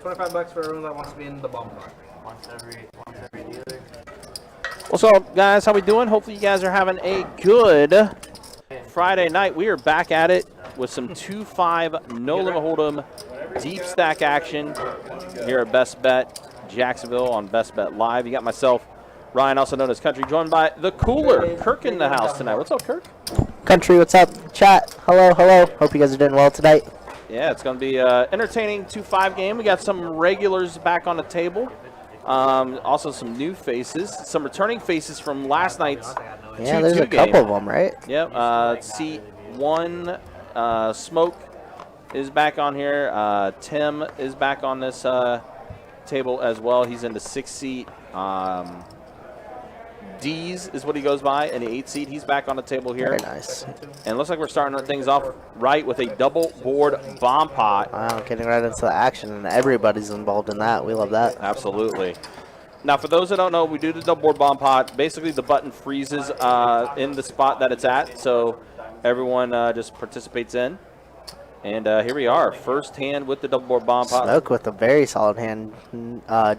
$25 for everyone that wants to be in the bomb block. Once every dealer. What's up, guys? How we doing? Hopefully you guys are having a good Friday night. We are back at it with some 2-5 no limit hold'em deep stack action here at Best Bet Jacksonville on Best Bet Live. You got myself, Ryan, also known as Country, joined by the Cooler, Kirk, in the house tonight. What's up, Kirk? Country, what's up? Chat, hello, hello. Hope you guys are doing well tonight. Yeah, it's going to be an entertaining 2-5 game. We got some regulars back on the table. Also some new faces, some returning faces from last night's 2-2 Yeah, there's a game. couple of them, right? Yep. C1 Smoke is back on here. Tim is back on this table as well. He's in the 6th seat. D's is what he goes by in the 8th seat. He's back on the table here. Very nice. And it looks like we're starting things off right with a double board bomb pot. Wow, getting right into the action, and everybody's involved in that. We love that. Absolutely. Now, for those that don't know, we do the double board bomb pot. Basically, the button freezes in the spot that it's at, so everyone just participates in. And here we are, first hand with the double board bomb pot. Smoke with a very solid hand.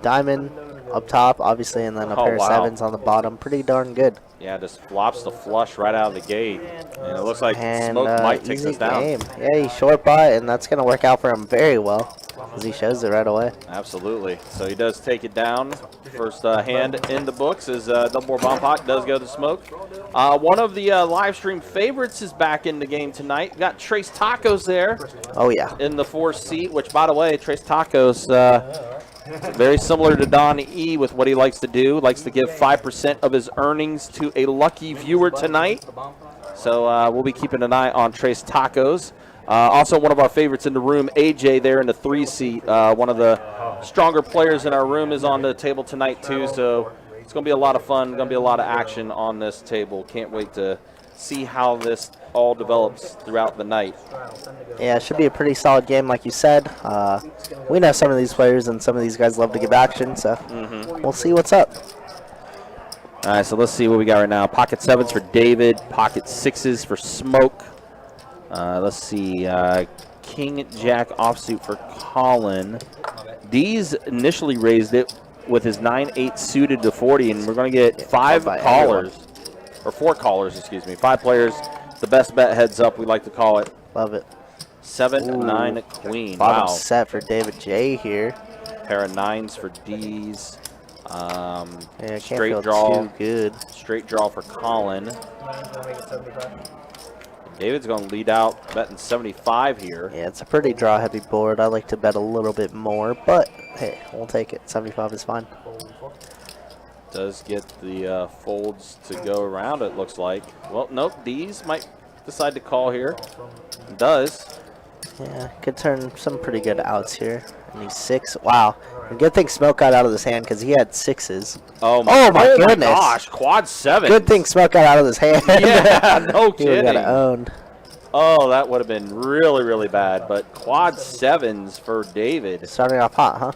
Diamond up top, obviously, and then a pair of sevens on the bottom. Pretty darn good. Yeah, just flops the flush right out of the gate. And it looks like And, Smoke might take easy this down. game. Yeah, he's short butt, and that's going to work out for him very well, because he shows it right away. Absolutely. So he does take it down. First hand in the books is double board bomb pot. Does go to Smoke. One of the live stream favorites is back in the game tonight. We got Trace Tacos there. Oh, yeah. In the 4th seat, which, by the way, Trace Tacos, very similar to Don E with what he likes to do. Likes to give 5% of his earnings to a lucky viewer tonight. So we'll be keeping an eye on Trace Tacos. Also, one of our favorites in the room, AJ, there in the 3 seat. One of the stronger players in our room is on the table tonight, too. So it's going to be a lot of fun. Going to be a lot of action on this table. Can't wait to see how this all develops throughout the night. Yeah, it should be a pretty solid game, like you said. We know some of these players, and some of these guys love to give action, so we'll see what's up. All right, so let's see what we got right now. Pocket 7s for David, pocket 6s for Smoke. Let's see, King Jack offsuit for Colin. D's initially raised it with his 9-8 suited to 40, and we're going to get 5 callers. Or 4 callers, excuse me. 5 players. The best bet heads up, we like to call it. Love it. 7, 9, queen. Bottom Wow. set for David J here. Pair of 9s for D's. Yeah, can't Straight feel draw. too good. Straight draw for Colin. David's going to lead out, betting 75 here. Yeah, it's a pretty draw-heavy board. I like to bet a little bit more, but hey, we'll take it. 75 is fine. Does get the folds to go around, it looks like. Well, nope, D's might decide to call here. Does. Yeah, could turn some pretty good outs here. And he's 6. Wow. And good thing Smoke got out of his hand because he had 6s. Oh my goodness. gosh, quad 7. Good thing Smoke got out of his hand. Yeah, no He would have got kidding. it owned. Oh, that would have been really, really bad. But quad 7s for David. Starting off hot, huh?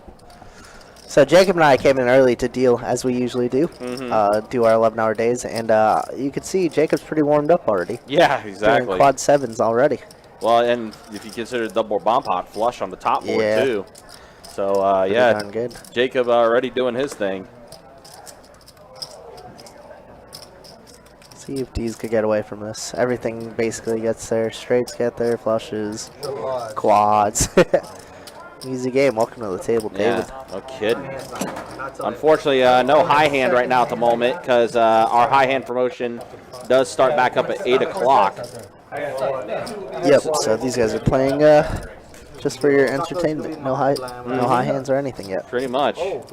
So Jacob and I came in early to deal, as we usually do. Do our 11-hour days. And you can see Jacob's pretty warmed up already. Yeah, exactly. Doing quad 7s already. Well, and if you consider the double bomb pot flush on the top board, Yeah. too. So, yeah, Darn good. Jacob already doing his thing. See if D's could get away from this. Everything basically gets there. Straights get there. Flushes. Quads. Easy game. Welcome to the table, David. Yeah, no kidding. Unfortunately, no high hand right now at the moment because our high hand promotion does start back up at 8 o'clock. Yep. So these guys are playing just for your entertainment. No high hands or anything yet. Pretty much. I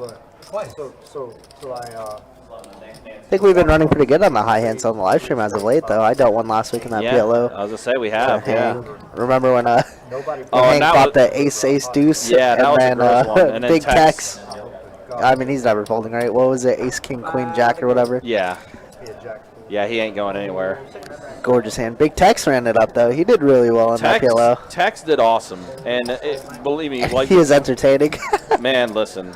think we've been running pretty good on the high hands on the live stream as of late, though. I dealt one last week in that Yeah, PLO. I was going to say we have. Yeah. Remember when Oh, Hank that bought was- the ace deuce? Yeah, that and was a then, gross one. And then big Tex. Tex. I mean, he's never folding, right? What was it? Ace, king, queen, jack, or whatever? Yeah. Yeah, he ain't going anywhere. Gorgeous hand. Big Tex ran it up, though. He did really well in that PLO. Tex did awesome. And believe me, like he is entertaining. man, listen.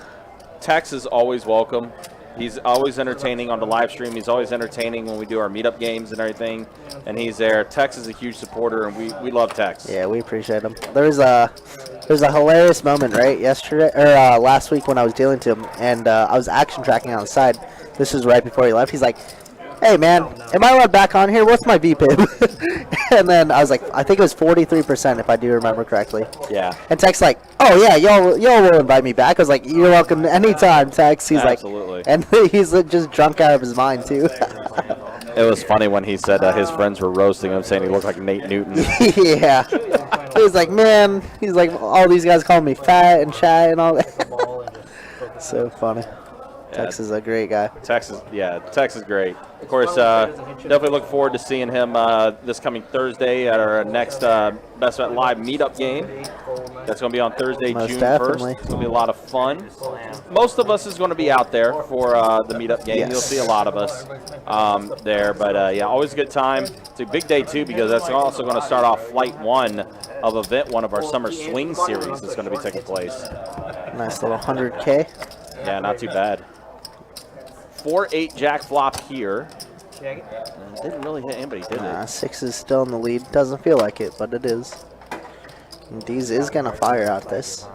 Tex is always welcome. He's always entertaining on the live stream. He's always entertaining when we do our meetup games and everything. And he's there. Tex is a huge supporter, and we love Tex. Yeah, we appreciate him. There's a hilarious moment, right, yesterday or last week when I was dealing to him, and I was action tracking on the side. This was right before he left. He's like, "Hey man, am I allowed back on here? What's my VPIP?" And then I was like, I think it was 43% if I do remember correctly. Yeah. And Tex like, "Oh yeah, y'all will invite me back." I was like, "You're welcome anytime, Tex." He's Absolutely. like, and he's just drunk out of his mind too. It was funny when he said his friends were roasting him, saying he looked like Nate Newton. Yeah. He's like, "Man," he's like, "all these guys call me fat and chat and all that." So funny. Yeah. Tex is a great guy. Tex is great. Of course, definitely look forward to seeing him this coming Thursday at our next Best Bet Live meetup game. That's going to be on Thursday, Most June definitely. 1st. It's going to be a lot of fun. Most of us is going to be out there for the meetup game. Yes. You'll see a lot of us there. But, yeah, always a good time. It's a big day, too, because that's also going to start off Flight 1 of Event 1 of our Summer Swing Series that's going to be taking place. Nice little 100K. Yeah, not too bad. 4-8 jack flop here. Didn't really hit anybody, did it? 6 is still in the lead. Doesn't feel like it, but it is. And Dees is going to fire out this.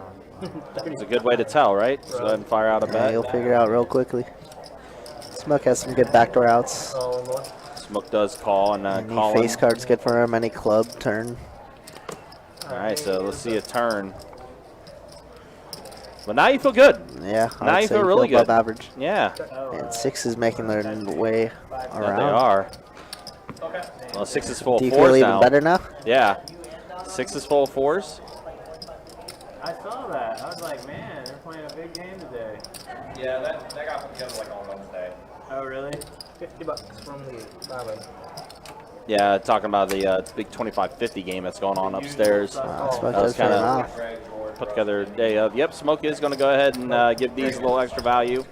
It's a good way to tell, right? So go ahead and fire out a Yeah, bet. he'll figure it out real quickly. Smoke has some good backdoor outs. Smoke does call, and Any Colin. face card's good for him. Any club turn. All right, so let's see a turn. But now you feel good. Yeah, Now I'd you say feel really above good. average. Yeah, And 6 is making their way that around. they are. Well, 6 is full of Do you 4s feel even now. better now? Yeah, 6 is full of 4s. I saw that. I was like, man, they're playing a big game today. Yeah, that got put together like on Wednesday. Oh, really? $50 from the Baba. Yeah, talking about the big 25-50 game that's going on upstairs. Smoke That does was turn kind off. of put together a day of. Yep, Smoke is going to go ahead and give these a little extra value.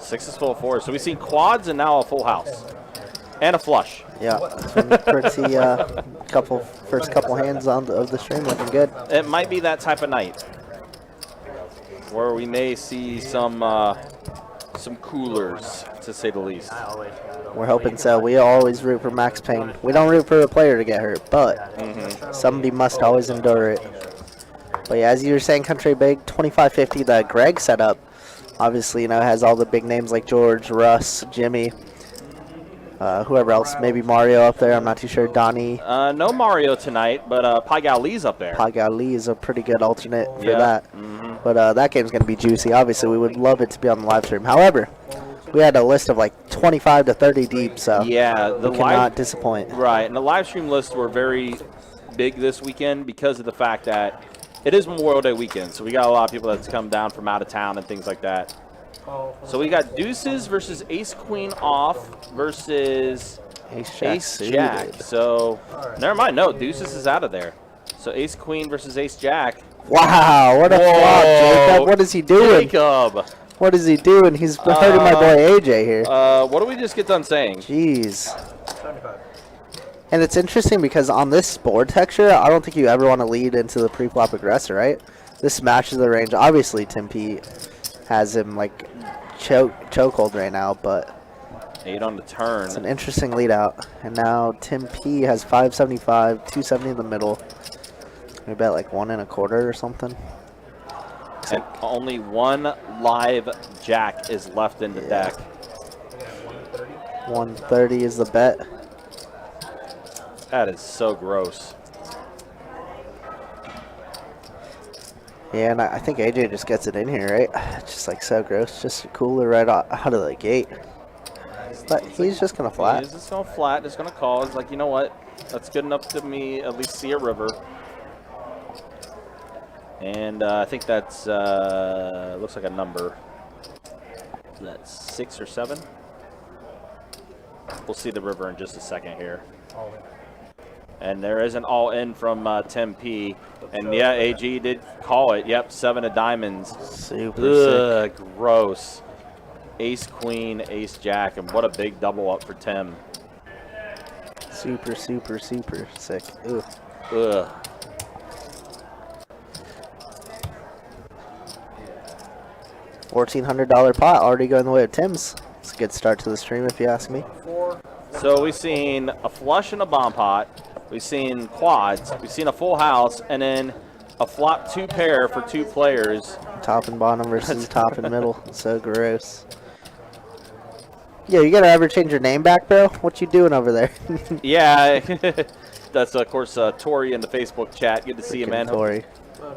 6 is full of 4s. So we've seen quads and now a full house. And a flush. Yeah, it's been pretty first couple hands of the stream looking good. It might be that type of night where we may see some coolers, to say the least. We're hoping so. We always root for max pain. We don't root for a player to get hurt, but somebody must always endure it. But yeah, as you were saying, Country Big 25-50 that Greg set up. Obviously, has all the big names like George, Russ, Jimmy. Whoever else, maybe Mario up there. I'm not too sure. Donnie. No Mario tonight, but Pai Gao Lee's up there. Pai Gao Lee is a pretty good alternate for Yeah. that. But that game's going to be juicy. Obviously, we would love it to be on the live stream. However, we had a list of like 25 to 30 deep, so Yeah, the we cannot live disappoint. right, and the live stream lists were very big this weekend because of the fact that it is Memorial Day weekend, so we got a lot of people that's come down from out of town and things like that. So we got deuces versus ace queen off versus ace jack. So never mind. No, deuces is out of there. So ace queen versus ace jack. Wow, what a flop, Jacob. What is he doing? Jacob. What is he doing? He's hurting my boy AJ here. What did we just get done saying? Jeez. And it's interesting because on this board texture, I don't think you ever want to lead into the pre-flop aggressor, right? This smashes the range. Obviously, Tim P has him like chokehold right now, but 8 on the turn. it's an interesting lead out. And now Tim P has 575, 270 in the middle. We bet like 1 1/4 or something. And only one live jack is left in the deck. 130 is the bet. That is so gross. Yeah, and I think AJ just gets it in here, right? It's just like so gross. Just a cooler right out of the gate. But he's just going to flat. He's just going to flat, just going to call. He's like, you know what? That's good enough to me at least see a river. And I think that's, looks like a number. Is that 6 or 7? We'll see the river in just a second here. And there is an all-in from Tim P. And, yeah, AG did call it. Yep, 7 of diamonds. Super sick. Gross. Ace, queen, ace, jack. And what a big double up for Tim. Super, super, super sick. Ooh. Ugh. $1,400 pot already going the way of Tim's. It's a good start to the stream, if you ask me. So we've seen a flush and a bomb pot. We've seen quads. We've seen a full house, and then a flop 2 pair for 2 players. Top and bottom versus top and middle. So gross. Yeah, you gotta ever change your name back, bro? What you doing over there? Yeah, that's of course Tori in the Facebook chat. Good to see you, man. Tori.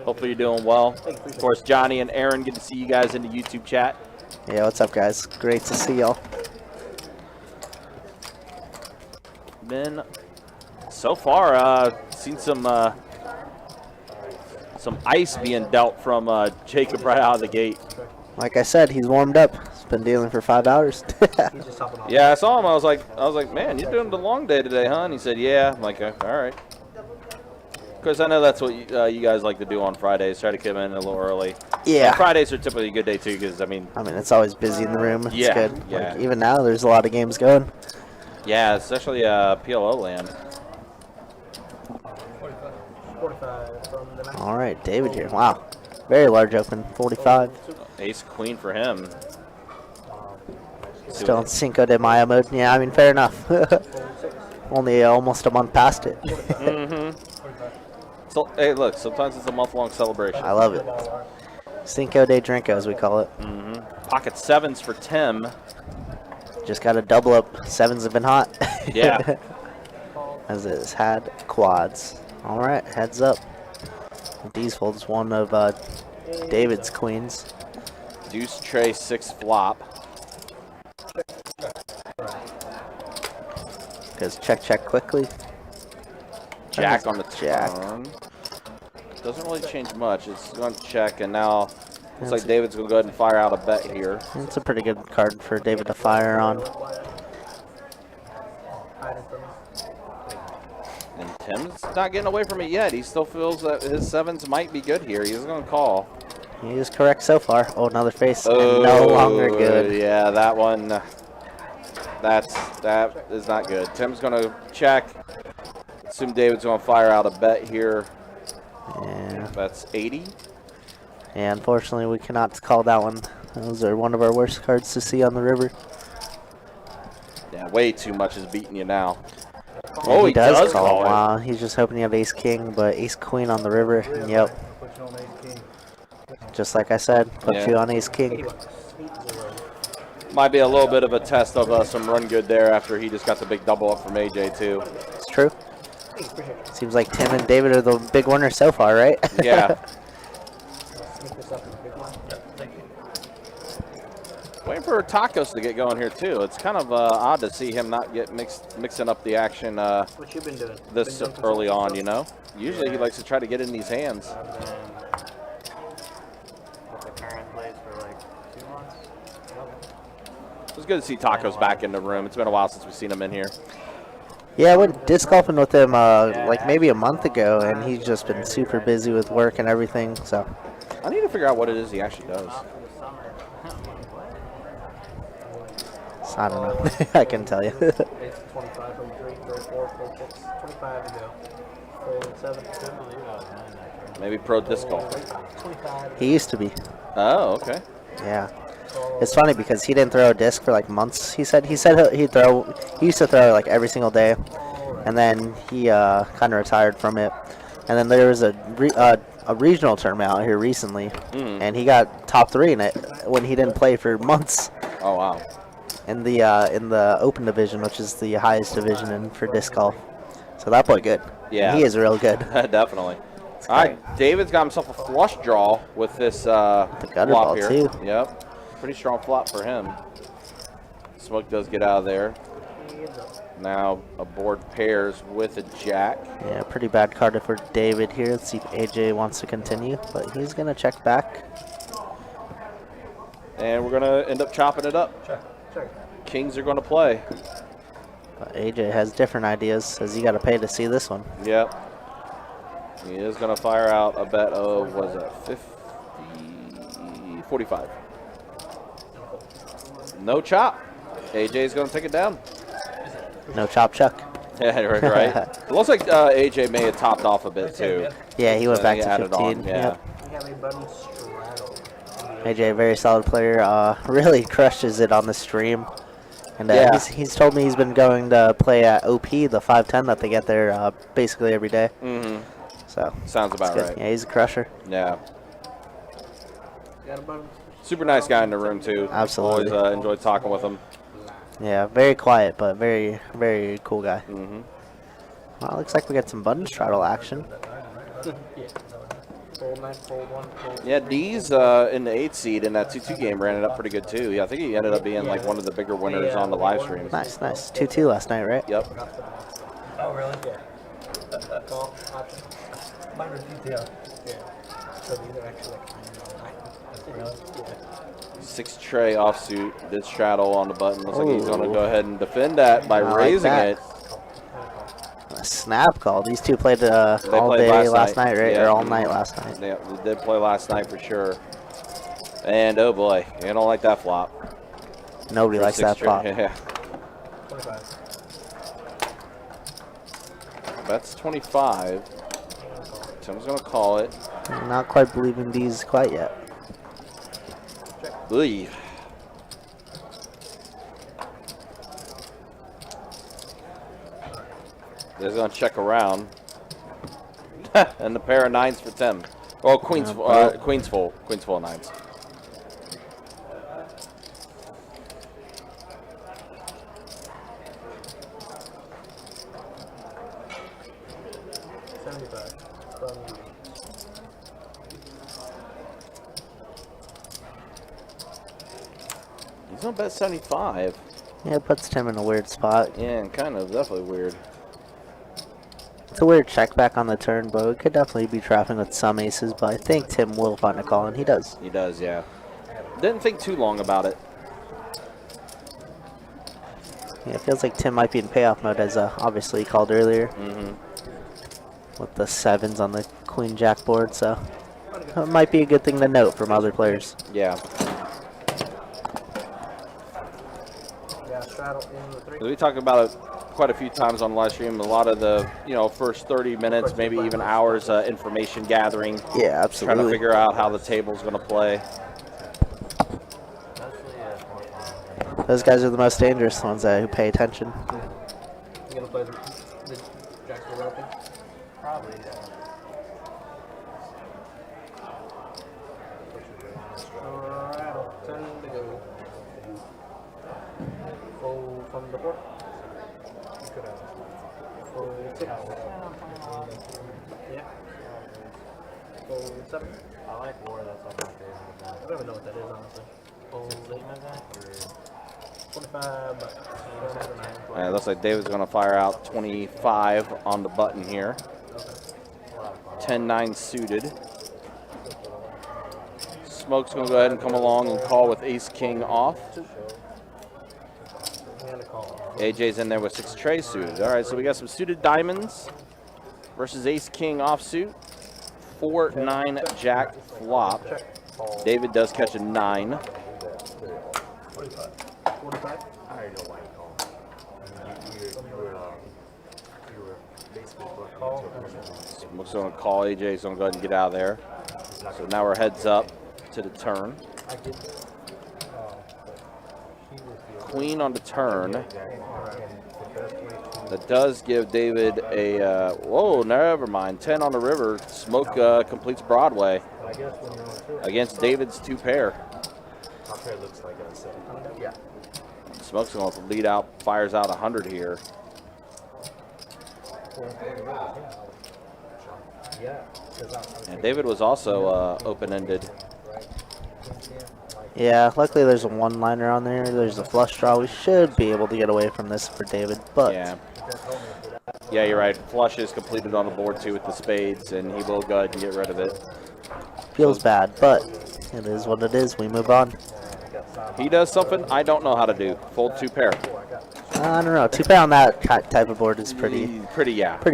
Hopefully you're doing well. Of course, Johnny and Aaron, good to see you guys in the YouTube chat. Yeah, what's up, guys? Great to see y'all. Been so far seen some ice being dealt from Jacob right out of the gate. Like I said, he's warmed up. He's been dealing for 5 hours. Yeah, I saw him. I was like, man, you're doing the long day today, huh? And he said, yeah. I'm like, all right. Because I know that's what you guys like to do on Fridays, try to come in a little early. Yeah. And Fridays are typically a good day, too, because, I mean, it's always busy in the room. It's yeah, good. yeah. Like, even now, there's a lot of games going. Yeah, especially PLO land. 45 from the night. All right, David here. Wow. Very large open. 45. Ace queen for him. Still in Cinco de Mayo mode. Yeah, I mean, fair enough. Only almost a month past it. Mm-hmm. So, hey, look, sometimes it's a month-long celebration. I love it. Cinco de Drinko, as we call it. Mm-hmm. Pocket 7s for Tim. Just got to double up. 7s have been hot. Yeah. As it has had quads. All right, heads up. These folds one of David's queens. Deuce, tray, 6 flop. Goes check quickly. Jack on the Jack. turn. Doesn't really change much. It's going to check, and now looks like David's going to go ahead and fire out a bet here. It's a pretty good card for David to fire on. And Tim's not getting away from it yet. He still feels that his 7s might be good here. He's going to call. He is correct so far. Oh, another face. And no longer good. Yeah, that one. That is not good. Tim's going to check. Assume David's going to fire out a bet here. Yeah. That's 80. Yeah, unfortunately, we cannot call that one. Those are one of our worst cards to see on the river. Yeah, way too much is beating you now. Yeah, Oh, he does call it. Wow, he's just hoping you have ace king, but ace queen on the river. Yep. Just like I said, put you on ace king. Might be a little bit of a test of some run good there after he just got the big double up from AJ too. It's true. Seems like Tim and David are the big winners so far, right? Yeah. Waiting for Tacos to get going here too. It's kind of odd to see him not get mixing up the action What you been doing? this early on, you know? Usually he likes to try to get in these hands. It was good to see Tacos back in the room. It's been a while since we've seen him in here. Yeah, I went disc golfing with him like maybe a month ago, and he's just been super busy with work and everything. So I need to figure out what it is he actually does. so I don't know. I can tell you. 25 from 3, 4, 6, 25 to go. 4, 7. Maybe pro disc golf. 25. He used to be. Oh, okay. Yeah. It's funny because he didn't throw a disc for like months. He said he used to throw like every single day, and then he kind of retired from it. And then there was a regional tournament out here recently, and he got top 3 in it when he didn't play for months. Oh wow. In the open division, which is the highest division for disc golf. So that boy good. Yeah. He is real good. Definitely. All right, David's got himself a flush draw with this gutter flop ball here. too. Yep. Pretty strong flop for him. Smoke does get out of there. Now a board pairs with a jack. Yeah, pretty bad card for David here. Let's see if AJ wants to continue, but he's gonna check back. And we're gonna end up chopping it up. Kings are gonna play. But AJ has different ideas. Says you got to pay to see this one. Yep. He is gonna fire out a bet of, what is that, 50, 45. No chop. AJ's gonna take it down. No chop chuck. Yeah, right. It looks like AJ may have topped off a bit too. Yeah, he went So back he to added 15. on, yeah. We have a button straddle. AJ, very solid player. Really crushes it on the stream. And Yeah. he's told me he's been going to play at OP, the 510 that they get there basically every day. Mm-hmm. So Sounds about good. right. Yeah, he's a crusher. Yeah. Got a button. Super nice guy in the room too. Absolutely. Always enjoyed talking with him. Yeah, very quiet, but very, very cool guy. Mm-hmm. Well, looks like we got some button straddle action. Yeah. Fold 9, fold 1, fold Yeah, Dee's in the 8th seed in that 2-2 game ran it up pretty good too. Yeah, I think he ended up being like one of the bigger winners on the live stream. Nice, nice. 2-2 last night, right? Yep. Oh, really? Yeah. Call option. Mine was detail. Yeah. So these are actually like really? Yeah. 6 tray offsuit. Did straddle on the button. Looks like he's going to Ooh. go ahead and defend that by I like raising that. it. A snap call. These two played all played day last last night, right? Yeah. Or all night last night. They did play last night for sure. And oh boy, you don't like that flop. Nobody likes that flop. Yeah. 25. That's 25. Tim's going to call it. I'm not quite believing these quite yet. Oy. They're going to check around. And the pair of 9s for Tim. Oh, Queen's full. Queen's full of 9s. He's going to bet 75. Yeah, it puts Tim in a weird spot. Yeah, and kind of definitely weird. It's a weird check back on the turn, but it could definitely be trapping with some aces, but I think Tim will find a call, and he does. He does, yeah. Didn't think too long about it. Yeah, it feels like Tim might be in payoff mode, as obviously he called earlier. Mm-hmm. With the 7s on the queen jack board, so it might be a good thing to note from other players. Yeah. Yeah, straddle in the 3. We talked about it quite a few times on the live stream. A lot of the, first 30 minutes, maybe even hours, information gathering. Yeah, Trying to absolutely. figure out how the table's going to play. Those guys are the most dangerous ones who pay attention. You gonna play the jacks for roughing? Probably, yeah. Straddle, 10 to go. Fold from the 4. Fold 6. Yeah. Fold 7. I like war, that's like my favorite. I don't even know what that is, honestly. Fold 8. 25, but It looks like David's going to fire out 25 on the button here. 10-9 suited. Smoke's going to go ahead and come along and call with ace-king off. AJ's in there with 6 tray suited. All right, so we got some suited diamonds versus ace-king offsuit. 4-9 jack flop. David does catch a 9. 45. I already know why you called. You were basically booking. Smoke's going to call. AJ's going to go ahead and get out of there. So now we're heads up to the turn. Queen on the turn. That does give David a, whoa, never mind. 10 on the river. Smoke completes Broadway against David's 2 pair. My pair looks like a 7. Yeah. Smoke's going to lead out, fires out 100 here. And David was also open-ended. Yeah, luckily there's a one-liner on there. There's a flush draw. We should be able to get away from this for David, but Yeah, you're right. Flush is completed on the board too with the spades, and he will go ahead and get rid of it. feels bad, but it is what it is. We move on. He does something I don't know how to do. Fold 2 pair. I don't know. 2 pair on that type of board is pretty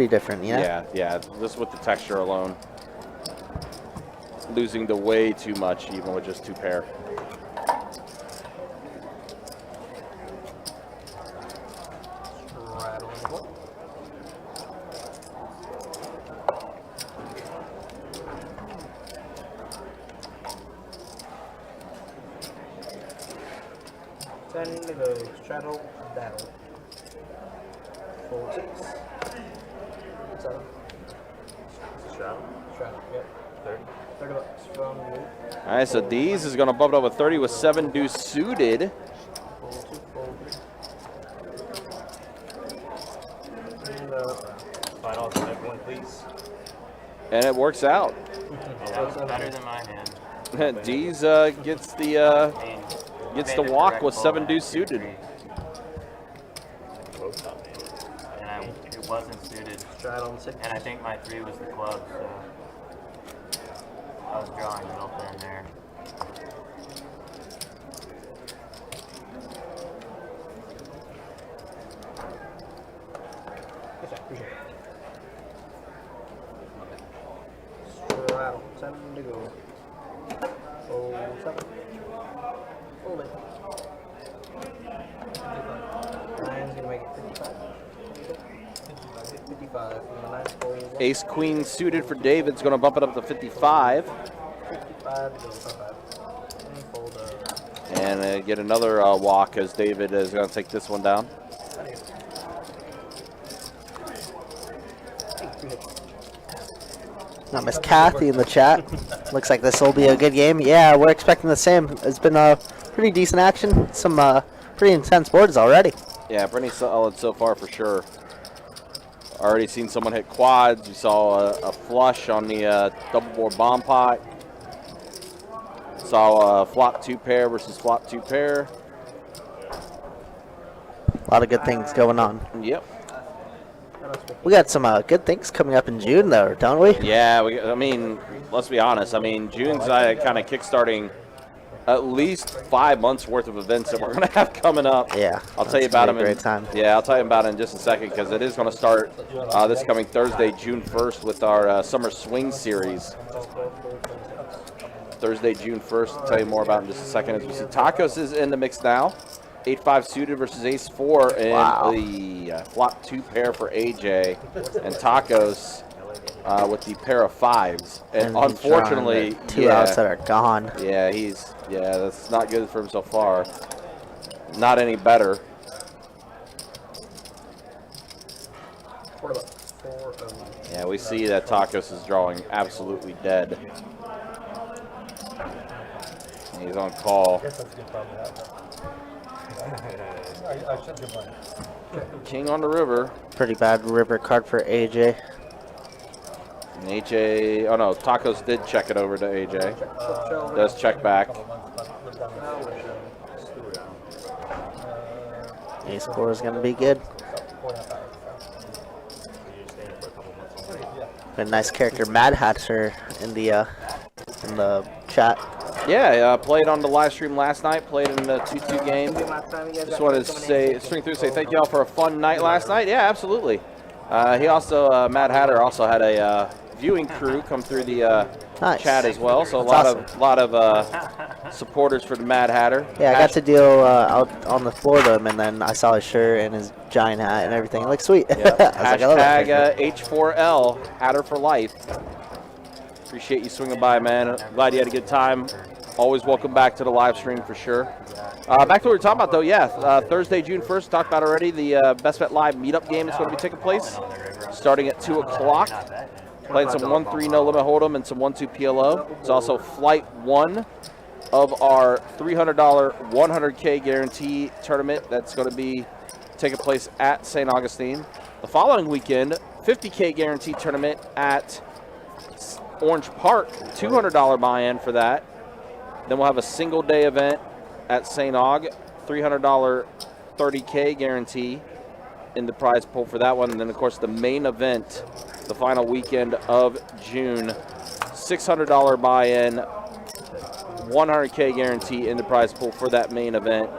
different, you know? Yeah. Just with the texture alone. Losing to way too much, even with just 2 pair. 10 to go. Straddle, battle. Fold 6. Straddle. Straddle, yep. 30 bucks from you. All right, so Dees is going to bump it up with 30 with 7 deuce suited. Fold 2, fold 3. And Final 5 point, please. And it works out. That was better than my hand. Dees gets the walk with 7 deuce suited. And it wasn't suited. straddle 6. And I think my 3 was the club, so I was drawing middle pair there. Straddle, 7 to go. Fold 7. Fold it. 9's gonna make it 55. 55 from the 9. Fold 1. Ace queen suited for David's going to bump it up to 55. 55 to go. 55. And fold And get another walk as David is going to take this one down. Got Miss Kathy in the chat. Looks like this will be a good game. Yeah, we're expecting the same. It's been a pretty decent action. Some pretty intense boards already. Yeah, pretty solid so far for sure. Already seen someone hit quads. You saw a flush on the double board bomb pot. Saw a flop 2 pair versus flop 2 pair. A lot of good things going on. Yep. We got some good things coming up in June, though, don't we? Yeah, I mean, let's be honest. I mean, June's kind of kickstarting at least 5 months worth of events that we're going to have coming up. Yeah. I'll tell you about them. Great time. Yeah, I'll tell you about it in just a second because it is going to start this coming Thursday, June 1st, with our Summer Swing Series. Thursday, June 1st. I'll tell you more about it in just a second. As we see, Tacos is in the mix now. 8-5 suited versus Ace-4 and the flop 2 pair for AJ, and Tacos with the pair of 5s. And unfortunately, two outs that are gone. Yeah, that's not good for him so far. Not any better. Yeah, we see that Tacos is drawing absolutely dead. He's on call. King on the river. Pretty bad river card for AJ. And AJ, oh no, Tacos did check it over to AJ. Does check back. Ace-4 is going to be good. A nice character, Mad Hatcher, in the chat. Yeah, played on the live stream last night. Played in the 2-2 game. Just wanted to swing through, say thank you all for a fun night last night. Yeah, absolutely. He also, Mad Hatter, also had a viewing crew come through the chat as well. So a lot of supporters for the Mad Hatter. Yeah, I got to deal out on the floor to him, and then I saw his shirt and his giant hat and everything. It looked sweet. Yep. Hashtag H4L, Hatter for life. Appreciate you swinging by, man. Glad you had a good time. Always welcome back to the live stream for sure. Back to what we were talking about, though, yeah. Thursday, June 1st, talked about already, the Best Bet Live meetup game is going to be taking place starting at 2 o'clock. Playing some 1-3 no limit hold'em and some 1-2 PLO. It's also flight 1 of our $300 100K guarantee tournament that's going to be taking place at St. Augustine. The following weekend, 50K guarantee tournament at Orange Park, $200 buy-in for that. Then we'll have a single day event at St. Aug, $300 30K guarantee in the prize pool for that one. And then, of course, the main event, the final weekend of June, $600 buy-in, 100K guarantee in the prize pool for that main event.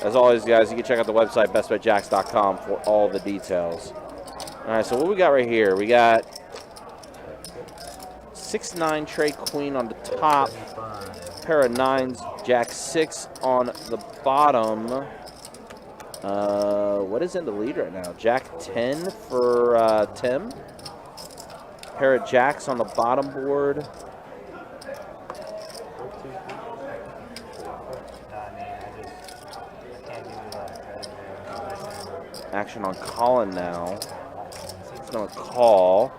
As always, guys, you can check out the website, bestbetjacks.com, for all the details. All right, so what we got right here? We got 6-9 tray queen on the top, pair of 9s, jack 6 on the bottom. What is in the lead right now? Jack 10 for Tim. Pair of jacks on the bottom board. Action on Colin now. He's going to call.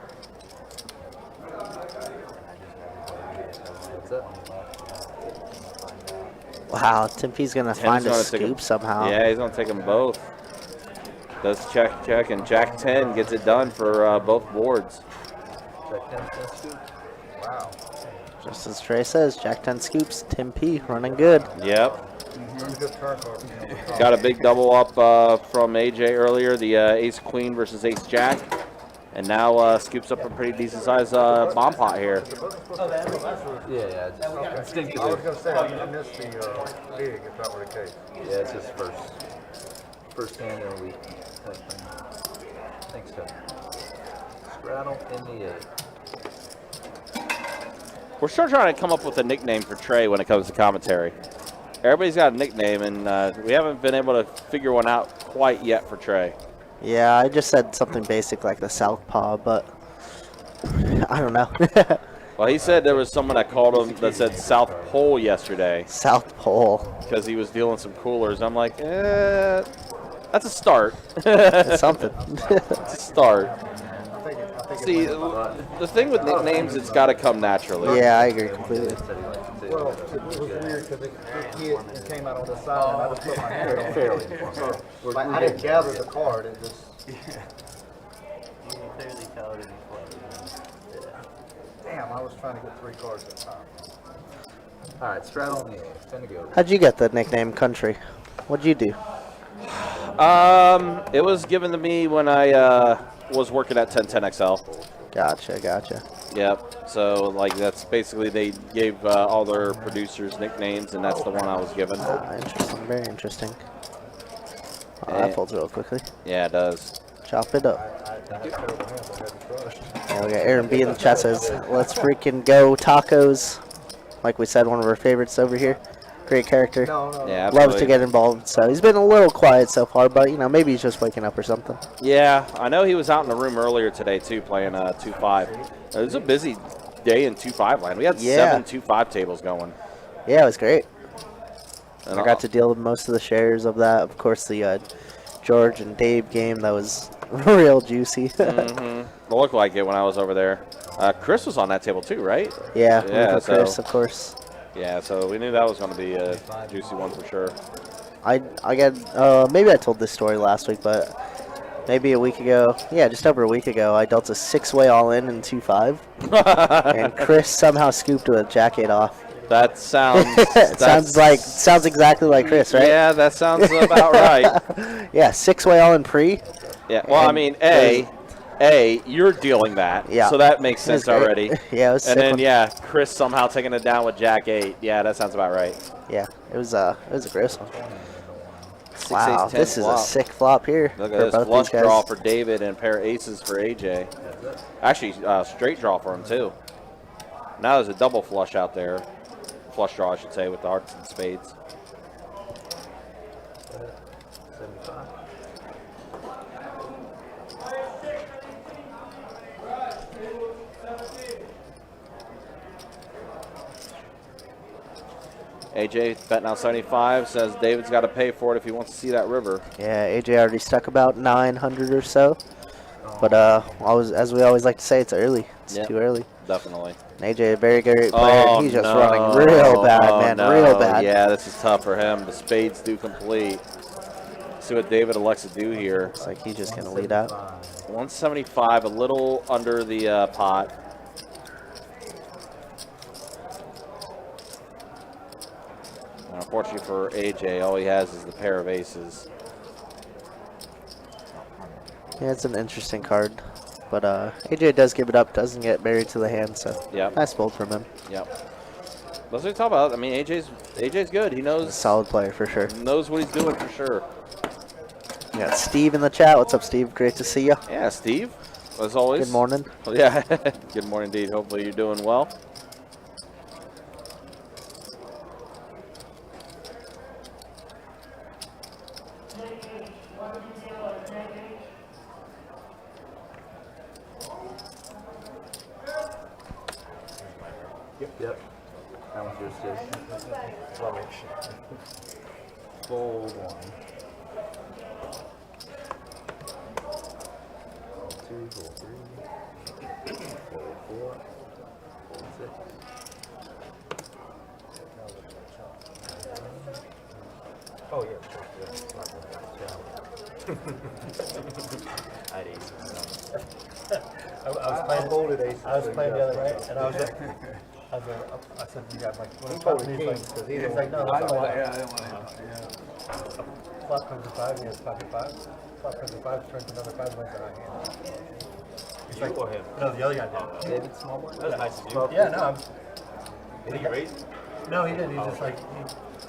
Wow, Tim P's going to find a scoop somehow. Yeah, he's going to take them both. Does check, and Jack 10 gets it done for both boards. Jack 10 scoop. Wow. Just as Trey says, Jack 10 scoops, Tim P running good. Yep. Good turn card. Got a big double up from AJ earlier, the Ace Queen versus Ace Jack. And now scoops up a pretty decent size bomb pot here. Yeah. Instinctively. I was going to say, I missed the big if that were the case. Yeah, it's his first hand in a week. I think so. Straddle in the 8. We're still trying to come up with a nickname for Trey when it comes to commentary. Everybody's got a nickname, and we haven't been able to figure one out quite yet for Trey. Yeah, I just said something basic like the Southpaw, but I don't know. Well, he said there was someone that called him that said South Pole yesterday. South Pole. Because he was dealing some coolers. I'm like, that's a start. It's something. It's a start. See, the thing with nicknames, it's got to come naturally. Yeah, I agree completely. Well, it was weird because it came out on the side and I just put my hand on fairly. So like, I didn't gather the card and just. You can clearly tell it Damn, I was trying to get 3 cards at a time. All right, straddle on the 8. 10 to go. How'd you get the nickname Country? What'd you do? It was given to me when I was working at 1010XL. Gotcha. Yep. So, like, that's basically they gave all their producers nicknames, and that's the one I was given. Interesting. Very interesting. Oh, that folds real quickly. Yeah, it does. Chop it up. Yeah, we got Aaron B in the chat says, let's freaking go tacos. Like we said, one of our favorites over here. Great character. Yeah, loves to get involved. So he's been a little quiet so far, but you know, maybe he's just waking up or something. Yeah, I know he was out in the room earlier today too, playing 2-5. It was a busy day in 2-5 land. We had 7 2-5 tables going. Yeah, it was great. And I got to deal with most of the shares of that. Of course, the George and Dave game that was real juicy. It looked like it when I was over there. Chris was on that table too, right? Yeah, Chris, of course. Yeah, so we knew that was going to be a juicy one for sure. I got maybe I told this story last week, but maybe a week ago, yeah, just over a week ago, I dealt a 6-way all-in 2-5, and Chris somehow scooped with a jack-8 off. That sounds. sounds exactly like Chris, right? Yeah, that sounds about right. Yeah, 6-way all-in pre. Yeah, well, I mean, you're dealing that, so that makes sense already. Yeah, it was and then Chris somehow taking it down with Jack 8. Yeah, that sounds about right. Yeah, it was a gross one. 6, Wow, 8, 10 this is flop. a sick flop here. Look for at both this flush these guys. draw for David and a pair of aces for AJ. Actually, straight draw for him too. Now there's a double flush out there. Flush draw, I should say, with the hearts and spades. 75. AJ betting out 75, says David's got to pay for it if he wants to see that river. Yeah, AJ already stuck about 900 or so. But as we always like to say, it's early. It's too early. Definitely. And AJ, a very great player. He's just running real bad, man. Real bad. Yeah, this is tough for him. The spades do complete. See what David elects to do here. It's like he's just going to lead out. 175, a little under the pot. And unfortunately for AJ, all he has is the pair of aces. Yeah, it's an interesting card. But AJ does give it up, doesn't get buried to the hand, so nice fold from him. Yep. That's what we talk about. I mean, AJ's good. He knows. A solid player for sure. Knows what he's doing for sure. We got Steve in the chat. What's up, Steve? Great to see you. Yeah, Steve. As always. Good morning. Well, yeah. Good morning, indeed. Hopefully you're doing well. Yep. That one's yours too. Fold one. 2, fold 3, fold 4, fold 6. Oh, yeah. I had aces. I was playing the other night, and I said, you got like, what folded he's kings, 'cause he he's didn't like, no, want- that's not I allowed. didn't want Flop comes to 5, he has pocket 5. Flop comes to 5, turns another 5, wins the high hand. He's You or him? No, the other guy did. David Smallboy? That was nice of you. Yeah, no, Did he raise? no, he didn't. He's just like,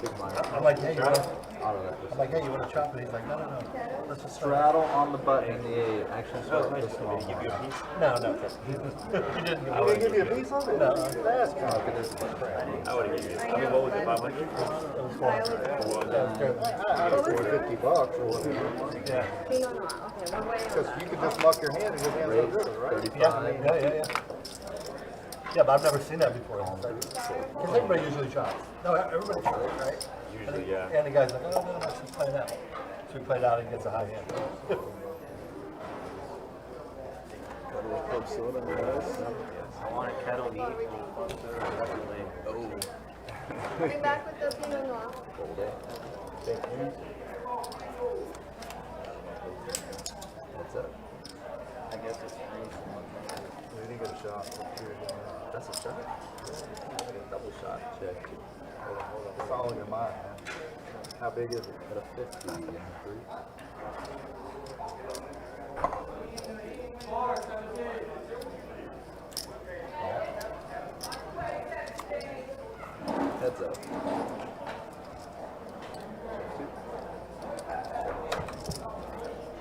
Big blind. I'm like, hey, you want to, Autograph. I'm like, hey, you want to chop it? He's like, no, no, no. Let's just Straddle on the button in the 8. Action start with the Did small he give you a blind. piece? No, no. He didn't give me a piece of it? No. That's kind of Look at this one. I would have given you. I mean, what was it, 500? It was 400. I don't know, $50 or whatever. Yeah. Pinot Noir. Okay, one way. Because you could just muck your hand and your hand's no good, right? 35. Yeah. Yeah, but I've never seen that before. Because everybody usually chops. No, everybody chops, right? Usually, yeah. And the guy's like, oh, no, let's just play it out. So we played out and gets a high hand. I want a kettle Dee. Definitely. Bring back with the Pinot Noir. Fold it. Thank you. What's up? I guess it's We didn't get a shot. That's a shot? Double shot. Check. Hold on. It's all in your mind, man. How big is it? At a 50 and 3. Heads up.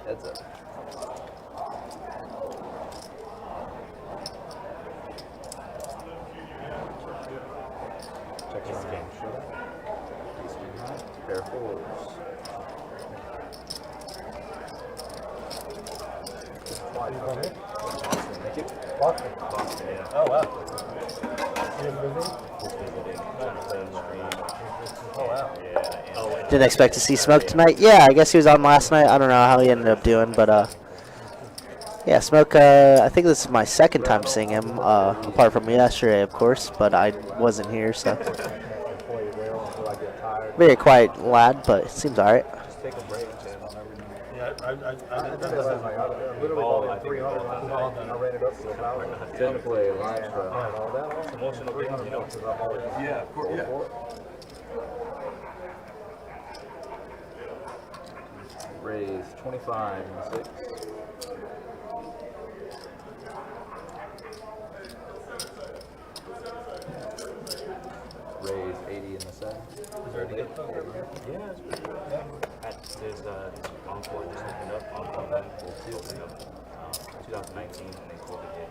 Heads up. Check this game. Pair of 4s. Thank you. Boston. Boston, yeah. Oh, wow. You ever busy? Oh, wow. Yeah. Oh, Didn't expect to see Smoke tonight. Yeah, I guess he was on last night. I don't know how he ended up doing, but yeah, Smoke. I think this is my second time seeing him, apart from yesterday, of course. But I wasn't here, so Play well until I get tired. very quiet lad, but it seems all right. Just take a break, man, on everything. Yeah, I I did did that that last last night. night. I literally bought in 300 last night, and I ran it up to 1,000. 10 to play, line strap. All that awesome. Emotional 300 things, you know. bucks is I'm always. Yeah, of course. Raise 25 and 6. Raise 80 in the 7. Yeah, it's pretty good. There's Encore just opened up. Encore opened up 2019 and they COVID hit.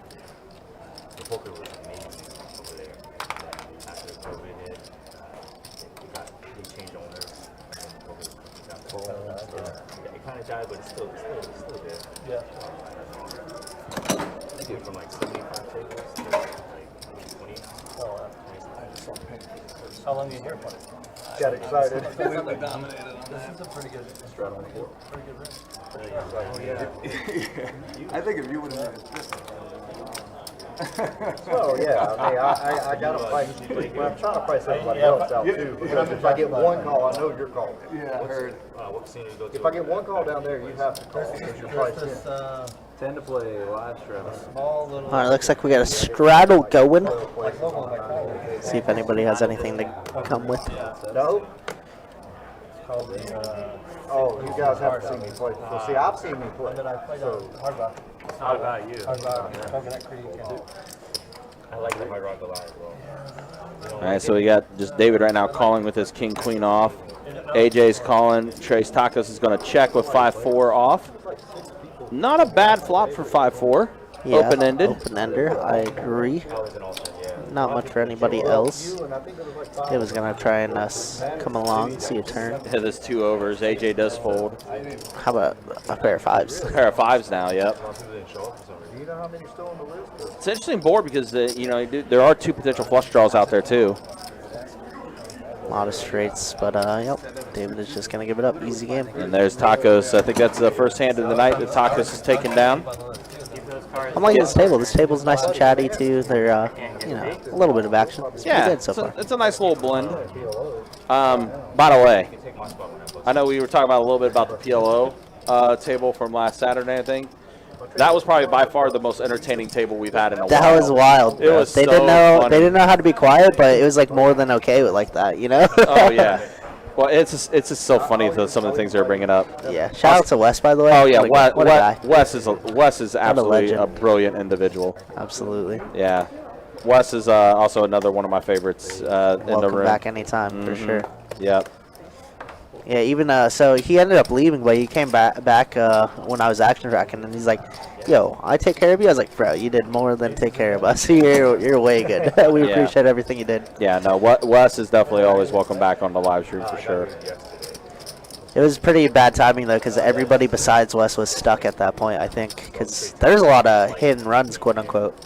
The poker was amazing over there. Then after COVID hit, they changed owners and COVID got full. Yeah, it kind of died, but it's still there. Yeah. They do from like 75 tables to like 20. Oh, wow. How long are you here for? Got excited. This is a pretty good Straddle on the floor. pretty good ring. I think if you would have been assistant. Well, yeah, I mean, I got to price, well, I'm trying to price everybody else out too, because if I get one call, I know you're calling. Yeah, I heard. What casino you go to? If I get one call down there, you have to call, because you're There's priced this in. 10 to play, live strap. small little. All right, looks like we got a straddle going. Like logo, like that. See if anybody has anything to come with. No? It's called the. Oh, you guys haven't seen me play. So see, I've seen me play. And then I played So, on Hard Rock. It's not about you. Hard Rock, Coconut Creek. And I like the Hard Rock a lot as well. All right, so we got just David right now calling with his king queen off. AJ's calling. Trace Tacos is going to check with 5-4 off. Not a bad flop for 5-4. Yeah, Open-ended. Open-ender, I agree. Not much for anybody else. It was going to try and come along, see a turn. Hit this 2 overs. AJ does fold. How about a pair of 5s? Pair of 5s now, yep. do you know how many still on the list? It's an interesting board because there are 2 potential flush draws out there too. A lot of straights, but yep, David is just going to give it up. Easy game. And there's Tacos. I think that's the first hand of the night that Tacos is taking down. I'm liking this table. This table's nice and chatty too. They're you know, a little bit of action. It's pretty Yeah, good so far. it's a nice little blend. By the way, I know we were talking about a little bit about the PLO table from last Saturday, I think. That was probably by far the most entertaining table we've had in a while. That was wild. It was they so didn't know funny. they didn't know how to be quiet, but it was like more than okay with like that, you know? Oh yeah. Well, it's just so funny some of the things they're bringing up. Yeah. Shout out to Wes, by the way. Oh yeah, what a guy. Wes is absolutely a legend. brilliant individual. Absolutely. Yeah, Wes is also another one of my favorites in the Welcome room. back anytime for sure. Yep. Yeah, even so he ended up leaving, but he came back when I was action tracking, and he's like, "Yo, I take care of you." I was like, "Bro, you did more than take care of us. You're way good. We Yeah. appreciate everything you did." Yeah, no, Wes is definitely always welcome back on the live stream for sure. It was pretty bad timing though, because everybody besides Wes was stuck at that point. I think because there's a lot of hit and runs, quote unquote.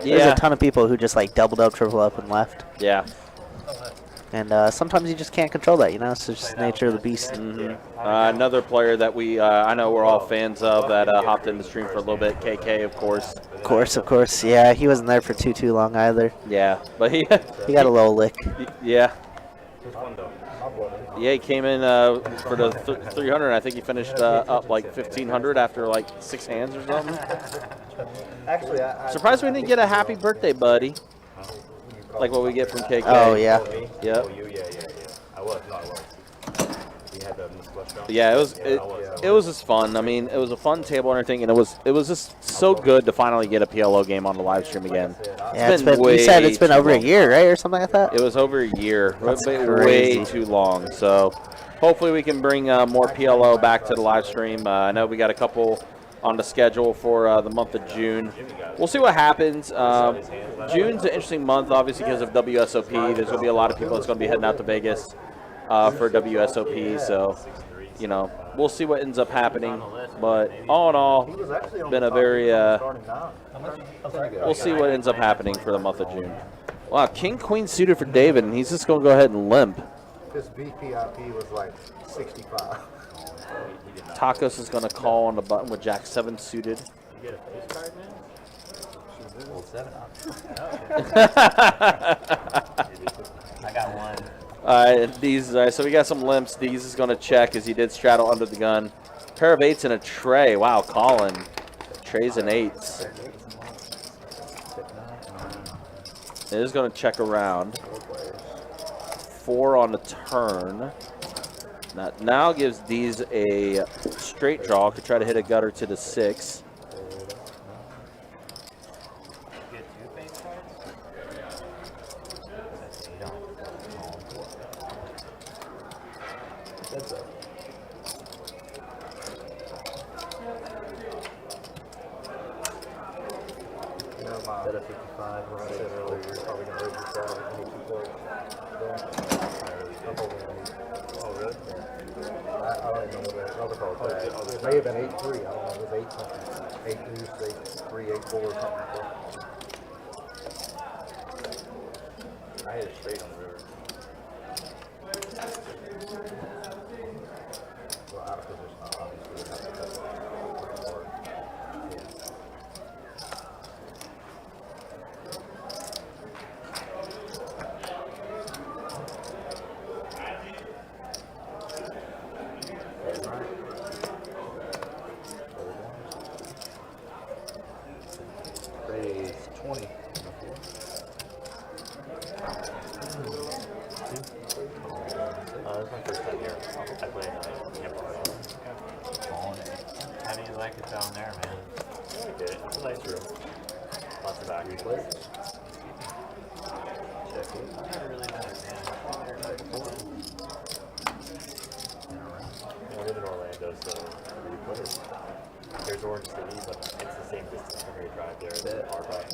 There's Yeah. a ton of people who just like doubled up, triple up, and left. Yeah. And sometimes you just can't control that, you know. It's just the nature of the beast. Another player that I know we're all fans of that hopped in the stream for a little bit, KK, of course. Of course. Yeah, he wasn't there for too long either. Yeah, but he He got a little lick. yeah. Yeah, he came in for the 300. I think he finished up like 1,500 after like 6 hands or something. Actually, I Surprised we didn't get a happy birthday, buddy. Like what we get from KK. Oh yeah. Yep. Oh, yeah. I was. We had the Miss West Round. Yeah, it was just fun. I mean, it was a fun table and everything, and it was just so good to finally get a PLO game on the live stream again. Yeah, it's been. You said it's been over a year, right, or something like that. It was over a year. That's way crazy. too long. So hopefully we can bring more PLO back to the live stream. I know we got a couple on the schedule for the month of June. We'll see what happens. June's an interesting month, obviously, because of WSOP. There's going to be a lot of people that's going to be heading out to Vegas for WSOP. So, you know, we'll see what ends up happening. But all in all, been a very we'll see what ends up happening for the month of June. Wow, King Queen suited for David, and he's just going to go ahead and limp. This VPIP was like 65. Tacos is going to call on the button with Jack 7 suited. You get a face card, man? Well, 7 up. I got one. So we got some limps. Dees is going to check as he did straddle under the gun. Pair of 8s and a tray. Wow, Colin. Trays and 8s. It is going to check around. 4 on the turn. That now gives Dees a straight draw. Could try to hit a gutter to the 6. Get 2 face cards? That's 8 on. That's up. You know, my Set a 55. when I said earlier, you're probably going to raise your salary 22 points. I'm holding an 8. Oh, really? I don't even know what that other card was. It may have been 8-3. I don't know. It was 8 something. 8 deuce, 8-3, 8-4 or something like that. I hit it straight on the river. Well, out of position, obviously, we have to cut it hard. Raise 20. This is my first time here. I played Tampa. How do you like it down there, man? I like it. It's a nice room. Lots of actors. Check it. I've never really been a fan. I live in Orlando, so we play. There's Orange City, but it's the same distance from your drive there. It's our drive.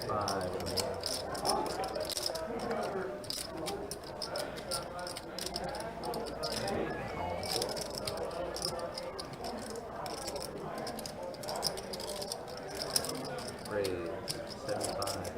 5. Raise 75.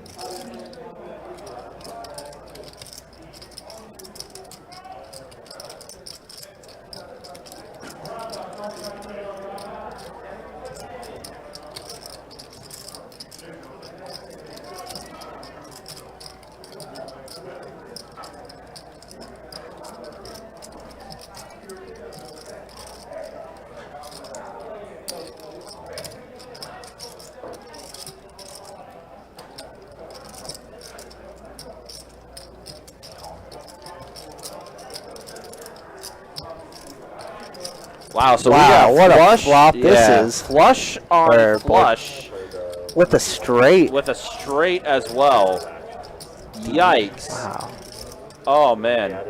Wow, so Wow, we what got a flush. flop this yeah, is. Flush on Or flush with a straight. with a straight as well. Yikes. Wow. Oh, man.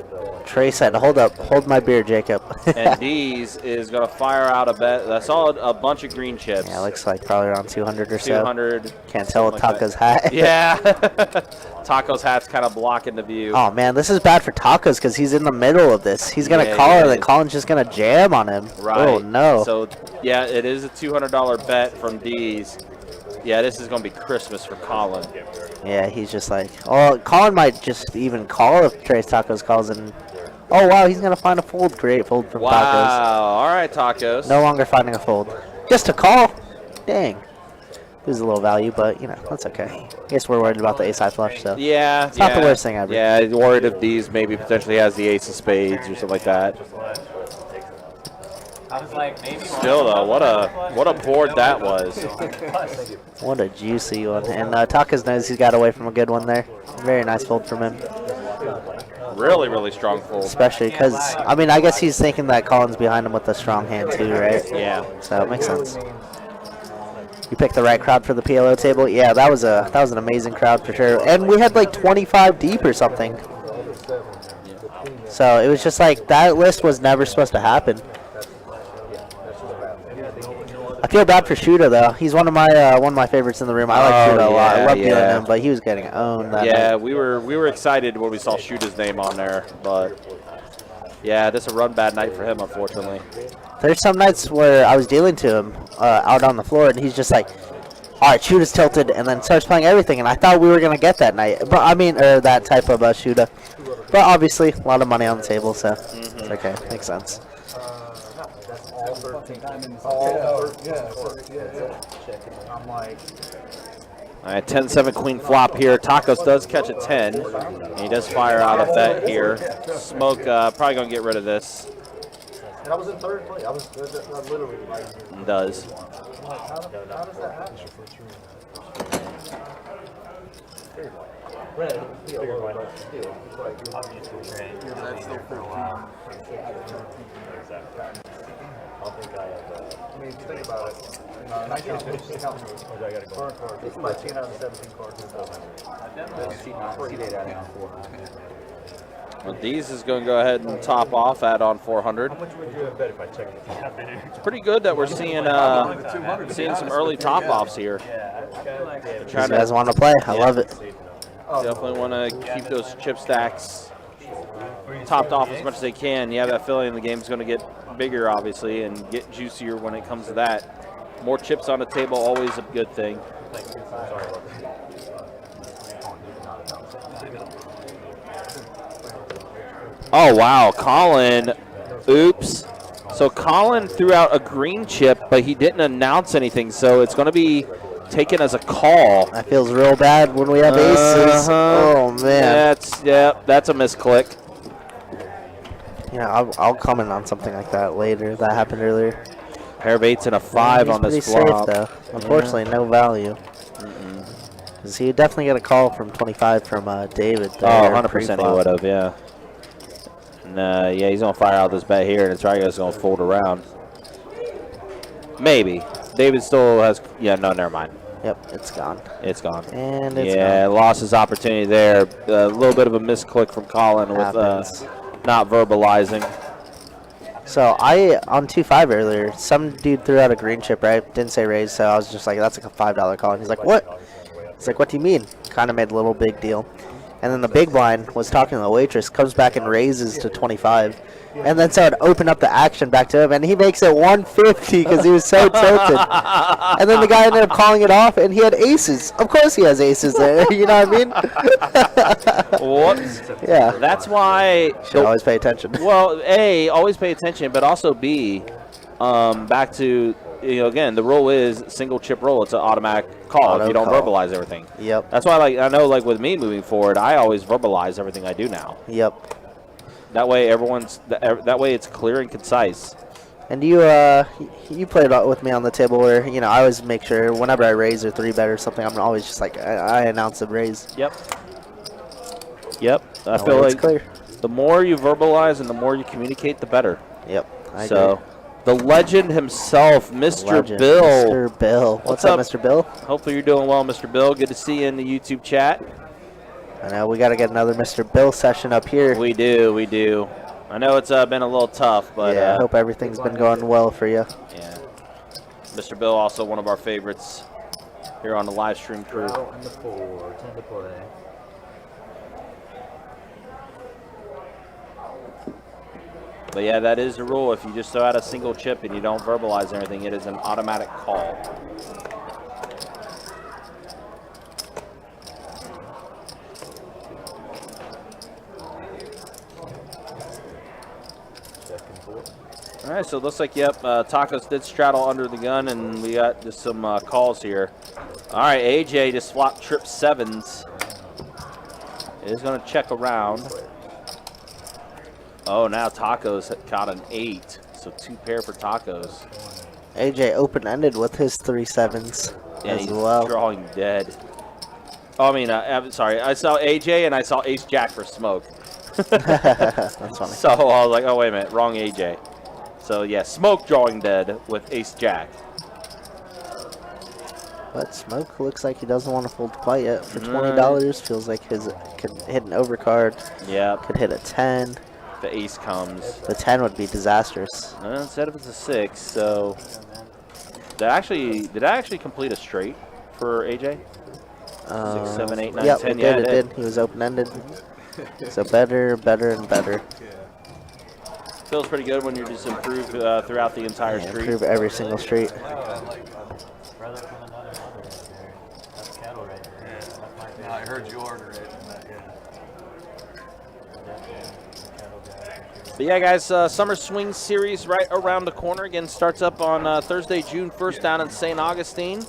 Trey said, hold up. Hold my beer, Jacob. And Dees is going to fire out a bet. I saw a bunch of green chips. Yeah, looks like probably around 200 or so. 200. Can't tell with something like Taco's hat. Yeah. Taco's hat's kind of blocking the view. Oh, man, this is bad for Tacos because he's in the middle of this. He's going to Yeah, call he her, then is. Colin's just going to jam on him. Right. Oh, no. So, yeah, it is a $200 bet from Dees. Yeah, this is going to be Christmas for Colin. Yeah, he's just like, oh, Colin might just even call if Trey's Tacos calls and, oh, wow, he's going to find a fold. Great fold from Wow. Tacos. All right, Tacos. No longer finding a fold. Just a call. Dang. Lose a little value, but, you know, that's okay. I guess we're worried about the ace-high flush, so. Yeah. It's not the worst thing ever. Yeah, worried if Dees maybe potentially has the ace of spades or something like that. I was like, maybe Still, though, what a board that was. What a juicy one. And Tacos knows he's got away from a good one there. Very nice fold from him. Really, really strong fold. Especially because, I mean, I guess he's thinking that Colin's behind him with a strong hand too, right? Yeah. So it makes sense. You picked the right crowd for the PLO table. Yeah, that was an amazing crowd for sure. And we had like 25 deep or something. So it was just like that list was never supposed to happen. I feel bad for Shuda though. He's one of my favorites in the room. I like Shuda a lot. I love dealing him, but he was getting owned. That Yeah, night. we were excited when we saw Shuda's name on there, but yeah, this is a run bad night for him, unfortunately. There's some nights where I was dealing to him out on the floor, and he's just like, all right, Shuda's tilted, and then starts playing everything, and I thought we were going to get that night. But I mean, that type of Shuda. But obviously, a lot of money on the table, so it's okay. Makes sense. All 13. I'm like, All right, 10-7 queen flop here. Tacos does catch a 10, and he does fire out a bet here. Smoke probably going to get rid of this. and I was in third place. I was literally like, And does. how does that happen? That's still 14. I mean, think about it. I count burn cards. It's 15 out of 17 cards. Well, Dees is going to go ahead and top off, add on 400. How much would you have bet if I checked it? It's pretty good that we're seeing some early top offs here. You guys want to play? I love it. Definitely want to keep those chip stacks topped off as much as they can. You have that feeling the game's going to get bigger, obviously, and get juicier when it comes to that. More chips on the table, always a good thing. Oh, wow. Colin. Oops. So Colin threw out a green chip, but he didn't announce anything, so it's going to be taken as a call. That feels real bad when we have aces. Oh, man. That's a misclick. Yeah, I'll comment on something like that later. That happened earlier. Pair of 8s and a 5 He's on this pretty flop. safe, though. Unfortunately, no value. Because he would definitely get a call from 25 from David. Oh, there 100% he pre-flop. would have, yeah. And, yeah, he's going to fire out this bet here, and it's right, going to fold around. Maybe. David still has, yeah, no, never mind. Yep, it's gone. It's gone. And it's Yeah, gone. lost his opportunity there. A little bit of a misclick from Colin with Happens. not verbalizing. So I, on 2-5 earlier, some dude threw out a green chip, right? Didn't say raise, so I was just like, that's like a $5 call. And he's like, what? He's like, what do you mean? Kind of made a little big deal. And then the big blind was talking to the waitress, comes back and raises to 25. And then so it opened up the action back to him, and he makes it 150 because he was so tilted. And then the guy ended up calling it off, and he had aces. Of course he has aces there, you know what I mean? What? Yeah. That's why. Should always pay attention. Well, A, always pay attention, but also B, back to, again, the rule is single chip roll. It's an automatic call Auto if you don't call. verbalize everything. Yep. That's why, I know, with me moving forward, I always verbalize everything I do now. Yep. That way, that way it's clear and concise. And you played with me on the table where, I always make sure whenever I raise or 3-bet or something, I'm always just like, I announce the raise. Yep. Yep. I That feel way it's like clear. the more you verbalize and the more you communicate, the better. Yep. I So, agree. The legend himself, Mr. Legend, Bill. Mr. Bill. What's up, Mr. Bill? Hopefully you're doing well, Mr. Bill. Good to see you in the YouTube chat. I know we got to get another Mr. Bill session up here. We do. I know it's been a little tough, but yeah, I hope everything's been going well for you. Yeah. Mr. Bill, also one of our favorites here on the live stream crew. And the 4, 10 to play. But yeah, that is the rule. If you just throw out a single chip and you don't verbalize anything, it is an automatic call. All right, so it looks like, yep, Tacos did straddle under the gun, and we got just some calls here. All right, AJ just flopped trip 7s. Is going to check around. Oh, now Tacos caught an 8, so 2 pair for Tacos. AJ open-ended with his 3 7s as he's well. drawing dead. Oh, I mean, I'm sorry. I saw AJ and I saw Ace Jack for smoke. That's funny. So I was like, oh, wait a minute, wrong AJ. So yeah, Smoke drawing dead with Ace Jack. But Smoke looks like he doesn't want to fold quite yet. For $20, feels like his could hit an overcard. Yeah. Could hit a 10. The ace comes. The 10 would be disastrous. Instead of it's a 6, so did I actually complete a straight for AJ? 6, 7, 8, 9, yep, 10. Yeah, it did. He was open-ended. So better, and better. Feels pretty good when you just improve throughout the entire street. Improve every single street. Brother from another mother right there. That's cattle right there. Yeah. That's my thing. I heard you order it. But yeah, guys, Summer Swing Series right around the corner. Again, starts up on Thursday, June 1st down in St. Augustine.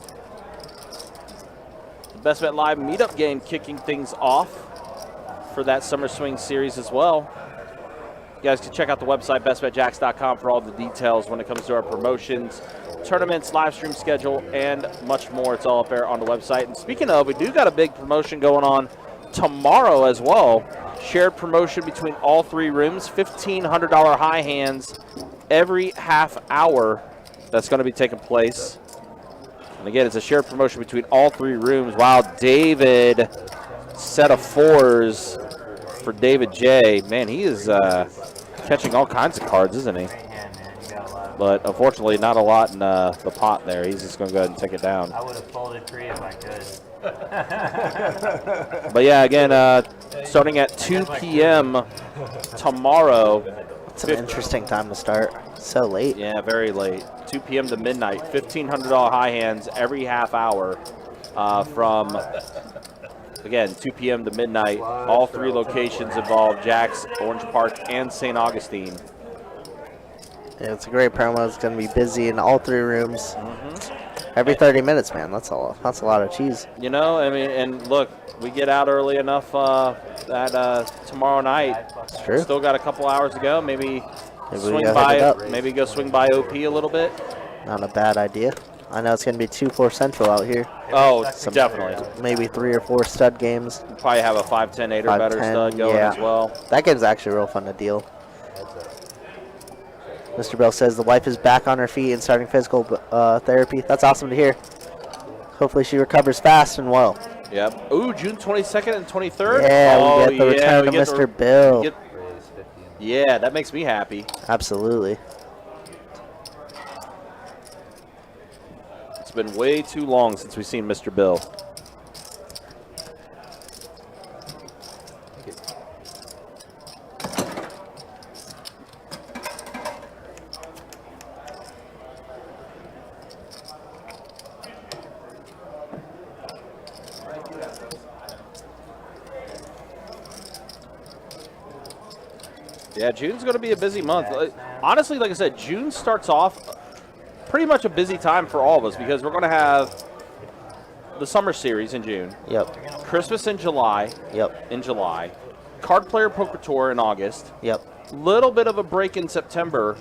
The Best Bet Live meetup game kicking things off for that Summer Swing Series as well. You guys can check out the website, bestbetjacks.com, for all the details when it comes to our promotions, tournaments, live stream schedule, and much more. It's all up there on the website. And speaking of, we do got a big promotion going on tomorrow as well. Shared promotion between all 3 rooms, $1,500 high hands every half hour. That's going to be taking place. And again, it's a shared promotion between all 3 rooms. Wow, David, set of 4s for David J. Man, he is catching all kinds of cards, isn't he? But unfortunately, not a lot in the pot there. He's just going to go ahead and take it down. I would have folded 3 if I could. But yeah, again, starting at 2 p.m. tomorrow. It's an interesting time to start. So late. Yeah, very late. 2 p.m. to midnight. $1,500 high hands every half hour from, again, 2 p.m. to midnight. All 3 locations involved, Jack's, Orange Park, and St. Augustine. Yeah, it's a great promo. It's going to be busy in all 3 rooms. Every 30 minutes, man. That's a lot of cheese. You know, I mean, and look, we get out early enough that tomorrow night. It's true. Still got a couple hours to go. Maybe swing go by. hit it up. Maybe go swing by OP a little bit. Not a bad idea. I know it's going to be 2-4 Central out here. Oh, definitely. Maybe 3 or 4 stud games. Probably have a 5-10, 8 or better 5-10, stud going yeah. as well. That game's actually real fun to deal. Mr. Bell says the wife is back on her feet and starting physical therapy. That's awesome to hear. Hopefully she recovers fast and well. Yep. Ooh, June 22nd and 23rd? Yeah, we get the return of Mr. Bill. Yeah, that makes me happy. Absolutely. It's been way too long since we've seen Mr. Bill. Yeah, June's going to be a busy month. Honestly, like I said, June starts off pretty much a busy time for all of us because we're going to have the Summer Series in June. Yep. Christmas in July. Yep. In July. Card Player Poker Tour in August. Yep. Little bit of a break in September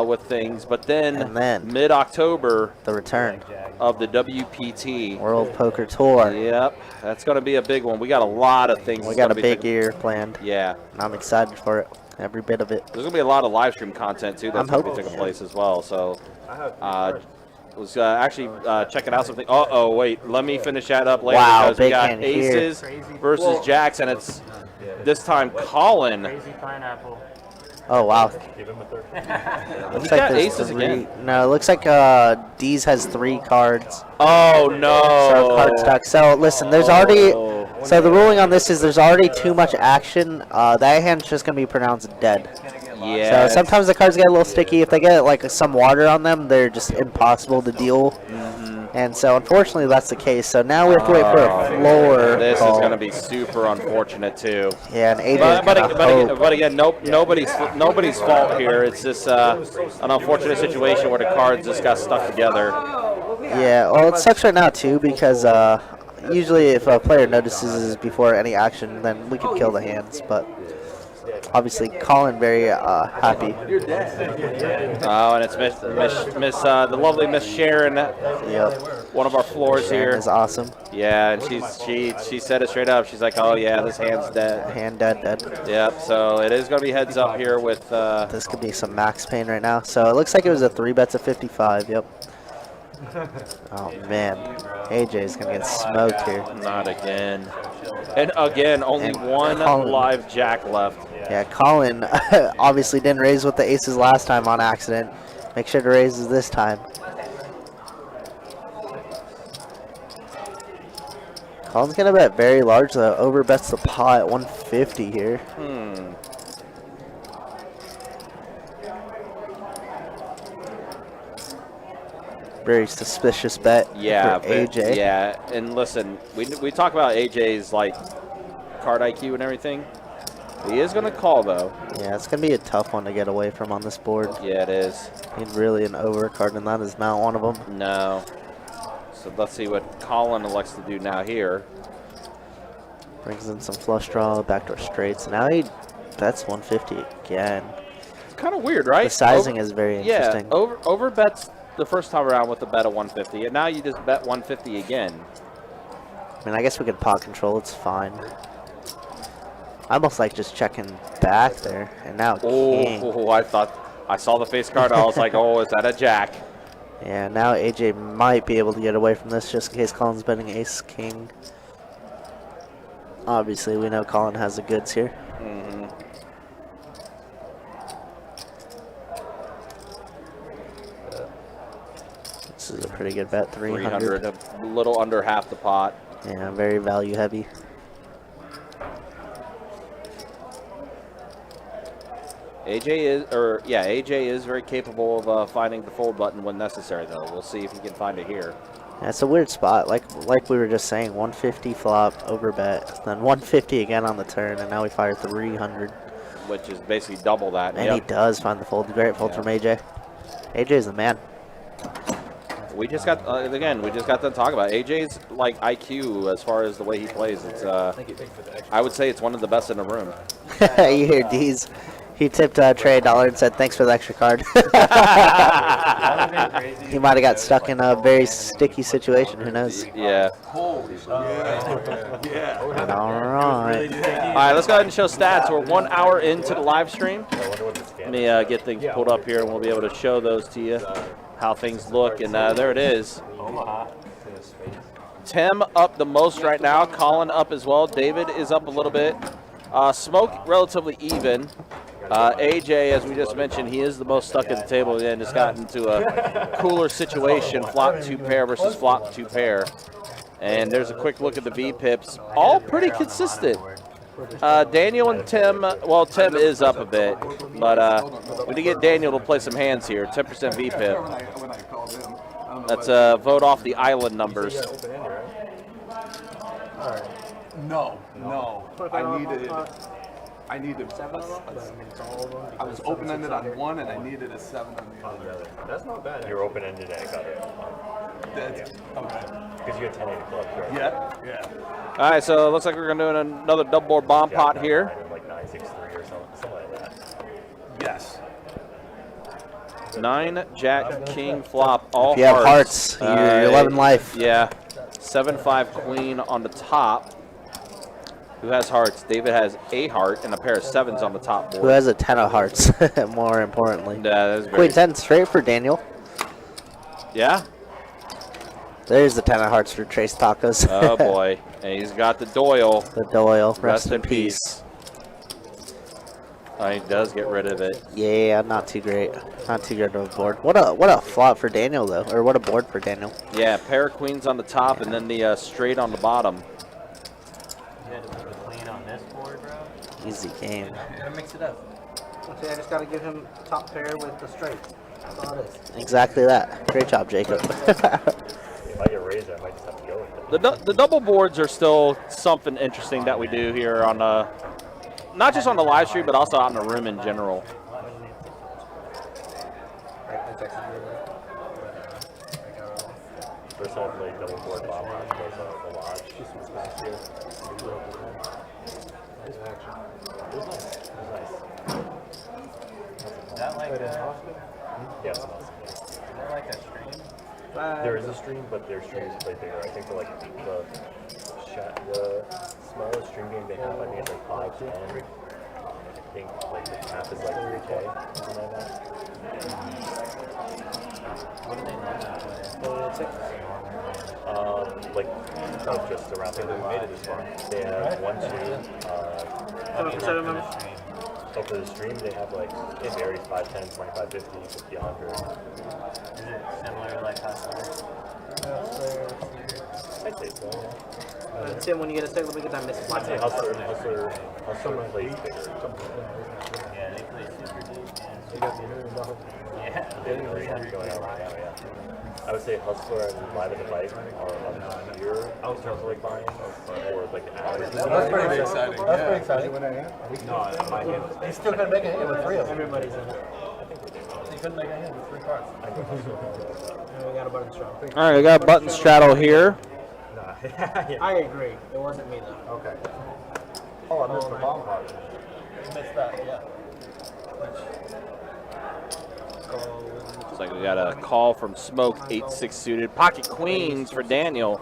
with things, but then mid-October, the return of the WPT. World Poker Tour. Yep, that's going to be a big one. We got a lot of things. We got a big year planned. Yeah. And I'm excited for it. Every bit of it. There's going to be a lot of live stream content, too, that's I'm going to be hoping. taking place as well. So, was actually checking out something. Uh-oh, wait. Let me finish that up later. Wow, because we big got hand here. aces versus jacks, and it's this time Colin. Crazy pineapple. Oh, wow. Give him a third. Looks got there's aces three. again. No, it looks like D's has 3 cards. Oh, no. So card stuck. So listen, there's already. So the ruling on this is there's already too much action. That hand's just gonna be pronounced dead. Yeah. So sometimes the cards get a little sticky. If they get like some water on them, they're just impossible to deal. And so unfortunately that's the case. So now we have to wait for a floor. This call. is going to be super unfortunate, too. Yeah, and AJ's But again, nobody's fault here. It's just an unfortunate situation where the cards just got stuck together. Yeah, well, it sucks right now too because usually if a player notices before any action, then we could kill the hands. But obviously, Colin very happy. Oh, and it's the lovely Miss Sharon, Yep, one of our floors Sharon here. is awesome. Yeah, and she said it straight up. She's like, oh yeah, this hand's dead. Hand dead. Yep. So it is going to be heads up here with. This could be some max pain right now. So it looks like it was a 3-bet of 55. Yep. Oh man, AJ is gonna get smoked here. Not again. And again, only And one Colin. live jack left. Yeah, Colin obviously didn't raise with the aces last time on accident. Make sure to raise this time. Colin's gonna bet very large though. Over bets the pot at 150 here. Very suspicious bet Yeah, for AJ. Yeah, and listen, we talk about AJ's like card IQ and everything. He is going to call though. Yeah, it's gonna be a tough one to get away from on this board. Yeah, it is. Need really an overcard, and that is not one of them. No. So let's see what Colin elects to do now here. Brings in some flush draw, backdoor straights. Now he bets 150 again. It's kind of weird, right? The sizing is very interesting. Yeah, over bets the first time around with the bet of 150, and now you just bet 150 again. I mean, I guess we could pot control. It's fine. I almost like just checking back there, and now king. Oh, I saw the face card. I was like, oh, is that a jack? Yeah, now AJ might be able to get away from this just in case Colin's betting ace king. Obviously, we know Colin has the goods here. This is a pretty good bet, 300. A little under half the pot. Yeah, very value heavy. AJ is very capable of finding the fold button when necessary, though. We'll see if he can find it here. Yeah, it's a weird spot. Like we were just saying, 150 flop, over bet, then 150 again on the turn, and now we fire 300. Which is basically double that. And he does find the fold. Great fold from AJ. AJ is the man. We just got we just got to talk about AJ's like IQ as far as the way he plays. It's I would say it's one of the best in the room. You hear D's. He tipped Trey $1 and said, thanks for the extra card. He might have got stuck in a very sticky situation. Who knows? Yeah. All right. All right, let's go ahead and show stats. We're 1 hour into the live stream. Let me get things pulled up here, and we'll be able to show those to you, how things look. And there it is. Tim up the most right now. Colin up as well. David is up a little bit. Smoke relatively even. AJ, as we just mentioned, he is the most stuck at the table and just got into a cooler situation. Flop 2 pair versus flop 2 pair. And there's a quick look at the V-pips. All pretty consistent. Daniel and Tim, well, Tim is up a bit, but we need to get Daniel to play some hands here. 10% V-pip. Let's vote off the island numbers. No. I needed I was open-ended on one, and I needed a 7 on the other. That's not bad. You're open-ended and I got it. That's okay. Because you had 10 8 clubs, right? Yeah. All right, so it looks like we're going to do another double board bomb pot here. Like 9 6 3 or something like that. Yes. 9 jack king flop, all If you have hearts. hearts, you're 11 life. Yeah. 7 5 queen on the top. Who has hearts? David has a heart and a pair of 7s on the top board. Who has a 10 of hearts, more importantly. Yeah, that's very Queen 10 straight for Daniel. Yeah. There's the 10 of hearts for Trace Tacos. Oh, boy. And he's got the Doyle. The Doyle. Rest in peace. Oh, he does get rid of it. Yeah, not too great. Not too good of a board. What a flop for Daniel, though. Or what a board for Daniel. Yeah, pair of queens on the top and then the straight on the bottom. You had to put the queen on this board, bro? Easy game. Gotta mix it up. See, I just gotta give him top pair with the straight. That's all it is. Exactly that. Great job, Jacob. If I get raised, I might just have to go with it. The double boards are still something interesting that we do here on not just on the live stream, but also out in the room in general. First time I played double board bomb lodge was the lodge. It was nice. Is that like a, Yeah, it's awesome. is that like a stream? There is a stream, but their stream is way bigger. I think the smallest stream game they have, I think it's like 510. I think like the cap is like 3K, something like that. What do they normally Like just around there. They made it this far. They have 1, 2. So for the stream, they have like it varies 5, 10, 25, 50, 50, 100. Is it similar like Hustler? I'd say so. Yeah. Tim, when you get a second, let me get that message. I'd say Hustler plays bigger. Yeah, they play super deep, man. Yeah. They really have going on right now, yeah. I would say Hustler and Live at the Bike are up here in terms of like buying or like the average. That's pretty exciting. That's pretty exciting when that happened. No, I might get He's still gonna make a hit with 3 of them. Everybody's in it. He couldn't make a hit with 3 cards. And we got a button straddle. All right, we got a button straddle here. I agree. It wasn't me though. Okay. Oh, I missed the bomb part. You missed that, yeah. Looks like we got a call from Smoke, 8-6 suited. Pocket queens for Daniel.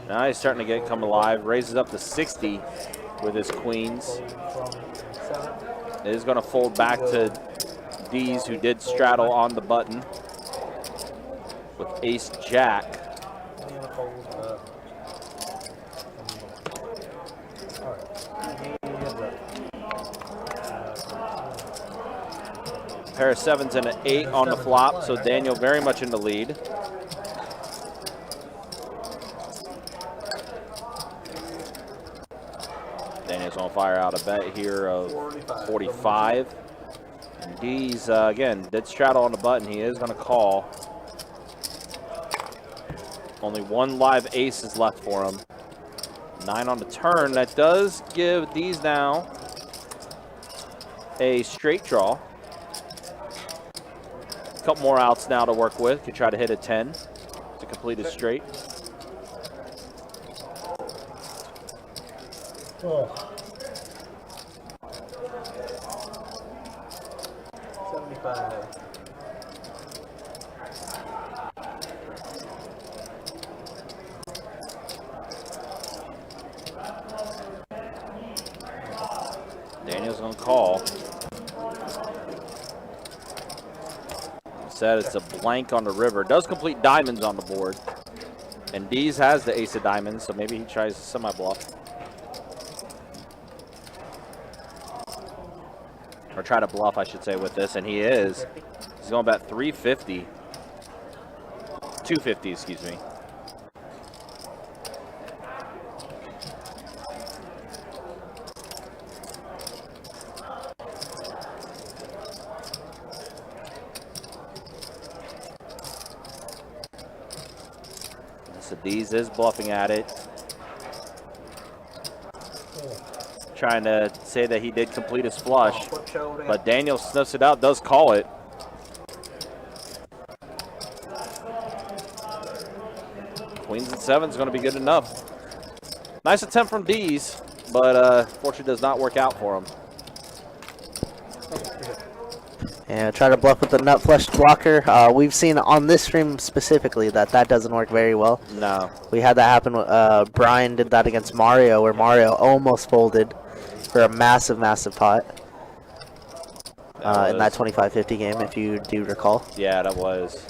Now he's starting to come alive. Raises up to 60 with his queens. It is going to fold back to Dees, who did straddle on the button with Ace Jack. Pair of 7s and an 8 on the flop, so Daniel very much in the lead. Daniel's going to fire out a bet here of 45. And Dees, again, did straddle on the button. He is going to call. Only one live ace is left for him. 9 on the turn. That does give Dees now a straight draw. A couple more outs now to work with. Could try to hit a 10 to complete his straight. Oh. 75. Daniel's gonna call. Said it's a blank on the river. Does complete diamonds on the board. And Dees has the ace of diamonds, so maybe he tries a semi-bluff. Or try to bluff, I should say, with this, and he is. He's going about 350. 250, excuse me. So Dees is bluffing at it. Trying to say that he did complete his flush. But Daniel sniffs it out, does call it. Queens and 7 is going to be good enough. Nice attempt from Dees, but fortunately does not work out for him. Yeah, try to bluff with the nut flush blocker. We've seen on this stream specifically that doesn't work very well. No. We had that happen. Brian did that against Mario, where Mario almost folded for a massive, massive pot in that 25-50 game, if you do recall. Yeah, that was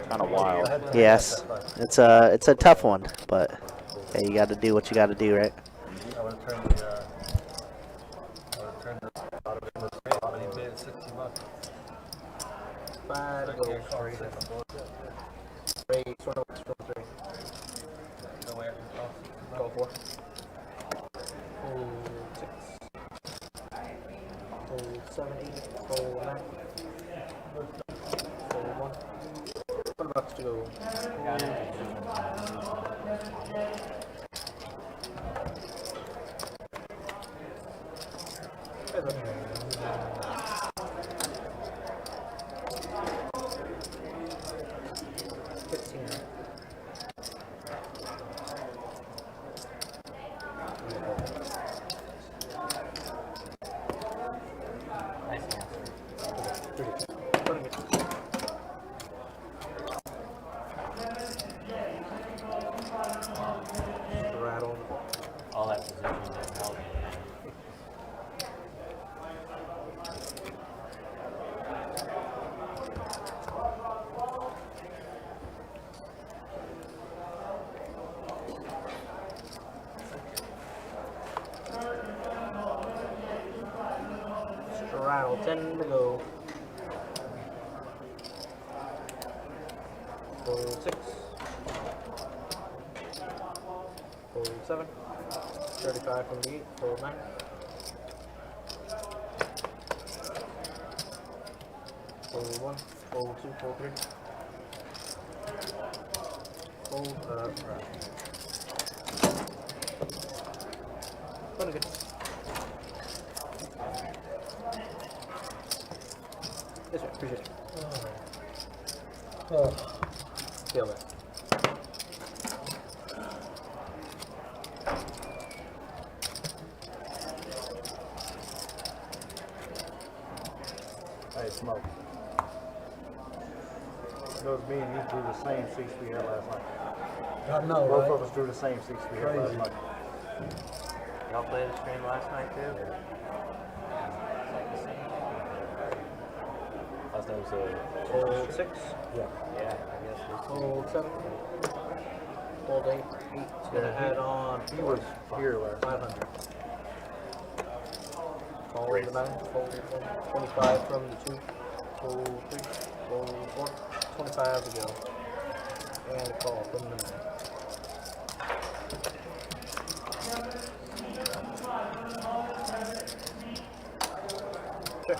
kind of wild. Yes, it's a tough one, but hey, you got to do what you got to do, right? I would have turned the $60. 5 to go. Raise, sort of, three. Go 4. Hold 6. Hold 7, 8. Hold 9. Hold 1. $1 to go. All that position there held me. Straddle, 10 to go. Hold 6. Hold 7. 35 from the 8. Hold 9. Hold 1. Hold 2. Hold 3. Hold Pretty good. This way, appreciate it. Oh. Feel that. Hey, Smoke. Those me and you drew the same 6 we had last night. I know, Both right? of us drew the same 6 we had last night. Y'all played the stream last night too? Last night was Hold 6. Yeah. Yeah, I guess this Hold 7. Hold 8. 8's gonna add on. He was here last night. 500. Hold the 9. Hold 1. 25 from the 2. Hold 3. Hold 4. 25 to go. And a call from the 9. Sure.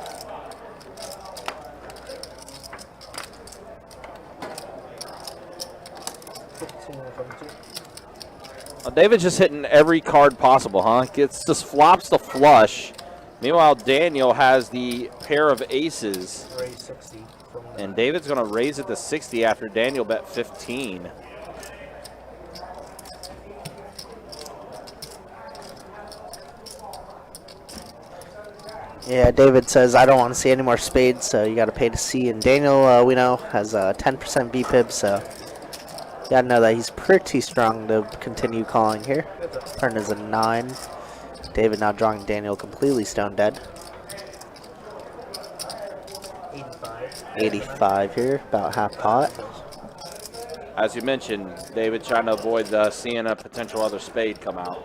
David's just hitting every card possible, huh? Just flops the flush. Meanwhile, Daniel has the pair of aces. Raise 60 from the And David's going to raise it to 60 after Daniel bet 15. Yeah, David says, I don't want to see any more spades, so you got to pay to see. And Daniel, we know, has a 10% BPIB, so you got to know that he's pretty strong to continue calling here. Turn is a 9. David now drawing Daniel completely stone dead. 85 here, about half pot. As you mentioned, David trying to avoid seeing a potential other spade come out.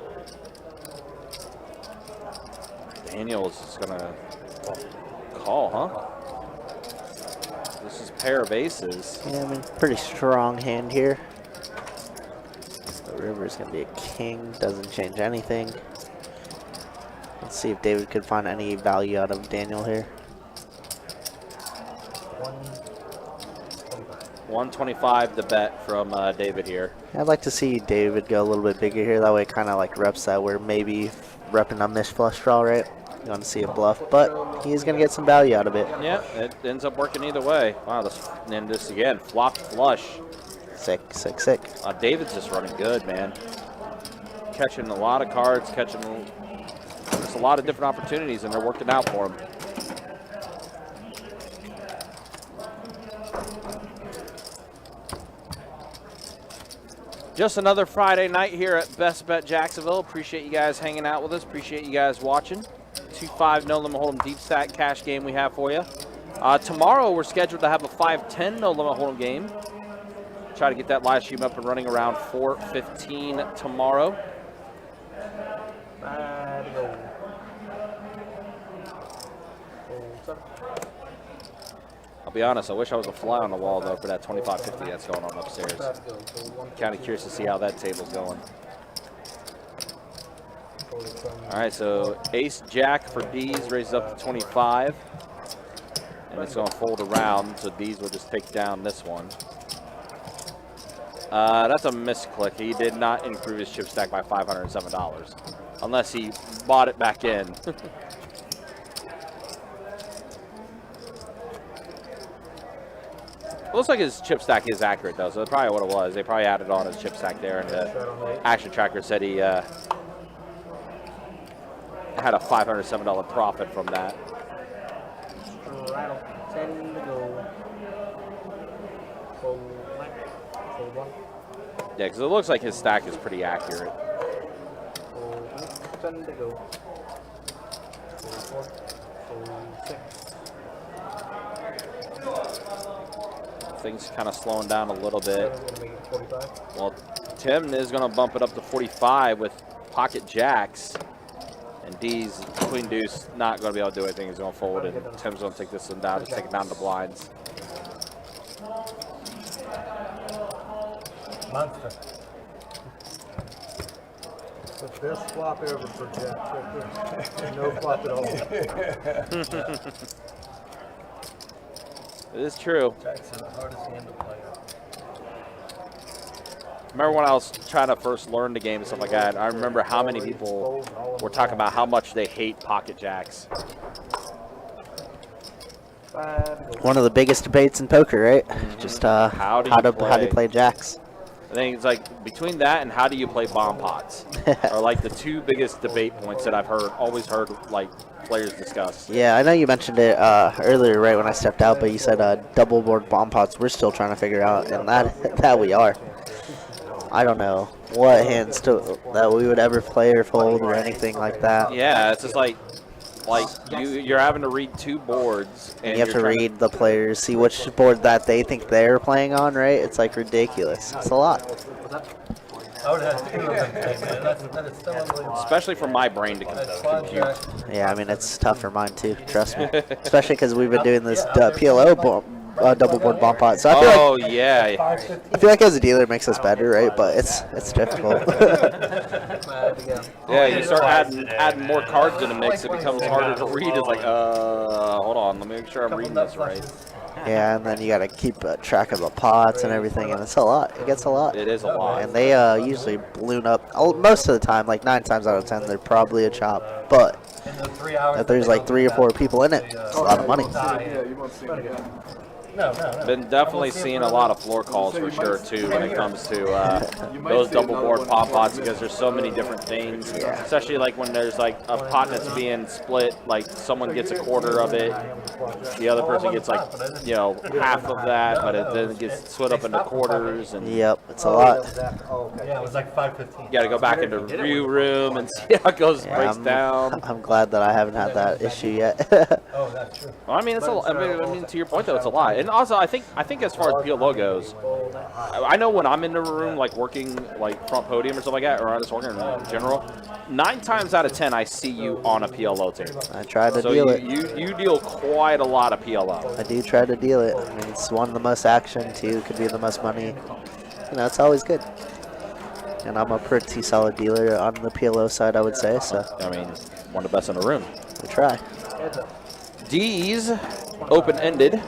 Daniel's just going to call, huh? This is a pair of aces. Yeah, I mean, pretty strong hand here. The river's going to be a king, doesn't change anything. Let's see if David could find any value out of Daniel here. 125 the bet from David here. I'd like to see David go a little bit bigger here. That way it kind of like reps that we're maybe repping a miss flush draw, right? You want to see a bluff, but he's going to get some value out of it. Yeah, it ends up working either way. Wow, and this again, flopped flush. Sick. David's just running good, man. Catching a lot of cards, catching just a lot of different opportunities, and they're working out for him. Just another Friday night here at Best Bet Jacksonville. Appreciate you guys hanging out with us. Appreciate you guys watching. 2-5 no limit hold'em deep stack cash game we have for you. Tomorrow we're scheduled to have a 5-10 no limit hold'em game. Try to get that live stream up and running around 4:15 tomorrow. I'll be honest, I wish I was a fly on the wall though for that 25-50 that's going on upstairs. Kind of curious to see how that table's going. All right, so ace jack for D's raises up to 25, and it's going to fold around, so D's will just take down this one. That's a misclick. He did not improve his chip stack by $507, unless he bought it back in. Looks like his chip stack is accurate though, so that's probably what it was. They probably added on his chip stack there, and the action tracker said he had a $507 profit from that. Yeah, because it looks like his stack is pretty accurate. Things kind of slowing down a little bit. Well, Tim is going to bump it up to 45 with pocket jacks. And D's queen deuce not going to be able to do anything. He's going to fold, and Tim's going to take this one down, just take it down to blinds. Monster. The best flop ever for jacks right there. No flop at all. It is true. Jackson, the hardest hand to play. Remember when I was trying to first learn the game and stuff like that, I remember how many people were talking about how much they hate pocket jacks. One of the biggest debates in poker, right? Just how do you play jacks? I think it's like between that and how do you play bomb pots are like the two biggest debate points that I've always heard like players discuss. Yeah, I know you mentioned it earlier, right when I stepped out, but you said double board bomb pots. We're still trying to figure out, and that we are. I don't know what hands that we would ever play or fold or anything like that. Yeah, it's just like you're having to read two boards, and you have to read the players, see which board that they think they're playing on, right? It's like ridiculous. It's a lot. Especially for my brain to compute. Yeah, I mean, it's tough for mine too, trust me. Especially because we've been doing this PLO double board bomb pot. So I feel like as a dealer it makes us better, right? But it's difficult. Yeah, you start adding more cards in the mix, it becomes harder to read. It's like, hold on, let me make sure I'm reading this right. Yeah, and then you got to keep track of the pots and everything, and it's a lot. It gets a lot. It is a lot. And they usually balloon up. Most of the time, like 9 times out of 10, they're probably a chop. But if there's like 3 or 4 people in it, it's a lot of money. Been definitely seeing a lot of floor calls for sure too when it comes to those double board pop pots, because there's so many different things, especially like when there's like a pot that's being split, like someone gets a quarter of it, the other person gets like, you know, half of that, but it then gets split up into quarters. And yep, it's a lot. Yeah, it was like 5:15. You got to go back into review room and see how it goes, breaks down. I'm glad that I haven't had that issue yet. Oh, that's true. Well, I mean, it's a. I mean, to your point though, it's a lot. And also, I think as far as PLO goes, I know when I'm in the room, like working like front podium or something like that, or I'm just working in general, 9 times out of 10 I see you on a PLO table. I try to deal it. You deal quite a lot of PLO. I do try to deal it. I mean, it's one of the most action, 2 could be the most money. You know, it's always good. And I'm a pretty solid dealer on the PLO side, I would say. So I mean, one of the best in the room. We try. D's open-ended.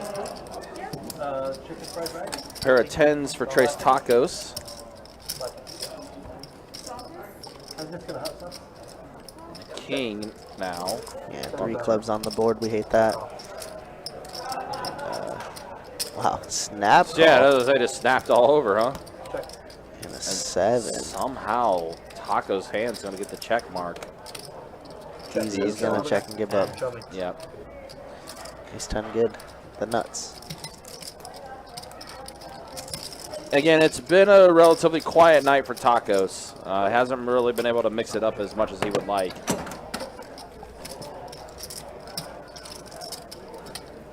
Pair of 10s for Trace Tacos. King now. Yeah, 3 clubs on the board. We hate that. Wow, snap. Yeah, they just snapped all over, huh? And a 7. Somehow, Tacos' hand's going to get the check mark. He's going to check and give up. Yep. He's 10 good. The nuts. Again, it's been a relatively quiet night for Tacos. Hasn't really been able to mix it up as much as he would like.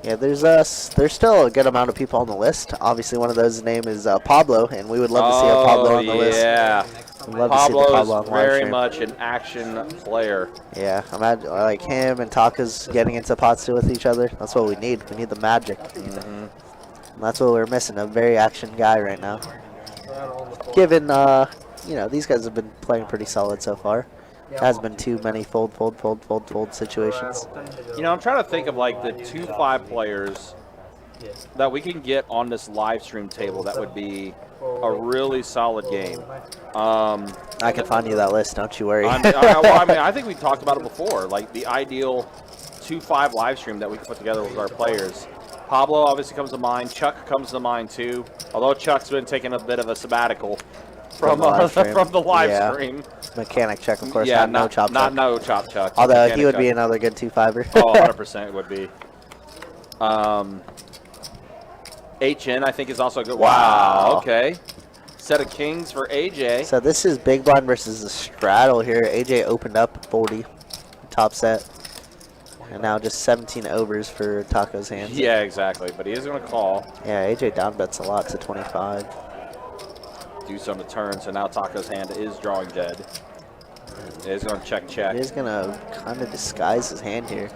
Yeah, there's still a good amount of people on the list. Obviously, one of those name is Pablo, and we would love to see a Pablo on the list. Yeah, We'd love to see the Pablo on Pablo's the live very stream. much an action player. Yeah, imagine like him and Tacos getting into pots with each other. That's what we need. We need the magic. And that's what we're missing, a very action guy right now. Given, you know, these guys have been playing pretty solid so far. Has been too many fold situations. You know, I'm trying to think of like the 2-5 players that we can get on this live stream table that would be a really solid game. I can find you that list, don't you worry. I think we talked about it before, like the ideal 2-5 live stream that we can put together with our players. Pablo obviously comes to mind. Chuck comes to mind too, although Chuck's been taking a bit of a sabbatical from the live stream. Mechanic Chuck, of course, Yeah, not no chop not Chuck. no chop Chuck. Although Mechanic he would Chuck. be another good 2-5er. Oh, 100% would be. HN, I think, is also good. Wow. Okay. Set of kings for AJ. So this is big blind versus the straddle here. AJ opened up 40, top set. And now just 17 overs for Taco's hands. Yeah, exactly. But he is going to call. Yeah, AJ down bets a lot to 25. Do some to turn, so now Taco's hand is drawing dead. He's going to check. He's going to kind of disguise his hand here.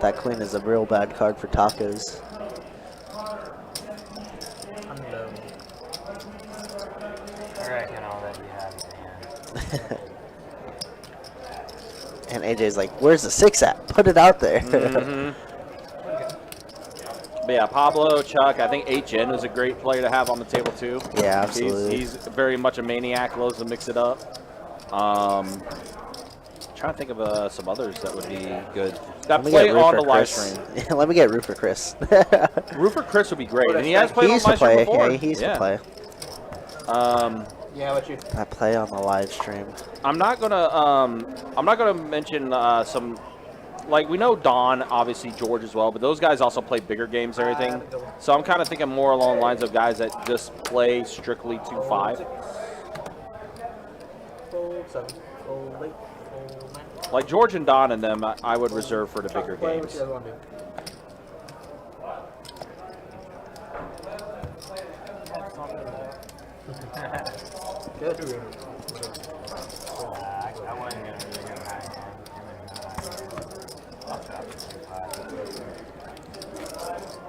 That queen is a real bad card for Tacos. I reckon I'll let you have your hand. And AJ's like, where's the 6 at? Put it out there. But yeah, Pablo, Chuck, I think HN is a great player to have on the table too. Yeah, absolutely. He's very much a maniac, loves to mix it up. Trying to think of some others that would be good. That play on the live stream. Let me get Roofer Chris. Roofer Chris would be great. And he has played on the live stream before. Yeah, he used to play. Yeah, what you? I play on the live stream. I'm not gonna mention some. Like, we know Don, obviously George as well, but those guys also play bigger games and everything. So I'm kind of thinking more along the lines of guys that just play strictly 2-5. Like George and Don and them, I would reserve for the bigger games. Good. I wasn't gonna really go high hand. I'll drop it to 5.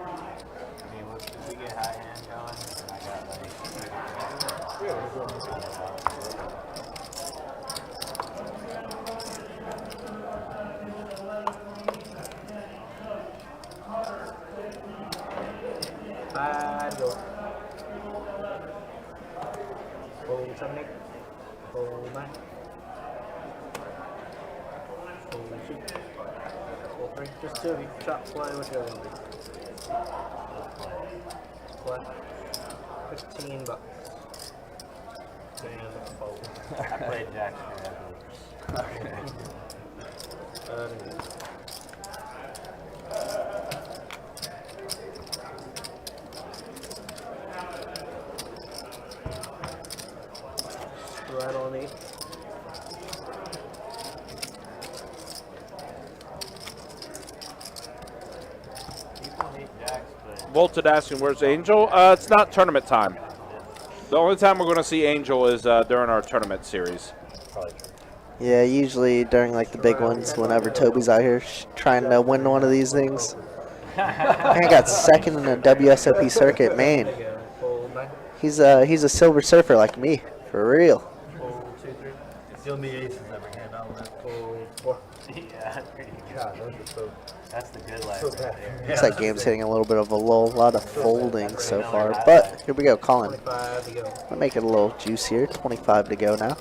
I mean, if we get high hand going, I got like. Go. Fold 7, 8. Fold 9. Fold 2. Fold 3. Just 2 of you. Chop, play, what you want to do. Play. 15 bucks. And fold. I played Jack Right on 8. Volted asking, where's Angel? It's not tournament time. The only time we're going to see Angel is during our tournament series. Yeah, usually during like the big ones, whenever Toby's out here trying to win one of these things. Man got second in the WSOP circuit, man. He's a silver surfer like me, for real. Fold 2, 3. Still me aces every hand. I don't know. Fold 4. Yeah, that's pretty good. God, those are so. That's the good life So right bad. there. Looks like game's hitting a little bit of a lull. A lot of folding so far. But here we go, Colin. 25 to go. I'll make it a little juicier. 25 to go now.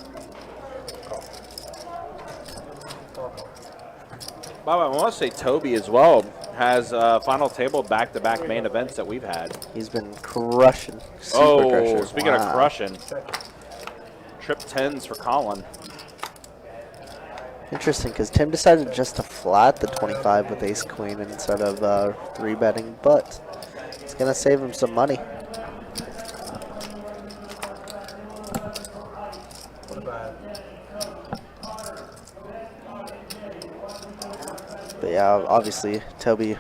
By the way, I want to say Toby as well has final table back-to-back main events that we've had. He's been crushing. Super crushing. Speaking of crushing, trip 10s for Colin. Interesting, because Tim decided just to flat the 25 with ace queen instead of 3-betting, but it's going to save him some money. But yeah, obviously Toby,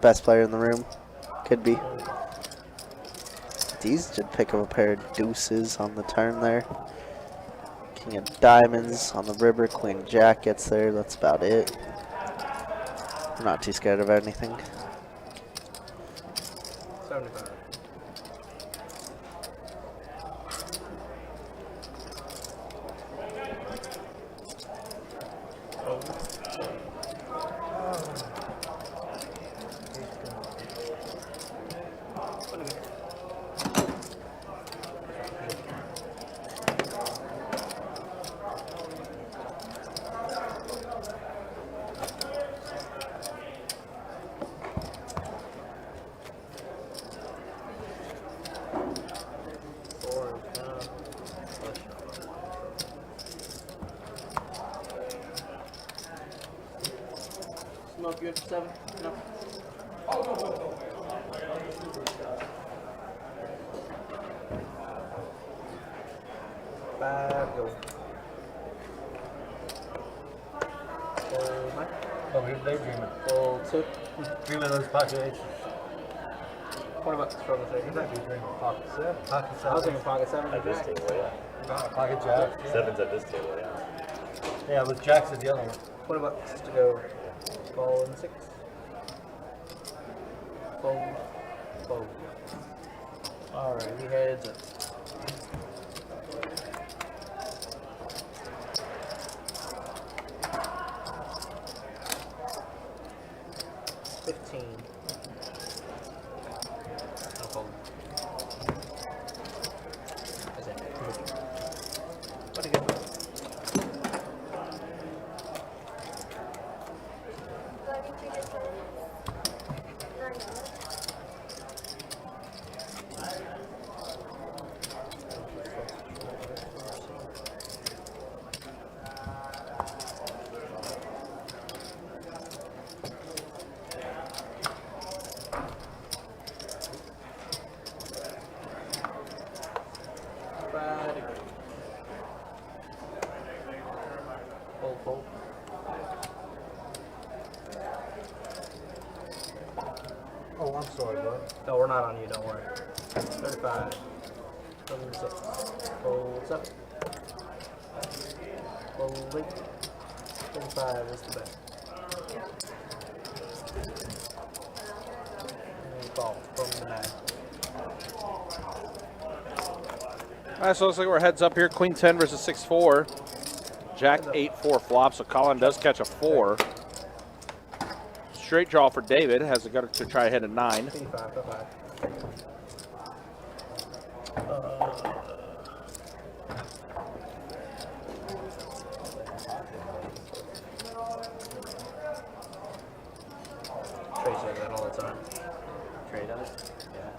best player in the room, could be. Dees did pick up a pair of deuces on the turn there. King of diamonds on the river. Queen jack gets there. That's about it. We're not too scared of anything. 75. Smoke, you have 7? No. Five, go. Full nine. Oh, he's daydreaming. Full 2. Dreaming of those populations. $20 from the He thing. might be dreaming pocket 7. Pocket I 7. was thinking pocket 7. At this Jack. table, yeah. Pocket jack. Yeah. 7's at this table, yeah. Yeah, with jacks at the other one. $20 to go. Colin 6. Fold. Fold. Alright, he heads up. $15. No fold. That's it. What a good one. Fold, fold. Oh, I'm sorry, bud. No, we're not on you, don't worry. 35. 76. Fold 7. Fold 8. 35 is the bet. And then call from the 9. All right, so it looks like we're heads up here. Queen 10 versus 6-4. Jack 8-4 flop, so Colin does catch a 4. Straight draw for David. Has a gutter to try to hit a 9. 85, 5. Trey says that all the time. Trade us? Yeah.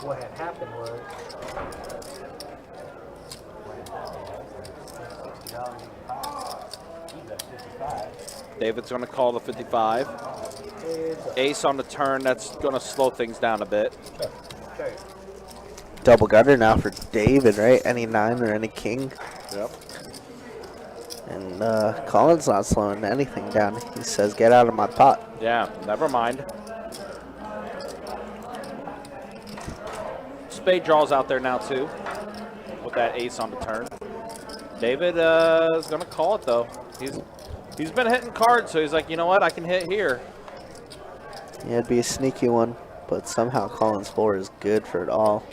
What had happened was $60 in pocket. He's at 55. David's going to call the 55. it's Ace on the turn. That's going to slow things down a bit. okay. Double gutter now for David, right? Any 9 or any king. Yep. And Colin's not slowing anything down. He says, get out of my pot. Yeah, never mind. Spade draws out there now, too, with that ace on the turn. David is going to call it, though. He's been hitting cards, so he's like, you know what? I can hit here. Yeah, it'd be a sneaky one, but somehow Colin's 4 is good for it all.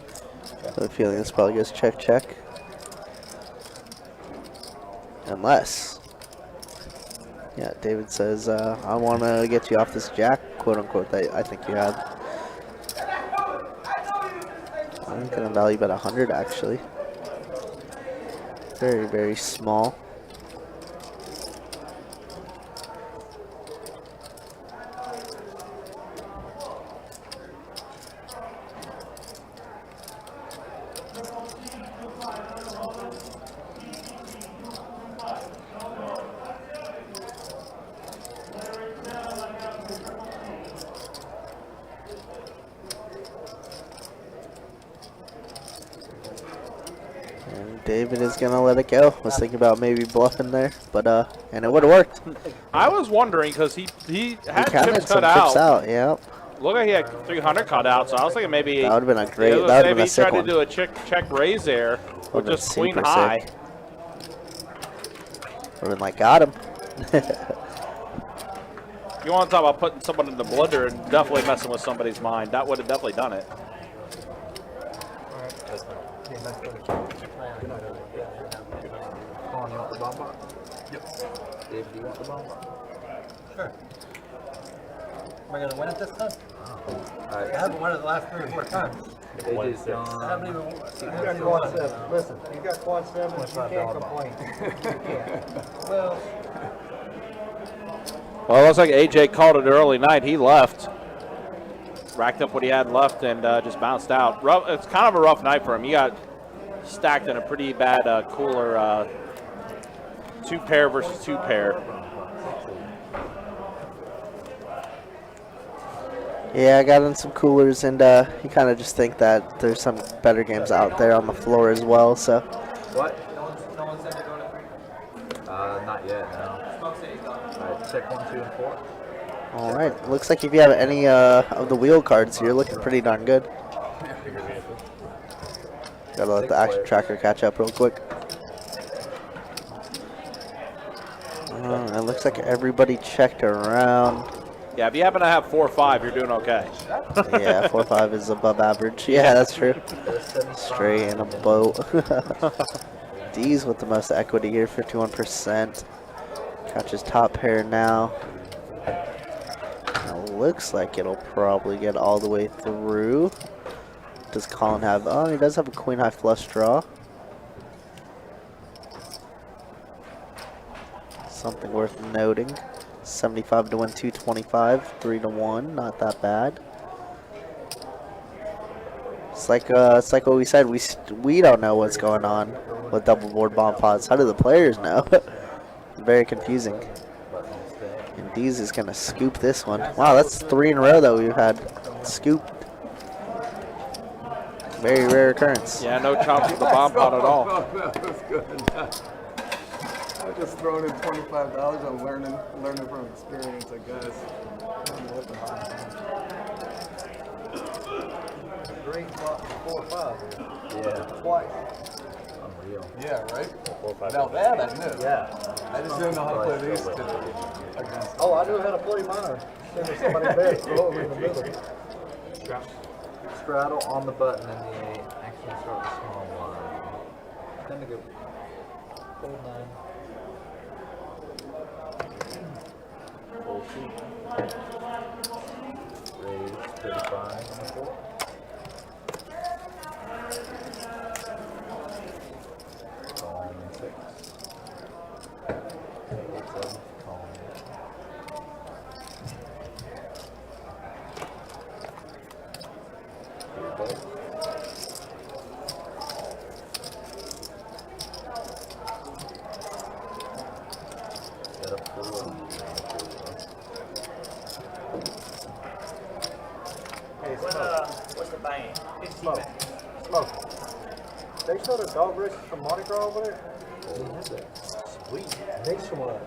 I have a feeling this probably goes check, check. Unless, yeah, David says, I want to get you off this jack, quote unquote, that I think you had. I'm going to value bet 100 actually. Very, very small. David is gonna let it go. Was thinking about maybe bluffing there, but and it would have worked. I was wondering because he had He chips some cut chips out. out. Yeah, Looked like he had 300 cut out, so I was thinking maybe that would have been a great. yeah, That would have maybe been a he sick tried one. to do a check raise there with Would've been just queen super high. sick. Would have been like, got him. You want to talk about putting someone in the blender and definitely messing with somebody's mind? That would have definitely done it. Colin, you want the bomb box? Yep. Dave, do you want the bomb box? Sure. Am I going to win it this time? Alright. I haven't won it the last 3 or 4 times. AJ's I gone. haven't even. You got quad 7. Listen, you got quad 7. You can't complain. You can't. Well, Well, it looks like AJ called it early night. He left, racked up what he had left, and just bounced out. It's kind of a rough night for him. He got stacked in a pretty bad cooler 2-pair versus 2-pair. Yeah, I got in some coolers, and you kind of just think that there's some better games out there on the floor as well. So. What? No one said they're going to 3? Not yet, no. Alright, check 1, 2, and 4. All right. Looks like if you have any of the wheel cards, you're looking pretty darn good. Gotta let the action tracker catch up real quick. It looks like everybody checked around. Yeah, if you happen to have 4 or 5, you're doing okay. Yeah, 4 or 5 is above average. Yeah, that's true. Straight in a boat. D's with the most equity here, 51%. Catches top pair now. Looks like it'll probably get all the way through. Does Colin have? Oh, he does have a queen high flush draw. Something worth noting. 75 to win 225, 3 to 1. Not that bad. It's like what we said. We don't know what's going on with double board bomb pots. How do the players know? Very confusing. And Dees is gonna scoop this one. Wow, that's 3 in a row that we've had scooped. Very rare occurrence. Yeah, no chops with the bomb pot at all. That was good. I just thrown in $25. I'm learning from experience, I guess. great spot for 4 or 5 here. Yeah. Twice. Unreal. Yeah, right? 4 or 5. Now that I knew. Yeah. I just didn't know how to play these two against. Oh, I knew how to play mine. Send it somebody bad, throw it in the middle. Straddle on the button in the 8. Actually start with small blind. Then to go full 9. Full sheet. Raise 35 on the 4. Calling 6. 7, calling 8. What's the buy-in? 15 Smoke. Smoke. They showed a dog races from Mardi Gras over there? Sweet. Nationwide.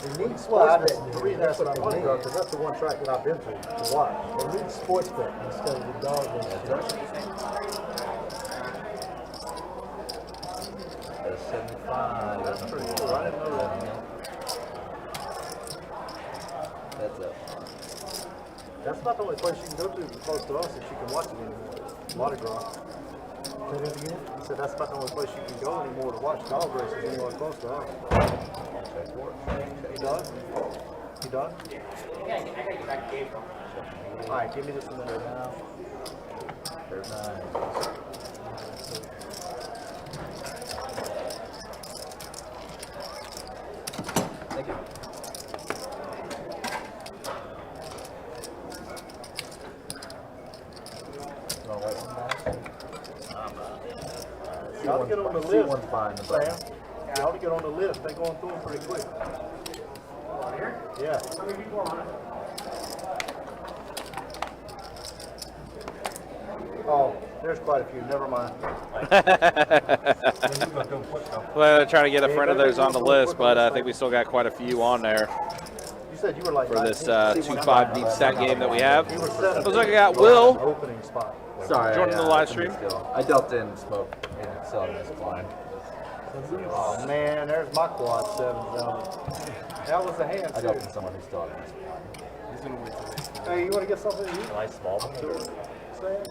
They need sports bet. The reason that's what I'm Mardi Gras, because that's the one track that I've been to watch. They need sports bet instead of the dog races. That's 75. That's pretty cool. I didn't know that. That's up. That's not the only place you can go to close to us that you can watch it anymore. Mardi Gras. Say that again? He said that's not the only place you can go anymore to watch dog races anywhere close to us. You done? You done? I gotta get back to Gabriel. Alright, give me this one there now. There's 9. Thank you. You ought to get on the See list, one's behind the button. Sam. You ought to get on the list. They're going through them pretty quick. Yeah. How many people are on it? Oh, There's quite a few. Never mind. Well, they're trying to get a friend of theirs on the list, but I think we still got quite a few on there You said you were like for this 19. 2-5 deep stack game that we have. You were Looks like I got Will opening spot. Sorry, joining the live stream. I dealt in smoke and selling this blind. Oh man, there's my quad 7 zone. That was a hand I dealt too. in someone who's still in this blind. Hey, you want to get something to eat? Am I small too? Sam?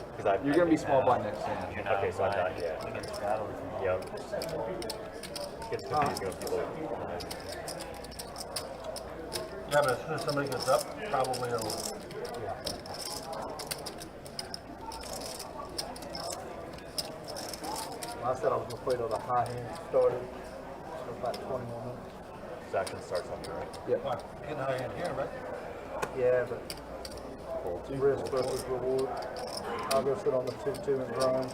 You're gonna be small blind next hand. Okay, so I thought, yeah. You can straddle it. Yep. Gets confusing with people. Yeah, but as soon as somebody gets up, probably it'll. I said I was gonna play till the high hand started. So about 20 more minutes. This action starts something, right? Getting high in here, right? Yeah, but risk versus reward. I'll go sit on the 2-2 and grind.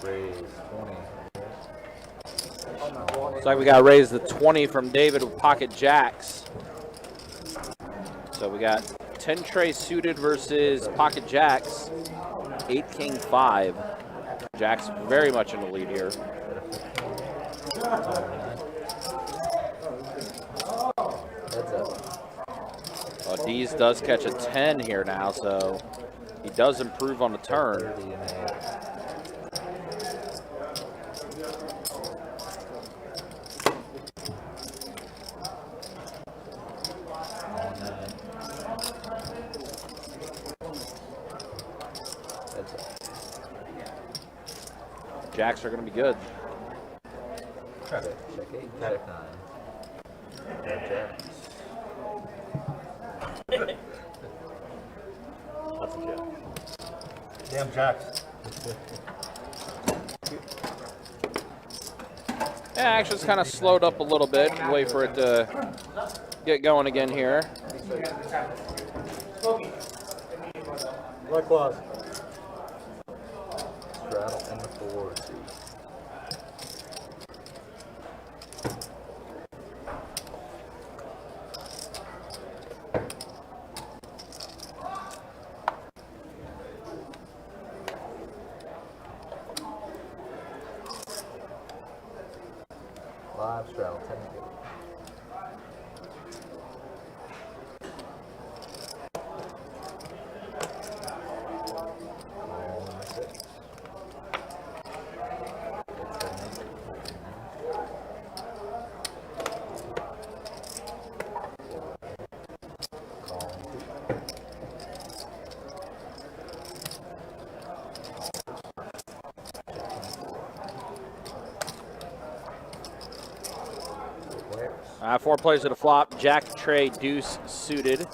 Raise 20. Looks like we got raised the 20 from David with pocket jacks. So we got 10 tray suited versus pocket jacks. 8 king 5. Jacks very much in the lead here. Well, Dees does catch a 10 here now, so he does improve on the turn. Jacks are going to be good. Check 8, check 9. That's a jack. Damn jacks. Yeah, action's kind of slowed up a little bit. Wait for it to get going again here. Likewise. Straddle and the 4. Live straddle 10 to 8. Four players at a flop. Jack, tray, deuce suited.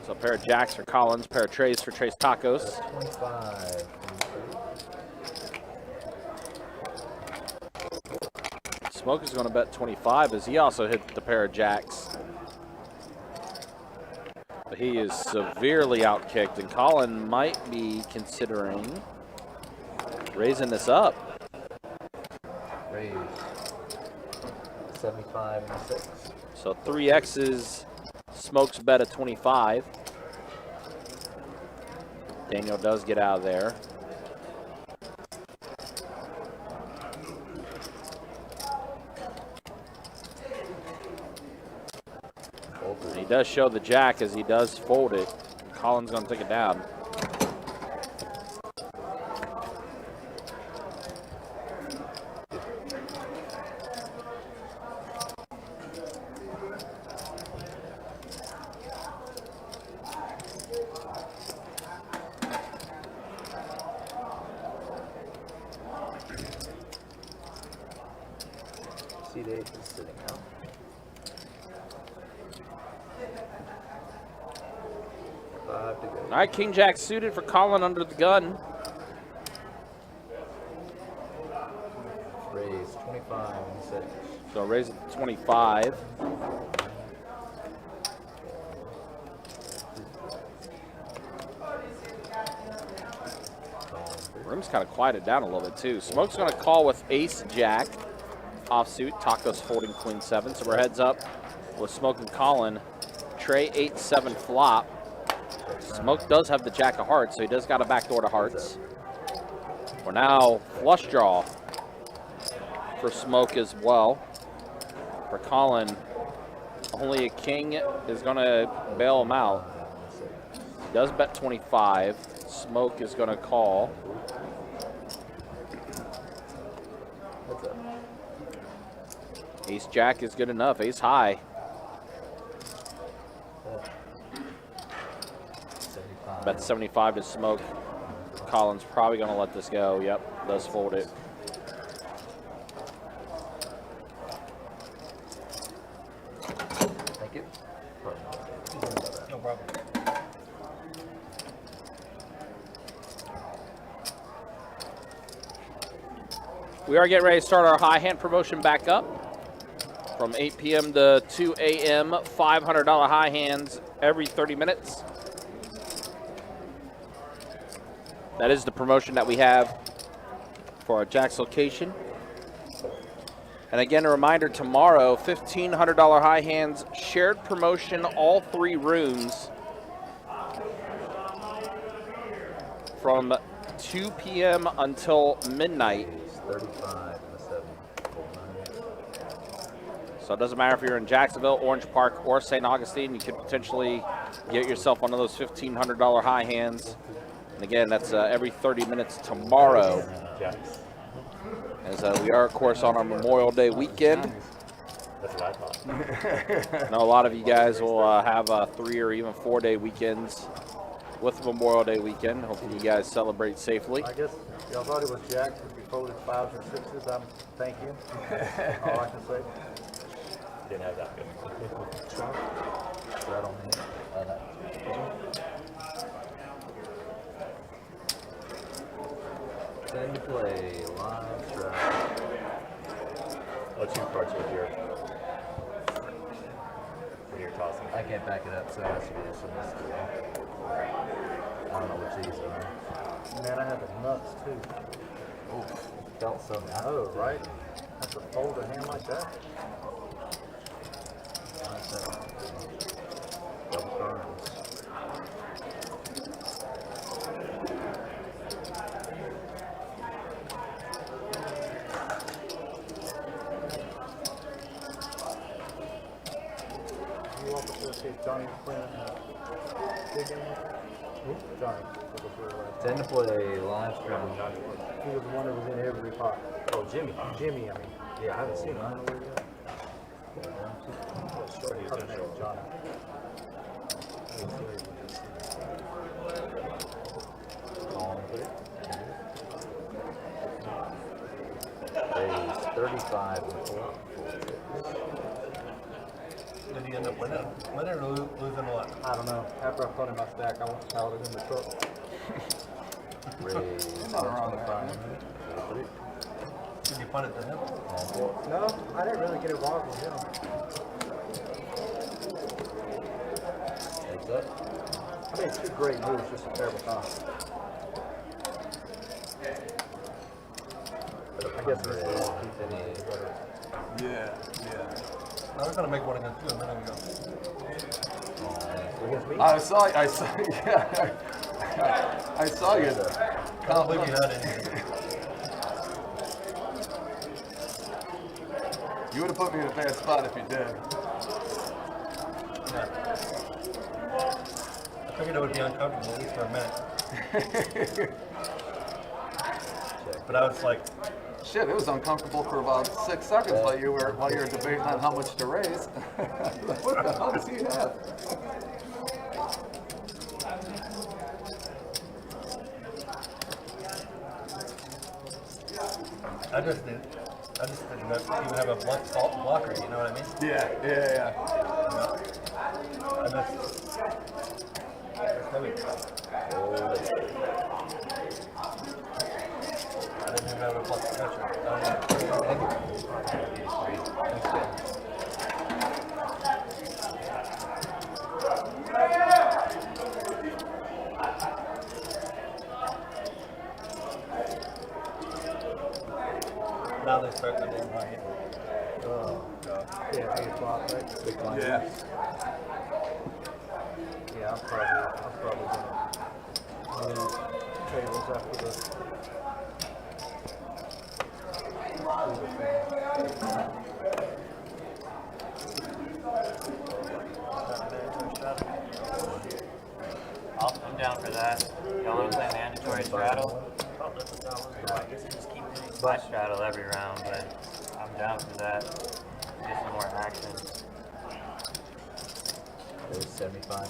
So a pair of jacks for Collins, pair of trays for Trace Tacos. 25. Smoke is going to bet 25 as he also hit the pair of jacks. But he is severely outkicked, and Colin might be considering raising this up. Raise 75 and 6. So 3 X's, Smoke's bet at 25. Daniel does get out of there. And he does show the jack as he does fold it. Colin's going to take it down. C8 is sitting out. Five to go. All right, King Jack suited for Colin under the gun. Raise 25 and 6. So raise it to 25. Room's kind of quieted down a little bit too. Smoke's going to call with ace jack offsuit. Taco's folding queen 7. So we're heads up with Smoke and Colin tray, 8-7 flop. Smoke does have the jack of hearts, so he does got a backdoor to hearts. We're now flush draw for Smoke as well. For Colin, only a king is going to bail him out. He does bet 25. Smoke is going to call. Ace jack is good enough. Ace high. Bet 75 to Smoke. Colin's probably going to let this go. Yep, does fold it. Thank you. No problem. We are getting ready to start our high hand promotion back up. From 8 p.m. to 2 a.m., $500 high hands every 30 minutes. That is the promotion that we have for our Jack's location. And again, a reminder, tomorrow, $1,500 high hands, shared promotion, all 3 rooms from 2 p.m. until midnight. 35 and a 7. So it doesn't matter if you're in Jacksonville, Orange Park, or St. Augustine, you could potentially get yourself one of those $1,500 high hands. And again, that's every 30 minutes tomorrow. As we are, of course, on our Memorial Day weekend. That's what I thought. I know a lot of you guys will have 3 or even 4-day weekends with Memorial Day weekend. Hopefully you guys celebrate safely. I guess y'all thought it was jacks if you folded 5s or 6s. Thank you. All I can say. Didn't have that good. Right on me. Then you play live strap. Oh, 2 cards with your when you're tossing. I can't back it up, so it has to be this one. I don't know which these are. Man, I had the nuts too. Oh, felt so Oh, right? Have to fold a hand like that? Double cards. You walk up there and see if Johnny was playing big game with you? Johnny. That was really last. 10 to play live stream. He was the one that was in every pot. Oh, Jimmy. Jimmy, I mean. Yeah, I haven't seen him. I know where he is. Sure, he was gonna show up. Johnny. Raise 35 and 4. Did he end up winning or losing what? I don't know. After I put in my stack, I went and held it in the truck. Raise Nothing wrong with 125. Did you punt it to him? No, I didn't really get involved with him. Heads up. I made 2 great moves, just a terrible time. I guess this is Yeah. I was gonna make one against you a minute ago. against me. I saw, yeah. I saw you. I don't believe you had any. You would have put me in a bad spot if you did. Yeah. I figured it would be uncomfortable at least for a minute. But I was like, Shit, it was uncomfortable for about 6 seconds while you were debating on how much to raise. What the hell does he have? I just didn't even have a blunt salt blocker, you know what I mean? Yeah. I just heavy. I didn't even have a plus catcher. Now they start to name high end. Yeah, 8 o'clock, right? Yeah. Yeah, I'm probably gonna move tables after this. I'm down for that. Y'all want to play mandatory straddle? I straddle every round, but I'm down for that. Get some more action. There's 75.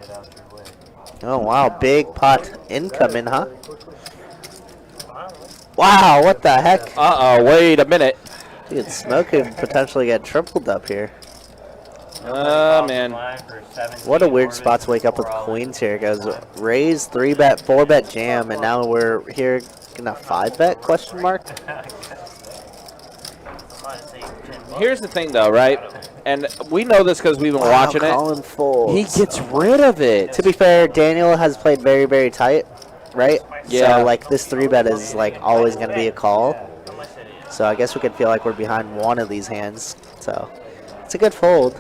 Get out your way. Oh wow, big pot incoming, huh? Wow, what the heck? Uh-oh, wait a minute. Dude, Smoke could potentially get tripled up here. Man. What a weird spot to wake up with queens here. It goes raise, 3-bet, 4-bet jam, and now we're here gonna 5-bet question mark? Here's the thing, though, right? And we know this because we've been watching it. Colin folds. He gets rid of it. To be fair, Daniel has played very, very tight, right? Yeah. So, like, this 3-bet is, like, always going to be a call. So, I guess we could feel like we're behind one of these hands. So, it's a good fold.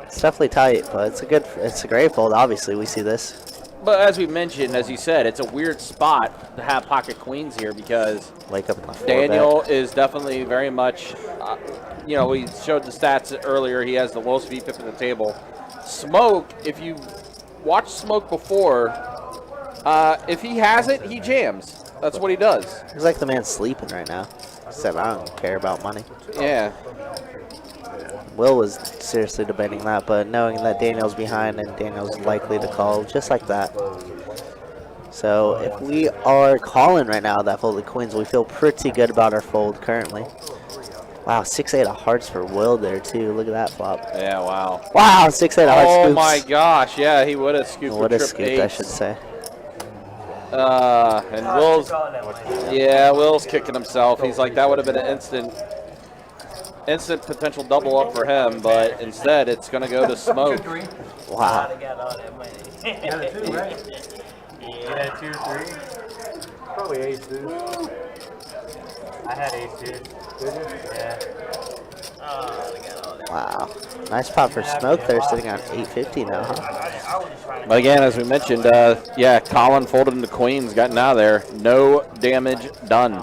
It's definitely tight, but it's a great fold. Obviously, we see this. But as we mentioned, as you said, it's a weird spot to have pocket queens here because Wake up in the 4-bet. Daniel is definitely very much, you know, we showed the stats earlier. He has the lowest VPIP in the table. Smoke, if you watched Smoke before, if he has it, he jams. That's what he does. He's like the man sleeping right now. He said, I don't care about money. Yeah. Will was seriously debating that, but knowing that Daniel's behind and Daniel's likely to call just like that. So if we are calling right now that folded queens, we feel pretty good about our fold currently. Wow, 6-8 of hearts for Will there too. Look at that flop. Yeah, wow. Wow, 6-8 of hearts. Oh my gosh, yeah, he would have scooped Would have trip scooped, eight. I should say. And Will's kicking himself. He's like, that would have been an instant potential double up for him, but instead it's going to go to Smoke. Wow. You had a 2, right? Yeah, 2 or 3. Probably ace deuce. I had ace deuce. Did you? Yeah. Wow. Nice pop for Smoke there, sitting on 850 now, huh? But again, as we mentioned, yeah, Colin folded into queens, gotten out of there. No damage done.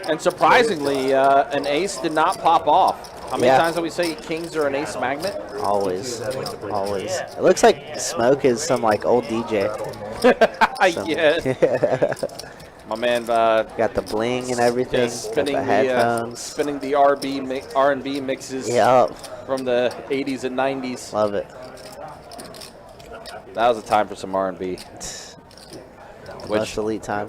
And surprisingly, an ace did not pop off. How many times do we say kings are an ace magnet? Always. Always. It looks like Smoke is some, like, old DJ. Yeah. My man got the bling and everything. spinning got the headphones. spinning the R&B mixes from the 80s and 90s. Love it. That was a time for some R&B. Most elite time.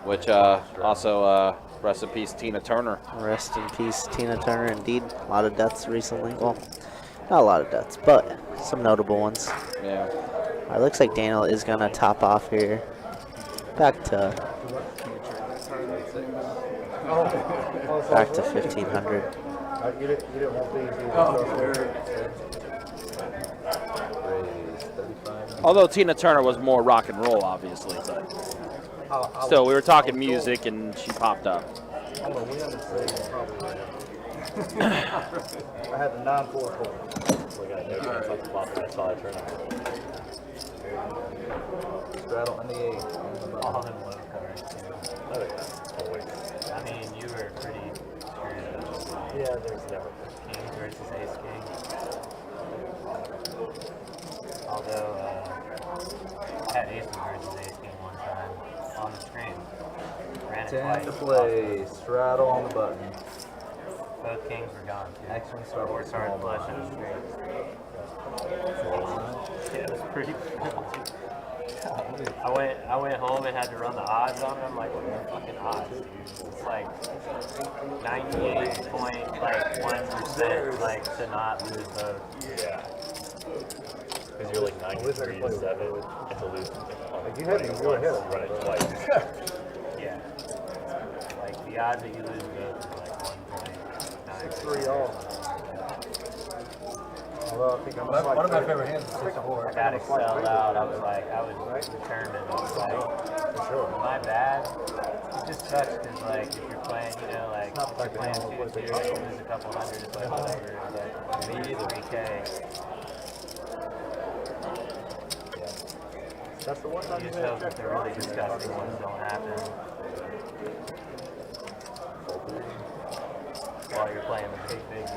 Which also rest in peace, Tina Turner. Rest in peace, Tina Turner. Indeed, a lot of deaths recently. Well, not a lot of deaths, but some notable ones. Yeah. All right, looks like Daniel is gonna top off here. Back to 1500. You didn't want these. Although Tina Turner was more rock and roll, obviously, but still, we were talking music and she popped up. I had the 944. Straddle on the 8. All in low cards. I mean, you were pretty screwed. Yeah, there's never king versus ace king. Although, I had ace versus ace king one time on the screen. Ran it 10 twice. to play. Straddle on the button. Both kings were gone too. Next one, start Or with started small flush in the blind. straight. Yeah, it was pretty cool. I went home and had to run the odds on it. I'm like, what are the fucking odds, dude? It's like 98.1% like to not lose both. Yeah. Because you're like 93 to 7 and to lose. Like you had to go ahead. Run it twice. Yeah. Like the odds that you lose both is like 1.9. 3 all. Although I think I'm One of my favorite hands is 6-4. I got excelled out. I was like, I was determined. I was like, my bad. It just sucks because, like, if you're playing, you know, like, if you're playing 2-2, you lose a couple hundred, it's like whatever. But me, 3K. That's the one time You you just hope that the really disgusting ones don't happen while you're playing the big game.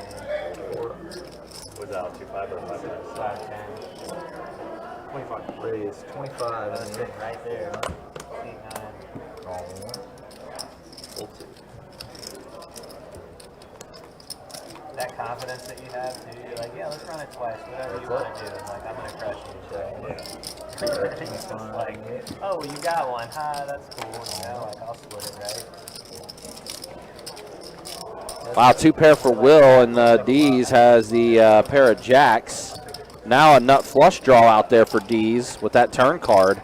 Was that 2-5 or 5? 5-10. 25. Raise 25. That's sitting right there. 8-9. Full 2. That confidence that you have too, you're like, yeah, let's run it twice, whatever you want to do. I'm like, I'm gonna crush you. It's just like, oh, well, you got one, that's cool. You know, like I'll split it, right? Wow, 2 pair for Will, and Dees has the pair of jacks. Now a nut flush draw out there for Dees with that turn card.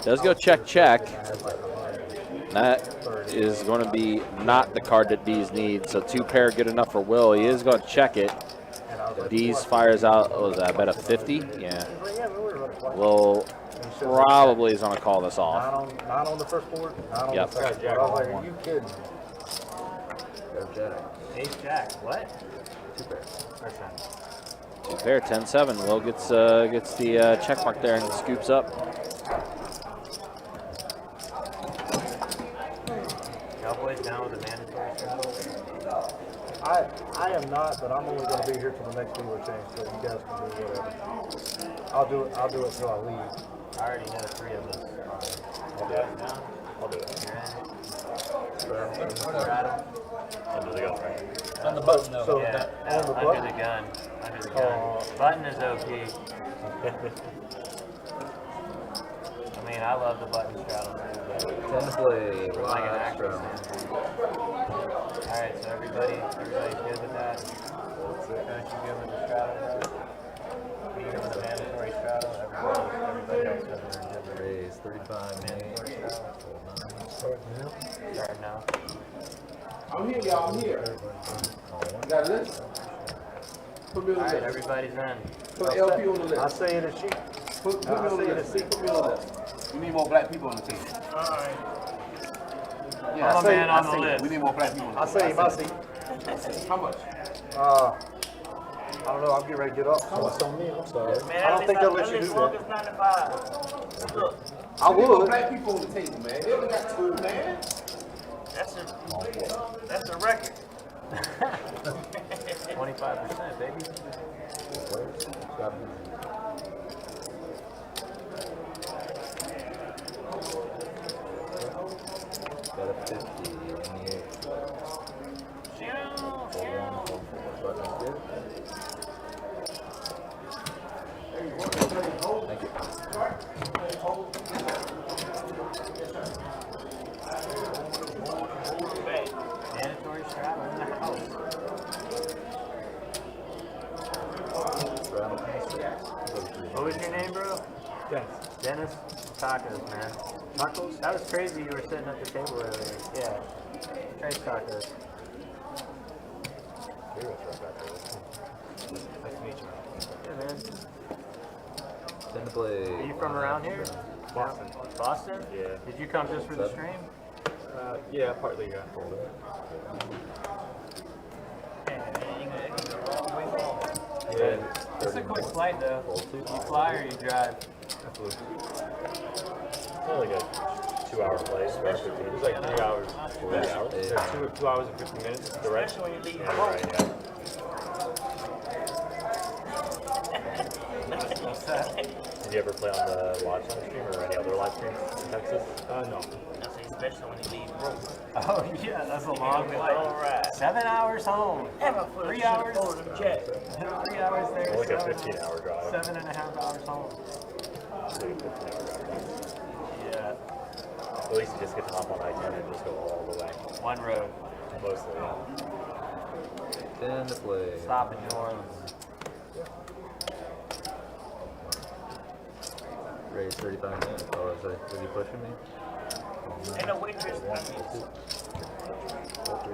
Does go check, check. That is going to be not the card that Dees needs. So 2 pair good enough for Will. He is going to check it. Dees fires out, what was that, I bet a 50? Yeah. Will probably is going to call this off. Not on the first board. Not on Yep. the second board. I was like, are you kidding? Ace Jack, what? 2 pair. First time. 2 pair, 10-7. Will gets the check mark there and scoops up. Cowboys down with a mandatory travel. I am not, but I'm only going to be here till the next dealer change, so you guys can do whatever. I'll do it till I leave. I already know 3 of us. I'll do it. I'll do it. You're in. Rattle. Under the gun, right? On the button, though. So Yeah, on the under button, the gun. Under the gun. Button is OP. I mean, I love the button straddle too, but 10 to play. from like an Live actor straddle. standpoint. Alright, so everybody's good with that? Don't you good with the straddle, bro? You good with the mandatory straddle? Everybody else does it. Raise 35. Mandatory straddle. Start now. I'm here, y'all. I'm here. Got a list? Put me on the Alright, list. everybody's in. Put LP on the I list. say it as she. Put me on the list. Put me on the list. We need more black people on the team. Alright. Yeah, I'm a man on the we list. need more black people on the I team. say my seat. How much? I don't know. I'm getting ready to get up. So it's on me. I'm sorry. Man, I don't think they'll let you do that. as 9 to 5. Look, I We need more would. black people on the table, man. They only got 2, man. that's a record. 25%, baby. Got a 50 in the 8. Full 1, full 4. Button's good. Thank you. Mandatory straddle in the house. Straddle. What was your name, bro? Dennis. Dennis? Tacos, man. Tacos? That was crazy you were sitting at the table earlier. Yeah. Trace tacos. Nice to meet you. Yeah, man. 10 to play. Are you from around here? Boston. Boston? Yeah. Did you come just for the stream? Yeah, partly, yeah. Yeah. It's a quick flight though. You fly or you drive? It's only like a 2-hour flight. It's like 3 hours. 3 hours? So 2 hours and 50 minutes direct. Especially when you leave Yeah, home. right, yeah. What's that? Did you ever play on the live stream or any other live streams in Texas? No. Especially when you leave home. Oh yeah, that's a long flight. All right. 7 hours home. 3 hours. 3 hours there. Like a 7 15-hour drive. 7.5 hours home. It's like a 15-hour drive. Yeah. At least you just get to hop on I-10 and just go all the way. One road. Mostly, yeah. 10 to play. Stop in New Orleans. Raise 35 minutes. Oh, is he pushing me? Ain't no waitress. Full 3.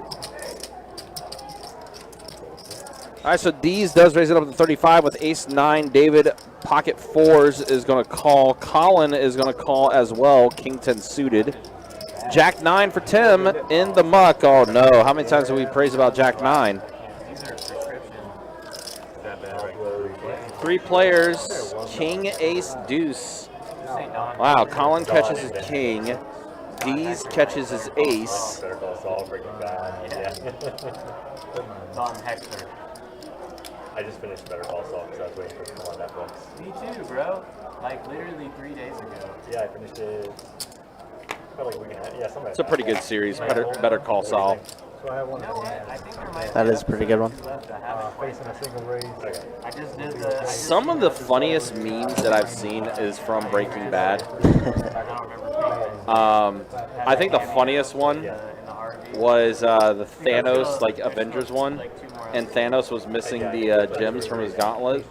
All right, so Dees does raise it up to 35 with ace-9. David, pocket 4s, is going to call. Colin is going to call as well, king-10 suited. Jack-9 for Tim in the muck. Oh, no. How many times have we praised about Jack-9? Three players, king, ace, deuce. Wow, Colin catches his king. Dees catches his ace. I just finished Better Call Saul because I was waiting for it to come on Netflix. Me too, bro. Like literally 3 days ago. Yeah, I finished it about like a week and a half. Yeah, something like It's a pretty good series. Better Call Saul. So I have one You know what? I think there might That is a pretty good one. facing a single raise. I just did the. Some of the funniest memes that I've seen is from Breaking Bad. I think the funniest one was the Thanos, like, Avengers one. And Thanos was missing the gems from his gauntlet.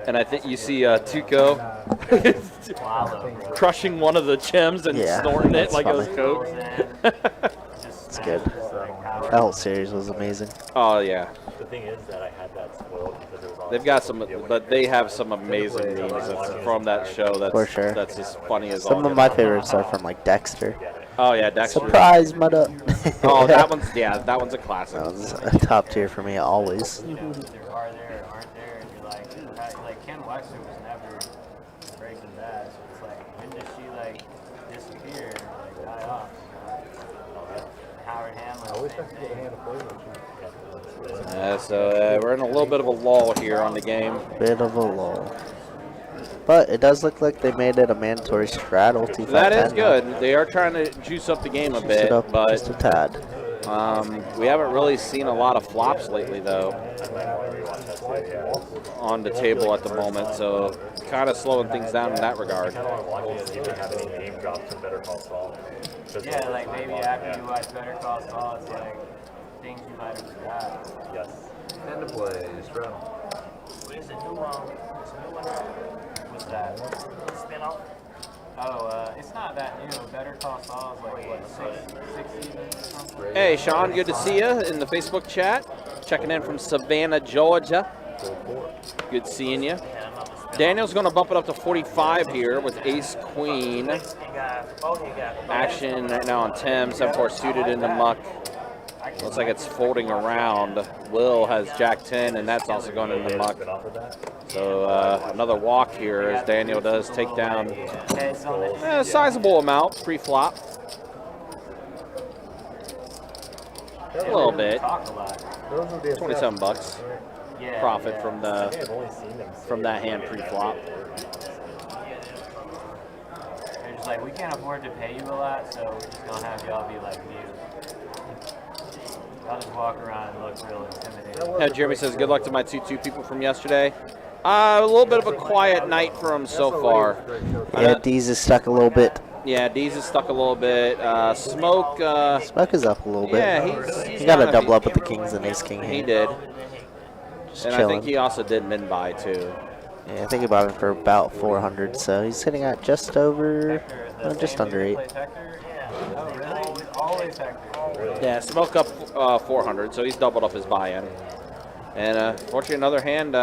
And I think you see Tuco crushing one of the gems and snorting it like it was Coke. It's good. That whole series was amazing. Oh, yeah. The thing is that I had that spoiled because it was on. They've got some, but they have some amazing memes that's from that show. That's For sure. That's as funny as all. Some of my favorites are from like Dexter. Oh yeah, Dexter. Surprise, mother. Oh, that one's a classic. That was a top tier for me always. You know, there are there, aren't there, and you're like, ooh, like Ken Wexler was never Breaking Bad, so it's like, when does she like disappear and like die off? You know? Howard Hamlin. I wish I could get a hand of flavor. So we're in a little bit of a lull here on the game. Bit of a lull. But it does look like they made it a mandatory straddle. That is good. They are trying to juice up the game a bit, but just a tad. we haven't really seen a lot of flops lately, though, on the table at the moment. So kind of slowing things down in that regard. Yeah, like maybe after you watch Better Call Saul, it's like things you might have forgot. Yes. And to play, straddle. What is it? It's a new one. What's that? Spin-off? Oh, it's not that new. Better Call Saul is like, what, six seasons or something? Hey, Sean, good to see you in the Facebook chat. Checking in from Savannah, Georgia. Good seeing you. Daniel's going to bump it up to 45 here with ace-queen. Action right now on Tim. 7-4 suited in the muck. Looks like it's folding around. Will has Jack-10, and that's also going in the muck. So another walk here as Daniel does take down a sizable amount pre-flop. A little bit. 27 bucks profit from that hand pre-flop. They're just like, we can't afford to pay you a lot, so we're just gonna have y'all be like you. I'll just walk around and look real intimidating. Yeah, Jeremy says, good luck to my 2-2 people from yesterday. A little bit of a quiet night for him so far. Yeah, Dees is stuck a little bit. Yeah, Dees is stuck a little bit. Smoke. Smoke is up a little bit. Yeah, he got a double up with the kings and ace king. He did. Just and chilling. I think he also did min buy too. Yeah, I think he bought him for about 400, so he's sitting at just over, just under 8. Oh, really? Always Hector. Yeah, Smoke up 400, so he's doubled up his buy-in. And fortunately, another hand,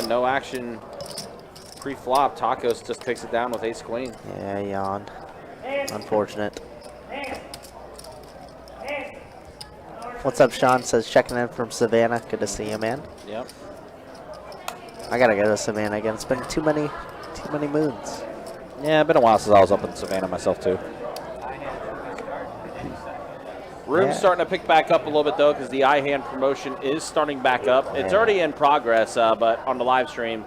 no action pre-flop. Tacos just takes it down with ace-queen. Yeah, yawned. Unfortunate. What's up, Sean? Says checking in from Savannah. Good to see you, man. Yep. I gotta go to Savannah again. It's been too many moons. Yeah, been a while since I was up in Savannah myself too. Room's starting to pick back up a little bit though, because the iHand promotion is starting back up. It's already in progress, but on the live stream,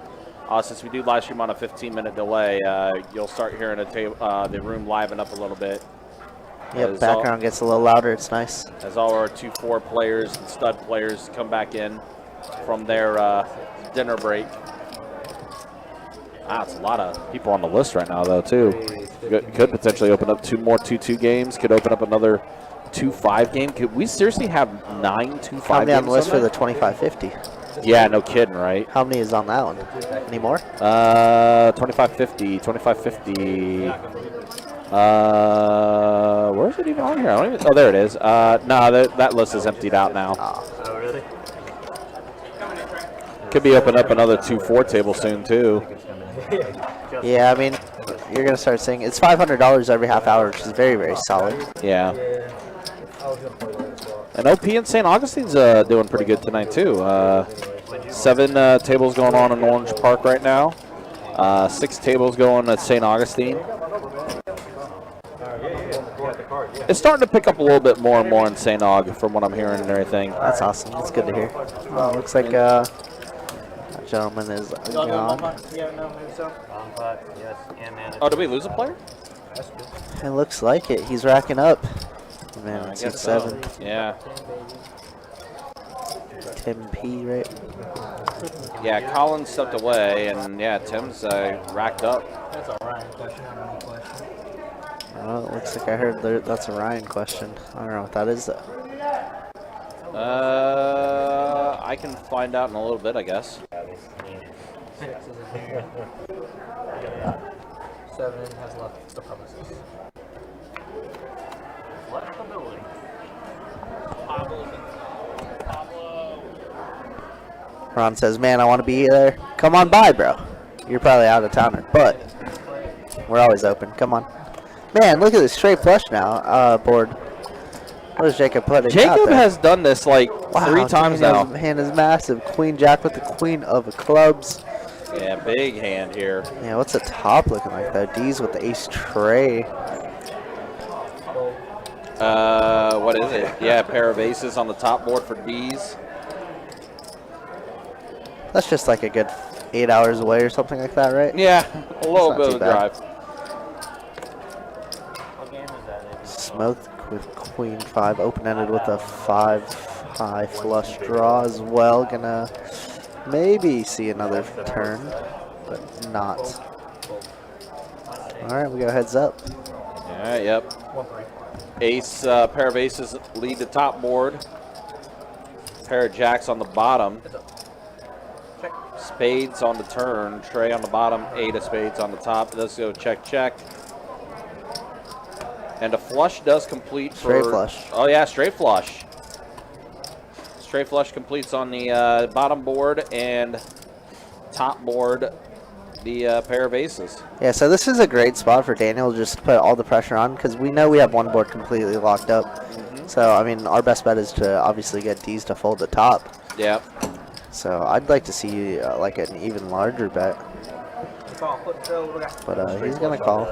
since we do live stream on a 15-minute delay, you'll start hearing the room liven up a little bit. Yep, background gets a little louder. It's nice. As all our 2-4 players and stud players come back in from their dinner break. It's a lot of people on the list right now, though, too. Could potentially open up 2 more 2-2 games. Could open up another 2-5 game. Could we seriously have 9 2-5 games? How many on the list for the 2550? Yeah, no kidding, right? How many is on that one? Any more? 2550, 2550. Where is it even on here? I don't even, oh, there it is. No, that list is emptied out now. Oh, really? Could be opening up another 2-4 table soon too. Yeah, I mean, you're gonna start seeing it's $500 every half hour, which is very, very solid. Yeah. Yeah. I was gonna play that spot. And OP in St. Augustine's doing pretty good tonight too. 7 tables going on in Orange Park right now. 6 tables going at St. Augustine. It's starting to pick up a little bit more and more in St. Aug from what I'm hearing and everything. That's awesome. That's good to hear. Well, looks like that gentleman is gone. Yeah, no, maybe so. Yes, and man. Oh, did we lose a player? That's good. It looks like it. He's racking up. Man, I it's guess so. 7. Yeah. Tim P, right? Yeah, Colin stepped away, and yeah, Tim's racked up. That's a Ryan question, not a me question. Oh, it looks like I heard that's a Ryan question. I don't know what that is though. I can find out in a little bit, I guess. 6 is a new. 7 has left the premises. Flexibility. Ron says, man, I want to be there. Come on by, bro. You're probably out of towner, but we're always open. Come on. Man, look at this straight flush now, board. What is Jacob putting out Jacob there? has done this like 3 times now. Daniel's hand is massive. Queen Jack with the Queen of Clubs. Yeah, big hand here. Yeah, what's the top looking like though? D's with the ace tray. What is it? Yeah, a pair of aces on the top board for D's. That's just like a good 8 hours away or something like that, right? Yeah, a little not bit too of a bad. drive. What game is that? Smoked with Queen 5, open-ended with a 5 high flush draw as well. Gonna maybe see another turn, but not. All right, we go heads up. Yeah, yep. Ace, pair of aces lead the top board. Pair of jacks on the bottom. Spades on the turn. Tray on the bottom. 8 of spades on the top. Let's go check, check. And a flush does complete for... Straight flush. Oh, yeah, straight flush. Straight flush completes on the bottom board and top board the pair of aces. Yeah, so this is a great spot for Daniel just to put all the pressure on because we know we have one board completely locked up. So, I mean, our best bet is to obviously get D's to fold the top. Yeah. So, I'd like to see like an even larger bet. But he's going to call.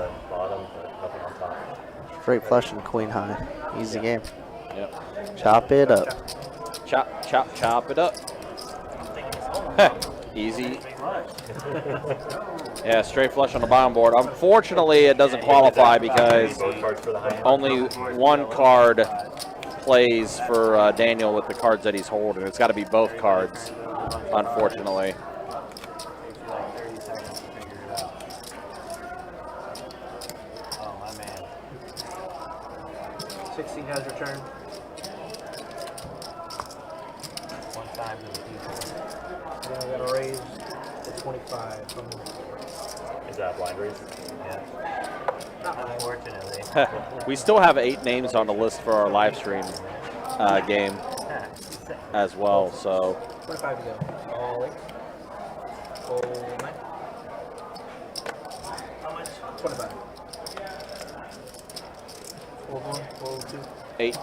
Straight flush and queen high. Easy game. Yep. Chop it up. Chop, chop, chop it up. Easy. Yeah, straight flush on the bottom board. Unfortunately, it doesn't qualify because only one card plays for Daniel with the cards that he's holding. It's got to be both cards, unfortunately. Oh, my man. 16 has returned. One time to the people. Then we gotta raise to 25 from Is that a blind raise? Yeah. Unfortunately. We still have 8 names on the list for our live stream game as well, so 25 to go. All 8. Full 9. How much? 25. Full 1, full 2. 8.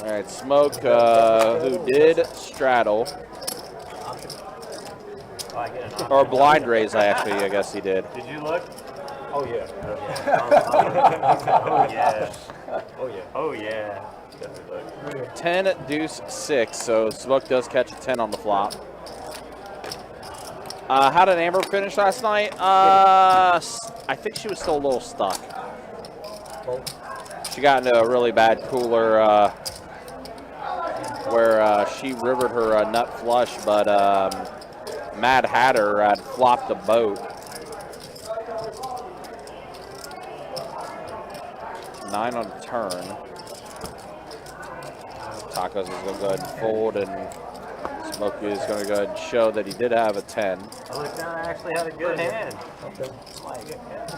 All right, Smoke, who did straddle, Oh, I get an option. or blind raise, I guess he did. Did you look? Oh yeah. Oh, yeah. Oh yeah. Oh, yeah. 10, deuce, 6, so Smoke does catch a 10 on the flop. How did Amber finish last night? I think she was still a little stuck. She got into a really bad cooler where she rivered her nut flush, but Mad Hatter had flopped the boat. 9 on the turn. Tacos is going to go ahead and fold, and Smokey is going to go ahead and show that he did have a 10. I looked down, I actually had a good hand. Like, yeah.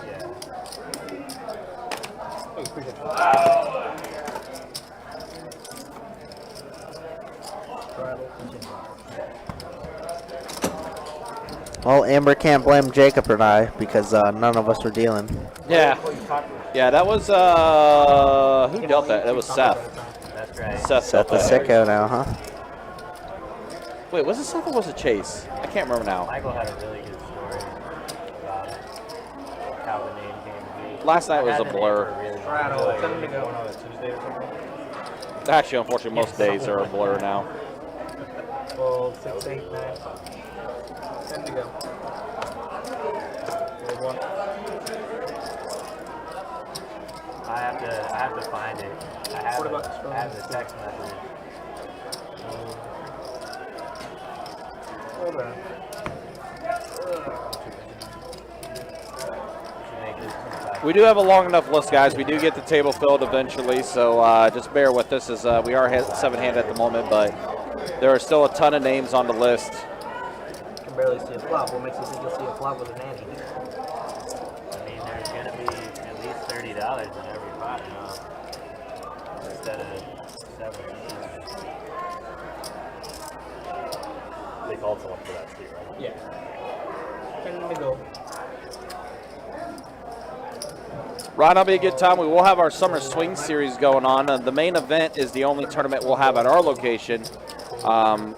Well, Amber can't blame Jacob and I because none of us were dealing. Yeah. Yeah, that was, who dealt that? That was Seth. That's right. Seth Seth the dealt that. sicko now, huh? Wait, was it Seth or was it Chase? I can't remember now. Michael had a really good story about how the name came to be. Last night was I a had the name blur. for a really long Straddle, time. 10 to go. Going on a Tuesday or something? Actually, unfortunately, most days are a blur now. 12, 6, 8, 9. 10 to go. Roll one. I have to find it. I have What it. about I have the text message. Hold on. Should make this 25. We do have a long enough list, guys. We do get the table filled eventually, so just bear with us as we are 7-hand at the moment, but there are still a ton of names on the list. You can barely see a flop. What makes you think you'll see a flop with an Angie? I mean, there's going to be at least $30 in every pot now. Instead of 7. They called someone for that too, right? Yeah. 10 to go. Ron, that'll be a good time. We will have our Summer Swing Series going on. The main event is the only tournament we'll have at our location.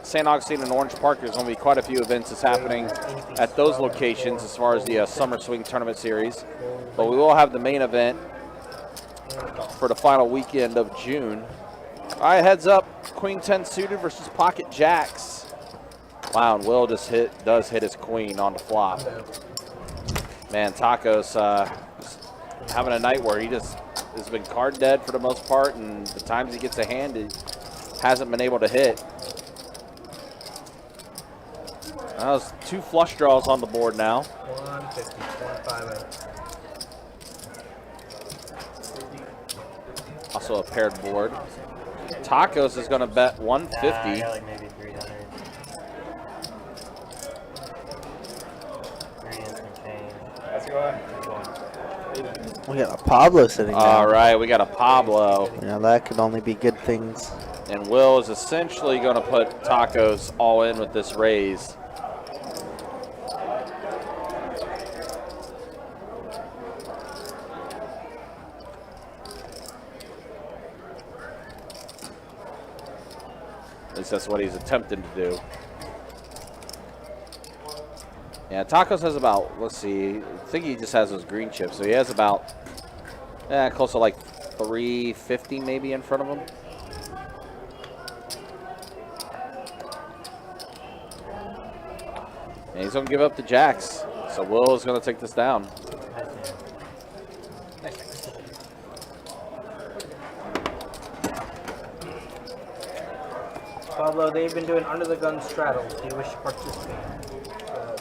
St. Augustine and Orange Park, there's going to be quite a few events that's happening at those locations as far as the Summer Swing Tournament Series. But we will have the main event for the final weekend of June. All right, heads up. Queen 10 suited versus Pocket Jacks. Wow, and Will just does hit his queen on the flop. Man, Tacos having a night where he just has been card dead for the most part, and the times he gets a hand, he hasn't been able to hit. That was 2 flush draws on the board now. 150, 25. Also a paired board. Tacos is going to bet 150. I got like maybe 300. 3 and some change. Let's go ahead. We got a Pablo sitting down. All right, we got a Pablo. Yeah, that could only be good things. And Will is essentially going to put Tacos all in with this raise. At least that's what he's attempting to do. Yeah, Tacos has about, let's see, I think he just has those green chips. So he has about, close to like 350 maybe in front of him. And he's going to give up the jacks. So Will is going to take this down. Pablo, they've been doing under the gun straddles. Do you wish to participate?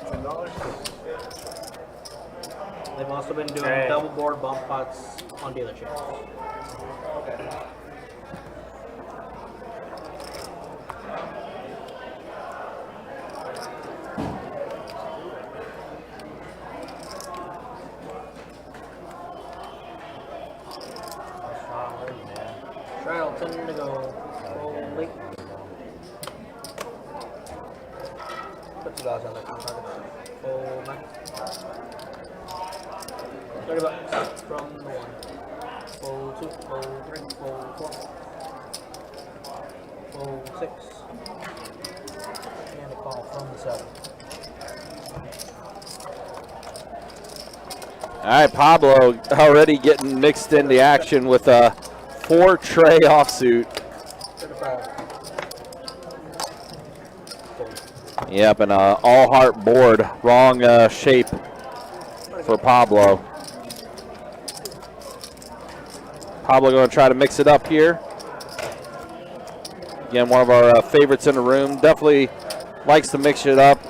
$10. They've also been doing Right. double board bump pots on dealer chairs. Straddle, 10 to go. Holy. Put $2 on that target. Oh, my. $30 from the 1. Fold 2, fold 3, fold 4. Fold 6. And a call from the 7. All right, Pablo already getting mixed in the action with a 4-tray offsuit. 35. Yep, and all heart board, wrong shape for Pablo. Pablo going to try to mix it up here. Again, one of our favorites in the room. Definitely likes to mix it up.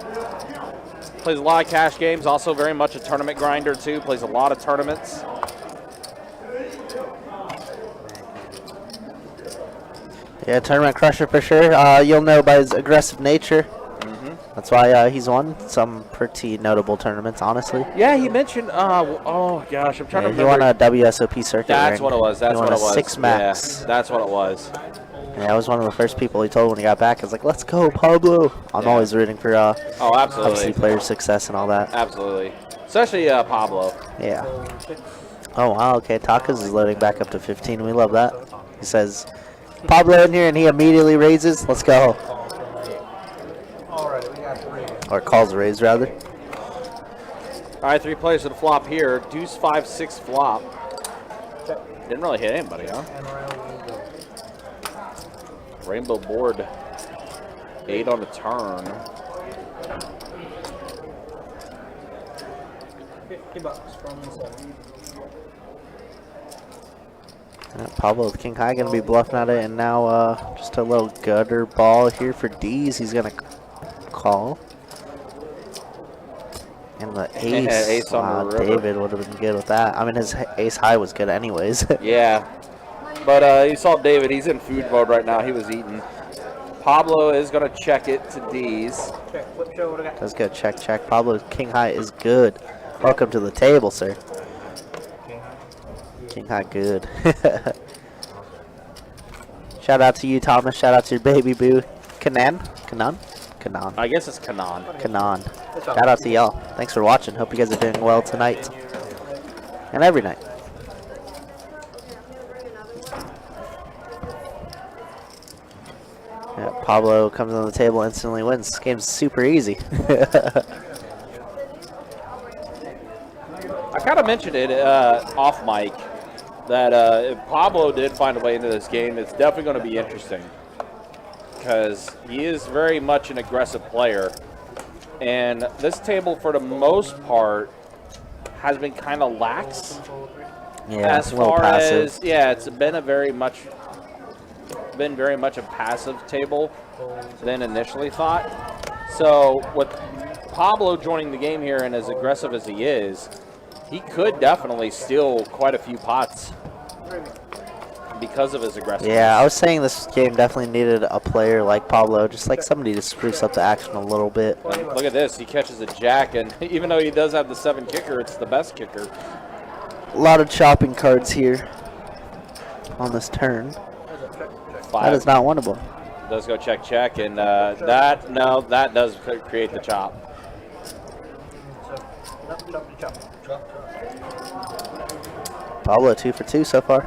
Plays a lot of cash games. Also very much a tournament grinder too. Plays a lot of tournaments. Yeah, tournament crusher for sure. You'll know by his aggressive nature. That's why he's won some pretty notable tournaments, honestly. Yeah, he mentioned. Oh gosh, I'm trying to He remember. won a WSOP circuit. That's ring. what it was. That's he what won it was. 6 max. Yeah, that's what it was. Yeah, I was one of the first people he told when he got back. I was like, let's go, Pablo. I'm always rooting for Oh, obviously absolutely. player success and all that. Absolutely. Especially Pablo. Yeah. Oh, wow. Okay, Tacos is loading back up to 15. We love that. He says, Pablo in here, and he immediately raises. Let's go. Alright, we got 3. Or calls a raise, rather. All right, 3 players to the flop here. Deuce 5-6 flop. Didn't really hit anybody, huh? And around we go. Rainbow board. 8 on the turn. $50 from the 7. Pablo with King High going to be bluffing at it. And now just a little gutter ball here for D's. He's going to call. And the ace. Ace on the river. David would have been good with that. I mean, his ace high was good anyways. Yeah. But you saw David. He's in food mode right now. He was eating. Pablo is going to check it to D's. Check, flip show, what I got? Let's go check, check. Pablo King High is good. Welcome to the table, sir. King High good. Shout out to you, Thomas. Shout out to your baby boo. Kanan? I guess it's Kanan. Shout out to y'all. Thanks for watching. Hope you guys are doing well tonight. And every night. Yeah, Pablo comes on the table, instantly wins. This game's super easy. I kind of mentioned it off mic that if Pablo did find a way into this game, it's definitely going to be interesting because he is very much an aggressive player. And this table, for the most part, has been kind of lax. Yeah, as a little far passive. as it's been very much a passive table than initially thought. So with Pablo joining the game here and as aggressive as he is, he could definitely steal quite a few pots because of his aggressiveness. Yeah, I was saying this game definitely needed a player like Pablo, just like somebody to spruce up the action a little bit. And look at this, he catches a jack, and even though he does have the 7 kicker, it's the best kicker. A lot of chopping cards here on this turn. 5. That is not one of them. Does go check, check, and that does create the chop. Pablo 2 for 2 so far.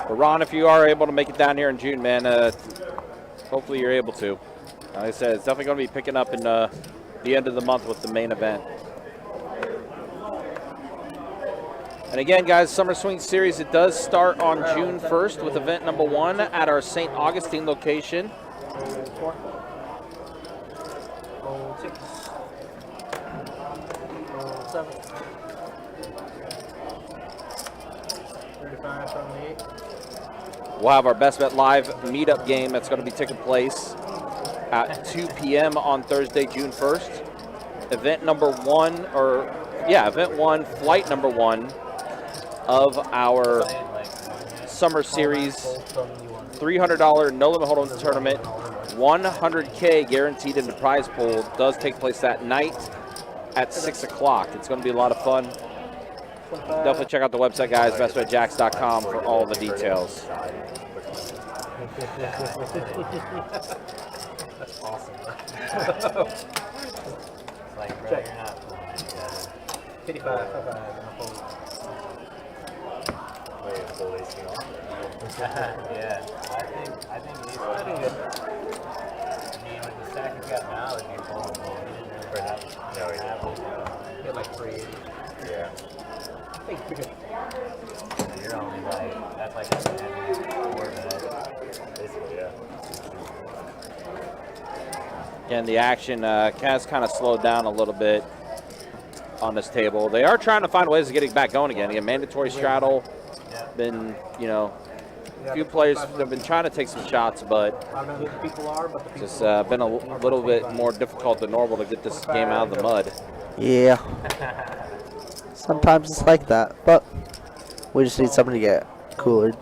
But Ron, if you are able to make it down here in June, man, hopefully you're able to. Like I said, it's definitely going to be picking up in the end of the month with the main event. And again, guys, Summer Swing Series, it does start on June 1st with event number 1 at our St. Augustine location. 7. 35 from the 8. We'll have our Best Bet Live meetup game that's going to be taking place at 2 p.m. on Thursday, June 1st. Event 1, flight number 1 of our Summer Series $300 no limit hold'em tournament. 100K guaranteed in the prize pool does take place that night at 6 o'clock. It's going to be a lot of fun. Definitely check out the website, guys, bestbetjacks.com for all the details. That's awesome. It's like, bro, you're not playing together. 55. Yeah, I think he's pretty good. I mean, with the stack he's got now, it'd be horrible. He didn't really have He had like 380. Yeah. You're only like, that's like a 4 minute. Basically, yeah. Again, the action has kind of slowed down a little bit on this table. They are trying to find ways of getting back going again. Mandatory straddle, been, A few players have been trying to take some shots, but I don't know who the people are, but the people it's been a little bit more difficult than normal to get this game out of the mud. Yeah. Sometimes it's like that, but we just need somebody to get coolered.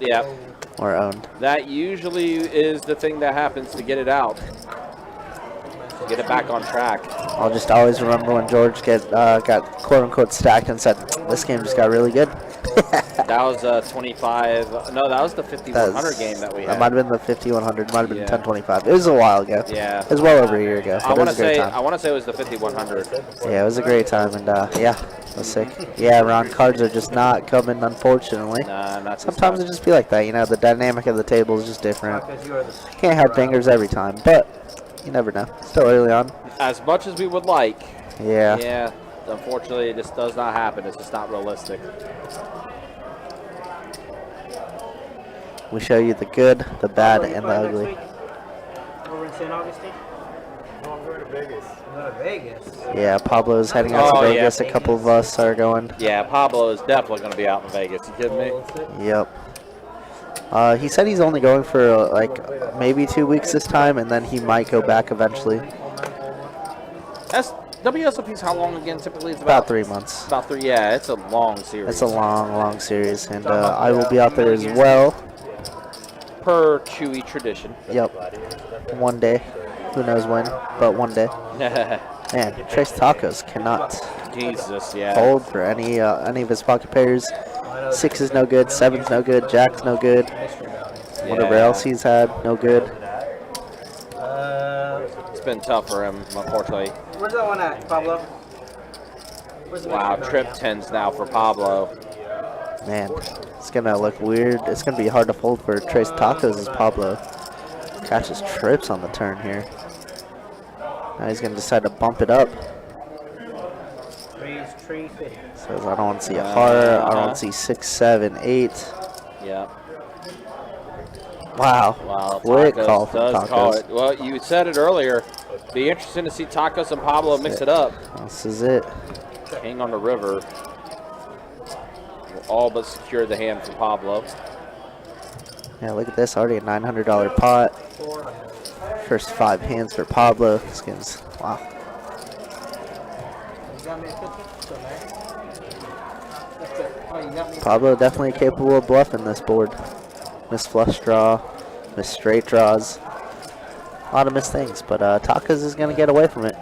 Yeah. Or owned. That usually is the thing that happens to get it out. To get it back on track. I'll just always remember when George got quote unquote stacked and said, this game just got really good. That was 25. No, that was the 5100 game that we had. That might have been the 5100. Might have been Yeah. 1025. It was a while ago. Yeah. It was well over a year ago. I But it want was to a great say time. it was the 5100. Yeah, it was a great time, and yeah, it was sick. Yeah, Ron, cards are just not coming, unfortunately. Nah, not this Sometimes time. it just be like that, you know. The dynamic of the table is just different. because you are the Can't have dingers every time, but you never know. Still early on. As much as we would like. Yeah. Yeah. Unfortunately, it just does not happen. It's just not realistic. We show you the good, the bad, and the ugly. Over in St. Augustine? No, I'm going to Vegas. Go to Vegas. Yeah, Pablo's heading out to Oh, yeah. Vegas. A couple of us are going. Yeah, Pablo is definitely going to be out in Vegas. You kidding me? Yep. He said he's only going for like maybe 2 weeks this time, and then he might go back eventually. WSOP's how long again? Typically, it's About 3 months. About 3. Yeah, it's a long series. It's a long, long series, and I will be out there as well. Per Chewy tradition. Yep. One day. Who knows when, but one day. Man, Trace Tacos cannot Jesus, yeah. fold for any of his pocket pairs. 6 is no good, 7's no good, Jack's no good. Whatever Yeah. else he's had, no good. It's been tough for him, unfortunately. Where's that one at, Pablo? Where's the Wow, next trip one? 10s now for Pablo. Man, it's gonna look weird. It's gonna be hard to fold for Trace Tacos as Pablo catches trips on the turn here. Now he's gonna decide to bump it up. Raise tree 50. Says I don't want to see a heart. I don't want to see 6, 7, 8. Yeah. Wow. Wow. Quick Tacos call from does call Tacos. it. Well, you said it earlier. Be interesting to see Tacos and Pablo mix it up. This is it. King on the river. Will all but secure the hand for Pablo. Yeah, look at this. Already a $900 pot. First 5 hands for Pablo. This game's wow. You got me a 50? So nice. That's it. Oh, you got me a Pablo definitely capable of bluffing this board. Miss flush draw, miss straight draws. A lot of missed things, but Tacos is going to get away from it.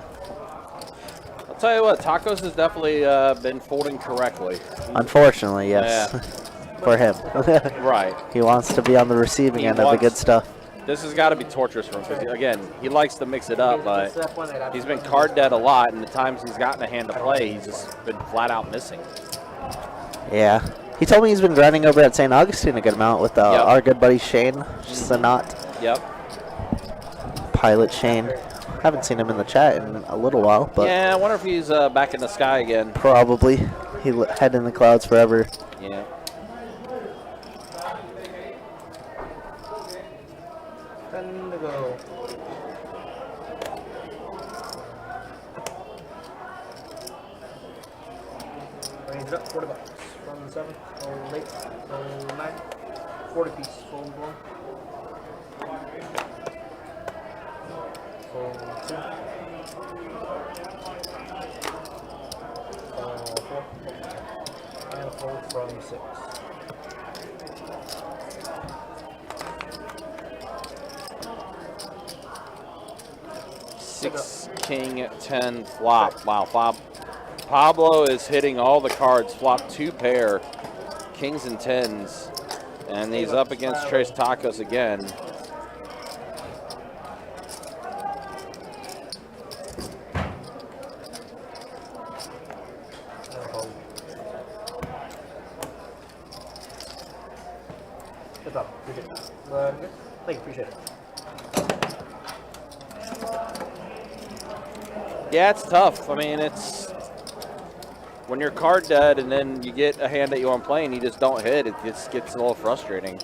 I'll tell you what, Tacos has definitely been folding correctly. Unfortunately, yes. For him. Right. He wants to be on the receiving end of the good stuff. This has got to be torturous for him because, again, he likes to mix it up, but he's been card dead a lot, and the times he's gotten a hand to play, he's just been flat out missing. Yeah. He told me he's been grinding over at St. Augustine a good amount with our good buddy Shane Sanat. Yep. Pilot Shane. Haven't seen him in the chat in a little while, but Yeah, I wonder if he's back in the sky again. probably. He head in the clouds forever. Yeah. Ten to go. Range it up, 40 bucks. From the 7, roll 8, roll 9, 40 piece, fold 1. Fold 2. Fold 4. And a fold from 6. Six, king, 10, flop. Wow, Pablo is hitting all the cards. Flop 2 pair, kings and 10s. And he's up against Trace Tacos again. No problem. Appreciate it. Good. Thank you. Appreciate it. Yeah, it's tough. I mean, it's when you're card dead and then you get a hand that you want to play and you just don't hit, it just gets a little frustrating.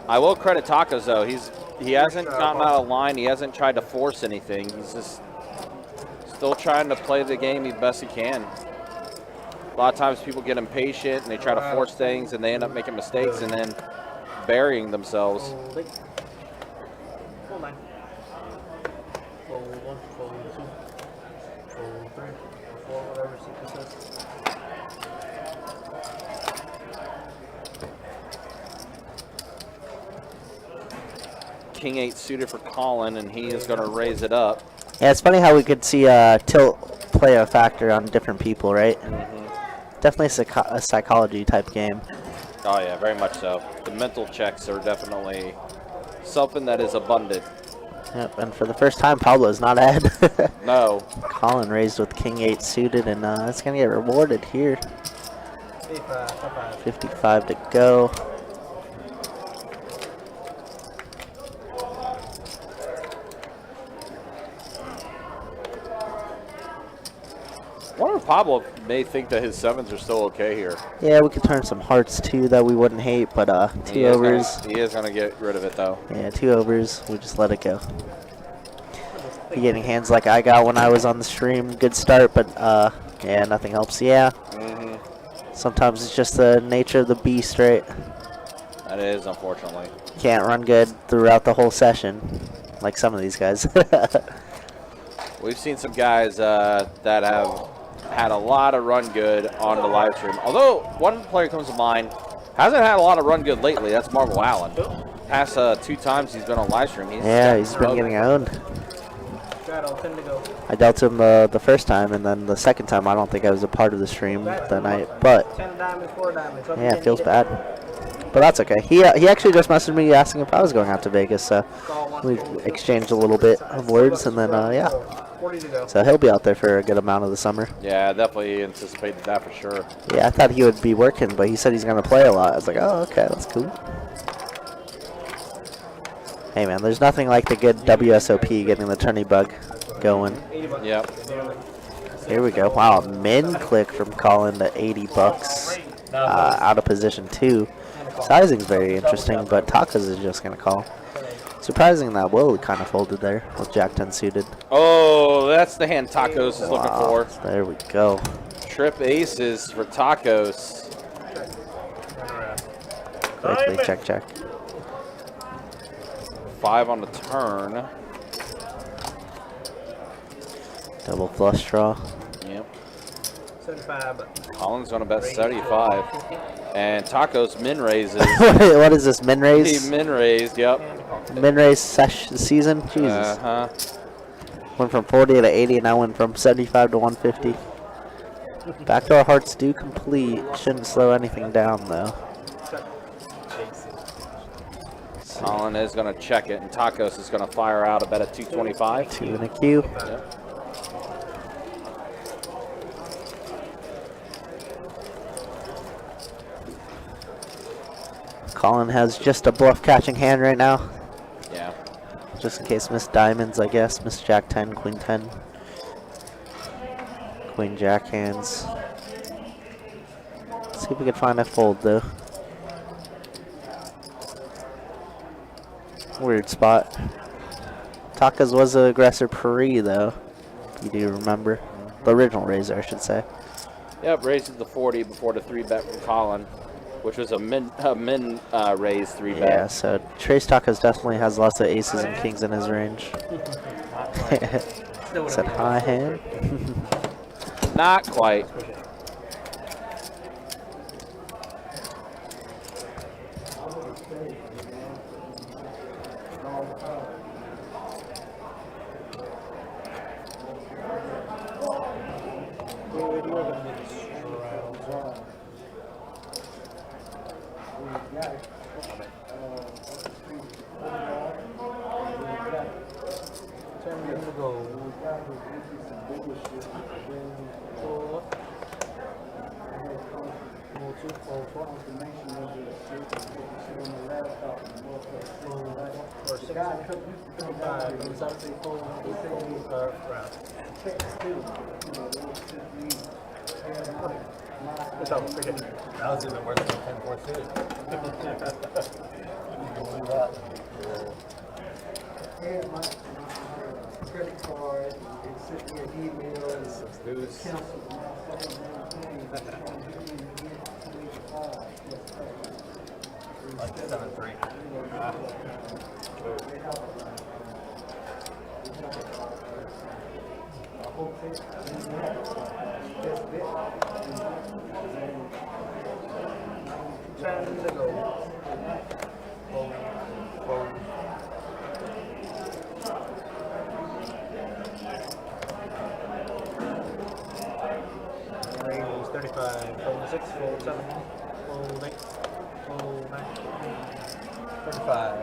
I will credit Tacos though. He hasn't gotten out of line. He hasn't tried to force anything. He's just still trying to play the game the best he can. A lot of times people get impatient and they try to force things and they end up making mistakes and then burying themselves. Fold 8. Fold 9. Fold 1, fold 2. Fold 3, 4, whatever sequence is. King 8 suited for Colin, and he is going to raise it up. Yeah, it's funny how we could see tilt play a factor on different people, right? Definitely a psychology type game. Oh yeah, very much so. The mental checks are definitely something that is abundant. Yep, and for the first time, Pablo's not ahead. No. Colin raised with King 8 suited, and it's going to get rewarded here. 55 to go. I wonder if Pablo may think that his 7s are still okay here. Yeah, we could turn some hearts too that we wouldn't hate, but 2 overs. He is going to get rid of it though. Yeah, 2 overs. We just let it go. Be getting hands like I got when I was on the stream. Good start, but yeah, nothing helps. Yeah. Sometimes it's just the nature of the beast, right? That is, unfortunately. Can't run good throughout the whole session, like some of these guys. We've seen some guys that have had a lot of run good on the live stream. Although one player comes to mind, hasn't had a lot of run good lately. That's Marvel Allen. Past 2 times he's been on live stream. He's been getting owned. I dealt him the first time, and then the second time I don't think I was a part of the stream that night. But 10 diamonds, 4 diamonds. yeah, it feels bad. But that's okay. He actually just messaged me asking if I was going out to Vegas, so we exchanged a little bit of words, and then yeah. So he'll be out there for a good amount of the summer. Yeah, I definitely anticipated that for sure. Yeah, I thought he would be working, but he said he's going to play a lot. I was like, oh, okay, that's cool. Hey, man, there's nothing like the good WSOP getting the tourney bug going. Yep. Here we go. Wow, min click from Colin to 80 bucks. Out of position 2. Sizing's very interesting, but Tacos is just going to call. Surprising that Will kind of folded there with Jack 10 suited. Oh, that's the hand Tacos is looking for. There we go. Trip aces for Tacos. Quickly check. 5 on the turn. Double flush draw. Yep. 75. Colin's going to bet 75. And Tacos min raises. What is this, min raise? He min raised, yep. Min raise season? Jesus. Went from 40 to 80, and now went from 75 to 150. Backdoor hearts do complete. Shouldn't slow anything down, though. Colin is going to check it, and Tacos is going to fire out a bet at 225. 2 in a queue. Yep. Colin has just a bluff catching hand right now. Yeah. Just in case Miss Diamonds, I guess. Miss Jack 10, Queen 10. Queen Jack hands. Let's see if we can find a fold, though. Weird spot. Tacos was an aggressor pre, though. You do remember. The original raiser, I should say. Yep, raises the 40 before the 3-bet from Colin, which was a min raise 3-bet. Yeah, so Trace Tacos definitely has lots of aces and kings in his range. Said high hand. Not quite. That was even worse than 10-4 suited. Credit card, it's sent me an email and Like 7-3. Time to go. Range 35, fold 6, fold 7, fold 8, fold 9, 35.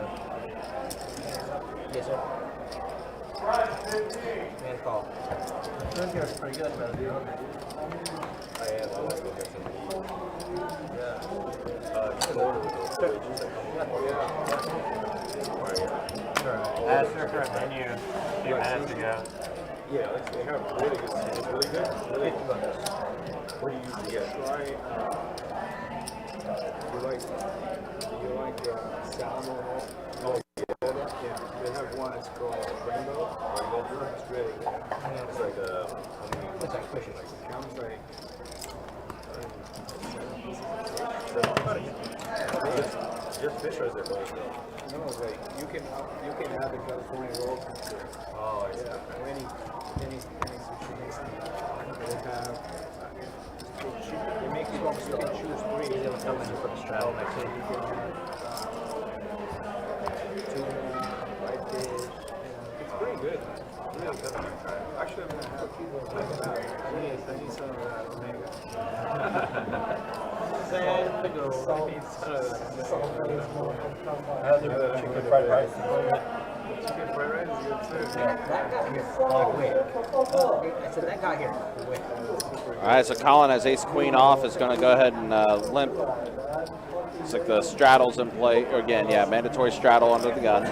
Yes, sir. And call. That's pretty good, man. I am. I'll go get some. That's their current menu a few minutes ago. Yeah, they have really good. It's really good. Really good. What do you usually get? you like salmon? Oh, yeah. They have one. It's called Rainbow. It's really good. It's like It's like fishing. It comes like just fish or is it both? no, it's like you can have the California roll. Oh, I see. Yeah, any sushi makes they have. They make you choose three. They'll come in and put a straddle next to it. Tuna, whitefish. It's pretty good. Really good. Actually, I'm gonna have. I need some of that omega. Sand to go. Chicken fried rice. Chicken fried rice is good too. That guy here. I said that guy here. All right, so Colin has ace queen off, is going to go ahead and limp. Looks like the straddle's in play. Or again, yeah, mandatory straddle under the gun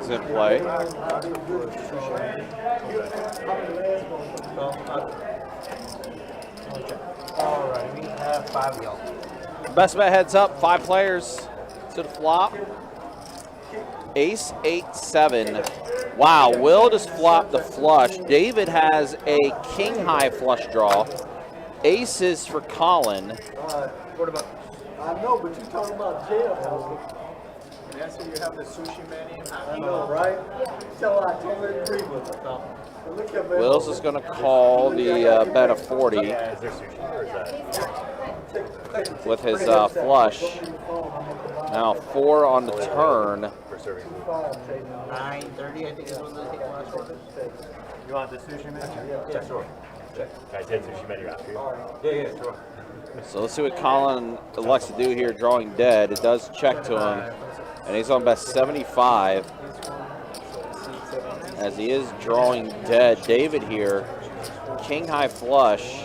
is in play. All right, we have 5 of y'all. Best bet heads up, 5 players to the flop. Ace, 8, 7. Wow, Will just flopped the flush. David has a king high flush draw. Aces for Colin. What about? I know, but you're talking about jailhouse. That's where you have the sushi menu. I know, right? I totally agree with it. Will's is going to call the bet of 40 Yeah, is there sushi or is that? with his flush. Now 4 on the turn. For serving food. 9:30, I think is when they take the last order. You want the sushi menu? Yeah, sure. Guys, hit sushi menu after you. Yeah, sure. So let's see what Colin elects to do here, drawing dead. It does check to him, and he's on best 75 as he is drawing dead. David here, king high flush.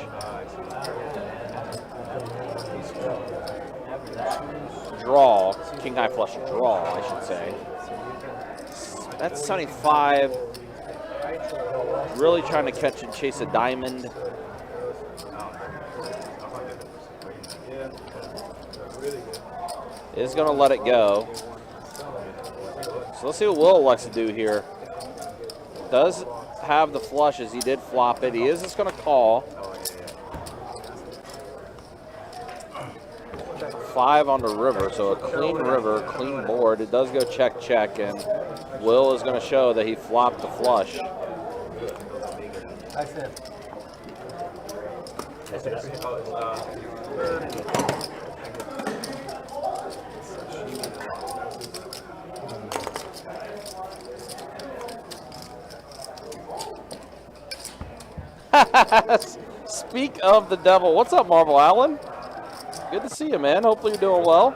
Draw, king high flush draw, I should say. That's 75. Really trying to catch and chase a diamond. Is going to let it go. So let's see what Will elects to do here. Does have the flushes. He did flop it. He is just going to call. 5 on the river, so a clean river, clean board. It does go check, check, and Will is going to show that he flopped the flush. I said. Speak of the devil. What's up, Marvel Allen? Good to see you, man. Hopefully you're doing well.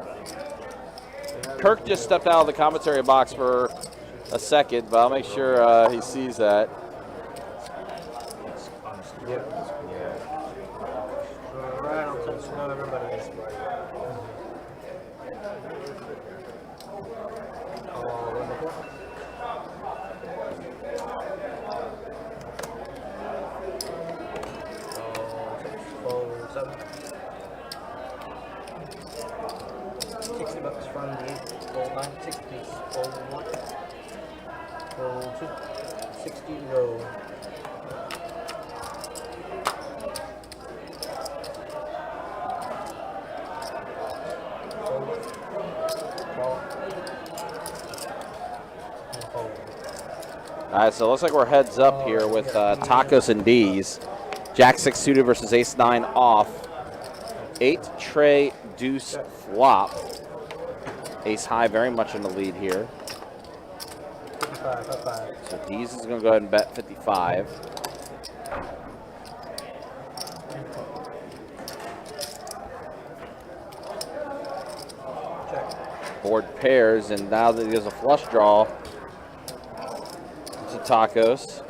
Kirk just stepped out of the commentary box for a second, but I'll make sure he sees that. Right on touch. No, everybody is. $60 from the 8, fold 9, 6 piece, fold 1, fold 2, 60 to go. All right, so it looks like we're heads up here with Tacos and D's. Jack 6 suited versus Ace 9 off. 8 tray deuce flop. Ace high very much in the lead here. 55. So D's is going to go ahead and bet 55. Board pairs, and now that there's a flush draw to Tacos.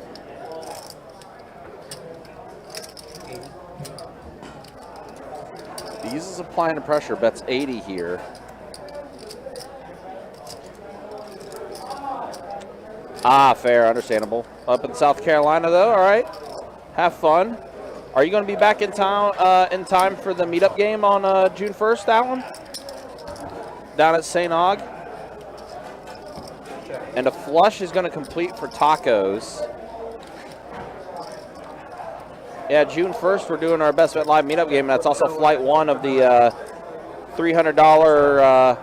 D's is applying the pressure, bets 80 here. Ah, fair, understandable. Up in South Carolina, though, all right. Have fun. Are you going to be back in town in time for the meetup game on June 1st, Alan? Down at St. Aug. And a flush is going to complete for Tacos. Yeah, June 1st, we're doing our Best Bet Live meetup game. That's also flight 1 of the $300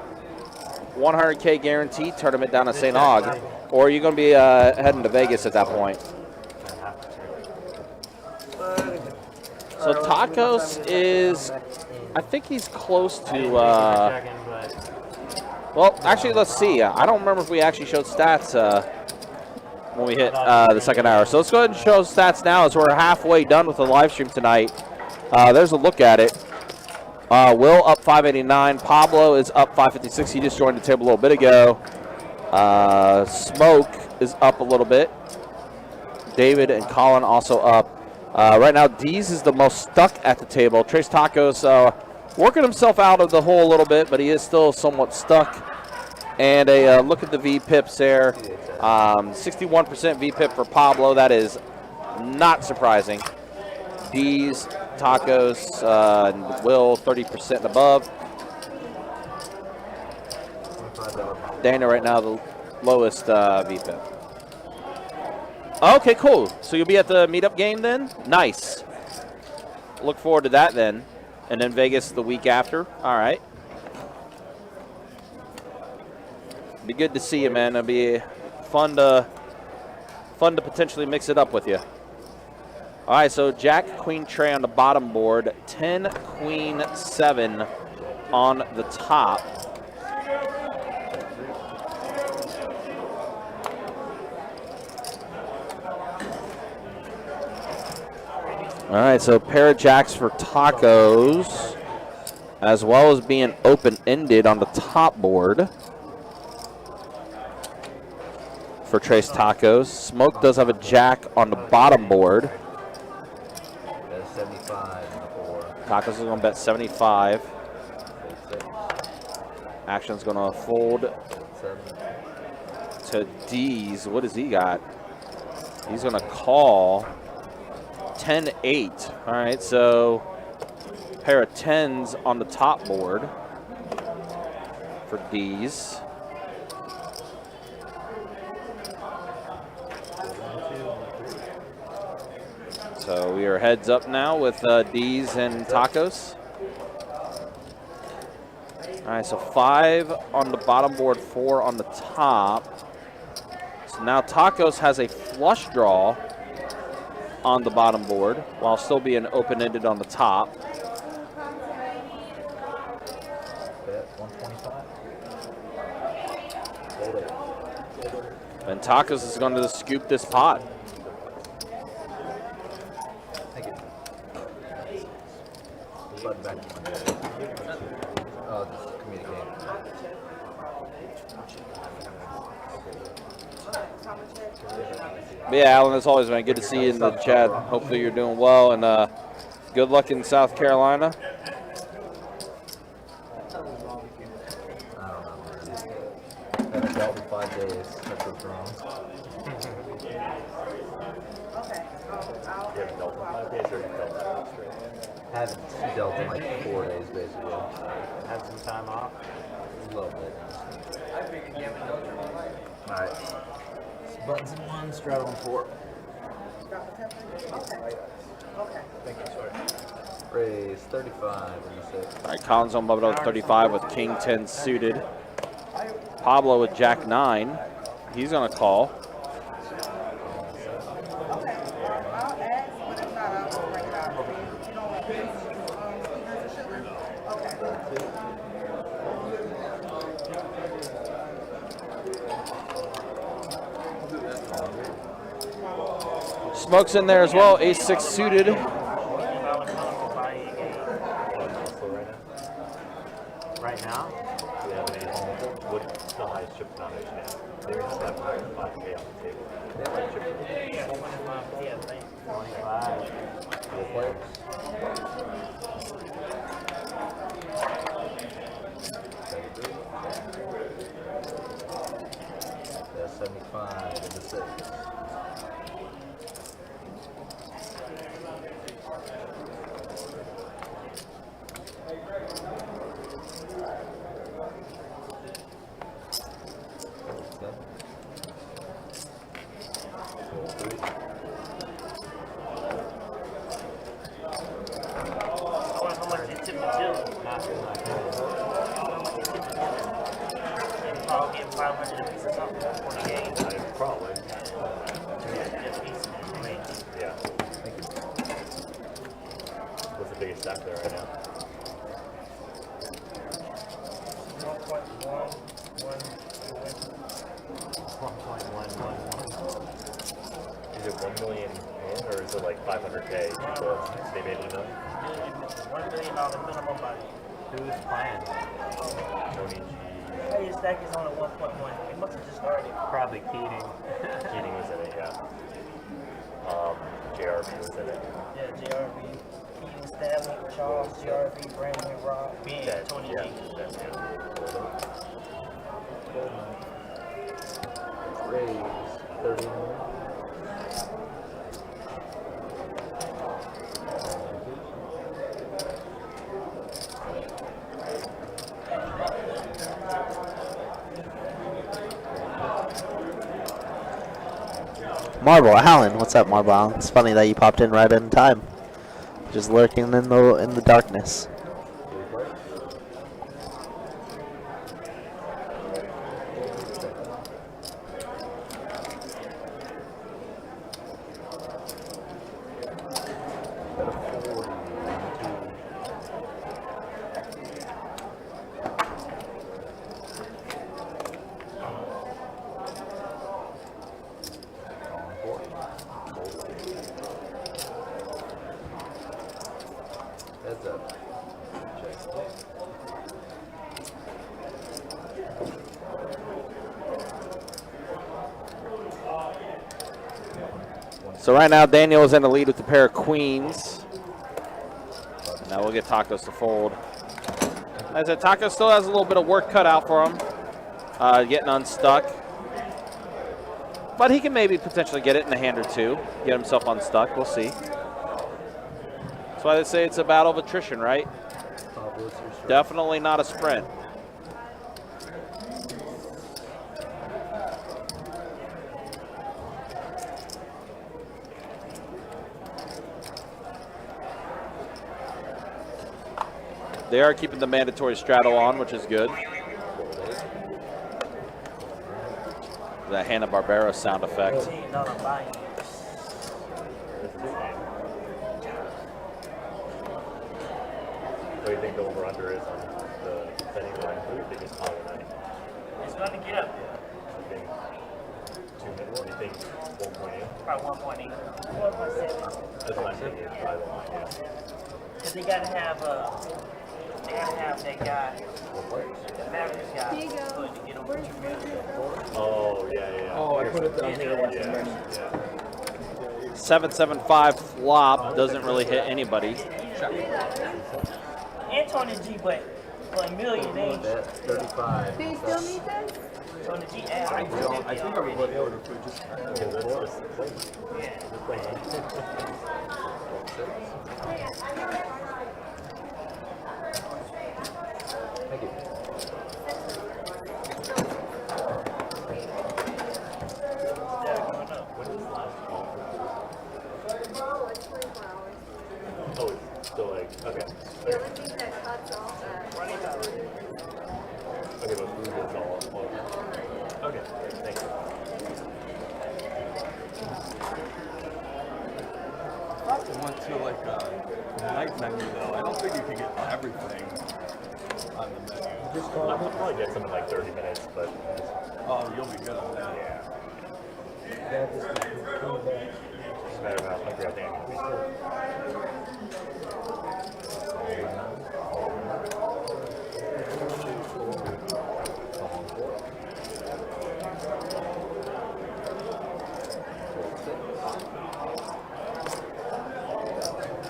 100K guaranteed tournament down at St. Aug. Or are you going to be heading to Vegas at that point? So Tacos is, I think he's close to, well, actually, let's see. I don't remember if we actually showed stats when we hit the second hour. So let's go ahead and show stats now as we're halfway done with the live stream tonight. There's a look at it. Will up 589. Pablo is up 556. He just joined the table a little bit ago. Smoke is up a little bit. David and Colin also up. Right now, Dees is the most stuck at the table. Trace Tacos working himself out of the hole a little bit, but he is still somewhat stuck. And a look at the V-pips there. 61% V-pip for Pablo. That is not surprising. Dees, Tacos, and Will 30% and above. Dana right now the lowest V-pip. Okay, cool. So you'll be at the meetup game then? Nice. Look forward to that then. And then Vegas the week after. All right. Be good to see you, man. It'll be fun to potentially mix it up with you. All right, so Jack, Queen, Tray on the bottom board. 10, Queen, 7 on the top. All right, so pair of jacks for Tacos, as well as being open-ended on the top board for Trace Tacos. Smoke does have a jack on the bottom board. That's 75 and 4. Tacos is going to bet 75. Action's going to fold to D's. What does he got? He's going to call 10-8. All right, so pair of 10s on the top board for D's. So we are heads up now with D's and Tacos. All right, so 5 on the bottom board, 4 on the top. So now Tacos has a flush draw on the bottom board while still being open-ended on the top. And Tacos is going to scoop this pot. Just communicate. But yeah, Alan, it's always been good to see you in the chat. Hopefully you're doing well, and good luck in South Carolina. I don't know. Haven't dealt in 5 days. That's what's wrong. Haven't dealt in like 4 days, basically. Had some time off. A little bit. All right. Buttons in 1, straddle in 4. Raise 35 in the 6. All right, Colin's on bubble 35 with King 10 suited. Pablo with Jack 9. He's going to call. Smoke's in there as well. Ace-6 suited. Right now? Yeah, what's the highest chip foundation at? They're not that high, 5K on the table. They have chip. Yeah, 25K, I think. 25. That's 75 and the 6. What's the biggest stack there right now? 1.1. Is it 1 million in, or is it like 500K? So they made $1 million? $1 million minimum by Who's playing? Tony G. hey, his stack is on at 1.1. It must have just started. Probably Keating. Keating was in it, yeah. JRB was in it. Yeah, JRB. Keaton, Stanley, Charles, JRB, Brandon, Rob, Ben, Tony G. Raise 30 more. Marble Allen, what's up, Marble Allen? It's funny that you popped in right in time, just lurking in the darkness. Heads up. So right now, Daniel is in the lead with the pair of queens. Now we'll get Tacos to fold. As I said, Tacos still has a little bit of work cut out for him, getting unstuck. But he can maybe potentially get it in a hand or two, get himself unstuck. We'll see. That's why they say it's a battle of attrition, right? Definitely not a sprint. They are keeping the mandatory straddle on, which is good. The Hanna-Barbera sound effect. What do you think the over-under is on the betting line? Who do you think is Colin Dee? It's going to get up there. You think 2 minutes? Do you think 1.8? Probably 1.8. 1.7. That's what I'm thinking by the line, yeah. Because they got to have that guy, the Mavericks guy, Here you go. going to get over 2 minutes. Oh, yeah. Oh, I put it down Yeah, there. Yeah. 775 flop doesn't really hit anybody. And Tony G, but for $1 million, they ain't. That's 35. Do you still need this? Tony G, I think I would let the order for just Thank you. Tomorrow it's 24 hours. Oh, it's still like, okay. The only thing that cuts off at Okay, but food is all. Okay, thank you. I went to like a night menu though. I don't think you can get everything on the menu. I'll probably get some in like 30 minutes, but Oh, you'll be good on that. yeah. matter about like real damage.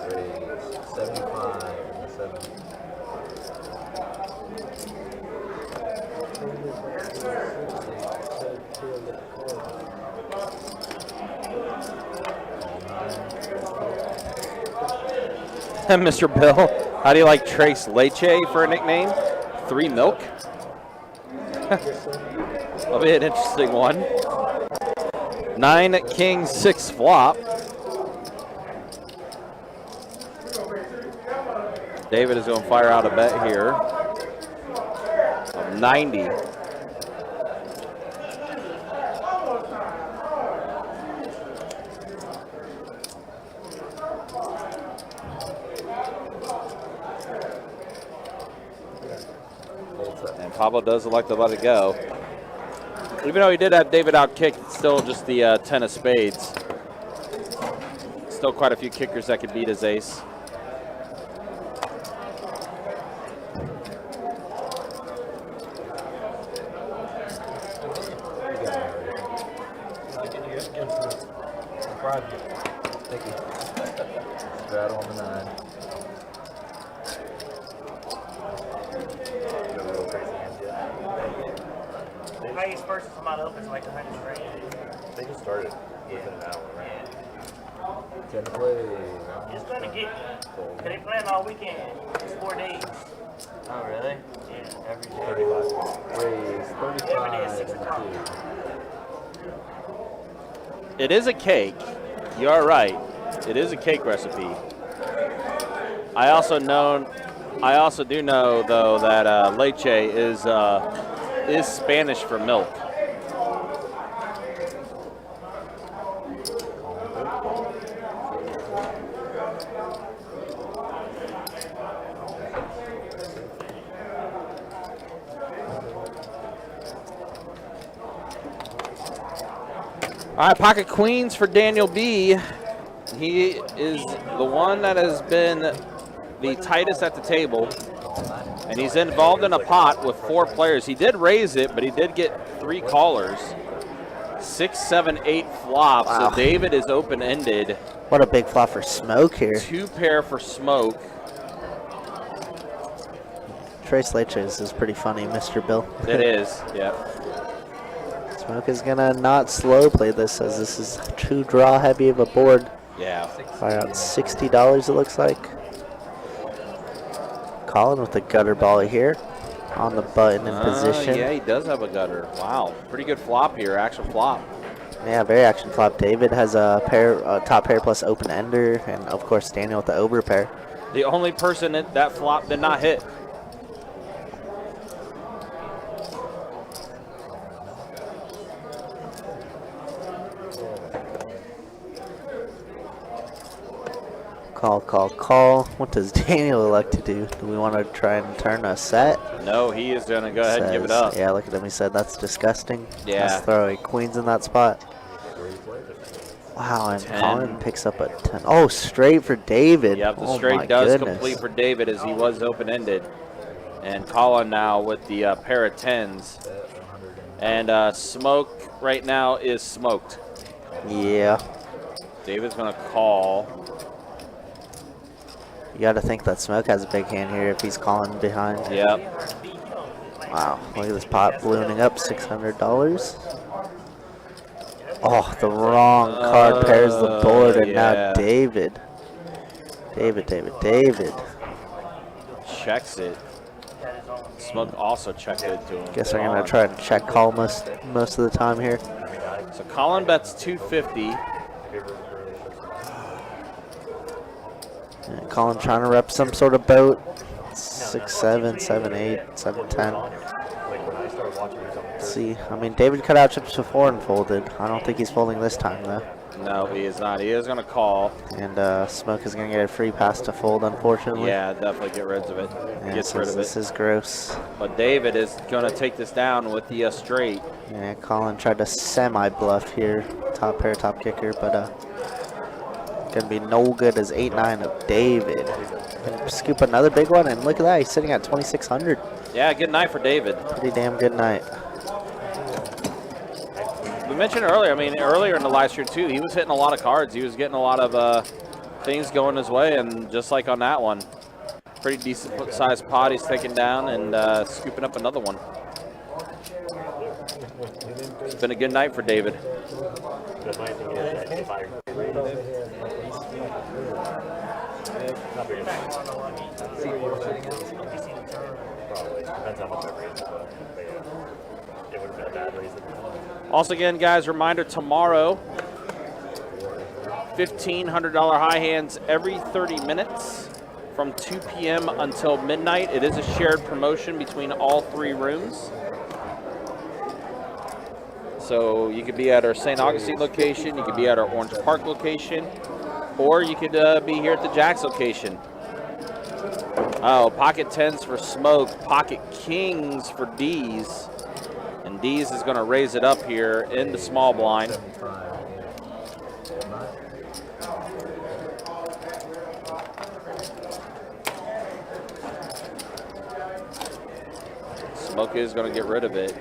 Raise 75 and 70. Mr. Bill, how do you like Trace Leche for a nickname? 3 milk? That'll be an interesting one. 9 king, 6 flop. David is going to fire out a bet here of 90. And Pablo does elect to let it go. Even though he did have David out kicked, it's still just the 10 of spades. Still quite a few kickers that could beat his ace. Thank you. Straddle on the 9. Highest versus amount opens like 100 range. They just started within an hour, right? 10 to play. It's gonna get, cause they playing all weekend. It's 4 days. Oh really? Yeah, every day. 35. Raise 35 Every day at 6 and o'clock. 2. It is a cake. You are right. It is a cake recipe. I also do know though that leche is Spanish for milk. All right, pocket queens for Daniel B. He is the one that has been the tightest at the table, and he's involved in a pot with 4 players. He did raise it, but he did get 3 callers. 6, 7, 8 flops. Wow. So David is open-ended. What a big flop for Smoke here. 2 pair for Smoke. Trace Leches is pretty funny, Mr. Bill. It is, yeah. Smoke is gonna not slow play this, as this is too draw heavy of a board. Yeah. Fire out $60 it looks like. Colin with the gutter ball here on the button in position. Yeah, he does have a gutter. Wow, pretty good flop here, action flop. Yeah, very action flop. David has a pair, top pair plus open ender, and of course Daniel with the over pair. The only person that flop did not hit. Call. What does Daniel elect to do? Do we want to try and turn a set? No, he is going to go ahead and give it up. Yeah, look at him. He said that's disgusting. Yeah. Let's throw a queens in that spot. Wow, and 10. Colin picks up a 10. Oh, straight for David. Yep, the Oh straight my does goodness. complete for David as he was open-ended. And Colin now with the pair of 10s. And Smoke right now is smoked. Yeah. David's going to call. You got to think that Smoke has a big hand here if he's calling behind. Yep. Wow, look at this pot ballooning up, $600. Oh, the wrong card pairs the board, and yeah. now David. David. Checks it. Smoke also checked it to him. Guess I'm going to try and check call most of the time here. So Colin bets 250. Yeah, Colin trying to rep some sort of boat. 6, 7, 7, 8, 7, 10. Let's see. I mean, David cut out chips before and folded. I don't think he's folding this time, though. No, he is not. He is going to call. And Smoke is going to get a free pass to fold, unfortunately. Yeah, definitely get rid of it. Yeah, Gets rid of it. This is gross. But David is going to take this down with the straight. Yeah, Colin tried to semi-bluff here. Top pair, top kicker, but Gonna be no good as 8-9 of David. Can scoop another big one, and look at that, he's sitting at 2,600. Yeah, good night for David. Pretty damn good night. We mentioned earlier, I mean, earlier in the live stream too, he was hitting a lot of cards. He was getting a lot of things going his way, and just like on that one, pretty decent sized pot he's taking down and scooping up another one. It's been a good night for David. The funny thing is that if I raise it, not very much. Probably. Depends how much I raise it, but it would have been a bad raise. Also, again, guys, reminder tomorrow, $1,500 high hands every 30 minutes from 2 p.m. until midnight. It is a shared promotion between all 3 rooms. So you could be at our St. Augustine location, you could be at our Orange Park location, or you could be here at the Jack's location. Oh, pocket 10s for Smoke, pocket kings for D's. And D's is going to raise it up here in the small blind. Smoke is going to get rid of it.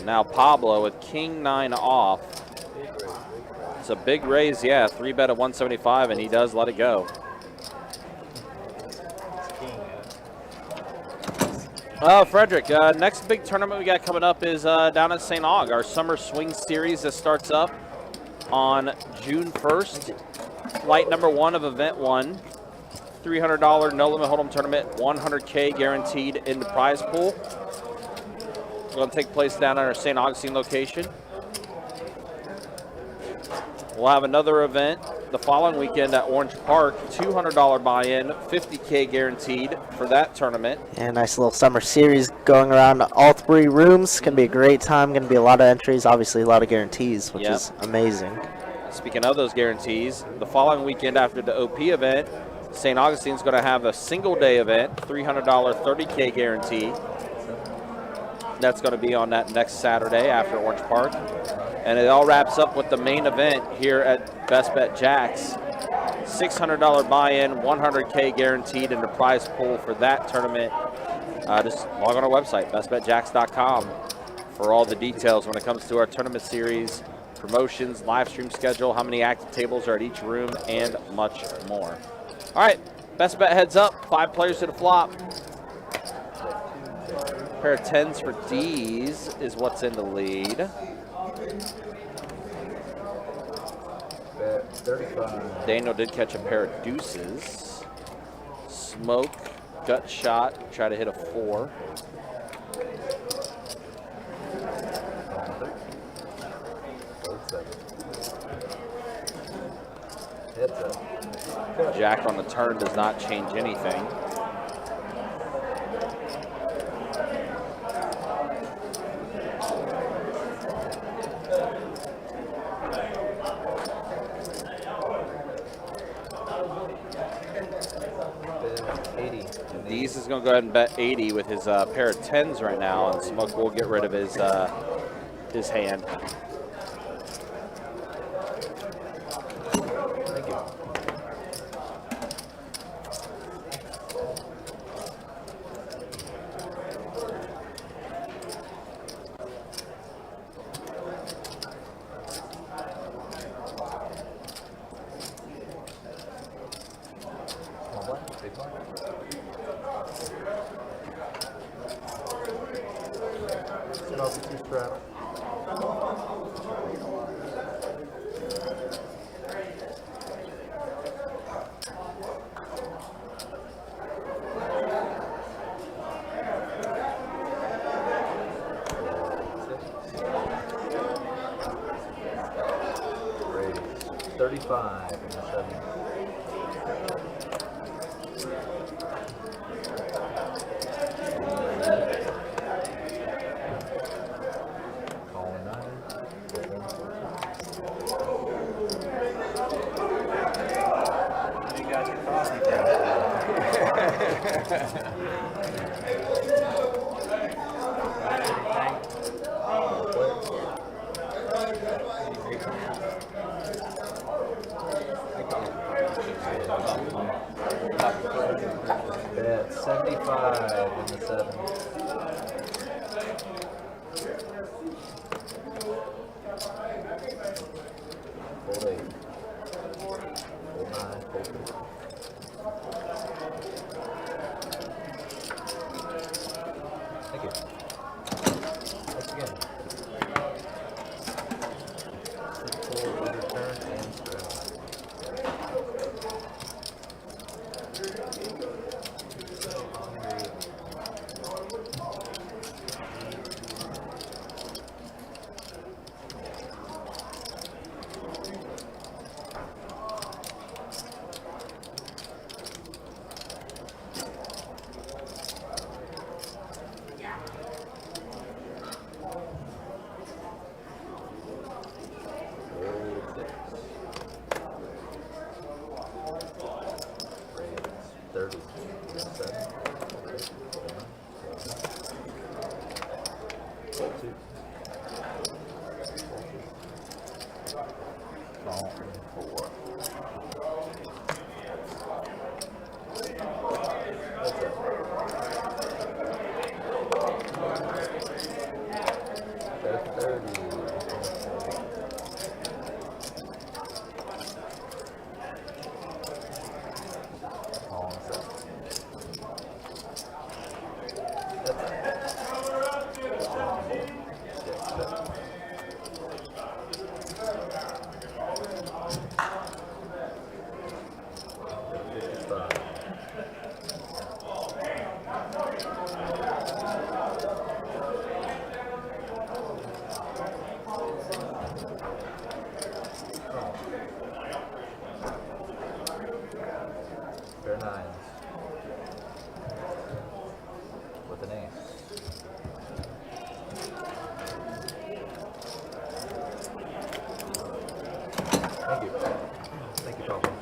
Now Pablo with king 9 off. It's a big raise, yeah, 3-bet at 175, and he does let it go. Frederick, next big tournament we got coming up is down at St. Aug, our Summer Swing Series that starts up on June 1st. Flight number 1 of Event 1. $300 no limit hold'em tournament, $100K guaranteed in the prize pool. It's going to take place down at our St. Augustine location. We'll have another event the following weekend at Orange Park, $200 buy-in, $50K guaranteed for that tournament. And nice little summer series going around all 3 rooms. Going to be a great time. Going to be a lot of entries, obviously a lot of guarantees, which is amazing. Speaking of those guarantees, the following weekend after the OP event, St. Augustine's going to have a single-day event, $300 30K guarantee. That's going to be on that next Saturday after Orange Park. And it all wraps up with the main event here at Best Bet Jack's. $600 buy-in, $100K guaranteed in the prize pool for that tournament. Just log on our website, bestbetjacks.com, for all the details when it comes to our tournament series, promotions, live stream schedule, how many active tables are at each room, and much more. All right, Best Bet heads up, 5 players to the flop. Pair of 10s for D's is what's in the lead. 35. Daniel did catch a pair of deuces. Smoke, gut shot, try to hit a 4. Jack on the turn does not change anything. Dees is going to go ahead and bet 80 with his pair of 10s right now, and Smoke will get rid of his hand. Thank you. 75 in the 7. Fold 8. Fold 9. Fold 3. Thank you. Once again. Full return and spread. Pair 9s. With an ace. Thank you. Thank you, Colin.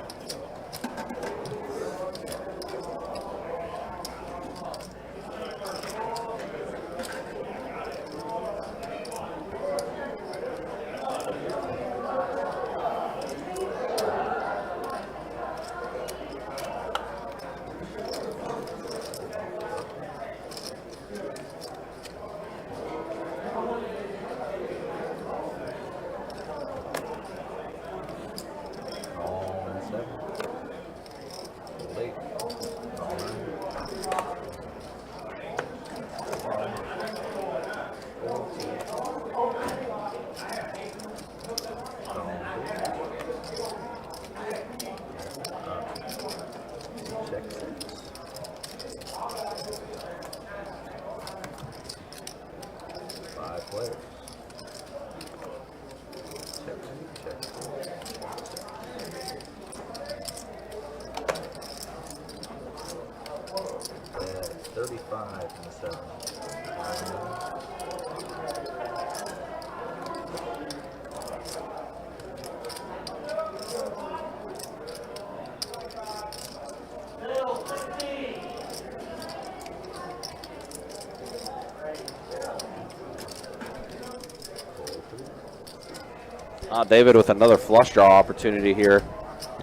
David with another flush draw opportunity here.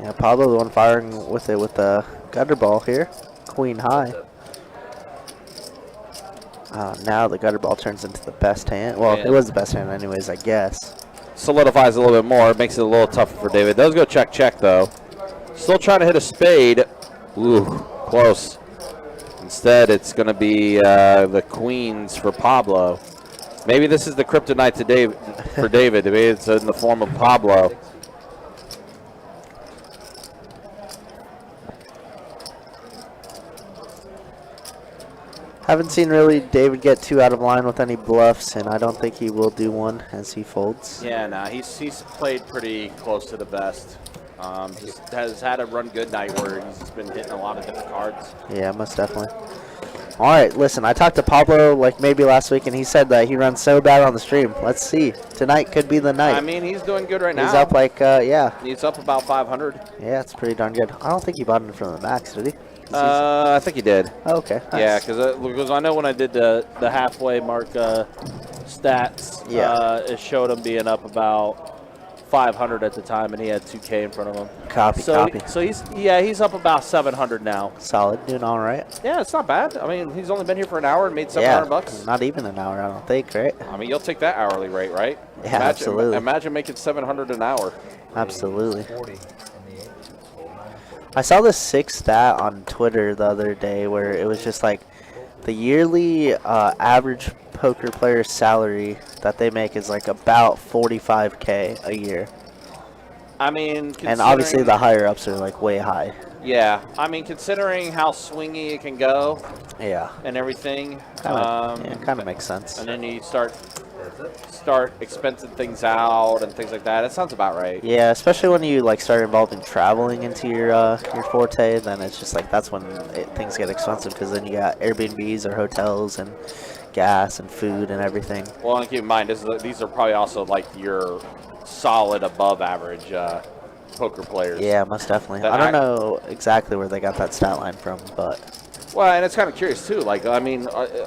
Yeah, Pablo the one firing with it with the gutter ball here. Queen high. Now the gutter ball turns into the best hand. Well, it was the best hand anyways, I guess. Solidifies a little bit more. Makes it a little tougher for David. Does go check, check, though. Still trying to hit a spade. Ooh, close. Instead, it's going to be the queens for Pablo. Maybe this is the kryptonite today for David. Maybe it's in the form of Pablo. Haven't seen really David get too out of line with any bluffs, and I don't think he will do one as he folds. Yeah, nah, he's played pretty close to the best. Just has had a run good night where he's just been hitting a lot of different cards. Yeah, most definitely. All right, listen, I talked to Pablo like maybe last week, and he said that he runs so bad on the stream. Let's see. Tonight could be the night. I mean, he's doing good right now. He's up like, yeah. He's up about 500. Yeah, it's pretty darn good. I don't think he bought it from the max, did he? I think he did. Oh, okay. Nice. Yeah, because I know when I did the halfway mark stats, yeah. It showed him being up about 500 at the time, and he had 2K in front of him. Copy. So he's up about 700 now. Solid, doing all right. Yeah, it's not bad. I mean, he's only been here for an hour and made $700. Not even an hour, I don't think, right? I mean, you'll take that hourly rate, right? Yeah, absolutely. Imagine making $700 an hour. Absolutely. I saw this sick stat on Twitter the other day where it was just like the yearly average poker player salary that they make is like about 45K a year. I mean, and obviously the higher ups are like way high. Yeah, I mean, considering how swingy it can go. Yeah. And everything. Kind of makes sense. And then you start expensing things out and things like that. It sounds about right. Yeah, especially when you like start involving traveling into your forte, then it's just like that's when things get expensive because then you got Airbnbs or hotels and gas and food and everything. Well, and keep in mind, these are probably also like your solid above average poker players. Yeah, most definitely. I don't know exactly where they got that stat line from, but. Well, and it's kind of curious too. Like, I mean,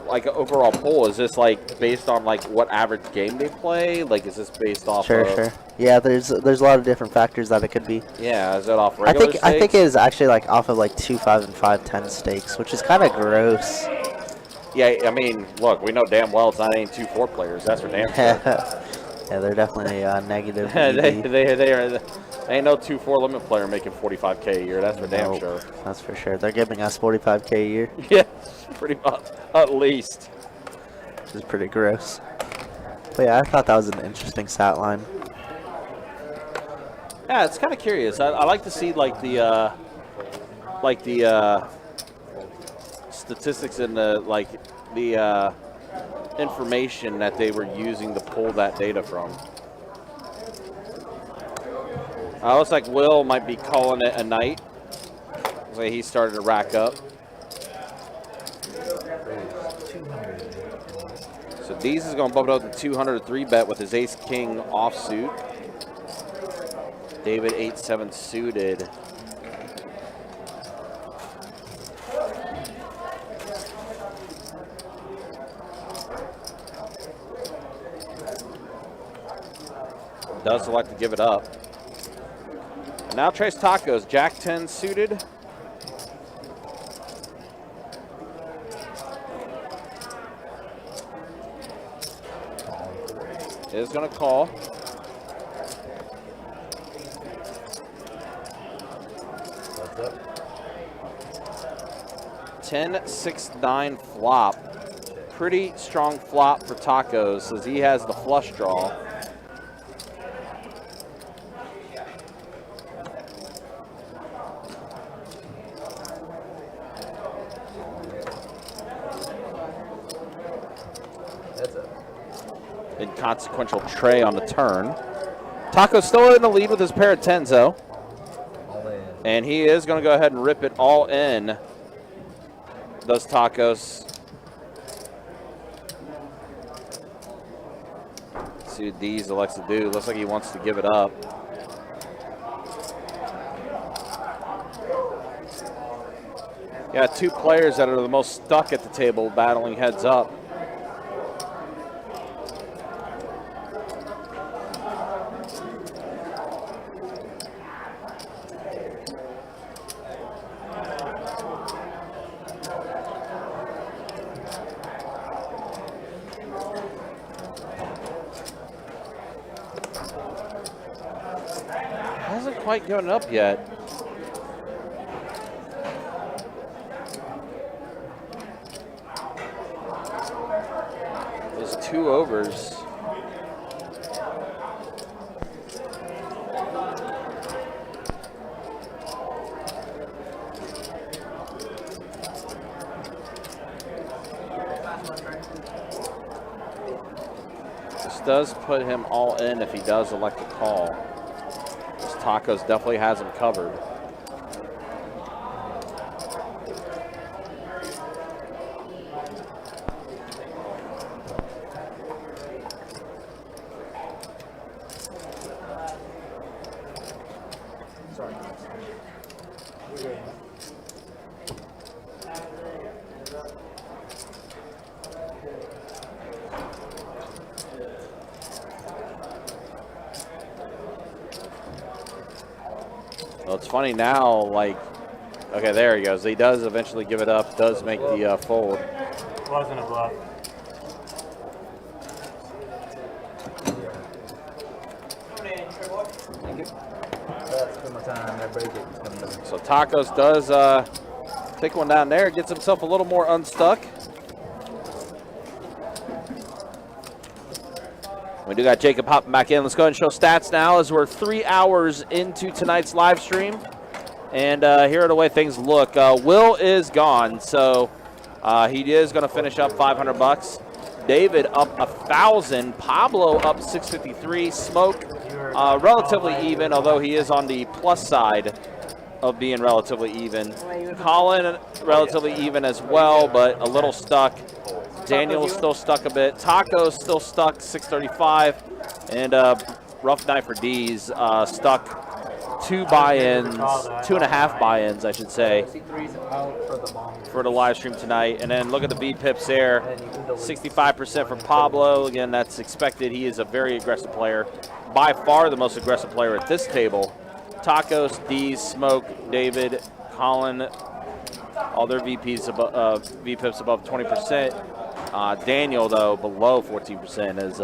like an overall poll, is this like based on like what average game they play? Like, is this based off? Sure. Yeah, there's a lot of different factors that it could be. Yeah, is that off regular stakes? I think it is actually like off of like 2, 5, and 5, 10 stakes, which is kind of gross. Yeah, I mean, look, we know damn well it's not any 2-4 players. That's for damn sure. Yeah, they're definitely negative. they are. Ain't no 2-4 limit player making 45K a year. That's for damn sure. That's for sure. They're giving us 45K a year. Yeah, pretty much, at least. Which is pretty gross. But yeah, I thought that was an interesting stat line. Yeah, it's kind of curious. I like to see like the statistics and the information that they were using to pull that data from. Looks like Will might be calling it a night. Looks like he started to rack up. So Dees is going to bump it up to 200 3-bet with his ace-king offsuit. David 8-7 suited. Does elect to give it up. And now Tres Tacos, Jack 10 suited. Is going to call. What's up? 10-6-9 flop. Pretty strong flop for Tacos as he has the flush draw. Inconsequential tray on the turn. Taco's still in the lead with his pair of 10s, though. And he is going to go ahead and rip it all in. Those Tacos. Let's see what Dees elects to do. Looks like he wants to give it up. Yeah, two players that are the most stuck at the table battling heads up. Hasn't quite given it up yet. There's 2 overs. This does put him all in if he does elect to call. Tacos definitely has him covered. Sorry. Well, it's funny now, like, okay, there he goes. He does eventually give it up, does make the fold. Wasn't a bluff. Thank you. That's been my time. I break it. It's coming down. So Tacos does take one down there, gets himself a little more unstuck. We do got Jacob hopping back in. Let's go ahead and show stats now as we're 3 hours into tonight's live stream. And here are the way things look. Will is gone, so he is going to finish up $500. David up 1,000. Pablo up 653. Smoke relatively even, although he is on the plus side of being relatively even. Colin relatively even as well, but a little stuck. Daniel's still stuck a bit. Taco's still stuck, 635. And rough night for D's, stuck 2 buy-ins, 2.5 buy-ins, I should say, for the live stream tonight. And then look at the V-pips there, 65% for Pablo. Again, that's expected. He is a very aggressive player, by far the most aggressive player at this table. Tacos, D's, Smoke, David, Colin, all their VPs above, V-pips above 20%. Daniel, though, below 14%, has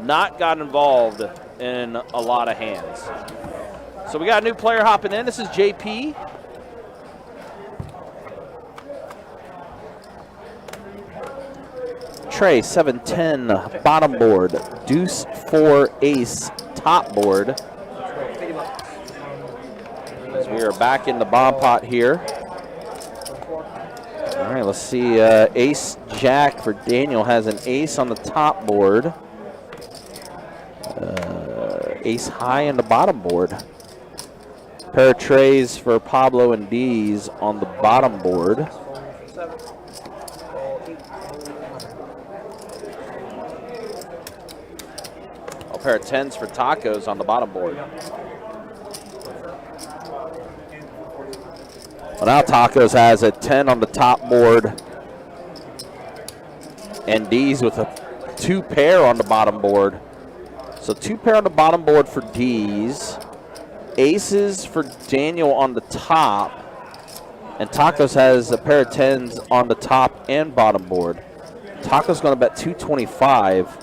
not gotten involved in a lot of hands. So we got a new player hopping in. This is JP. Trey, 710, bottom board. Deuce, 4, ace, top board. As we are back in the bomb pot here. All right, let's see. Ace Jack for Daniel has an ace on the top board. Ace high on the bottom board. Pair of trays for Pablo and D's on the bottom board. A pair of 10s for Tacos on the bottom board. Well, now Tacos has a 10 on the top board, and D's with a 2 pair on the bottom board. So 2 pair on the bottom board for D's, aces for Daniel on the top, and Tacos has a pair of 10s on the top and bottom board. Tacos going to bet 225.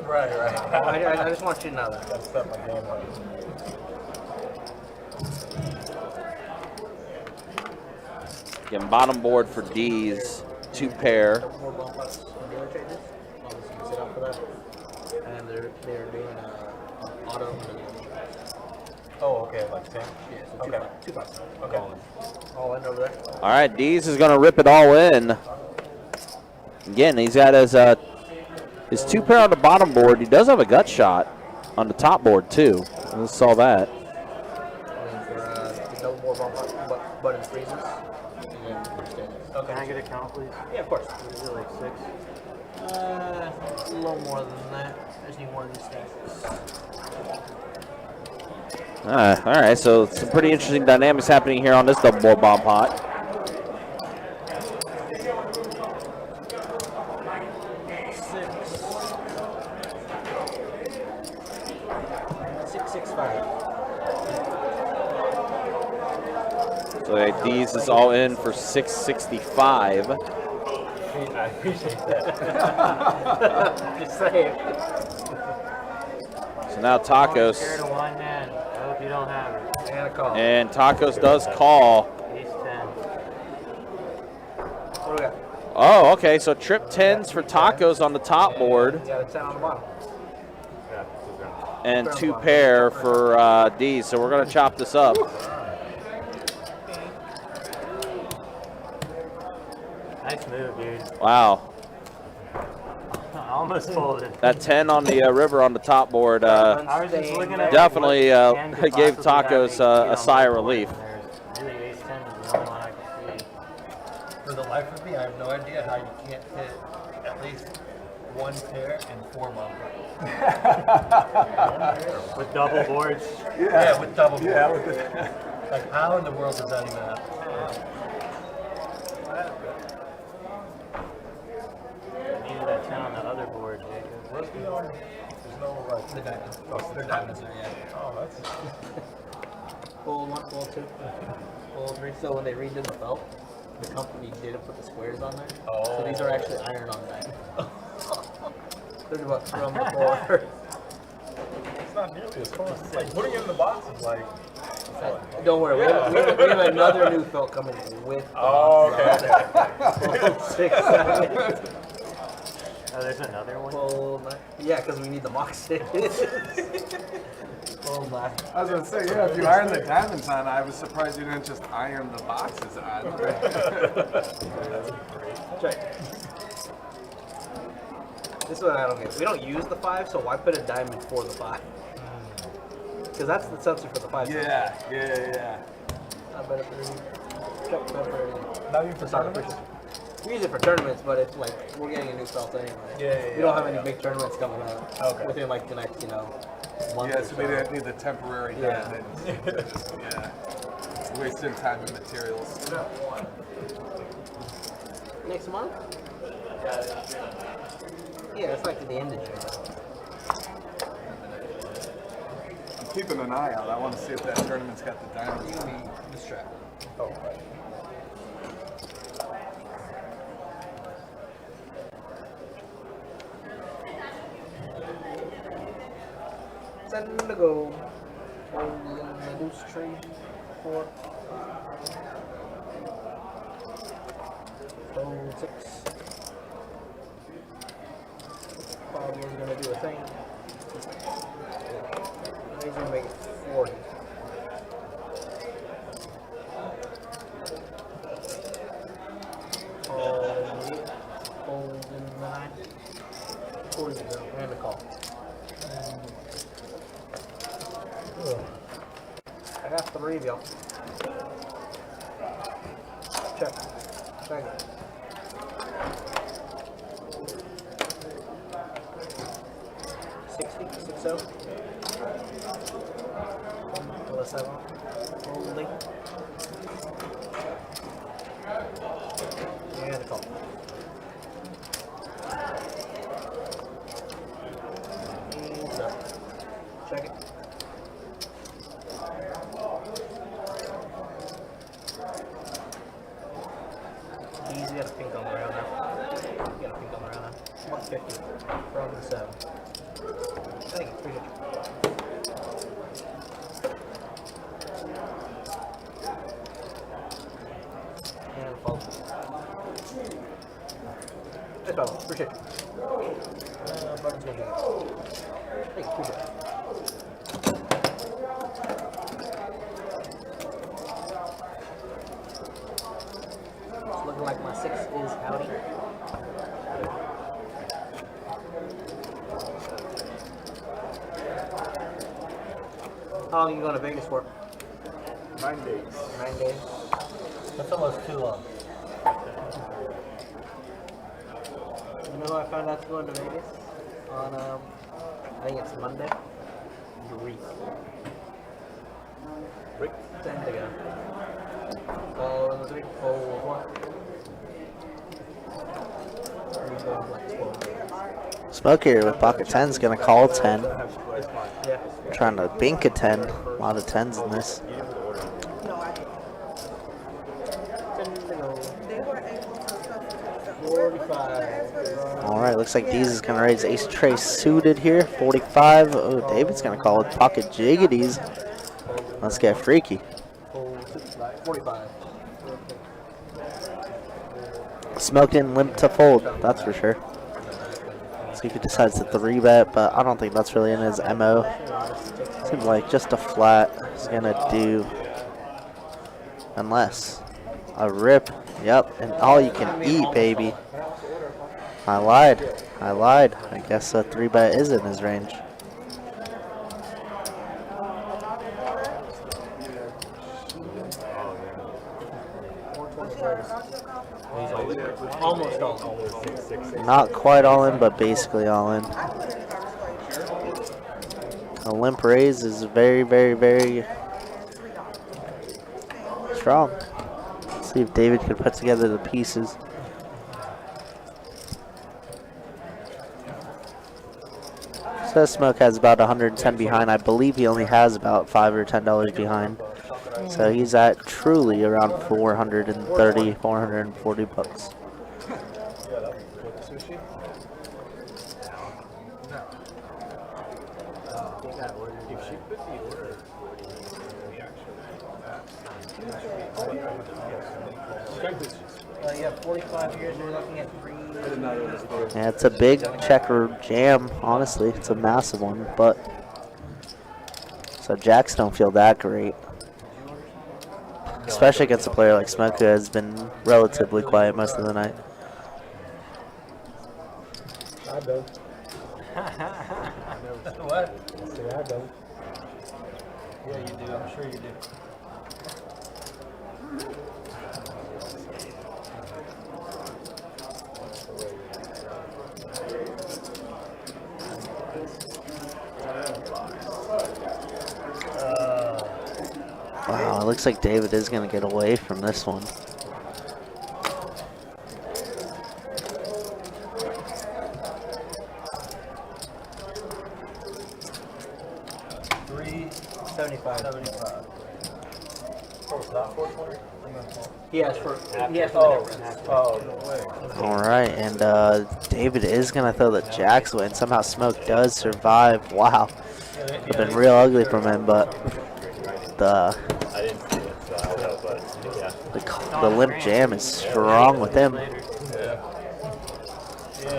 Right. I just want you to know that. That's my game right. Again, bottom board for D's, 2 pair. And they're doing auto. Oh, okay, like 10? Yeah, so okay. 2 bucks. Okay. All in over there. All right, D's is going to rip it all in. Again, he's got his 2 pair on the bottom board. He does have a gut shot on the top board, too. We saw that. No more button freezes. Okay. Can I get a count, please? Yeah, of course. Is it like 6? A little more than that. I just need one of these things. All right, so some pretty interesting dynamics happening here on this double board bomb pot. 665. So D's is all in for 665. I appreciate that. Just saying. So now Tacos. Scared of 1 hand. I hope you don't have it. And a call. And Tacos does call. Ace 10. What do we got? Oh, okay, so trip 10s for Tacos on the top board. You got a 10 on the bottom. And 2 pair for D. So we're going to chop this up. Nice move, dude. Wow. I almost folded. That 10 on the river on the top board I was just looking at definitely what gave possibly Tacos happened, a sigh of relief. Really, ace 10 is the only one I can see. For the life of me, I have no idea how you can't hit at least 1 pair and 4 bumpers. With double boards. Yeah, with double boards. Like, how in the world does that even happen? I needed that 10 on the other board, Jacob. Let's be honest. There's no, like, The diamond. Oh, they're diamonds there, yeah. Oh, that's. Fold 1, fold 2, fold 3. So when they redid the belt, the company didn't put the squares on there. Oh. So these are actually iron on diamond. They're about from before. It's not nearly as fun. Like putting it in the box is like. Don't worry, we have another new felt coming with the box. Okay. 6, 7. Oh, there's another one? Fold 9. Yeah, because we need the boxes. Fold 9. I was gonna say, yeah, if you iron the diamonds on, I was surprised you didn't just iron the boxes on. Check. This is what I don't get. We don't use the 5, so why put a diamond for the 5? Because that's the sensor for the 5. Yeah. I bet it check better. Not even for tournaments? We use it for tournaments, but it's like we're getting a new felt anyway. Yeah. We don't have any big tournaments coming up within like the next, month. Yeah, or so we didn't need the temporary diamonds. Yeah. Wasting time and materials. Next month? Yeah, it's like the end of June. I'm keeping an eye out. I want to see if that tournament's got the diamonds. You can be distracted. Oh, right. Send to go. Hold in the loose tree. 4. Hold 6. Pablo's gonna do a thing. He's gonna make it 40. Hold in the 9. 40 and a call. I got 3 of y'all. Check. Check it. So, unless I want holding. And a call. And so, check it. Easy, got a pink on the round now. You got a pink on the round now. 150 from the 7. Thank you, appreciate you. And follow. Just follow, appreciate you. Button's gonna do it. Thank you, appreciate you. It's looking like my 6 is howdy. How long are you going to Vegas for? 9 days. 9 days. That's almost too long. You know who I found out going to Vegas? On, I think it's Monday. Rick. 10 to go. Ball in the 3, hold 1. Smoke here with pocket 10's gonna call 10. Yeah. Trying to bink a 10. A lot of 10s in this. Alright, looks like Deez is gonna raise ace trace suited here. 45. Oh, David's gonna call with pocket jiggities. Let's get freaky. 45. Smoke didn't limp to fold, that's for sure. See if he decides to 3-bet, but I don't think that's really in his MO. Seems like just a flat is gonna do. Unless a rip. Yep, and all you can eat, baby. I lied. I guess a 3-bet is in his range. Almost all in. Not quite all in, but basically all in. A limp raise is very, very, very strong. Let's see if David can put together the pieces. So Smoke has about 110 behind. I believe he only has about $5 or $10 behind. So he's at truly around 430, 440 bucks. Yeah, 45 years, we're looking at 3. Yeah, it's a big checker jam, honestly. It's a massive one, but so jacks don't feel that great. Especially against a player like Smoke, who has been relatively quiet most of the night. I don't. What? See, I don't. Yeah, you do. I'm sure you do. Wow, it looks like David is going to get away from this one. He has for. All right, and David is going to throw the jacks away, and somehow Smoke does survive. Wow. It's been real ugly from him, but the limp jam is strong with him. Yeah,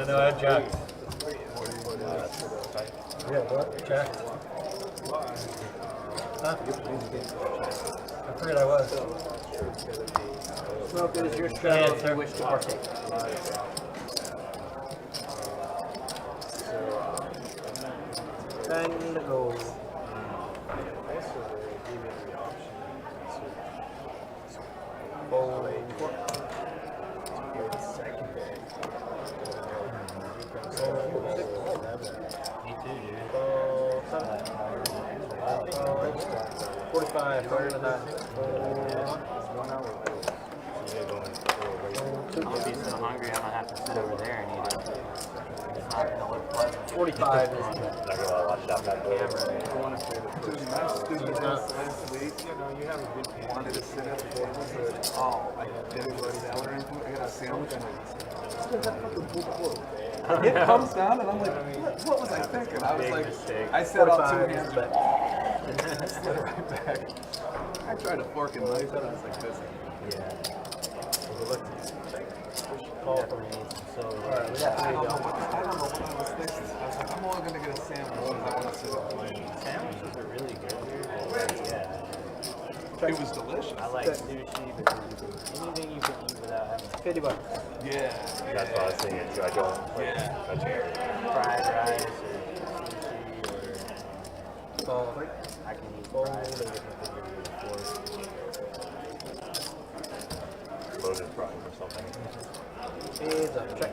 no, I jacked. Yeah, what? Jacked. Huh? I figured I was. Smoke, it is your turn if you wish to partake. And go. I'm gonna be so hungry, I'm gonna have to sit over there and eat it. It's not gonna look pleasant. 45 is Not gonna watch that back there. Wanted to sit at the table, said, oh, I didn't go to salad or I got a sandwich. And it comes down and I'm like, what was I thinking? I was like, I set up 2 hands, but I slid it right back. I tried a fork and knife and I was like this. call for me. So I don't know what I was thinking. I was like, I'm only gonna get a sandwich because I want to sit up. Sandwiches are really good here. Yeah. It was delicious. I like sushi, but anything you can eat without having $50. Yeah. That's what I was thinking. So I don't touch it. fried rice or sushi or I can eat fries. Loaded fries or something. Is a check.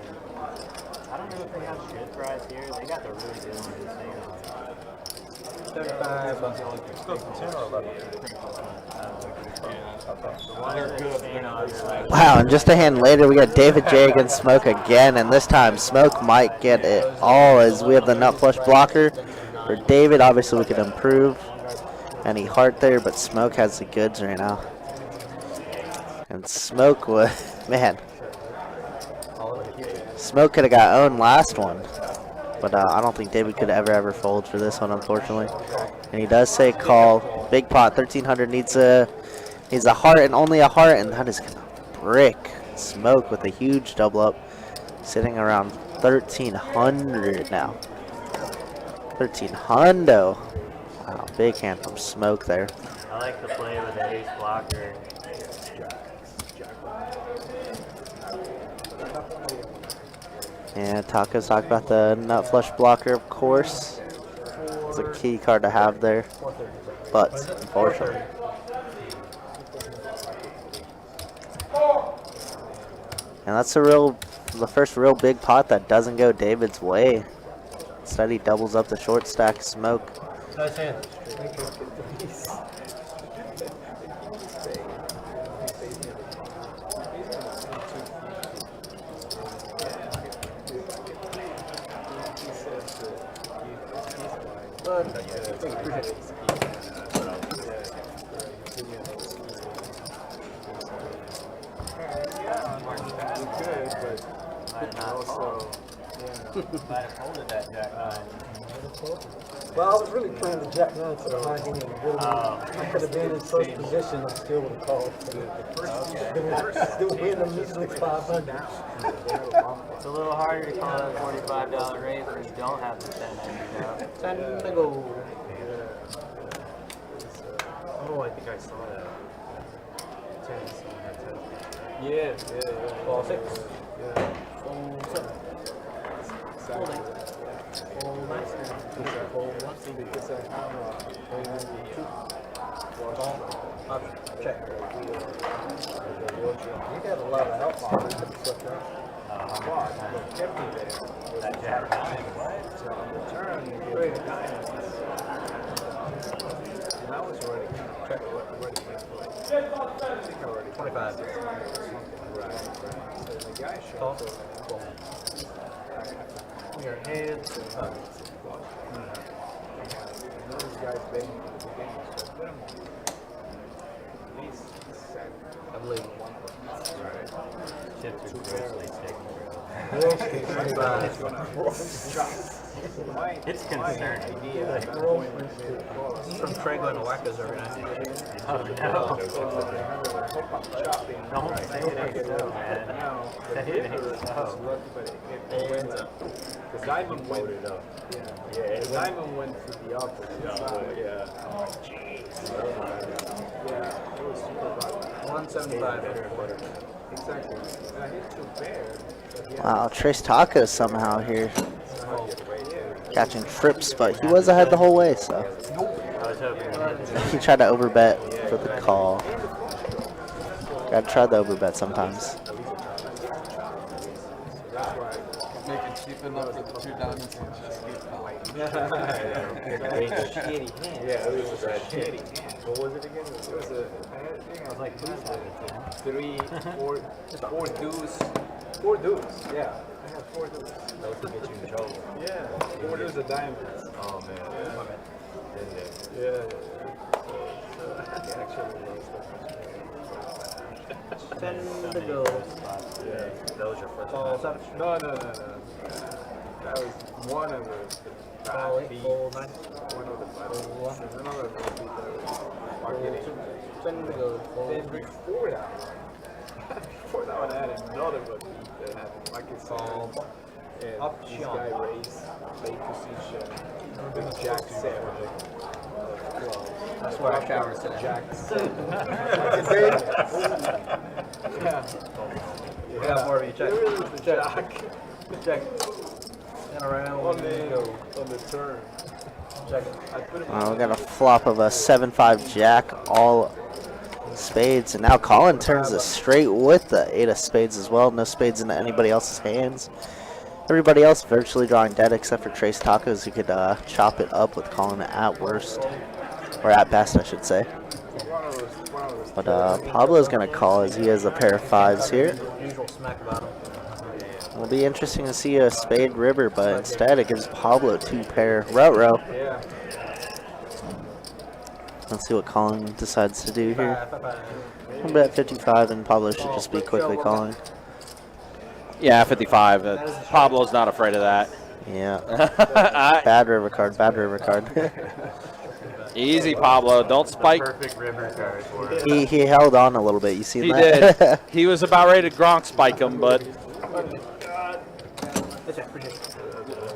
I don't know if they have good fries here. They got the really good ones in San 35 bucks. Still 10 or 11? Wow, and just a hand later, we got David J against Smoke again, and this time Smoke might get it all as we have the nut flush blocker. For David, obviously we could improve any heart there, but Smoke has the goods right now. And Smoke was, man, Smoke could have got owned last one, but I don't think David could ever fold for this one, unfortunately. And he does say call. Big pot, 1300 needs a heart and only a heart, and that is gonna brick Smoke with a huge double up, sitting around 1300 now. 1300. Wow, big hand from Smoke there. I like to play with the ace blocker. And Taco's talk about the nut flush blocker, of course. It's a key card to have there, but unfortunately. And that's the first real big pot that doesn't go David's way. Instead, he doubles up the short stack Smoke. Nice hand. Might have folded that Jack 9. Well, I was really playing the Jack 9 to the high hand. Really, I could have been in first position and still would have called. Still win immediately 500. It's a little harder to call that $45 raise when you don't have the 10 extra out. 10 to go. Oh, I think I saw that. 10. Ball 6. Fold 7. Fold 8. Fold 9. Fold 1. Ball. Check. You got a lot of help on it. That Jack 9, what? So on the turn, you great diamonds. And I was already kind of check ready I think I already 25. Right. So the guy Call. shows up. Your hands. Those guys betting for the game, so put them on. At least set. I believe. Chips are grossly taken, bro. It's concerning. This is from Trey going to Wacko's every night. Oh no. Don't say it ain't so, man. Say it ain't so. The diamond went it up. Yeah. The diamond went to the opposite side. Yeah. Oh, jeez. Yeah. It was super bad. 175. Exactly. And I hit 2 pairs. Wow, Trace Tacos somehow here catching trips, but he was ahead the whole way, so I was hoping. he tried to overbet for the call. Gotta try the overbet sometimes. Make it cheap enough for the 2 diamonds and just keep calling. Shitty hand. Yeah, it was a shitty hand. What was it again? It was a. I was like, please have it. 3, 4, just 4 deuce. 4 deuce. Yeah, I had 4 deuce. That was to get you in trouble. Yeah, 4 deuce of diamonds. Oh, man. Yeah. Actually, 10 to go. yeah. That was your first Ball 7. No. That was one of the Ball bad 8. beats. Fold 9. One of the bad beats. There's another bad beat that was Fold marketing. 2. 10 to go. Then Fold 3. before that one I had another good beat that happened. Like it's all and this guy raised late position with Jack 7. That's where I showered today. Jack 7. We got more of you. Check. There is the Jack. Check. And around. On the turn. Check it. I put him We got a flop of a 7-5 jack, all spades, and now Colin turns it straight with the 8 of spades as well. No spades into anybody else's hands. Everybody else virtually drawing dead except for Trace Tacos, who could chop it up with Colin at worst, or at best, I should say. But Pablo's gonna call as he has a pair of 5s here. Usual smack about him. It'll be interesting to see a spade river, but instead it gives Pablo 2 pair row. Yeah. Let's see what Colin decides to do here. We'll bet 55, and Pablo should just be quickly calling. Yeah, 55. Pablo's not afraid of that. Yeah. Bad river card. Easy, Pablo. Don't spike. Perfect river card for him. He held on a little bit. You see He that? did. He was about ready to Gronk spike him, but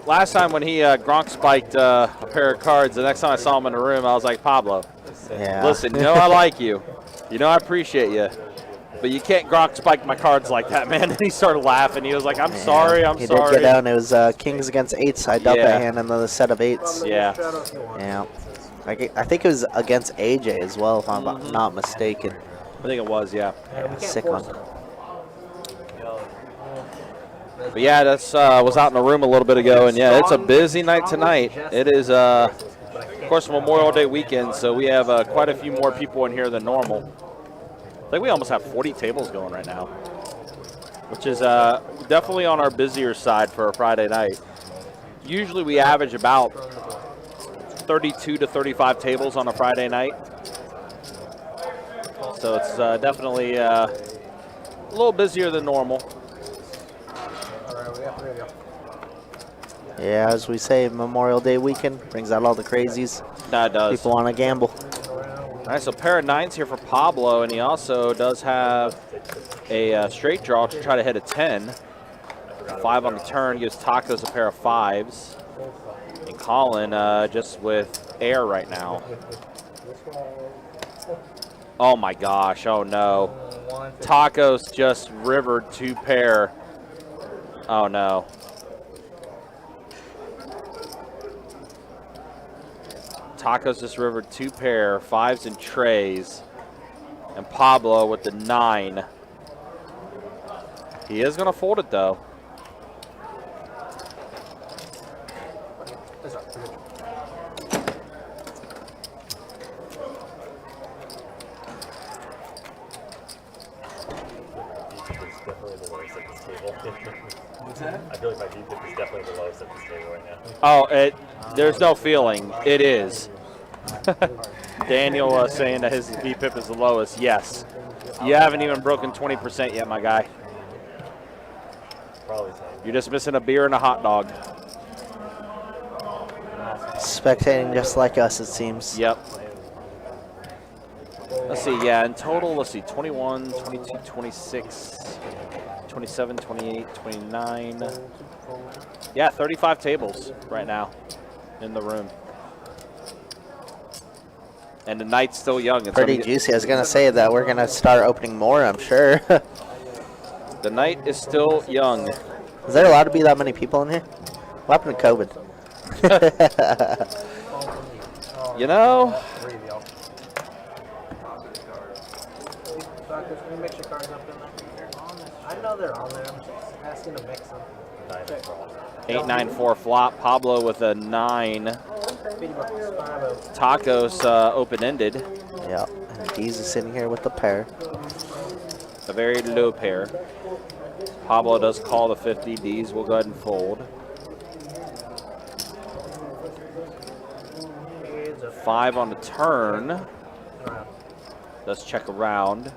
last time when he Gronk spiked a pair of cards, the next time I saw him in the room, I was like, Pablo, Yeah. listen, you know I like you. You know I appreciate you. But you can't Gronk spike my cards like that, man. And he started laughing. He was like, I'm sorry, I'm he sorry. He did get down. It was kings against 8s. I dealt Yeah. that hand and then a set of 8s. Yeah. Yeah. I think it was against AJ as well, if I'm not mistaken. I think it was, yeah. Yeah, sick one. But yeah, that's was out in the room a little bit ago, and yeah, it's a busy night tonight. It is, of course, Memorial Day weekend, so we have quite a few more people in here than normal. I think we almost have 40 tables going right now, which is definitely on our busier side for a Friday night. Usually we average about 32 to 35 tables on a Friday night. So it's definitely a little busier than normal. Yeah, as we say, Memorial Day weekend brings out all the crazies. That does. People want to gamble. All right, so pair of 9s here for Pablo, and he also does have a straight draw to try to hit a 10. 5 on the turn gives Tacos a pair of 5s. And Colin just with air right now. Oh my gosh, oh no. Tacos just rivered 2 pair. Oh no. Tacos just rivered 2 pair, 5s and trays. And Pablo with the 9. He is going to fold it though. I feel like my VPIP is definitely the lowest at this table right now. Oh, there's no feeling. It is. Daniel saying that his VPIP is the lowest. Yes. You haven't even broken 20% yet, my guy. Probably so. You're just missing a beer and a hot dog. Spectating just like us, it seems. Yep. Let's see, yeah, in total, let's see, 21, 22, 26, 27, 28, 29. Yeah, 35 tables right now in the room. And the night's still young. It's Pretty juicy. I was going to say that we're going to start opening more, I'm sure. The night is still young. Is there allowed to be that many people in here? What happened to COVID? You know, Can you mix your cards up in there? I know they're on there. I'm just asking to mix them. 8-9-4 flop. Pablo with a 9. Tacos open-ended. Yeah, and Dee's is sitting here with the pair. A very low pair. Pablo does call the 50. Dee's will go ahead and fold. 5 on the turn. Does check around.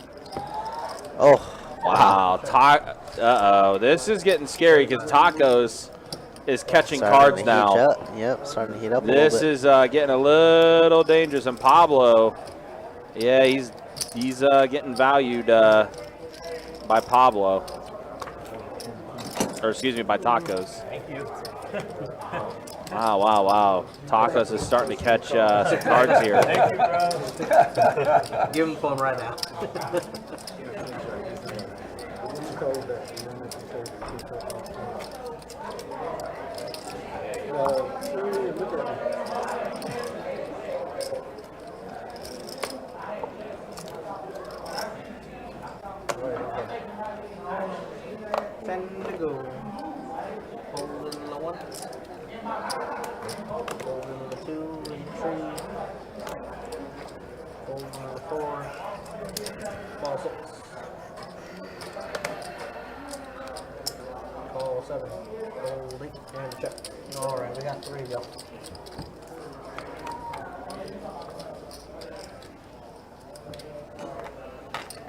Oh. Wow. Uh-oh. This is getting scary because Tacos is catching cards now. Yep, starting to heat up a This little bit. is getting a little dangerous. And Pablo, yeah, he's getting valued by Pablo. Or excuse me, by Tacos. Thank you. Wow, wow, wow. Tacos is starting to catch some cards here. Thank you, bro. Give him phone right now. Ten to go. Holding the 1. Holding the 2 and 3. Holding the 4. Ball 6. Call 7. Holding and check. Alright, we got 3 go.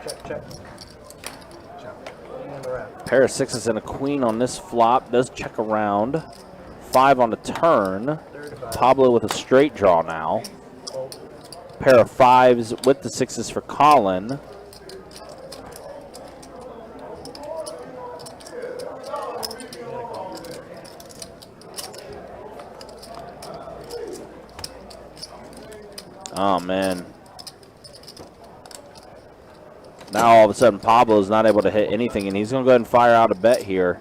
Check, check. Pair of 6s and a queen on this flop. Does check around. 5 on the turn. Pablo with a straight draw now. Pair of 5s with the 6s for Colin. Oh, man. Now all of a sudden Pablo's not able to hit anything, and he's going to go ahead and fire out a bet here.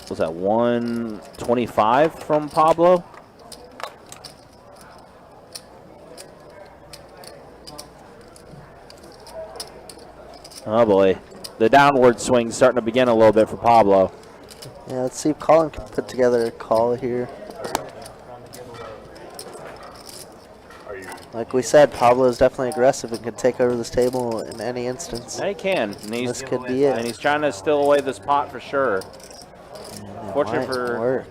Was that 125 from Pablo? Oh boy. The downward swing's starting to begin a little bit for Pablo. Yeah, let's see if Colin can put together a call here. Like we said, Pablo is definitely aggressive and can take over this table in any instance. Yeah, he can. And this could be it. And he's trying to steal away this pot for sure. It Fortunate might for work.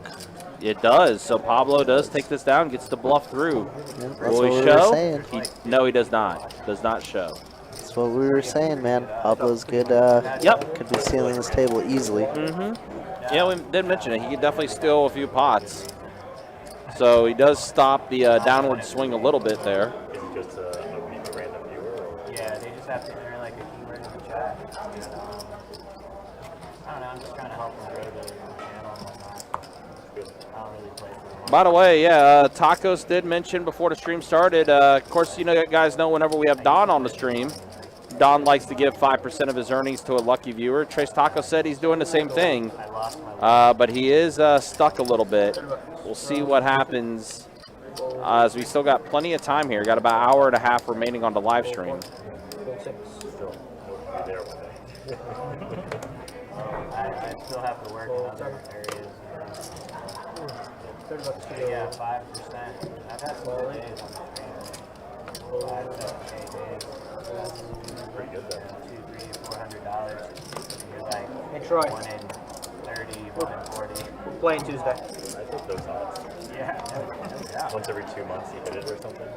It does. So Pablo does take this down, gets the bluff through. Yeah, that's Will what he we show? were saying. No, he does not. Does not show. That's what we were saying, man. Pablo's good. Yep. Could be stealing this table easily. Yeah, we did mention it. He could definitely steal a few pots. So he does stop the downward swing a little bit there. Is it just a random viewer? Or? Yeah, they just have to enter like a keyword in the chat. And, I don't know, I'm just trying to help them grow the channel and whatnot. I don't really play for them. By the way, yeah, Tacos did mention before the stream started. Of course, you know, guys know whenever we have Don on the stream, Don likes to give 5% of his earnings to a lucky viewer. Trace Taco said he's doing the same thing, but he is stuck a little bit. We'll see what happens as we still got plenty of time here. Got about an hour and a half remaining on the live stream. I still have to work in other areas. Yeah, 5%. I've had some good days on the stream. 5, 7, 8 days. Pretty good though. $200, $300, $400. You're like, Hey, Troy. 1 in 30, 1 in 40. We're playing Tuesday. I think those odds. Yeah. Once every 2 months you hit it or something.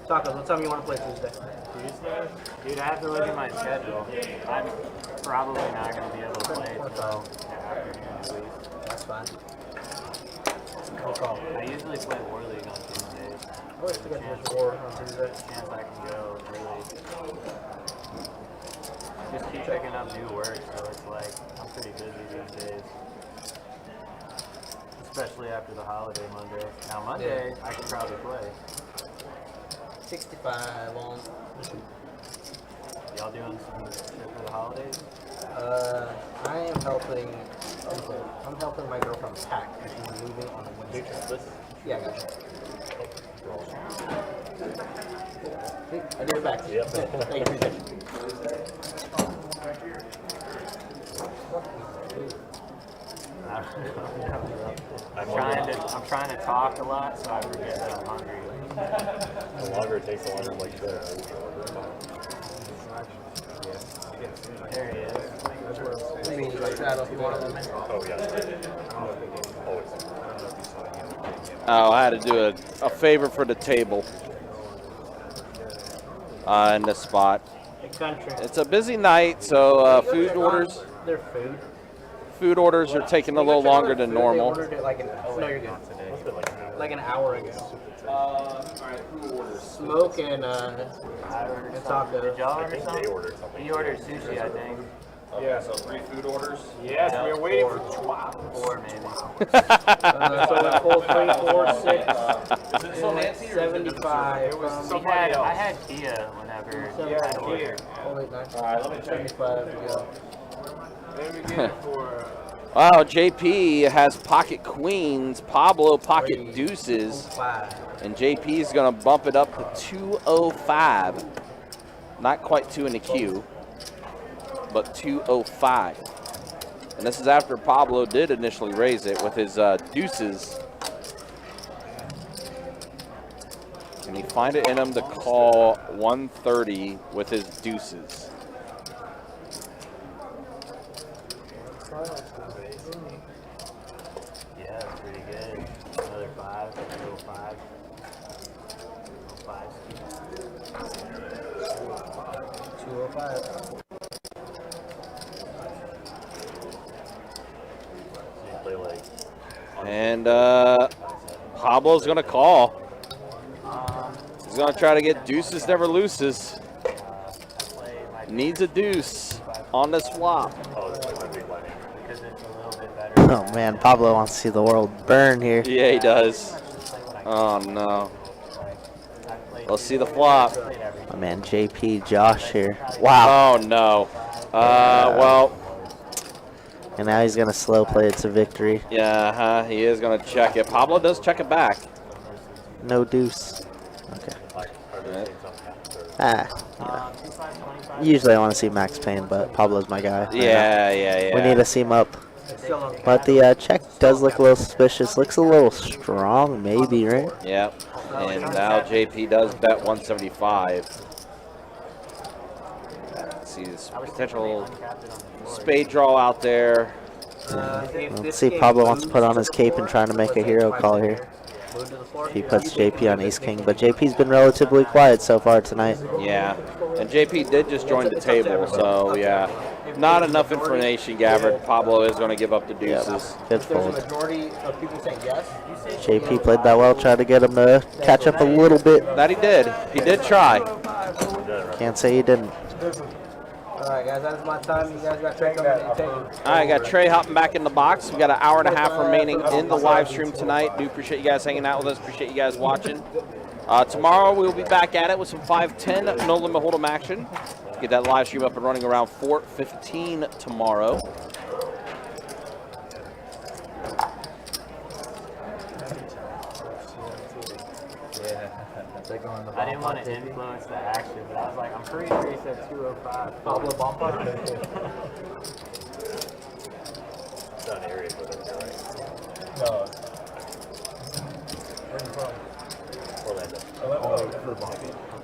Tacos, what time you want to play Tuesday? Tuesday? Dude, I have to look at my schedule. I'm probably not going to be able to play until after the week. That's fine. I usually play War League on Tuesdays. I always forget there's war on Tuesday. Chance I can go early. Just keep picking up new work, so it's like I'm pretty busy these days. Especially after the holiday Monday. Now Monday, I could probably play. 65 on. Y'all doing some shit for the holidays? I am helping. I'm helping my girlfriend pack because she's moving on a Wednesday. Yeah, I got you. I did it back. Yep. Thank you. I'm trying to talk a lot, so I forget that I'm hungry. The longer it takes, the longer I'm like this. There he is. I mean, like that if you want to. Oh yeah. Always. Oh, I had to do a favor for the table in this spot. Country. It's a busy night, so food orders. Their food. Food orders are taking a little longer than normal. They ordered it like no, you're good. Like an hour ago. Smoke and taco. Did y'all I order think something? they ordered something. He ordered sushi, I think. Yeah, so 3 food orders. Yes, we were waiting for 4 maybe. So we pulled 3, 4, 6, 75. I had Kia whenever I ordered. Alright, let me 75. Yeah. Let me get it for. Wow, JP has pocket queens, Pablo pocket deuces, and JP is going to bump it up to 205. Not quite 2 in the queue, but 205. And this is after Pablo did initially raise it with his deuces. Can he find it in him to call 130 with his deuces? Yeah, that's pretty good. Another 5, 205. 205. And Pablo's going to call. He's going to try to get deuces, never loses. Needs a deuce on this flop. Oh man, Pablo wants to see the world burn here. Yeah, he does. Oh no. Let's see the flop. Oh man, JP, Josh here. Wow. Oh no. Well. And now he's gonna slow play it to victory. Yeah, he is gonna check it. Pablo does check it back. No deuce. Okay. Usually I want to see Max Payne, but Pablo's my guy. Yeah. We need to see him up. But the check does look a little suspicious. Looks a little strong, maybe, right? Yep. And now JP does bet 175. See this potential spade draw out there. Let's see if Pablo wants to put on his cape and trying to make a hero call here. If he puts JP on Ace King, but JP's been relatively quiet so far tonight. Yeah, and JP did just join the table, so yeah. Not enough information gathered. Pablo is going to give up the deuces. Good fold. Majority of people saying yes. JP played that well, tried to get him to catch up a little bit. That he did. He did try. Can't say he didn't. Alright guys, that's my time. You guys got Trey coming in and taking. Alright, got Trey hopping back in the box. We got an hour and a half remaining in the live stream tonight. Do appreciate you guys hanging out with us. Appreciate you guys watching. Tomorrow we will be back at it with some 5-10 no limit hold'em action. Get that live stream up and running around 4:15 tomorrow. I didn't want to influence the action, but I was like, I'm pretty sure he said 205. Pablo Bompa. It's not an area for them, right? No. Where are you from? Orlando. Oh,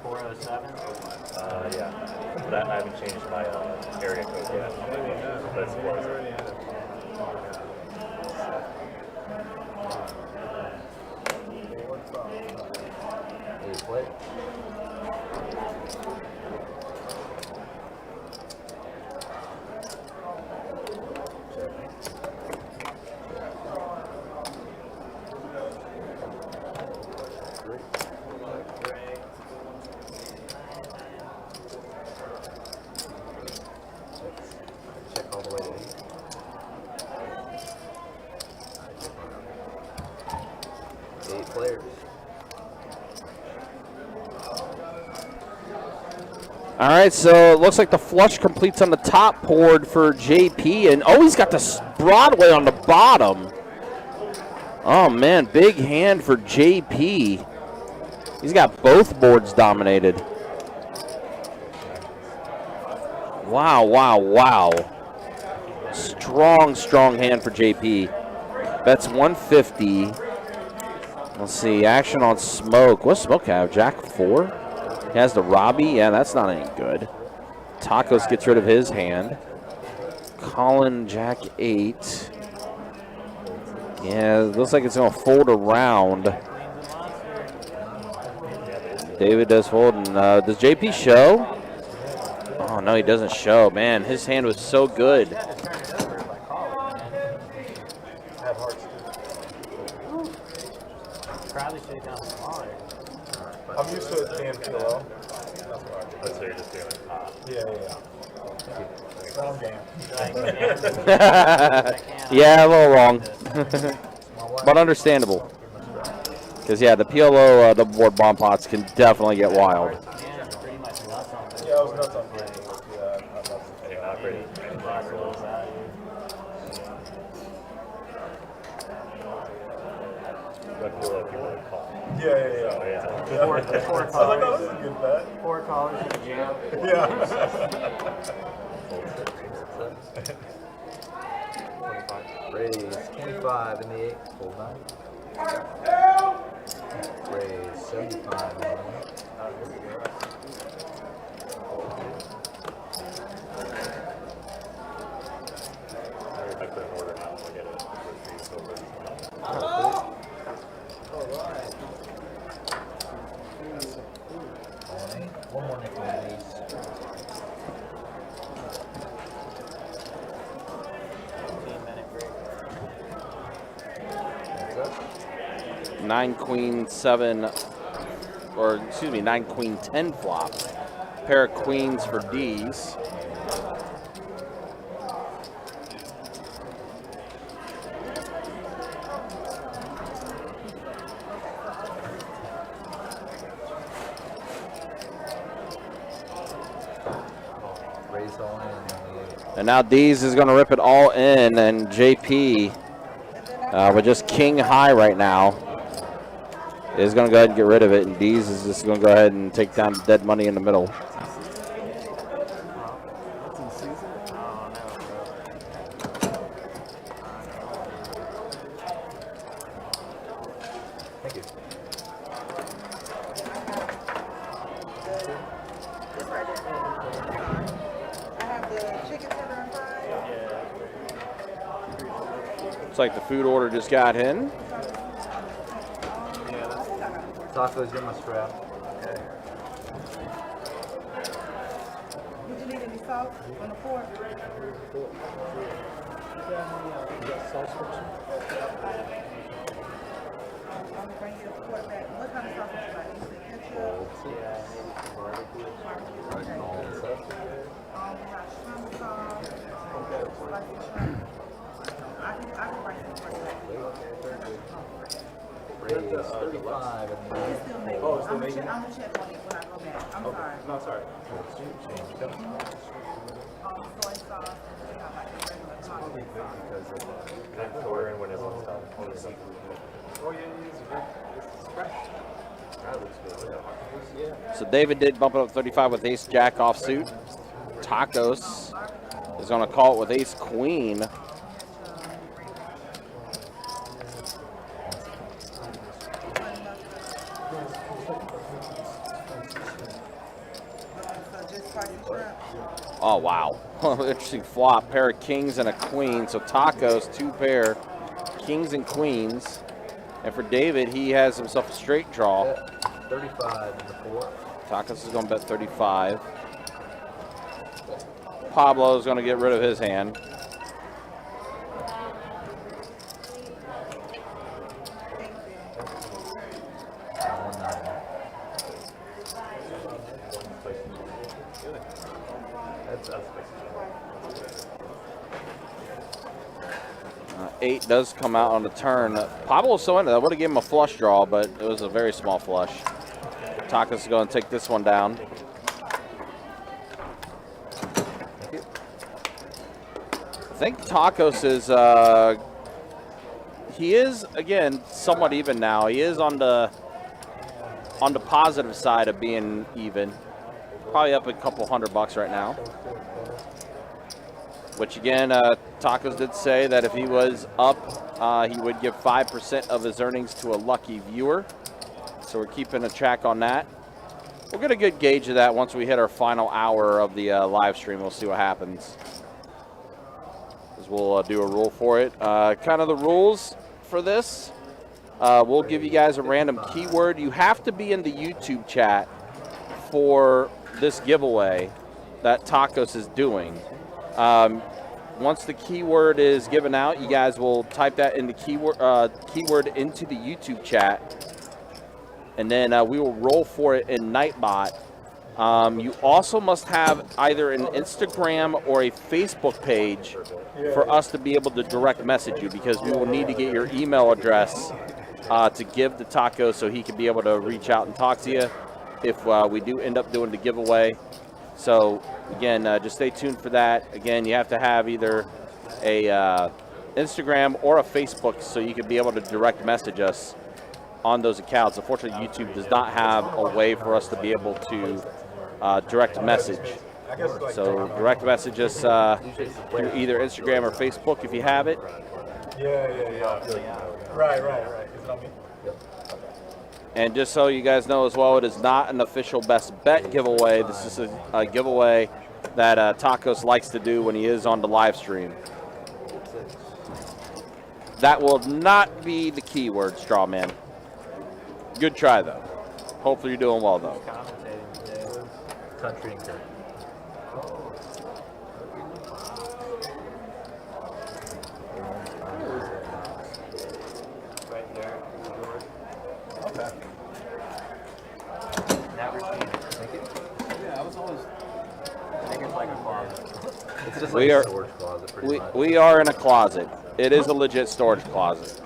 407. Yeah. But I haven't changed my area code yet. But it's Florida. All right, so it looks like the flush completes on the top board for JP, and oh, he's got the Broadway on the bottom. Oh man, big hand for JP. He's got both boards dominated. Wow, wow, wow. Strong, strong hand for JP. Bets 150. Let's see, action on Smoke. What's Smoke have? Jack 4? He has the Robbie. Yeah, that's not any good. Tacos gets rid of his hand. Colin, Jack 8. Yeah, looks like it's going to fold around. David does fold. And does JP show? Oh, no, he doesn't show. Man, his hand was so good. Probably should have gone smaller. I'm used to it being PLO. Let's say you're just doing Yeah, a little wrong. But understandable. Because, yeah, the PLO, the board bomb pots can definitely get wild. Yeah, I was nuts on it. you're not pretty. But feel like you want to call. Yeah. Four I was like, oh, this is a good bet. 4 callers in a jam. Yeah. Raise 25 in the 8, full 9. Raise 75 in the 1. I couldn't order now. I'll get it. One more nickel, please. 9 queen 7, or excuse me, 9 queen 10 flop. Pair of queens for D's. Raise all in the 8. And now D's is going to rip it all in, and JP with just king high right now is going to go ahead and get rid of it, and D's is just going to go ahead and take down the dead money in the middle. Thank you. I have the chicken tender and fries. Looks like the food order just got in. Tacos in my strap. Okay. Did you need any salt on the pork? You got sauce for you? I'm bring you a pork back. What kind of sauce would you like? You said ketchup? Barbecue. Okay. We got shrimp sauce, spicy shrimp. I can bring some for you. Raise 35. It's still making. I'm gonna check on it when I go back. I'm sorry. No, sorry. Soy sauce and we got like the regular tomato sauce. Can I order in when everyone's done? On the seafood. Oh, yeah, it's fresh. That looks good. Yeah. So David did bump it up 35 with ace jack offsuit. Tacos is going to call it with ace queen. Oh, wow. Interesting flop. Pair of kings and a queen. So Tacos, 2 pair. Kings and queens. And for David, he has himself a straight draw. 35 in the 4. Tacos is going to bet 35. Pablo is going to get rid of his hand. Eight does come out on the turn. Pablo's so into that. Would have given him a flush draw, but it was a very small flush. Tacos is going to take this one down. I think Tacos is, he is, again, somewhat even now. He is on the positive side of being even. Probably up a couple $100 right now. Which again, Tacos did say that if he was up, he would give 5% of his earnings to a lucky viewer. So we're keeping a track on that. We'll get a good gauge of that once we hit our final hour of the live stream. We'll see what happens. As we'll do a rule for it. Kind of the rules for this. We'll give you guys a random keyword. You have to be in the YouTube chat for this giveaway that Tacos is doing. Once the keyword is given out, you guys will type that in the keyword into the YouTube chat, and then we will roll for it in Nightbot. You also must have either an Instagram or a Facebook page for us to be able to direct message you, because we will need to get your email address to give to Taco so he can be able to reach out and talk to you if we do end up doing the giveaway. So again, just stay tuned for that. Again, you have to have either a Instagram or a Facebook so you can be able to direct message us on those accounts. Unfortunately, YouTube does not have a way for us to be able to direct message. So direct message us through either Instagram or Facebook if you have it. Yeah. Right. Is it on me? And just so you guys know as well, it is not an official best bet giveaway. This is a giveaway that Tacos likes to do when he is on the live stream. That will not be the keyword, Strawman. Good try, though. Hopefully you're doing well, though. Country and country. Right there. Okay. That machine. Yeah, I was always. I think it's like a closet. It's just We like are- a storage closet, pretty much. We are in a closet. It is a legit storage closet.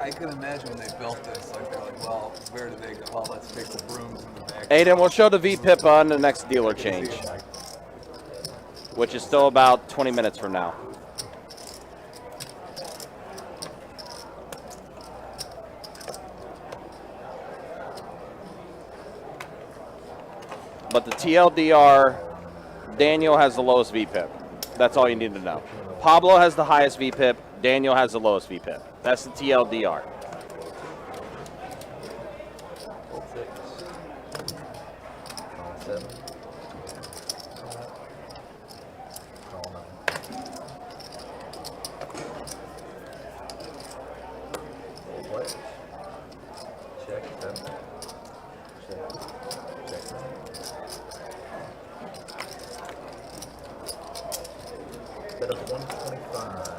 I can imagine when they built this, like they're like, well, where do they go? Well, let's take the brooms in the back. Aiden, we'll show the VPIP on the next dealer change, which is still about 20 minutes from now. But the TLDR, Daniel has the lowest VPIP. That's all you need to know. Pablo has the highest VPIP. Daniel has the lowest VPIP. That's the TLDR. Okay. Set of 125.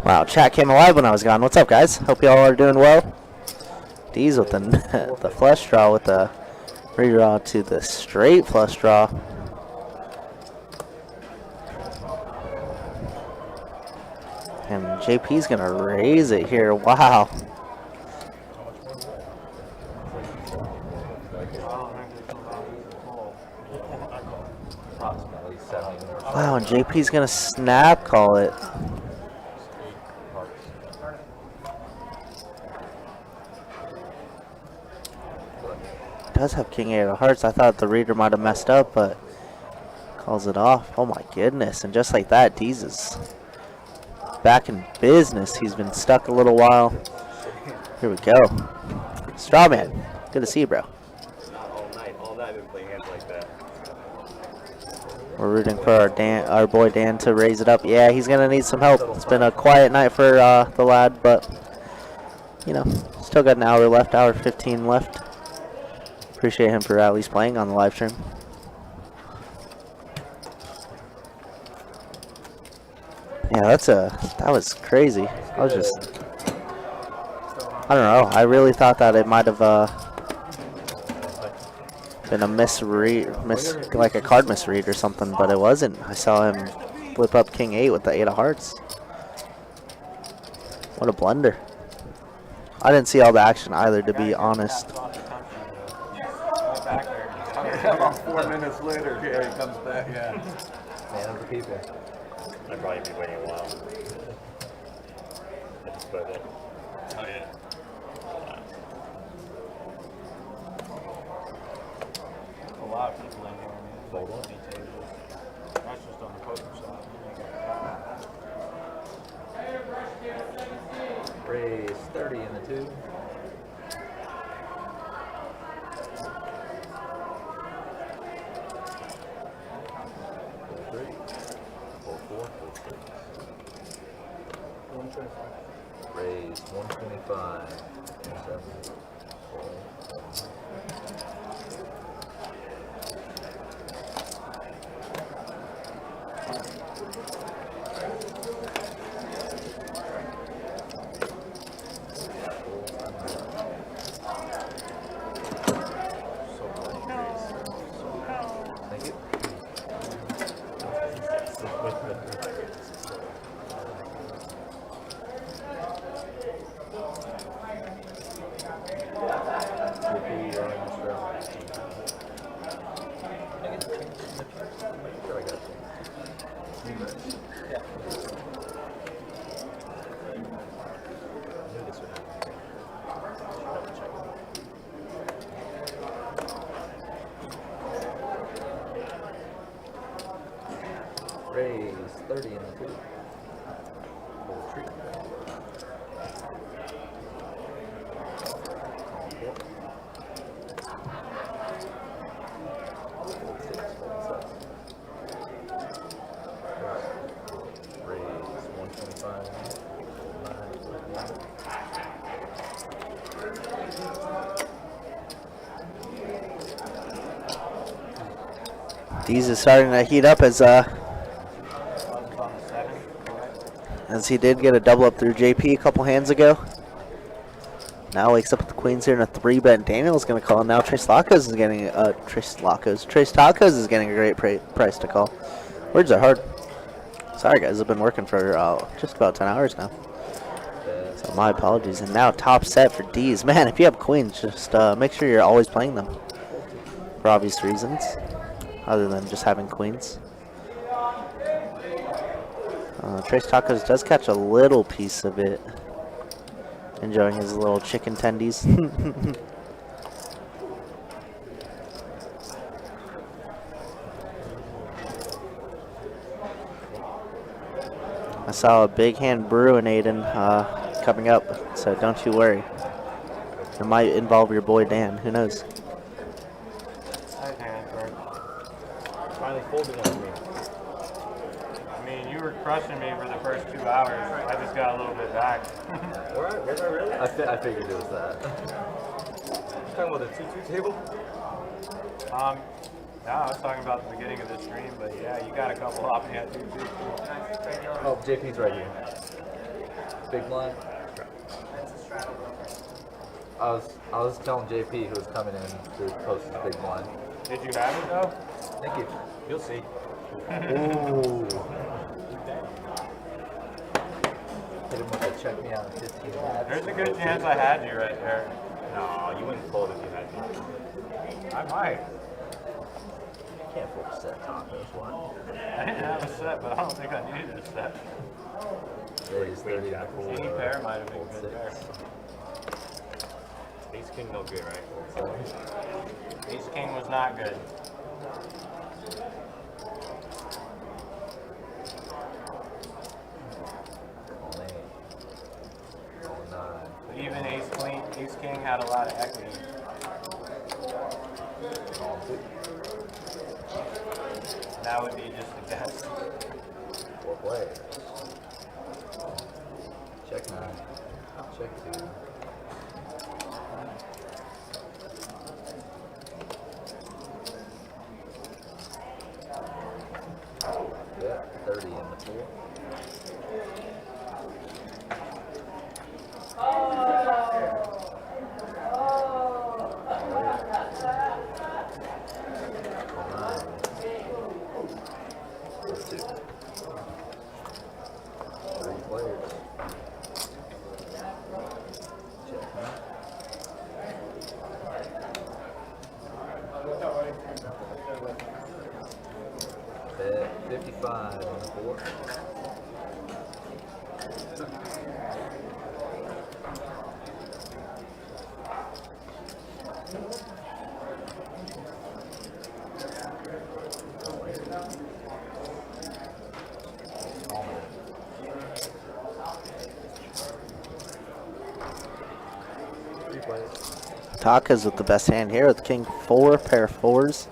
Wow, chat came alive when I was gone. What's up, guys? Hope y'all are doing well. D's with the the flush draw with the redraw to the straight flush draw. And JP's gonna raise it here. Wow. Wow, and JP's gonna snap call it. Does have king 8 of hearts. I thought the reader might have messed up, but calls it off. Oh my goodness. And just like that, Deez is back in business. He's been stuck a little while. Here we go. Strawman, good to see you, bro. All night been playing hands like that. We're rooting for our boy Dan to raise it up. Yeah, he's gonna need some help. It's been a quiet night for the lad, but you know, still got an hour left, hour 15 left. Appreciate him for at least playing on the live stream. Yeah, that was crazy. I was just, I don't know. I really thought that it might have been a like a card misread or something, but it wasn't. I saw him flip up king 8 with the 8 of hearts. What a blunder. I didn't see all the action either, to be honest. About 4 minutes later, yeah, he comes back, yeah. Man of the people. I'd probably be waiting a while. I just put it. Oh, yeah. A lot of people in here, man. Like, that's just on the poker side. Raise 30 in the 2. Raise 125. Thank you. Raise 30 in the 2. Full tree. Raise 125. Deez is starting to heat up as he did get a double up through JP a couple hands ago. Now wakes up with the queens here in a 3-bet. Daniel's going to call. Now Trace Tacos is getting Trace Tacos is getting a great price to call. Words are hard. Sorry guys, I've been working for just about 10 hours now. So my apologies. And now top set for D's. Man, if you have queens, just make sure you're always playing them. For obvious reasons. Other than just having queens. Trace Tacos does catch a little piece of it. Enjoying his little chicken tendies. I saw a big hand brewing, Aiden, coming up, so don't you worry. It might involve your boy Dan. Who knows? Finally folded on me. I mean, you were crushing me for the first 2 hours. I just got a little bit back. What? Was I really? I figured it was that. You talking about the 2-2 table? No, I was talking about the beginning of the stream, but yeah, you got a couple off me at 2-2. Oh, JP's right here. Big blind. I was telling JP who was coming in to post his big blind. Did you have it though? Thank you. You'll see. Ooh. Hit him with a check me out in 15 minutes. There's a good chance I had you right there. No, you wouldn't fold if you had me. I might. Can't fold a set tacos. What? I didn't have a set, but I don't think I needed a set. Raise 30 and a four. Any pair might have been good there. Ace king no good, right? Ace king was not good. But even ace king had a lot of equity. That would be just a guess. 4 players. Check 9. Check 2. Yeah, 30 in the 4. Bet 55 on the 4. Taka's with the best hand here with king 4, pair of 4s.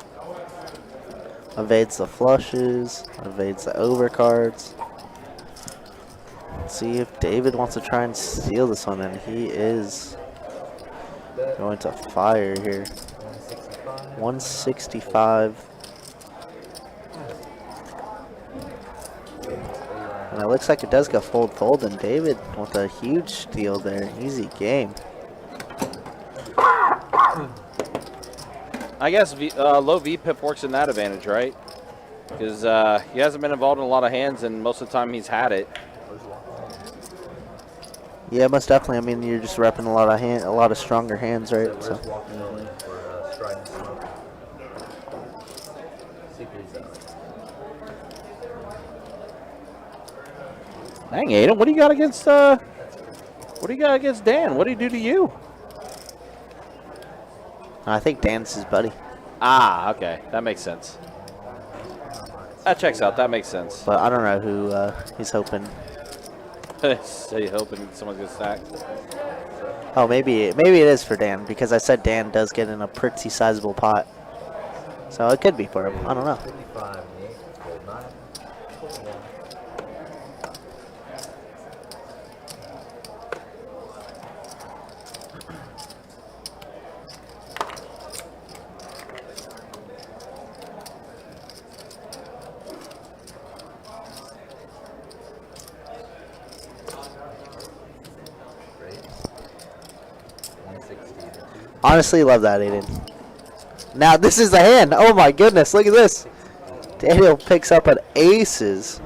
Evades the flushes, evades the overcards. Let's see if David wants to try and steal this one, and he is going to fire here. 165. And it looks like it does go fold, and David with a huge steal there. Easy game. I guess low VPIP works in that advantage, right? Because he hasn't been involved in a lot of hands, and most of the time he's had it. Yeah, most definitely. I mean, you're just repping a lot of stronger hands, right? So. Dang, Aiden, what do you got against? What do you got against Dan? What did he do to you? I think Dan's his buddy. Ah, okay, that makes sense. That checks out. That makes sense. But I don't know who he's hoping. So you're hoping someone gets stacked? Oh, maybe it is for Dan, because I said Dan does get in a pretty sizable pot. So it could be for him. I don't know. 55 in the 8. Fold 9. Fold 1. Honestly, love that, Aiden. Now this is the hand. Oh my goodness, look at this. Daniel picks up an aces.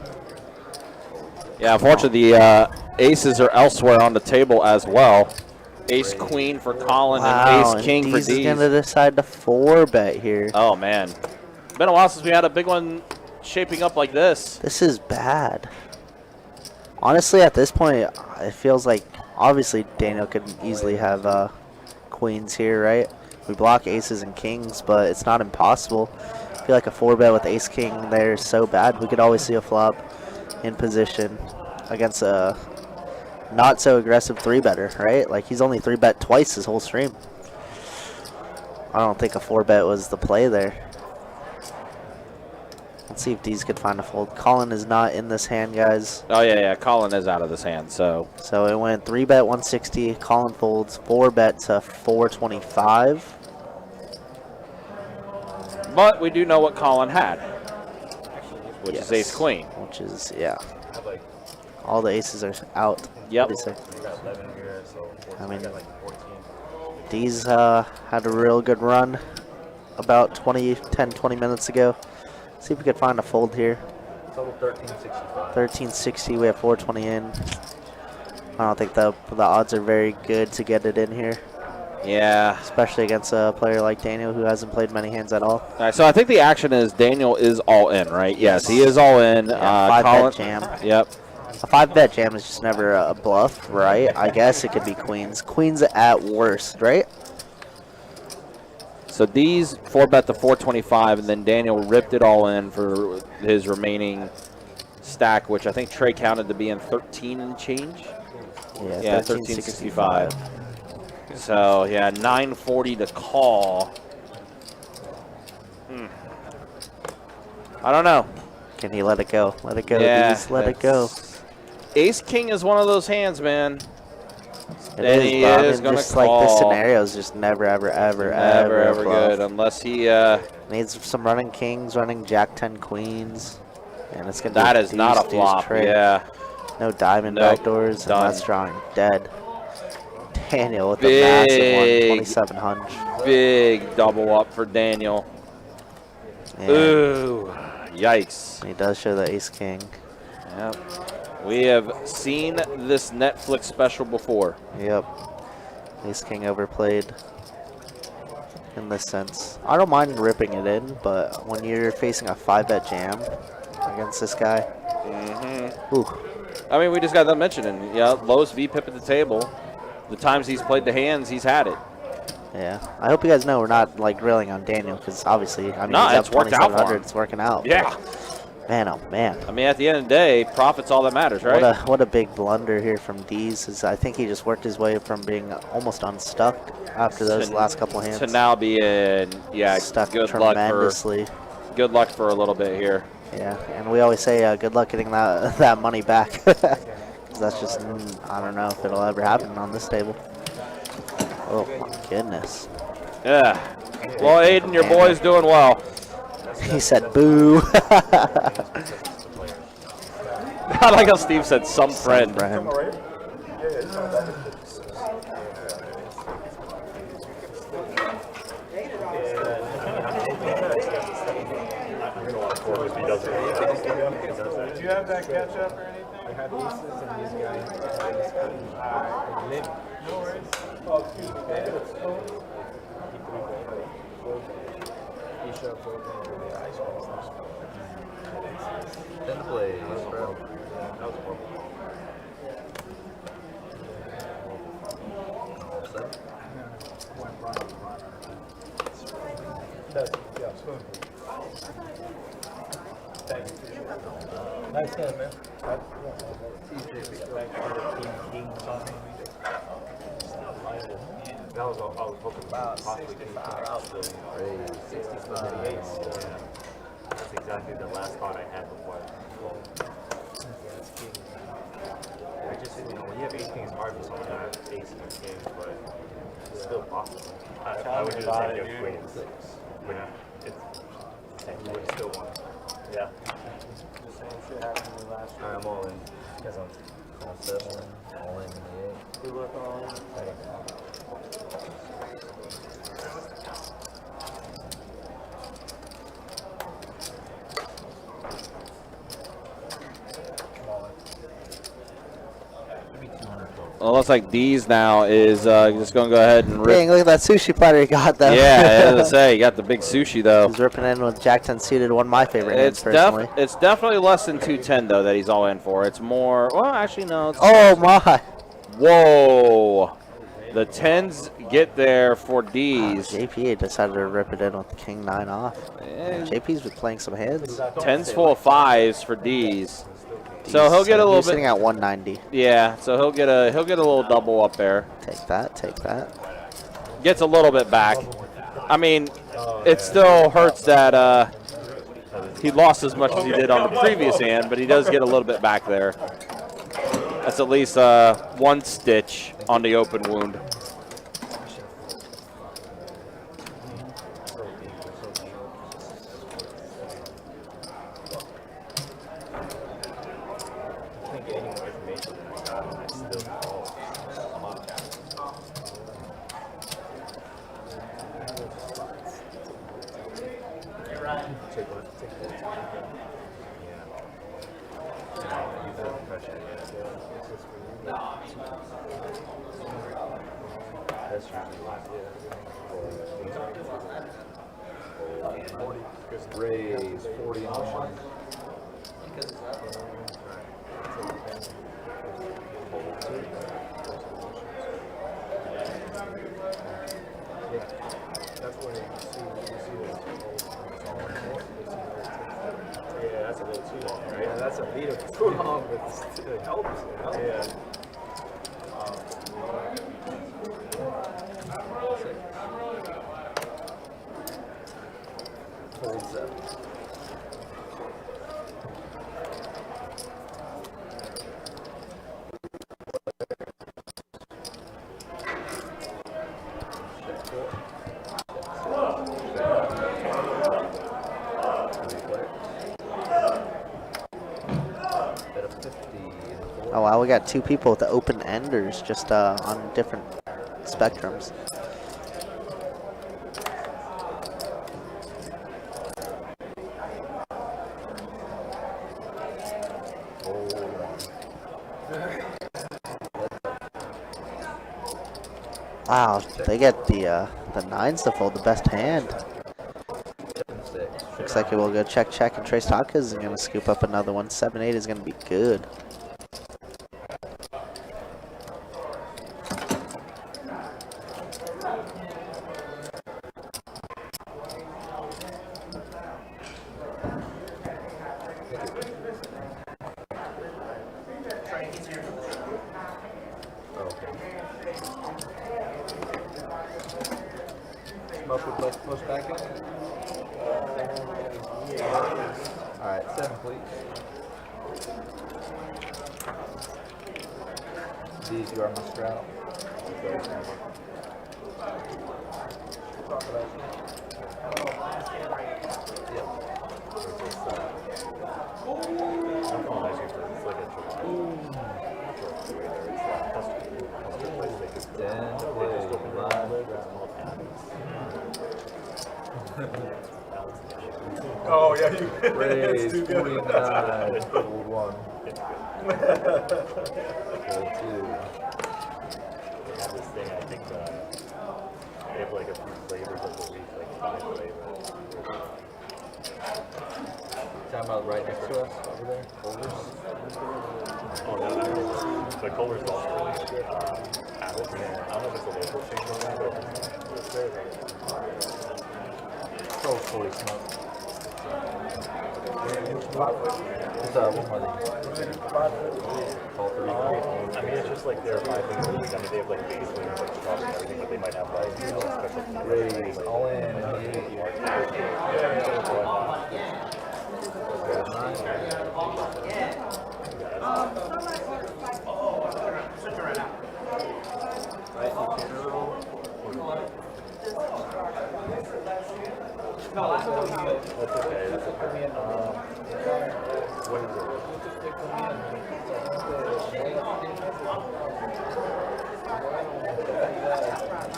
Yeah, unfortunately, the aces are elsewhere on the table as well. Ace queen for Colin Wow, and ace king for Dee's is Dees. going to decide to 4-bet here. Oh, man. Been a while since we had a big one shaping up like this. This is bad. Honestly, at this point, it feels like obviously Daniel could easily have queens here, right? We block aces and kings, but it's not impossible. I feel like a 4-bet with ace king there is so bad. We could always see a flop in position against a not so aggressive 3-better, right? Like he's only 3-bet twice his whole stream. I don't think a 4-bet was the play there. Let's see if Dees could find a fold. Colin is not in this hand, guys. Oh, yeah. Colin is out of this hand, so. So it went 3-bet 160. Colin folds 4-bet to 425. But we do know what Colin had, which Yes. is ace queen. Which is, yeah. All the aces are out. Yep. I mean, Dees had a real good run about 10-20 minutes ago. See if we could find a fold here. Total 1365. 1360, we have 420 in. I don't think the odds are very good to get it in here. Yeah. Especially against a player like Daniel who hasn't played many hands at all. All right, so I think the action is Daniel is all in, right? Yes, he is all in. Yeah, 5-bet jam. Yep. A 5-bet jam is just never a bluff, right? I guess it could be queens. Queens at worst, right? So Dees 4-bet to 425, and then Daniel ripped it all in for his remaining stack, which I think Trey counted to be in 13 and change. Yeah, 1365. So, yeah, 940 to call. I don't know. Can he let it go? Let it go, Yeah, Dees. Let it go. Ace-king is one of those hands, man. It And is, he but I is mean, gonna just like this call. scenario is just never, ever, ever, Ever bluff. good, unless he... Needs some running kings, running jack 10 queens. And it's going to that be is not a flop, yeah. No diamond Nope, backdoors, done. and that's drawing dead. Daniel with a massive one, 2700. Big double up for Daniel. Yeah. Ooh, yikes. He does show the ace king. Yep. We have seen this Netflix special before. Yep. Ace king overplayed in this sense. I don't mind ripping it in, but when you're facing a 5-bet jam against this guy, ooh. I mean, we just got that mentioning. Yeah, lowest VPIP at the table. The times he's played the hands, he's had it. Yeah, I hope you guys know we're not like grilling on Daniel because obviously, I mean, No, he's it's up worked out for 2700. him. It's working out. Yeah. Man, oh man. I mean, at the end of the day, profit's all that matters, right? What a big blunder here from Dees. Is I think he just worked his way from being almost unstuck after those last couple hands to now being, yeah, stuck good tremendously. luck for a little bit here. Yeah, and we always say good luck getting that money back. 'Cause that's just, I don't know if it'll ever happen on this table. Oh my goodness. Yeah. Well, Aiden, your boy's doing well. He said boo. I like how Steve said some friend. Did you have that ketchup or anything? I had aces and these guys. No worries. Oh, excuse me. He shoved over into the ice cream. 10 to play. That was horrible. Yeah, spoon. Thank you. Nice hand, man. That was all I was hoping possibly king out. 65. That's exactly the last thought I had before I closed. I just, when you have ace king, it's hard for someone to have ace king game, but it's still possible. I would do the same thing with queens. But you would still want. Yeah. The same shit happened to me last year. I'm all in. Because I'm all in the 8. Good luck all in. Well, it looks like Dee's now is just going to go ahead and rip. Dang, look at that sushi platter he got, though. Yeah, I was to say, you got the big sushi, though. He's ripping in with Jack 10 suited, one of my favorite hands, personally. It's definitely less than 210, though, that he's all in for. It's more, well, actually, no. It's Oh, my. Whoa. The 10s get there for D's. JP decided to rip it in with the King 9 off. JP's been playing some hands. 10s full of 5s for D's. So he'll get a little bit. Sitting at 190. Yeah, so he'll get a little double up there. Take that, take that. Gets a little bit back. I mean, it still hurts that he lost as much as he did on the previous hand, but he does get a little bit back there. That's at least 1 stitch on the open wound. Raise 40 on. Yeah, that's a little too long, right? Yeah, that's a beat of too long, but it helps. Yeah. Holds up. Oh, wow, we got 2 people with the open enders just on different spectrums. Wow, they get the 9s to fold, the best hand. Looks like it will go check, check, and Trace Takas is going to scoop up another one. 7-8 is going to be good. Push back in. Alright, 7 please. These you are my sprout. Oh, yeah, you Raise too good. 49. Hold 1. Hold 2. This thing, I think they have like a few flavors of the week, like 5 flavors. Talking about right next to us over there? Holders? Oh, no, the Color's also really good. Apples, yeah. I don't know if it's a local thing or not, but it's very good. Oh, fully smoked. It's one more thing. All 3. I mean, it's just like there are 5 things a week. I mean, they have like base flavors, like chocolate and everything, but they might have like, you know, special Raise all in and 8. That's okay, that's okay. What is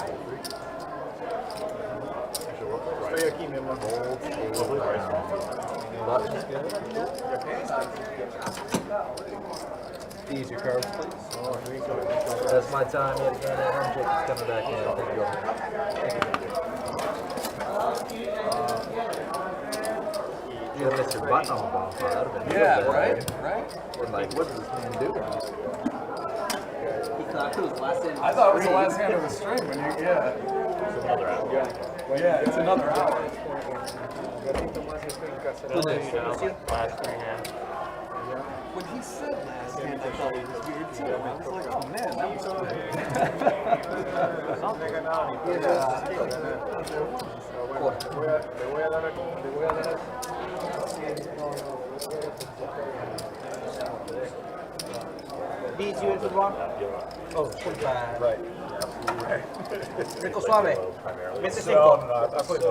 it? Sticky member gold. Buttons good. These your cards, please. That's my time yet again. I'm Jacob's coming back in. Thank you. You have Mr. Button on the ball. That would have been Right? And like, what is this man doing? He thought it was last in I thought it was the last hand of the string when you, yeah. It's another hour. Yeah, it's another hour. Last 3 hands. When he said last hand, I thought it was weird too. I was like, oh man, that was These you into the one? Oh, 25. Right. Rico Suave. 25. I put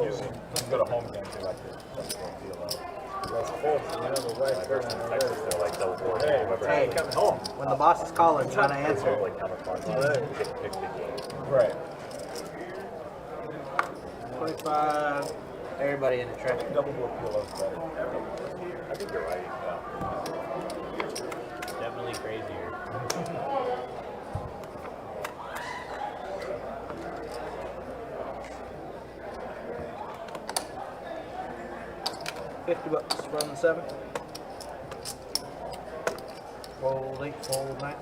usually go to home games like this. That's false, you know, the right person. They're like double board. Hey, coming home. When the boss is calling, trying to answer. Right. 25. Everybody in the track. Double board pillows better. I think you're right. Definitely crazier. $50 from the 7. Fold 8, fold 9.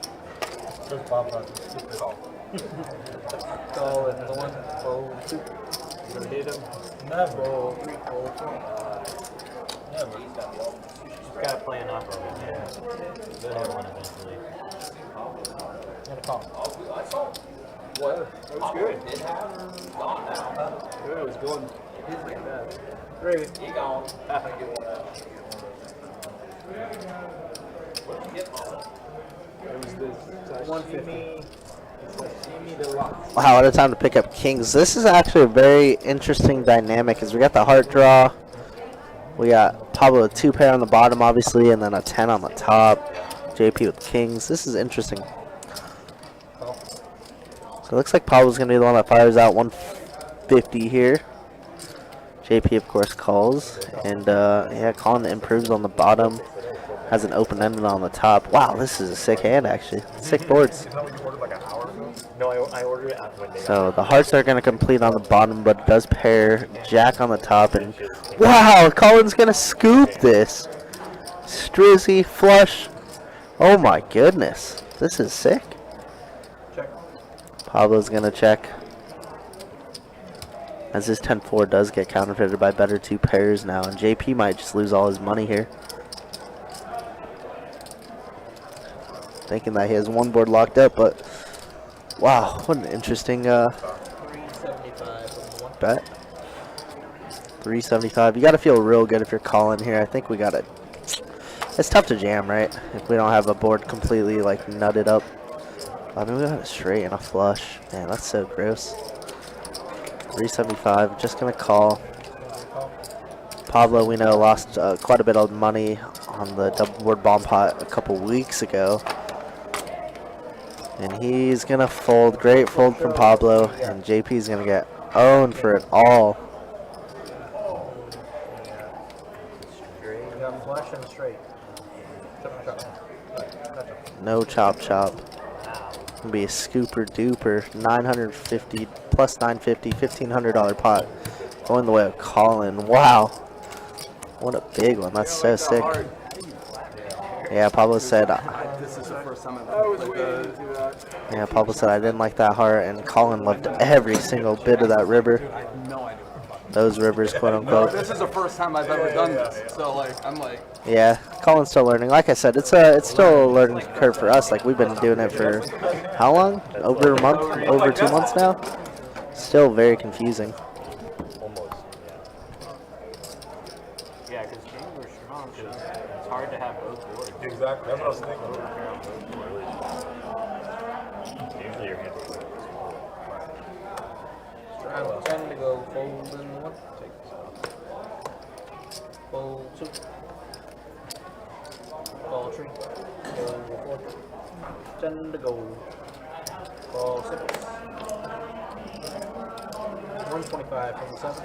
Just pop up. Call another one. Fold 2. You gonna hit him? Never. Fold 3, fold 4. Never. Just gotta play enough of it, man. They'll hit one eventually. And a call. What? That was good. It was going. Gravy. It was this 150. Wow, what a time to pick up kings. This is actually a very interesting dynamic as we got the heart draw. We got Pablo with 2 pair on the bottom, obviously, and then a 10 on the top. JP with kings. This is interesting. So it looks like Pablo's going to be the one that fires out 150 here. JP, of course, calls. And, yeah, Colin improves on the bottom. Has an open-ended on the top. Wow, this is a sick hand, actually. Sick boards. Isn't that what you ordered like an hour ago? No, I ordered it after Monday. So the hearts are going to complete on the bottom, but it does pair Jack on the top. And wow, Colin's going to scoop this. Strizzy, flush. Oh my goodness. This is sick. Check. Pablo's going to check. As his 10-4 does get counterfeited by better 2 pairs now. And JP might just lose all his money here. Thinking that he has one board locked up, but wow, what an interesting 375 bet. 375. You got to feel real good if you're calling here. I think we got to. It's tough to jam, right? If we don't have a board completely like nutted up. I mean, we got a straight and a flush. Man, that's so gross. 375. Just gonna call. Pablo, we know, lost quite a bit of money on the double board bomb pot a couple weeks ago. And he's going to fold. Great fold from Pablo. And JP's going to get owned for it all. We got flush and straight. No chop chop. Gonna be a scooper duper. 950 plus 950, $1,500 pot. Going the way of Colin. Wow. What a big one. That's so sick. Yeah, Pablo said. This is the first time I've ever played the. Yeah, Pablo said I didn't like that heart, and Colin loved every single bit of that river. I have no idea what I'm talking Those rivers, quote about. unquote. This is the first time I've ever done this, so like I'm like. Yeah, Colin's still learning. Like I said, it's still a learning curve for us. Like we've been doing it for how long? Over a month? Over 2 months now? Still very confusing. Almost, yeah. Yeah, because games were strong, so it's hard to have both boards. Exactly. That's what I was thinking. Usually your hands are Round 10 to go. Fold in 1. Take this off. Fold 2. Call 3. Fold 4. 10 to go. Call 6. 125 from the 7.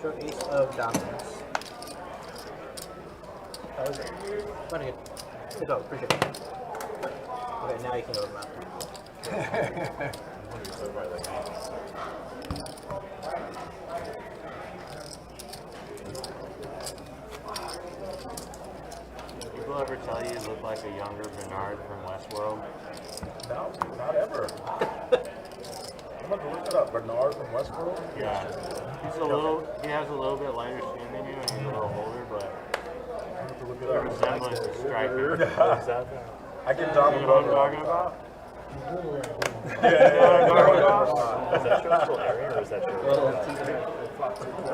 Show ace of diamonds. That was it. Funny good. Good job, appreciate it. Okay, now you can go to the map. People ever tell you look like a younger Bernard from Westworld? No, not ever. I'm going to look it up. Bernard from Westworld? Yeah. He has a little bit lighter skin than you, and he's a little older, but the resemblance is striking. I can talk You know what I'm about talking about? Is that show still airing or is that show?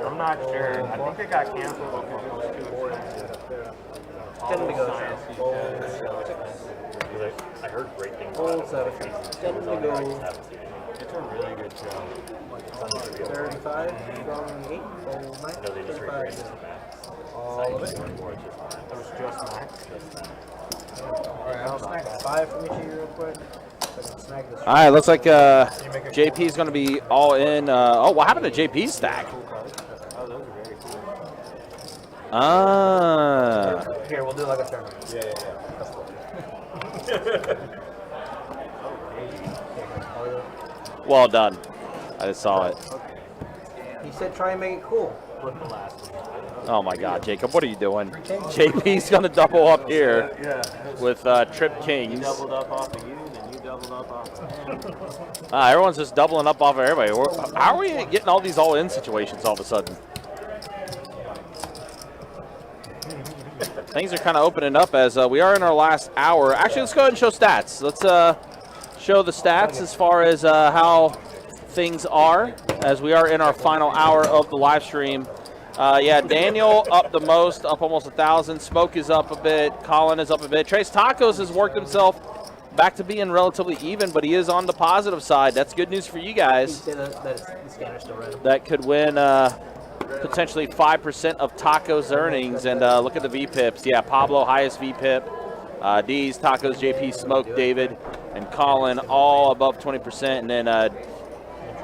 I'm not sure. I think it got canceled because it was too Ten to go. I heard great things about it. 10 to go. It's a really good show. 35 from 8. No, they just rebranded to Max. All of it. It was just Max. Alright, I'll snag 5 from each of you real quick. So I can snag this. All right, looks like JP is going to be all in. Oh, what happened to JP's stack? Oh, those are very cool. Ah. Here, we'll do like a tournament. Yeah. That's cool. Well done. I just saw it. He said try and make it cool. Flip the last one. Oh my God, Jacob, what are you doing? JP's going to double up here with Trip Kings. Doubled up off of you, then you doubled up off of him. Everyone's just doubling up off of everybody. How are we getting all these all-in situations all of a sudden? Things are kind of opening up as we are in our last hour. Actually, let's go ahead and show stats. Let's show the stats as far as how things are as we are in our final hour of the live stream. Yeah, Daniel up the most, up almost 1,000. Smoke is up a bit. Colin is up a bit. Trace Tacos has worked himself back to being relatively even, but he is on the positive side. That's good news for you guys. The scanner's still red. That could win potentially 5% of Taco's earnings. And look at the VPIPs. Yeah, Pablo, highest VPIP. D's, Tacos, JP, Smoke, David, and Colin all above 20%. And then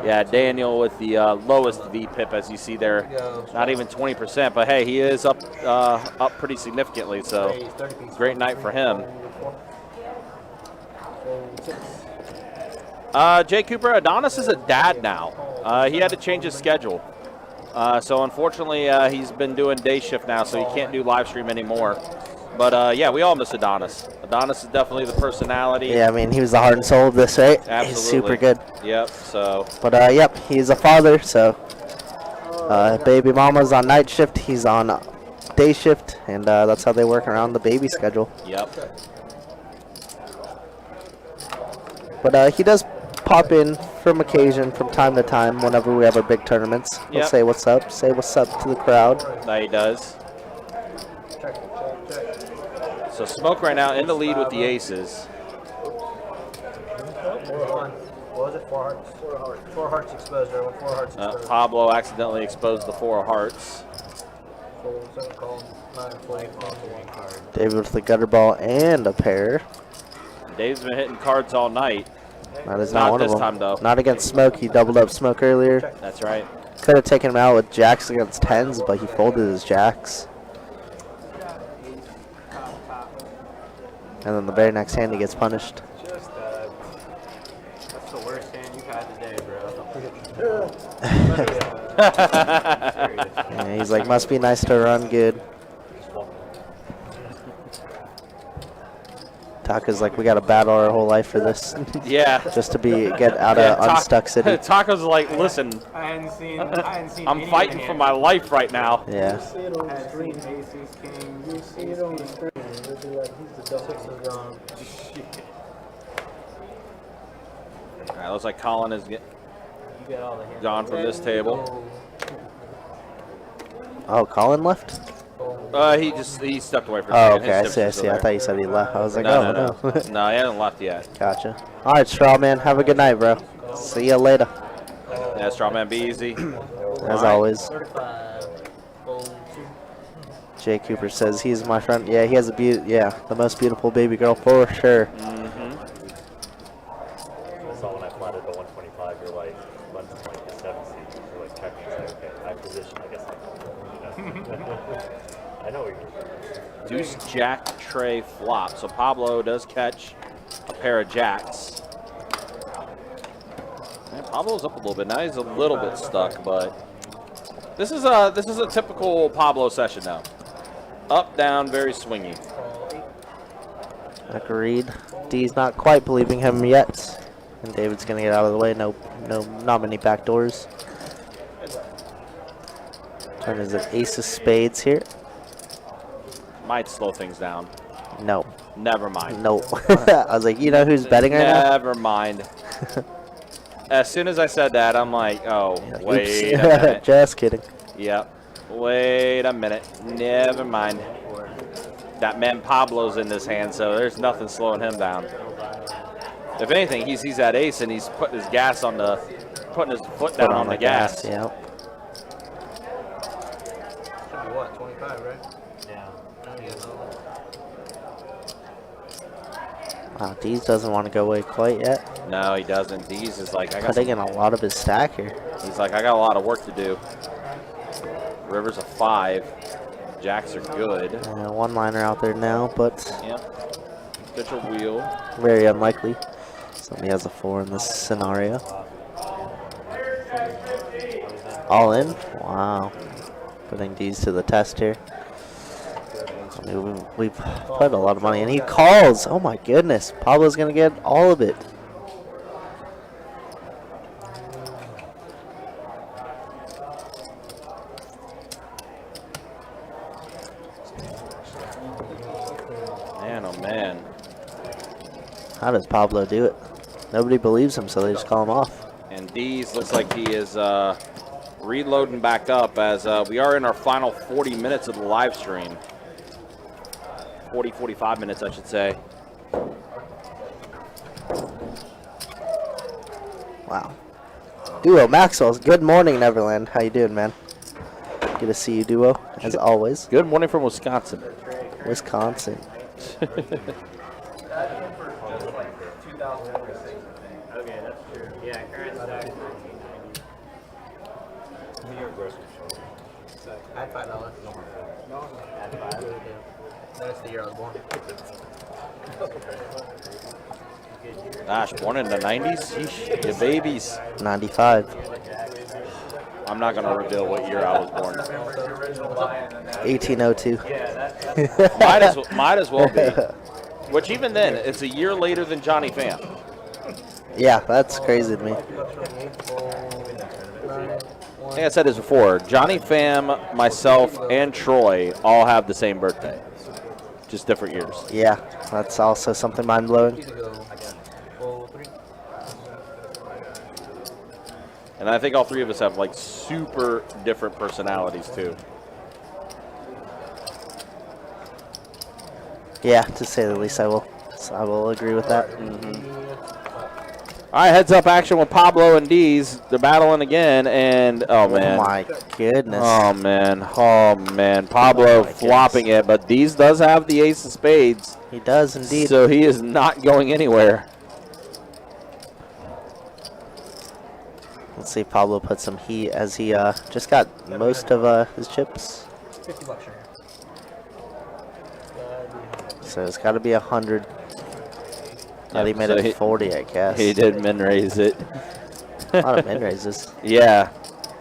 yeah, Daniel with the lowest VPIP, as you see there, not even 20%. But hey, he is up pretty significantly. So great night for him. Jay Cooper, Adonis is a dad now. He had to change his schedule. So unfortunately, he's been doing day shift now, so he can't do live stream anymore. But yeah, we all miss Adonis. Adonis is definitely the personality. Yeah, I mean, he was the heart and soul of this, right? Absolutely. He's super good. Yep, so. But yep, he's a father, so baby mama's on night shift, he's on day shift, and that's how they work around the baby schedule. Yep. But he does pop in from occasion, from time to time, whenever we have our big tournaments. He'll say what's up to the crowd. That he does. So Smoke right now in the lead with the aces. What was it? 4 hearts? 4 hearts. 4 hearts exposed, everyone. 4 hearts exposed. Pablo accidentally exposed the 4 hearts. David with the gutter ball and a pair. Dave's been hitting cards all night. That is not one this of them. time, though. Not against Smoke. He doubled up Smoke earlier. That's right. Could have taken him out with jacks against 10s, but he folded his jacks. And then the very next hand he gets punished. Just that's the worst hand you've had today, bro. Yeah, he's like, must be nice to run good. Taco's like, we got to battle our whole life for this. Yeah. Just to get out of Unstuck City. Taco's like, listen, I hadn't seen I'm fighting for my life right now. Yeah. You see it on the screen. You see it on the screen. It'll be like, he's the double. 6 is gone. All right, looks like Colin is gone from this table. Oh, Colin left? He stepped away from Oh, the okay, I see. I thought you said he left. I was like, no, oh, no. No, he hasn't left yet. Gotcha. All right, Strawman, have a good night, bro. See ya later. Yeah, Strawman, be easy. as always. 35. Fold 2. Jay Cooper says he's my friend. Yeah, he has a the most beautiful baby girl for sure. So when I planted the 125, you're like, runs like the 7 seed. You're like checking, it's like, okay, I position, I guess I know what you're doing. Deuce, jack, tray, flop. So Pablo does catch a pair of jacks. Man, Pablo's up a little bit. Now he's a little bit stuck, but this is a typical Pablo session now. Up, down, very swingy. Agreed. D's not quite believing him yet. And David's going to get out of the way. Not many back doors. Turn is an ace of spades here. Might slow things down. No. Never mind. No. I was like, you know who's betting right now? Never mind. As soon as I said that, I'm like, oh, Yeah, wait oops. a minute. Just kidding. Yep. Wait a minute. Never mind. That man Pablo's in this hand, so there's nothing slowing him down. If anything, he sees that ace and he's putting his foot down on the gas. Yeah. Should be what, 25, right? Yeah. Wow, D's doesn't want to go away quite yet. No, he doesn't. D's is like, Putting in a lot of his stack here. He's like, I got a lot of work to do. River's a 5. Jacks are good. One liner out there now, but Yep. Pitch a wheel. very unlikely. Somebody has a 4 in this scenario. All in? Wow. Putting D's to the test here. I mean, we've put a lot of money, and he calls. Oh my goodness. Pablo's going to get all of it. Man, oh man. How does Pablo do it? Nobody believes him, so they just call him off. And D's looks like he is reloading back up as we are in our final 40 minutes of the live stream. 45 minutes, I should say. Wow. Duo Maxwell's. Good morning, Neverland. How you doing, man? Good to see you, Duo, as always. Good morning from Wisconsin. Wisconsin. Okay, that's true. Yeah, current stack is 1990. New York grocery store. I had $5. At 5. That's the year I was born. Gosh, born in the 90s? Sheesh, you babies. 95. I'm not going to reveal what year I was born. 1802. Might as well be. Which even then, it's a year later than Johnny Pham. Yeah, that's crazy to me. I think I said this before. Johnny Pham, myself, and Troy all have the same birthday. Just different years. Yeah, that's also something mind-blowing. And I think all three of us have like super different personalities too. Yeah, to say the least, I will agree with that. All right, heads up action with Pablo and D's. They're battling again, and oh man. Oh my goodness. Oh man. Pablo flopping it, but D's does have the ace of spades. He does indeed. So he is not going anywhere. Let's see if Pablo puts some heat as he just got most of his chips. $50 here. So it's got to be 100. Thought he made so it 40, I guess. He did min raise it. A lot of min raises. Yeah.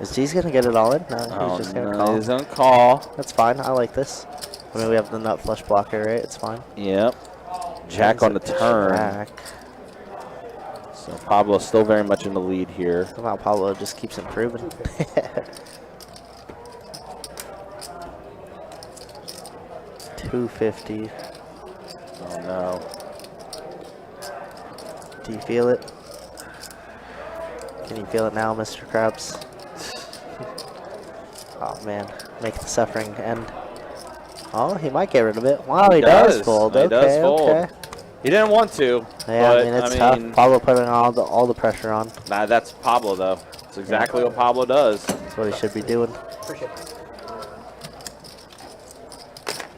Is G's gonna get it all in? No, Oh, he's just gonna no, call. he's gonna call. That's fine. I like this. I mean, we have the nut flush blocker, right? It's fine. Yep. Jack on the turn. Jack. So Pablo's still very much in the lead here. Somehow Pablo just keeps improving. $250. Oh no. Do you feel it? Can you feel it now, Mr. Krabs? Oh man, make the suffering end. Oh, he might get rid of it. Wow, he does fold. He Okay, does fold. okay. He didn't want to. Yeah, but, I mean it's tough. Pablo putting all the pressure on. Nah, that's Pablo though. It's exactly what Pablo does. That's what he should be doing. Appreciate it.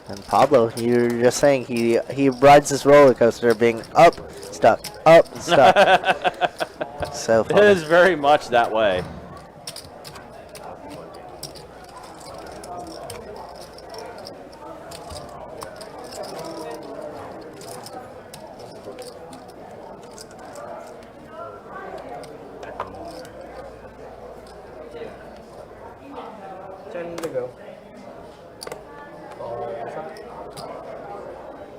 And Pablo, you're just saying he rides this roller coaster of being up, stuck, stuck. So It funny. is very much that way. Ten to go. Call shot.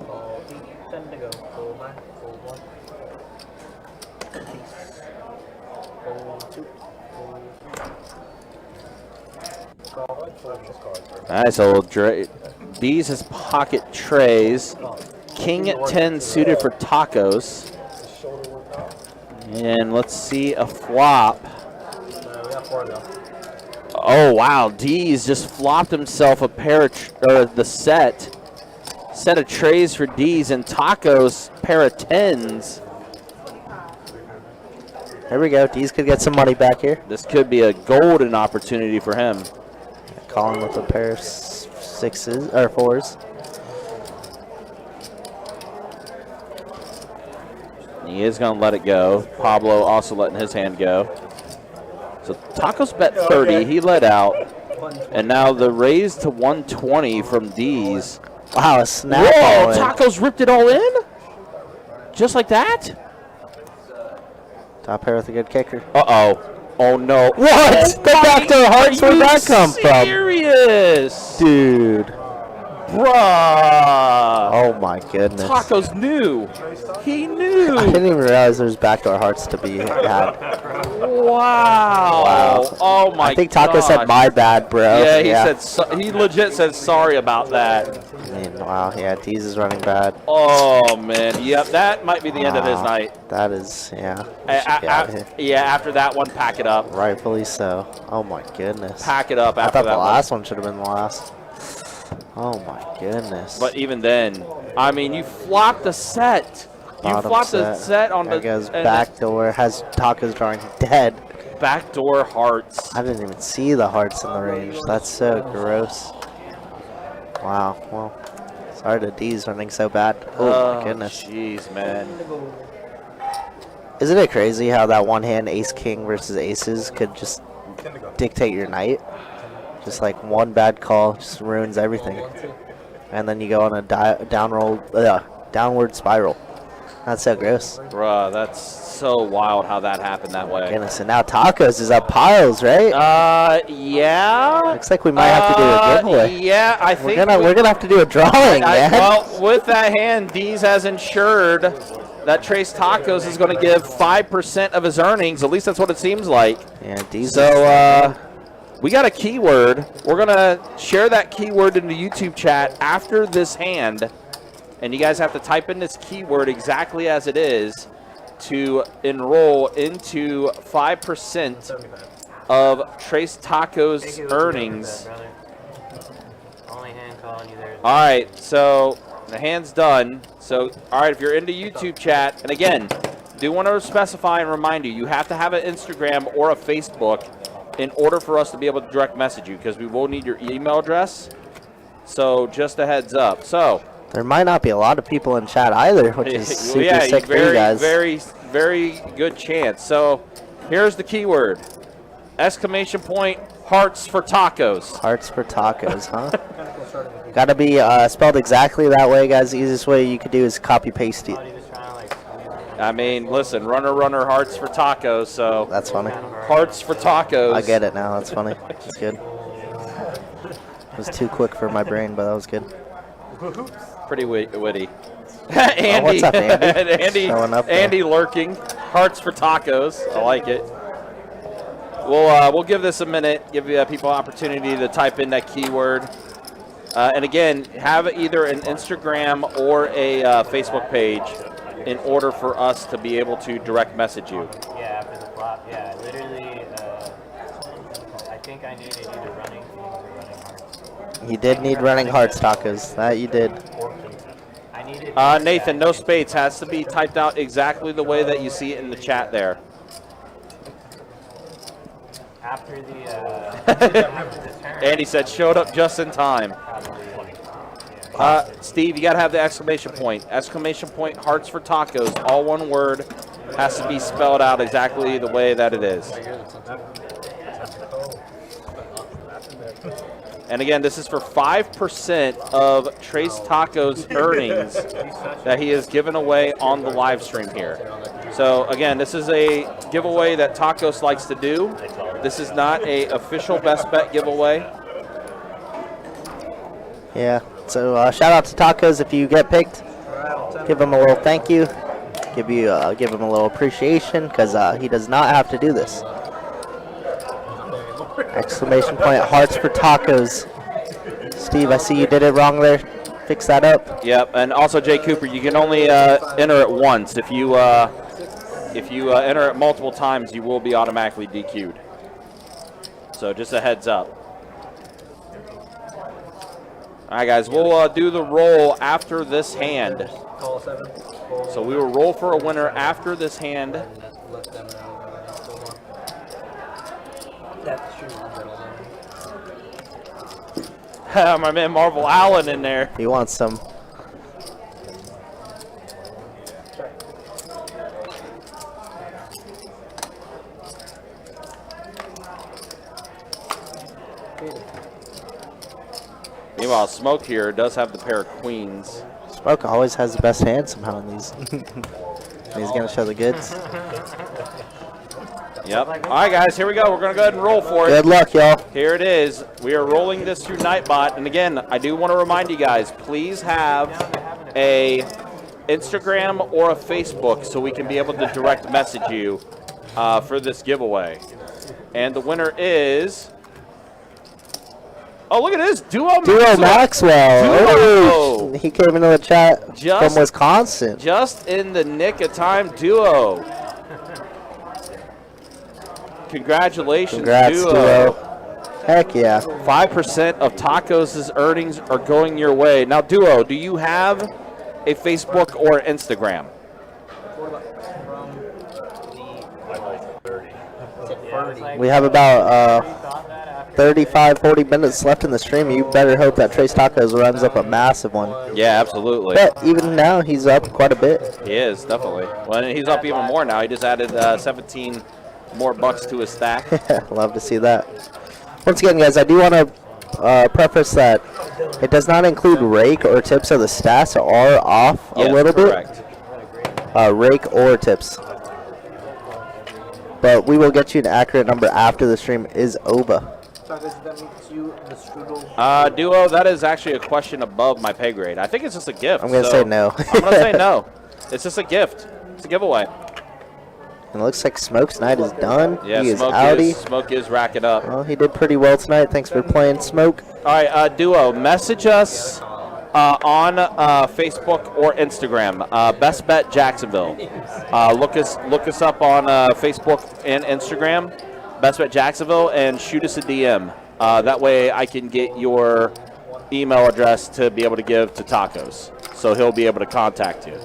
Call D. 10 to go. Call 9. Call 1. Call 2. Call 3. Nice old Dre. These is pocket trays. King 10 suited for tacos. And let's see a flop. We got 4 though. Oh wow, D's just flopped himself a pair of the set of trays for D's and tacos, pair of 10s. There we go. D's could get some money back here. This could be a golden opportunity for him. Colin with a pair of 6s or 4s. He is going to let it go. Pablo also letting his hand go. So Tacos bet 30. He let out. And now the raise to 120 from D's. Wow, a snap. Whoa, Tacos ripped it all in? Just like that? Top pair with a good kicker. Uh-oh. Oh, no. What? The backdoor hearts, where'd that come from? Serious? Dude. Bruh. Oh my goodness. Tacos knew. He knew. I didn't even realize there's backdoor hearts to be had. Wow. Oh my I think Taco said my bad, bro. Yeah, he said he legit said sorry about that. I mean, wow, yeah, D's is running bad. Oh man, yep, that might be the end of his night. That is, yeah. Yeah, after that one, pack it up. Rightfully so. Oh my goodness. Pack it up I after thought that the last one should have been the last. Oh my goodness. But even then, I mean, you flopped the set. You Bottom flopped the set on there the goes backdoor. Has Tacos drawing dead. Backdoor hearts. I didn't even see the hearts in the range. That's so gross. Wow. Well, sorry to D's running so bad. Oh my goodness. Jeez, man. Isn't it crazy how that one hand ace king versus aces could just dictate your night? Just like one bad call just ruins everything. And then you go on a downward spiral. That's so gross. Bruh, that's so wild how that happened that way. Goodness, and now Tacos is up piles, right? Yeah. Looks like we might have to do a giveaway. Yeah, I think we're gonna have to do a drawing, man. Well, with that hand, D's has ensured that Trace Tacos is going to give 5% of his earnings. At least that's what it seems like. Yeah, D's. So we got a keyword. We're gonna share that keyword in the YouTube chat after this hand. And you guys have to type in this keyword exactly as it is to enroll into 5% of Trace Tacos earnings. Only hand calling you there. All right, so the hand's done. So, all right, if you're into YouTube chat, and again, do want to specify and remind you, you have to have an Instagram or a Facebook in order for us to be able to direct message you, because we will need your email address. So just a heads up. So there might not be a lot of people in chat either, which is super sick for you guys. Very good chance. So here's the keyword. Exclamation point, hearts for tacos. Hearts for tacos, huh? Gotta be spelled exactly that way, guys. The easiest way you could do is copy paste it. I mean, listen, runner, hearts for tacos, so. That's funny. Hearts for tacos. I get it now, that's funny. That's good. It was too quick for my brain, but that was good. Pretty witty. Andy, what's up, Andy? Andy lurking. Hearts for tacos. I like it. We'll give this a minute. Give people opportunity to type in that keyword. And again, have either an Instagram or a Facebook page in order for us to be able to direct message you. Yeah, after the flop. Yeah, literally. I think I needed either running things or running hearts. You did need running hearts tacos. That you did. Nathan, no spades. Has to be typed out exactly the way that you see it in the chat there. After the turn. Andy said showed up just in time. Steve, you got to have the exclamation point. Exclamation point, hearts for tacos, all one word. Has to be spelled out exactly the way that it is. And again, this is for 5% of Trace Taco's earnings that he has given away on the live stream here. So again, this is a giveaway that Tacos likes to do. This is not a official best bet giveaway. Yeah. So shout out to Tacos if you get picked. Give him a little thank you. Give him a little appreciation because he does not have to do this. Exclamation point, hearts for Tacos. Steve, I see you did it wrong there. Fix that up. Yep, and also Jay Cooper, you can only enter it once. If you enter it multiple times, you will be automatically DQ'd. So just a heads up. All right, guys, we'll do the roll after this hand. So we will roll for a winner after this hand. My man Marvel Allen in there. He wants some. Meanwhile, Smoke here does have the pair of queens. Smoke always has the best hand somehow in these. He's going to show the goods. Yep. All right, guys, here we go. We're going to go ahead and roll for it. Good luck, y'all. Here it is. We are rolling this through Nightbot. And again, I do want to remind you guys, please have a Instagram or a Facebook so we can be able to direct message you for this giveaway. And the winner is... Oh, look at this. Duo Maxwell. Duo. Oh, he came into the chat from Wisconsin. Just in the nick of time, Duo. Congratulations, Congrats, Duo. Heck yeah. 5% of Tacos' earnings are going your way. Now, Duo, do you have a Facebook or Instagram? We have about 35, 40 minutes left in the stream. You better hope that Trace Tacos runs up a massive one. Yeah, absolutely. But even now, he's up quite a bit. He is, definitely. Well, and he's up even more now. He just added 17 more bucks to his stack. Love to see that. Once again, guys, I do want to preface that it does not include rake or tips, so the stats are off a little bit. Rake or tips. But we will get you an accurate number after the stream is over. Duo, that is actually a question above my pay grade. I think it's just a gift. I'm going to say no. I'm going to say no. It's just a gift. It's a giveaway. And it looks like Smoke's night is done. Yeah, he is outie. Smoke is racking up. Well, he did pretty well tonight. Thanks for playing, Smoke. All right, Duo, message us on Facebook or Instagram. Best Bet Jacksonville. Look us up on Facebook and Instagram. Best Bet Jacksonville, and shoot us a DM. That way I can get your email address to be able to give to Tacos. So he'll be able to contact you.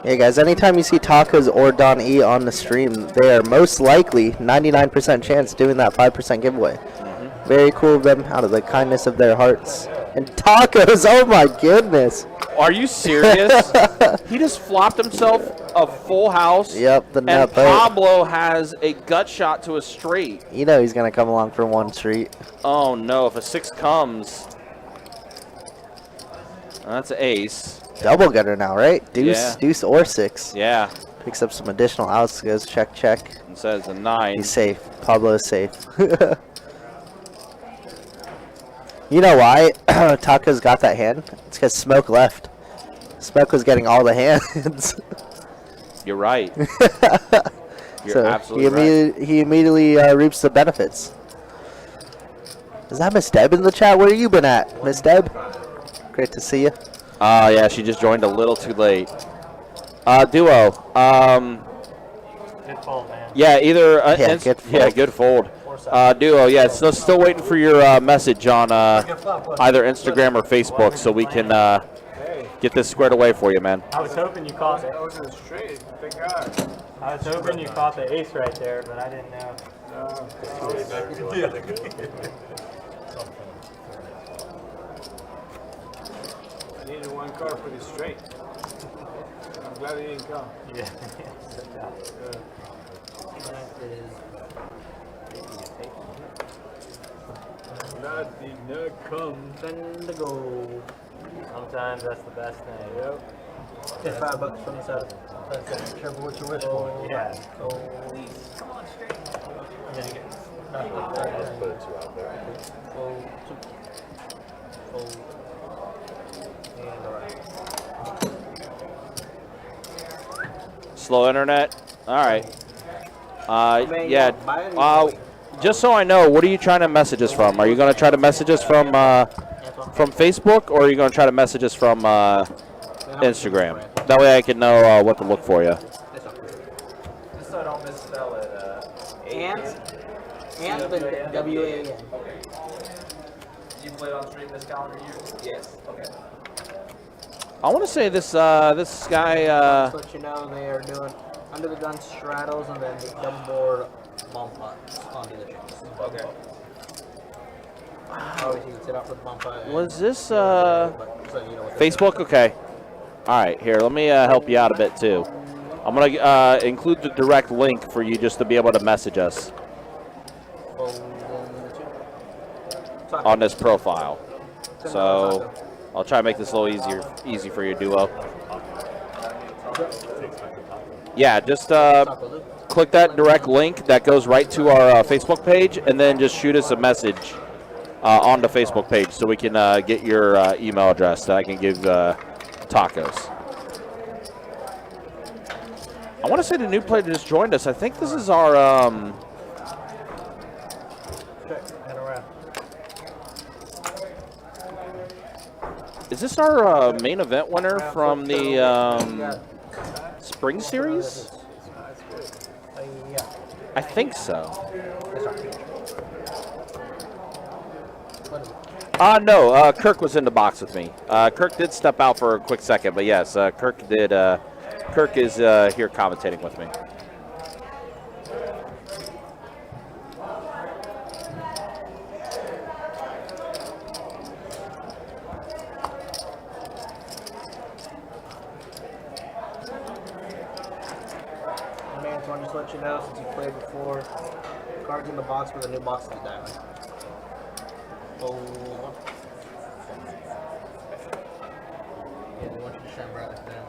Hey guys, anytime you see Tacos or Don E on the stream, they are most likely 99% chance doing that 5% giveaway. Very cool of them, out of the kindness of their hearts. And Tacos, oh my goodness. Are you serious? He just flopped himself a full house. Yep, the nut and Pablo has a gut shot to a straight. You know he's going to come along for one street. Oh no, if a 6 comes, that's an ace. Double gutter now, right? Deuce, Yeah. deuce or 6. Yeah. Picks up some additional outs, goes check, check. It says a 9. He's safe. Pablo is safe. You know why Tacos got that hand? It's because Smoke left. Smoke was getting all the hands. You're right. You're so absolutely right. He immediately reaps the benefits. Is that Miss Deb in the chat? Where you been at, Miss Deb? Great to see you. Yeah, she just joined a little too late. Duo. Good fold, man. Yeah, either good fold. Duo. Yeah, so still waiting for your message on either Instagram or Facebook, so we can get this squared away for you, man. I was hoping you caught it. That was a straight. Thank God. I was hoping you caught the ace right there, but I didn't know. I needed one car pretty straight. I'm glad he didn't come. Yeah. Glad did not come. Send the go. Sometimes that's the best thing. Yep. Get $5 from the side. Careful what you wish for. Yeah. Come on, straight. And then again. And Slow internet. All right. Man, Yeah. buy it. Just so I know, what are you trying to message us from? Are you going to try to message us from Facebook, or are you going to try to message us from Instagram? That way I can know what to look for you. Just so I don't misspell it. And the W-A-N. You played on stream this calendar year? Yes. Okay. I want to say this this guy. Just let you know they are doing under the gun straddles and then the double board bump pots onto the chips. Okay. Always you can sit out for the bump pot. Was this so you know what this Facebook? Okay. All right. Here, let me help you out a bit too. I'm gonna include the direct link for you just to be able to message us on this profile. So I'll try to make this a little easy for you, Duo. Yeah, just click that direct link that goes right to our Facebook page, and then just shoot us a message on the Facebook page so we can get your email address that I can give Tacos. I want to say the new player just joined us. I think this is our is this our main event winner from the Spring Series? I think so. No, Kirk was in the box with me. Kirk did step out for a quick second, but yes, Kirk did. Kirk is here commentating with me. Man, so I just let you know since you played before, cards in the box with a new box to the diamond. Yeah, they want you to shine bright like that.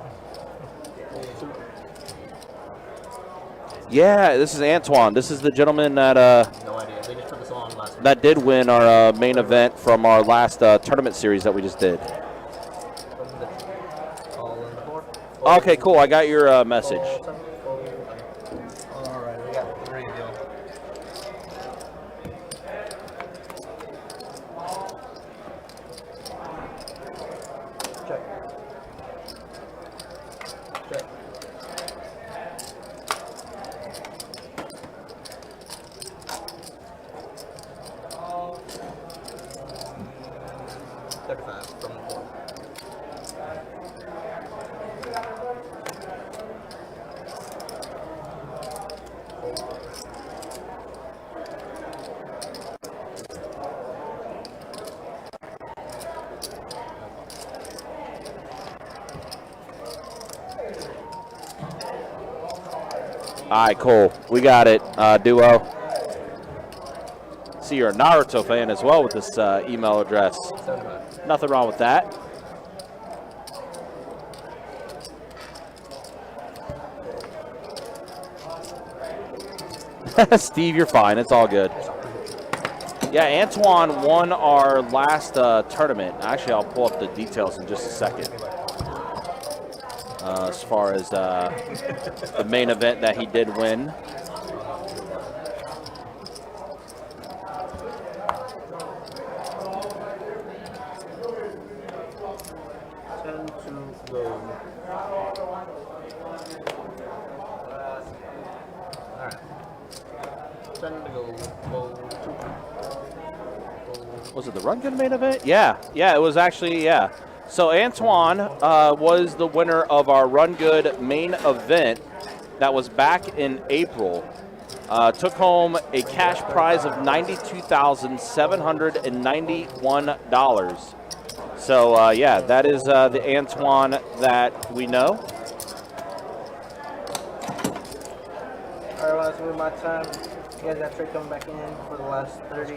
Yeah, this is Antoine. This is the gentleman that No idea. They just put this on last week. that did win our main event from our last tournament series that we just did. Okay, cool. I got your message. Alright, we got 3 deal. Check. Check. From the board. All right, cool. We got it, Duo. See, you're a Naruto fan as well with this email address. Nothing wrong with that. Steve, you're fine. It's all good. Yeah, Antoine won our last tournament. Actually, I'll pull up the details in just a second. As far as the main event that he did win. Was it the Run Gun main event? Yeah, it was actually, yeah. So Antoine was the winner of our Run Good main event that was back in April. took home a cash prize of $92,791. So, yeah, that is the Antoine that we know. All right, well, that's been my time. You guys got trade coming back in for the last 30,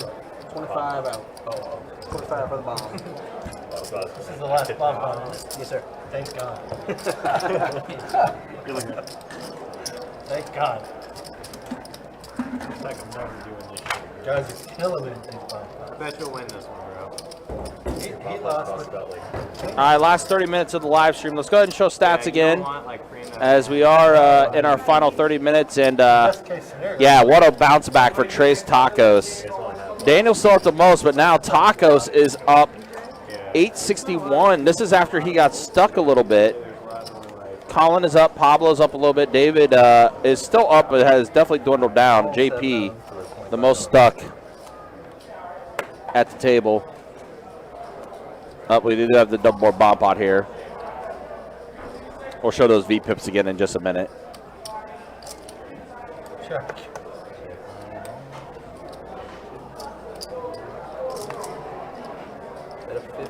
25 out. 25 for the bomb. This is the last bomb. Yes, sir. Thank God. Thank God. It's like I'm never doing this shit. Guys are killing it in these bombs. I bet you'll win this one, bro. He lost with All right, last 30 minutes of the live stream. Let's go ahead and show stats again, as we are in our final 30 minutes. And yeah, what a bounce back for Tres Tacos. Daniel's still up the most, but now Tacos is up 861. This is after he got stuck a little bit. Colin is up, Pablo's up a little bit. David is still up, but has definitely dwindled down. JP, the most stuck at the table. We do have the double board bomb pot here. We'll show those V-pips again in just a minute. check. At a 50 on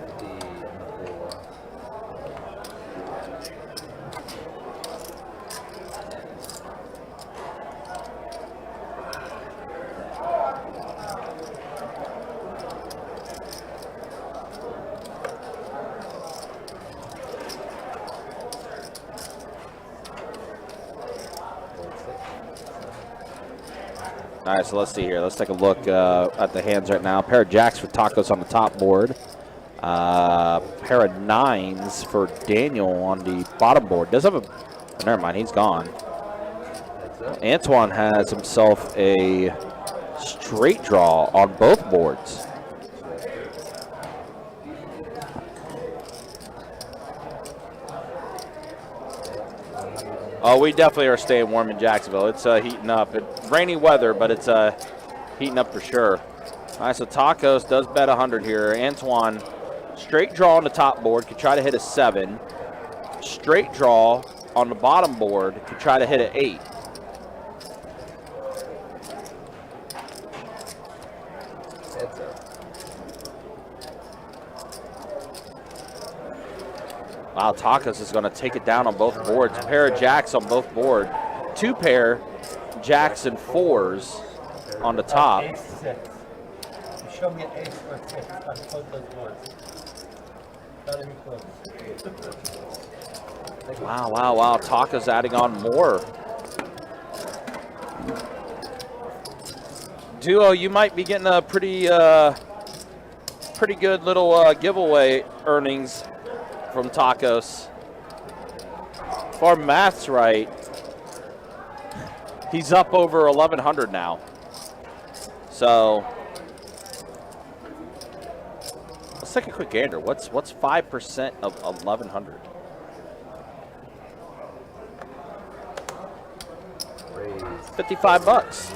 the floor. All right, so let's see here. Let's take a look at the hands right now. Pair of jacks for Tacos on the top board. Pair of nines for Daniel on the bottom board. Does have a... Oh, never mind, he's gone. Antoine has himself a straight draw on both boards. Oh, we definitely are staying warm in Jacksonville. It's heating up. It's rainy weather, but it's heating up for sure. All right, so Tacos does bet 100 here. Antoine, straight draw on the top board, could try to hit a 7. Straight draw on the bottom board, could try to hit an 8. Wow, Tacos is going to take it down on both boards. A pair of jacks on both board. 2 pair jacks and 4s on the top. Ace 6. You show me an ace or a 6 on both those boards. Not even close. Wow, wow, wow. Tacos adding on more. Duo, you might be getting a pretty good little giveaway earnings from Tacos. If our math's right, he's up over 1,100 now. So let's take a quick gander. What's 5% of 1,100? $55.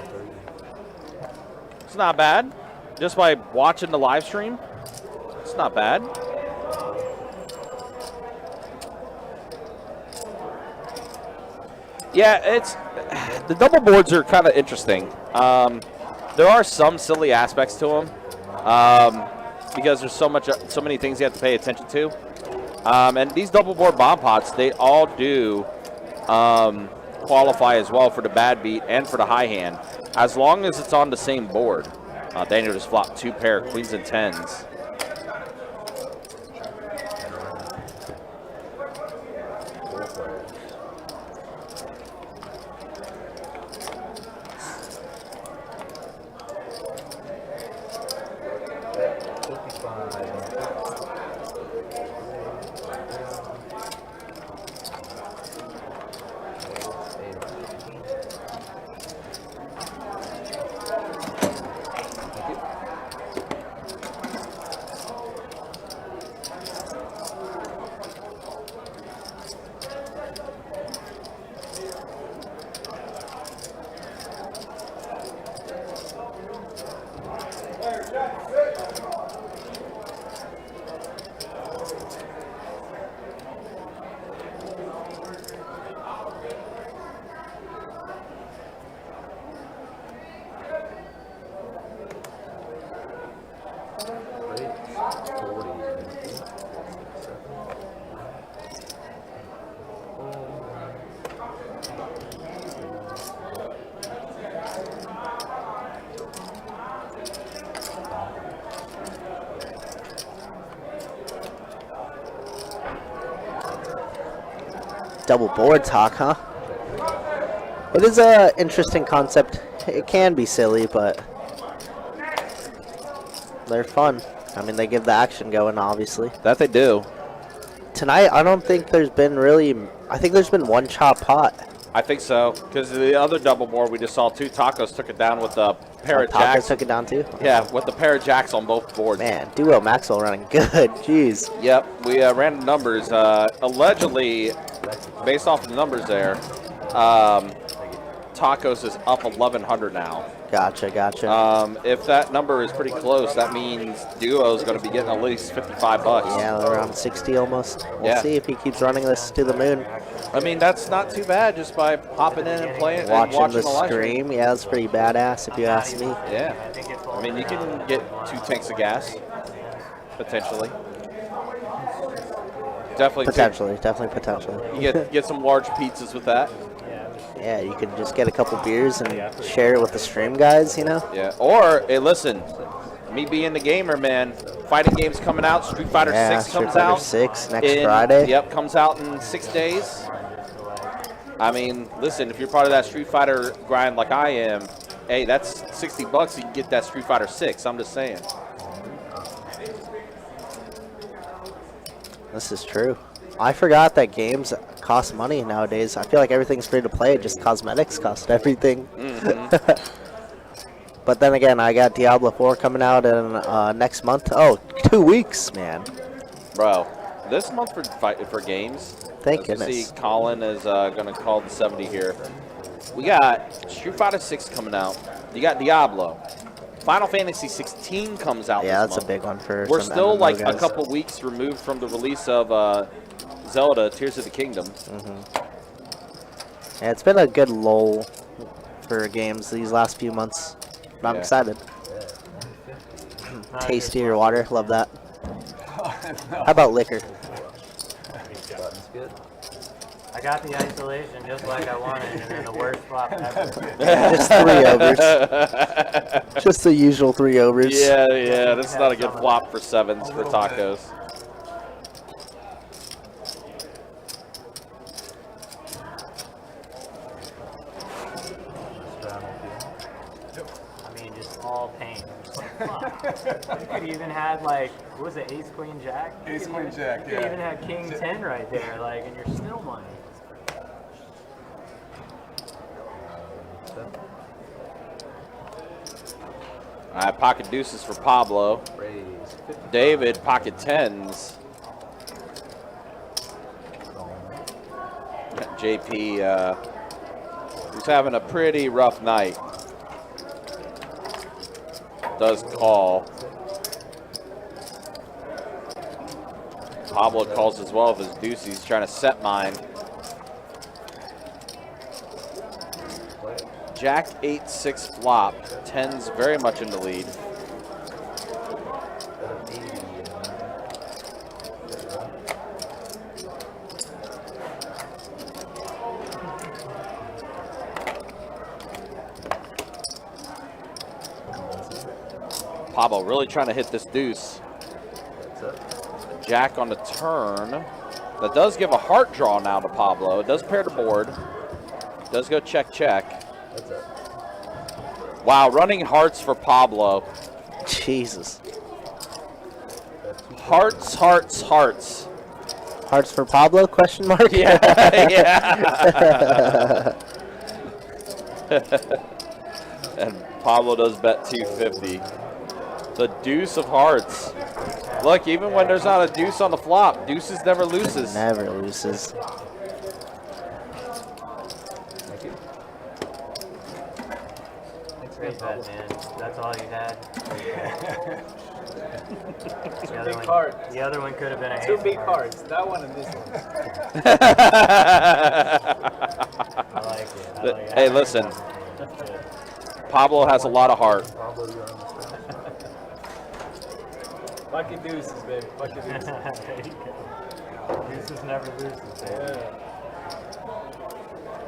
It's not bad. Just by watching the live stream, it's not bad. Yeah, it's the double boards are kind of interesting. There are some silly aspects to them because there's so many things you have to pay attention to. And these double board bomb pots, they all do qualify as well for the bad beat and for the high hand, as long as it's on the same board. Daniel just flopped 2 pair queens and 10s. Double board talk, huh? It is a interesting concept. It can be silly, but they're fun. I mean, they give the action going, obviously. That they do. Tonight, I don't think there's been really... I think there's been one chop pot. I think so, because the other double board we just saw, 2 tacos took it down with a pair of jacks. Tacos took it down too? Yeah, with the pair of jacks on both boards. Man, Duo Maxwell running good. Jeez. Yep, we ran the numbers. Allegedly, based off the numbers there, tacos is up 1,100 now. Gotcha. If that number is pretty close, that means Duo is going to be getting at least $55. Yeah, around 60 almost. We'll Yeah. see if he keeps running this to the moon. I mean, that's not too bad just by popping in and playing and Watching watching the the live stream. stream, yeah, that's pretty badass if you ask me. Yeah. I mean, you can get 2 tanks of gas, potentially. Definitely. Potentially. You get some large pizzas with that. Yeah, you could just get a couple beers and share it with the stream guys, you know? Yeah. Or, hey, listen, me being the gamer, man, fighting games coming out. Street Fighter 6 comes out. Street Fighter 6 next Friday. Yep, comes out in 6 days. I mean, listen, if you're part of that Street Fighter grind like I am, hey, that's $60. You can get that Street Fighter 6. I'm just saying. This is true. I forgot that games cost money nowadays. I feel like everything's free to play. Just cosmetics cost everything. But then again, I got Diablo 4 coming out in next month. Oh, 2 weeks, man. Bro, this month for games. Thank as goodness. You see, Colin is going to call the 70 here. We got Street Fighter 6 coming out. You got Diablo. Final Fantasy 16 comes out. Yeah, this that's month. a big one for We're some still MMO like guys. a couple weeks removed from the release of Zelda: Tears of the Kingdom. Yeah, it's been a good lull for games these last few months. But I'm Yeah. excited. Tasty your water, love that. How about liquor? I got the isolation just like I wanted, and then the worst flop ever. Just 3 overs. Just the usual 3 overs. Yeah, that's not a good flop for 7s for tacos. I mean, just all pain. You could even had like, what was it, Ace Queen Jack? Ace Queen Jack, You could even have King 10 right there, like, and you're still money. All right, pocket deuces for Pablo. David, pocket 10s. JP, who's having a pretty rough night. Does call. Pablo calls as well with his deuce. He's trying to set mine. Jack 8-6 flop. 10's very much in the lead. Pablo really trying to hit this deuce. Jack on the turn. That does give a heart draw now to Pablo. It does pair the board. Does go check, check. Wow, running hearts for Pablo. Jesus. Hearts, hearts, hearts. Hearts for Pablo, question mark? Yeah, yeah. And Pablo does bet 250. The deuce of hearts. Look, even when there's not a deuce on the flop, deuces never loses. Never loses. Great bet, man. That's all you had. The other one could have been a Two ace big of cards. That one and this one. I like it. Hey, listen. Pablo has a lot of heart. Lucky deuces, baby. Lucky deuces. There you go. Deuces never loses, man.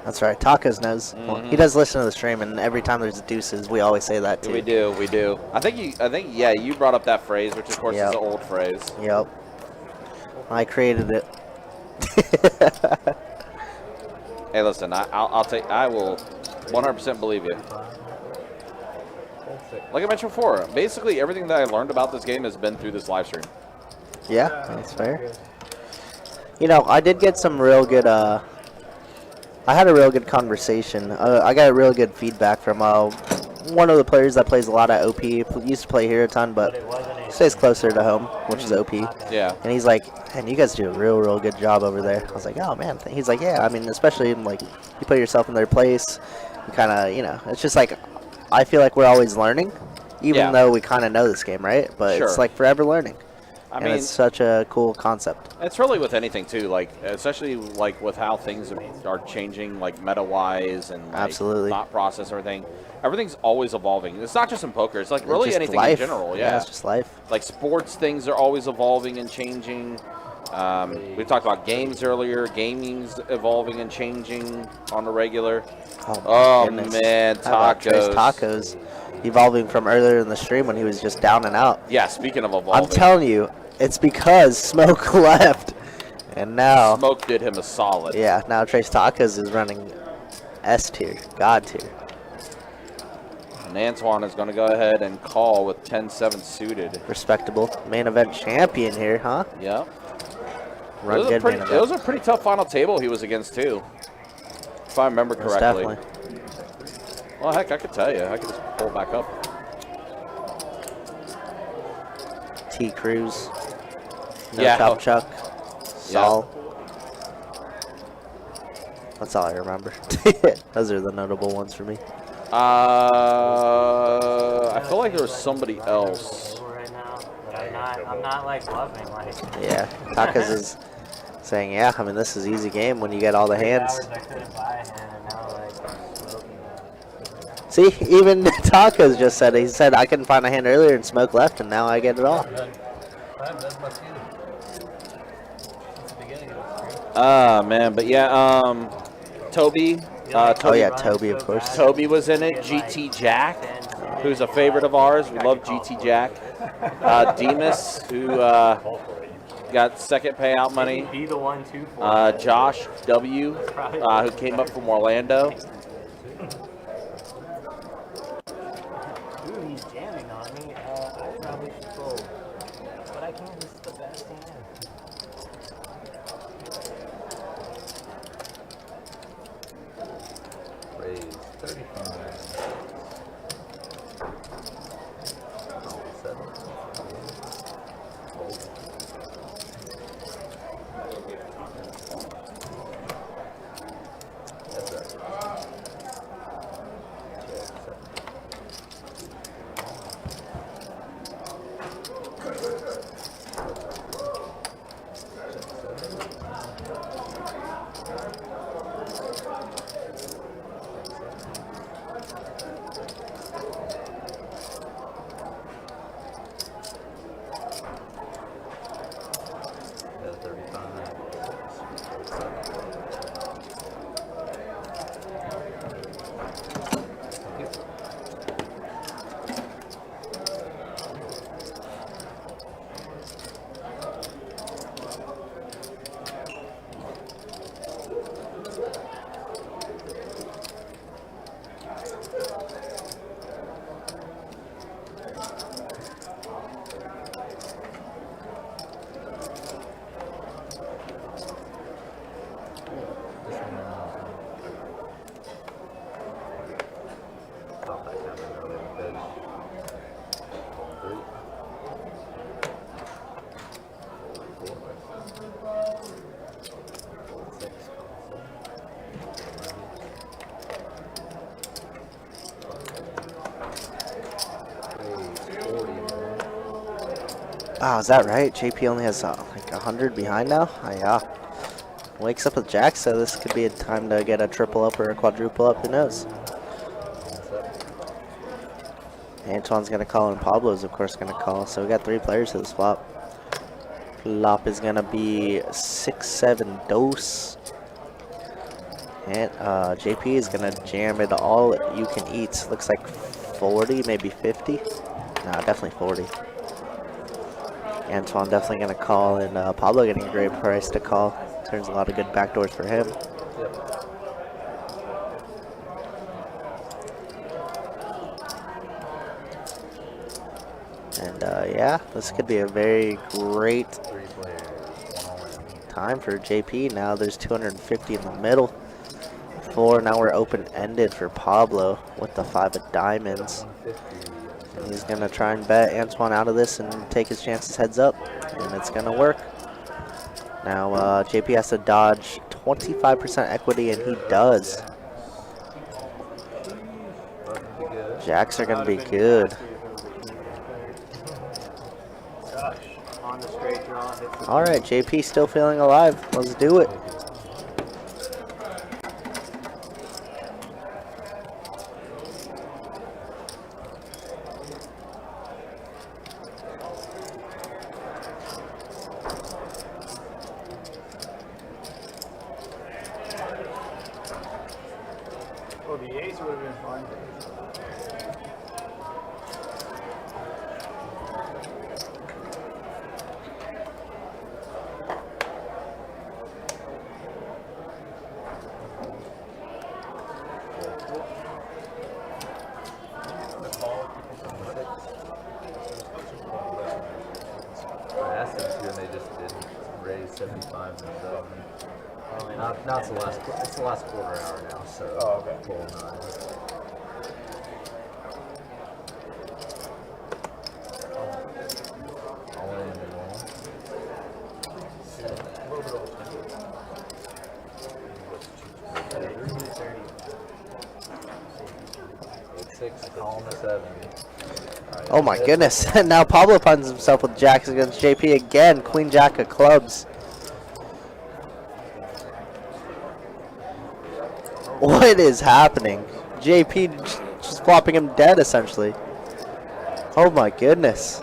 That's right. Tacos knows. Well, he does listen to the stream, and every time there's deuces, we always say that too. We do, we do. I think yeah, you brought up that phrase, which of course is an old phrase. Yep. I created it. Hey, listen, I will 100% believe you. Like I mentioned before, basically everything that I learned about this game has been through this live stream. Yeah, that's fair. You know, I did get some real good, I had a real good conversation. I got real good feedback from one of the players that plays a lot of OP. Used to play here a ton, but stays closer to home, which is OP. Yeah. And he's like, man, you guys do a real good job over there. I was like, oh, man. He's like, yeah, I mean, especially in, like, you put yourself in their place. You kind of, you know, it's just like, I feel like we're always learning, even though we kind of know this game, right? But it's like forever learning. I mean, it's such a cool concept. It's really with anything too, like especially like with how things are changing, like meta-wise and like thought process, everything. Everything's always evolving. It's not just in poker; it's like really anything in general. Yeah, it's just life. Like sports things are always evolving and changing. We talked about games earlier. Gaming's evolving and changing on the regular. Oh man, tacos. Tacos. Evolving from earlier in the stream when he was just down and out. Yeah, speaking of evolving. I'm telling you, it's because Smoke left. And now... Smoke did him a solid. Yeah, now Trace Tacos is running S tier, God tier. And Antoine is going to go ahead and call with 10-7 suited. Respectable. Main event champion here, huh? Yeah. It was a pretty tough final table he was against, too. If I remember correctly. Definitely. Well, heck, I could tell you. I could just pull back up. T. Cruz. No Chop Chuck. Saul. That's all I remember. Those are the notable ones for me. I feel like there was somebody else. Right now, but I'm not like loving like. Yeah, Tacos is saying, yeah, I mean, this is easy game when you get all the hands. I couldn't buy a hand, and now like See, even Tacos just said, he said, I couldn't find a hand earlier and Smoke left, and now I get it all. Man, but yeah, Toby. Toby, of course. Toby was in it. GT Jack, who's a favorite of ours. We love GT Jack. Demas, who got second payout money. Josh W, who came up from Orlando. Ooh, he's jamming on me. I probably should fold, but I can't. This is the best hand. Raise 35. Oh, is that right? JP only has like 100 behind now? Yeah. Wakes up with Jack, so this could be a time to get a triple up or a quadruple up. Who knows? Antoine's going to call, and Pablo's, of course, going to call. So we got 3 players to this flop. Flop is going to be 6-7 dose. And JP is going to jam it all you can eat. Looks like 40, maybe 50. Nah, definitely 40. Antoine definitely going to call, and Pablo getting a great price to call. Turns a lot of good backdoors for him. Yep. And yeah, this could be a very great 3 players, 1 all-in. time for JP. Now there's 250 in the middle. 4, now we're open-ended for Pablo with the 5 of diamonds. 150. And he's going to try and bet Antoine out of this and take his chances heads up. And it's going to work. Now JP has to dodge 25% equity, and he does. Jacks are going to be good. All right, JP still feeling alive. Let's do it. Oh, the ace would have been fine. I asked them to, and they just didn't raise 75 themselves. Now it's the last quarter hour now, so full 9. All in and all. It's 6, Colin to 7. Oh my goodness. Now Pablo finds himself with jacks against JP again. Queen Jack of clubs. What is happening? JP just flopping him dead essentially. Oh my goodness.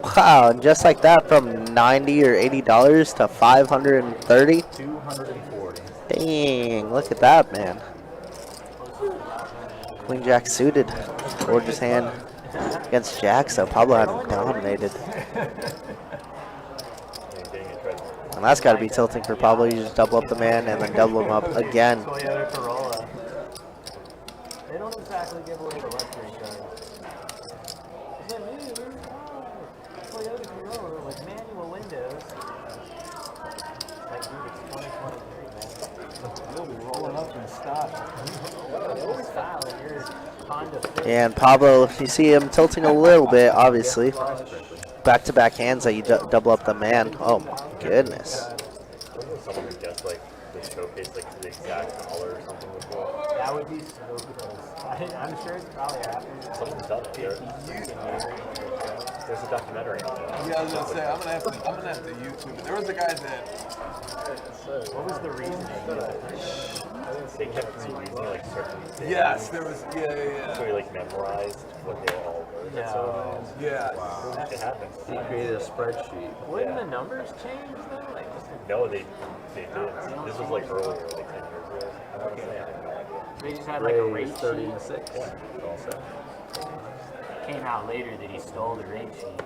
Wow, and just like that from $90 or $80 to $530. 240. Dang, look at that, man. Queen Jack suited. Gorgeous hand against Jacks, so Pablo had him dominated. And that's got to be tilting for Pablo. You just double up the man and then double him up again. Toyota Corolla. They don't exactly give away the luxury cars. Is that new? Oh, Toyota Corolla with manual windows. Like, dude, it's 2023, man. You'll be rolling up in style. Style, and you're Honda Fit. And Pablo, you see him tilting a little bit, obviously. Back-to-back hands that you double up the man. Oh my goodness. Someone who guessed like the showcase like the exact dollar or something before. That would be so close. I'm sure it's probably happened. Someone's done it. There's a documentary on it. Yeah, I was gonna say I'm gonna have to YouTube it. There was a guy that What was the reason? They kept reusing like certain things. yes, there was So he like memorized what they all were. No. yeah. It happens. He created a spreadsheet. Wouldn't the numbers change though? Like, No, they did. This was like earlier, like 10 years ago. they just had like a rate Raised 30 sheet. to 6. All set. Came out later that he stole the rate sheet.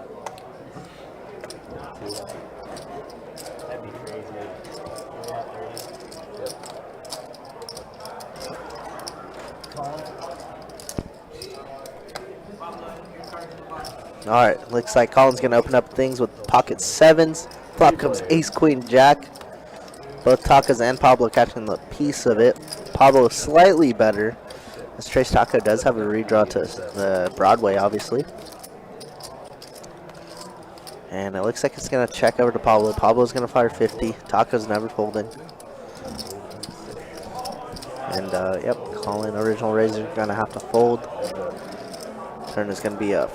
That'd be crazy. Yeah, 30. Yep. All right, looks like Colin's going to open up things with pocket 7s. Flop comes ace, queen, jack. Both Takas and Pablo catching the piece of it. Pablo slightly better, as Trace Taco does have a redraw to the Broadway, obviously. And it looks like it's going to check over to Pablo. Pablo's going to fire 50. Taco's never folding. And, yep, Colin, original raiser, going to have to fold. Turn is going to be a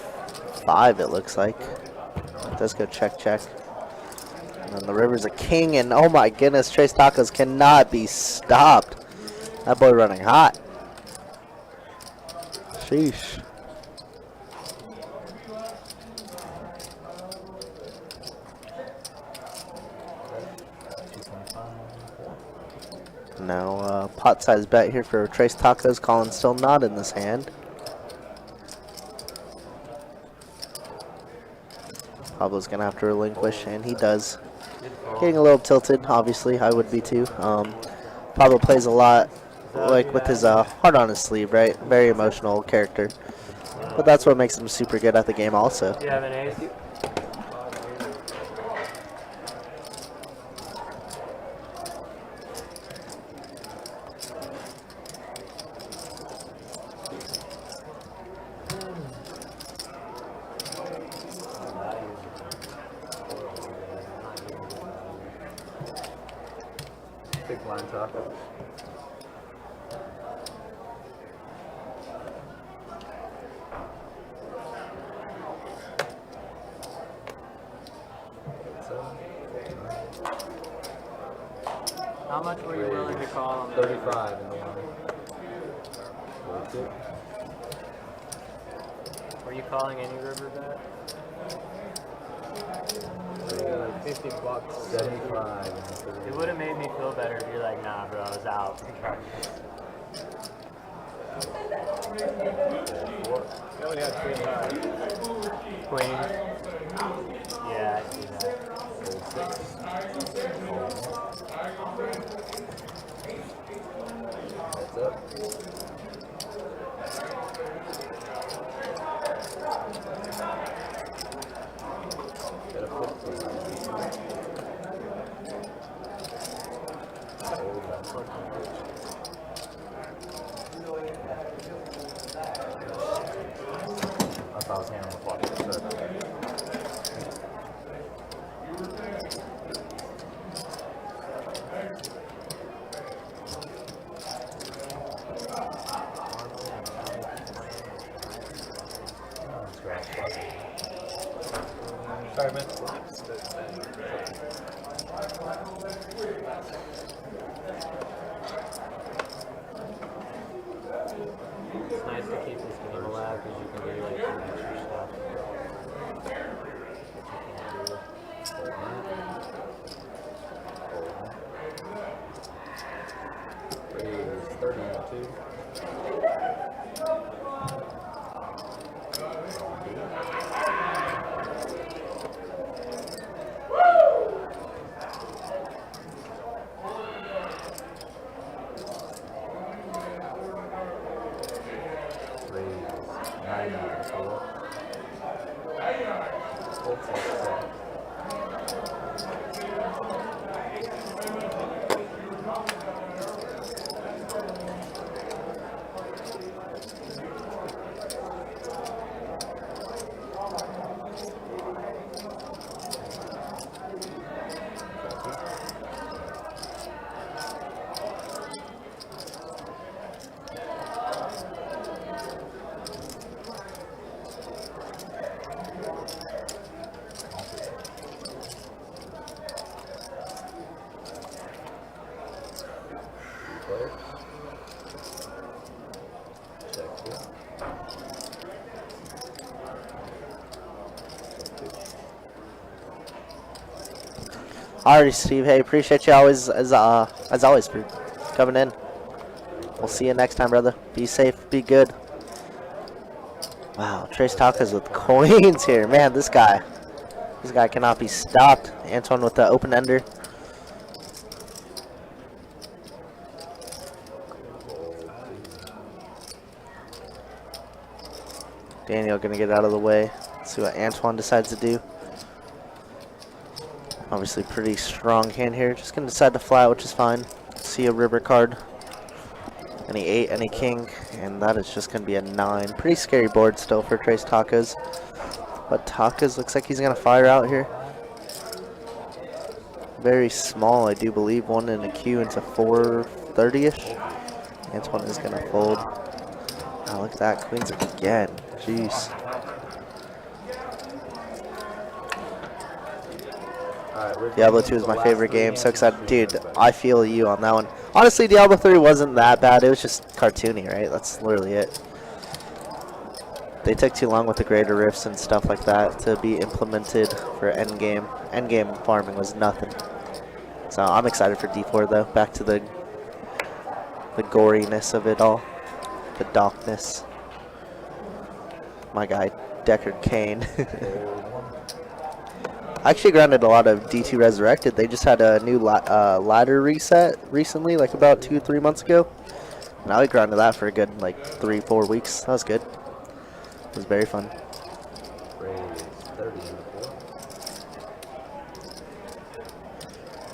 5, it looks like. It does go check, check. And then the river's a king, and oh my goodness, Trace Tacos cannot be stopped. That boy running hot. Sheesh. Now, pot size bet here for Trace Tacos. Colin's still not in this hand. Pablo's going to have to relinquish, and he does. Getting a little tilted, obviously. I would be too. Pablo plays a lot, like with his heart on his sleeve, right? Very emotional character. But that's what makes him super good at the game also. Do you have an ace? Big blind top. How much were you willing to call on the 35 in the one. 42. Were you calling any river bet? 50 bucks. 75 in the 30. It would have made me feel better if you're like, nah, bro, I was out. You only had 3 high. Queen. Yeah, I see that. That's up. Got a 15. I thought I was handling the clock. Sorry, man. It's nice to keep this game alive because you can do like some extra stuff. Is 32. Alrighty, Steve. Hey, appreciate you always as always for coming in. We'll see you next time, brother. Be safe, be good. Wow, Trace Tacos with coins here. Man, this guy cannot be stopped. Antoine with the open ender. Daniel gonna get out of the way. Let's see what Antoine decides to do. Obviously pretty strong hand here. Just gonna decide to flat, which is fine. See a river card. Any 8, any king, and that is just gonna be a 9. Pretty scary board still for Trace Tacos. But Tacos looks like he's gonna fire out here. Very small, I do believe. 1 in a queue into 430-ish. Antoine is gonna fold. Oh, look at that. Queens again. Jeez. Diablo 2 is my favorite game. So excited. Dude, I feel you on that one. Honestly, Diablo 3 wasn't that bad. It was just cartoony, right? That's literally it. They took too long with the greater rifts and stuff like that to be implemented for endgame. Endgame farming was nothing. So I'm excited for D4 though. Back to the goriness of it all. The darkness. My guy, Deckard Cain. I actually grounded a lot of D2 Resurrected. They just had a new ladder reset recently, like about 2-3 months ago. And I grounded that for a good like 3-4 weeks. That was good. It was very fun. Raise 30 in the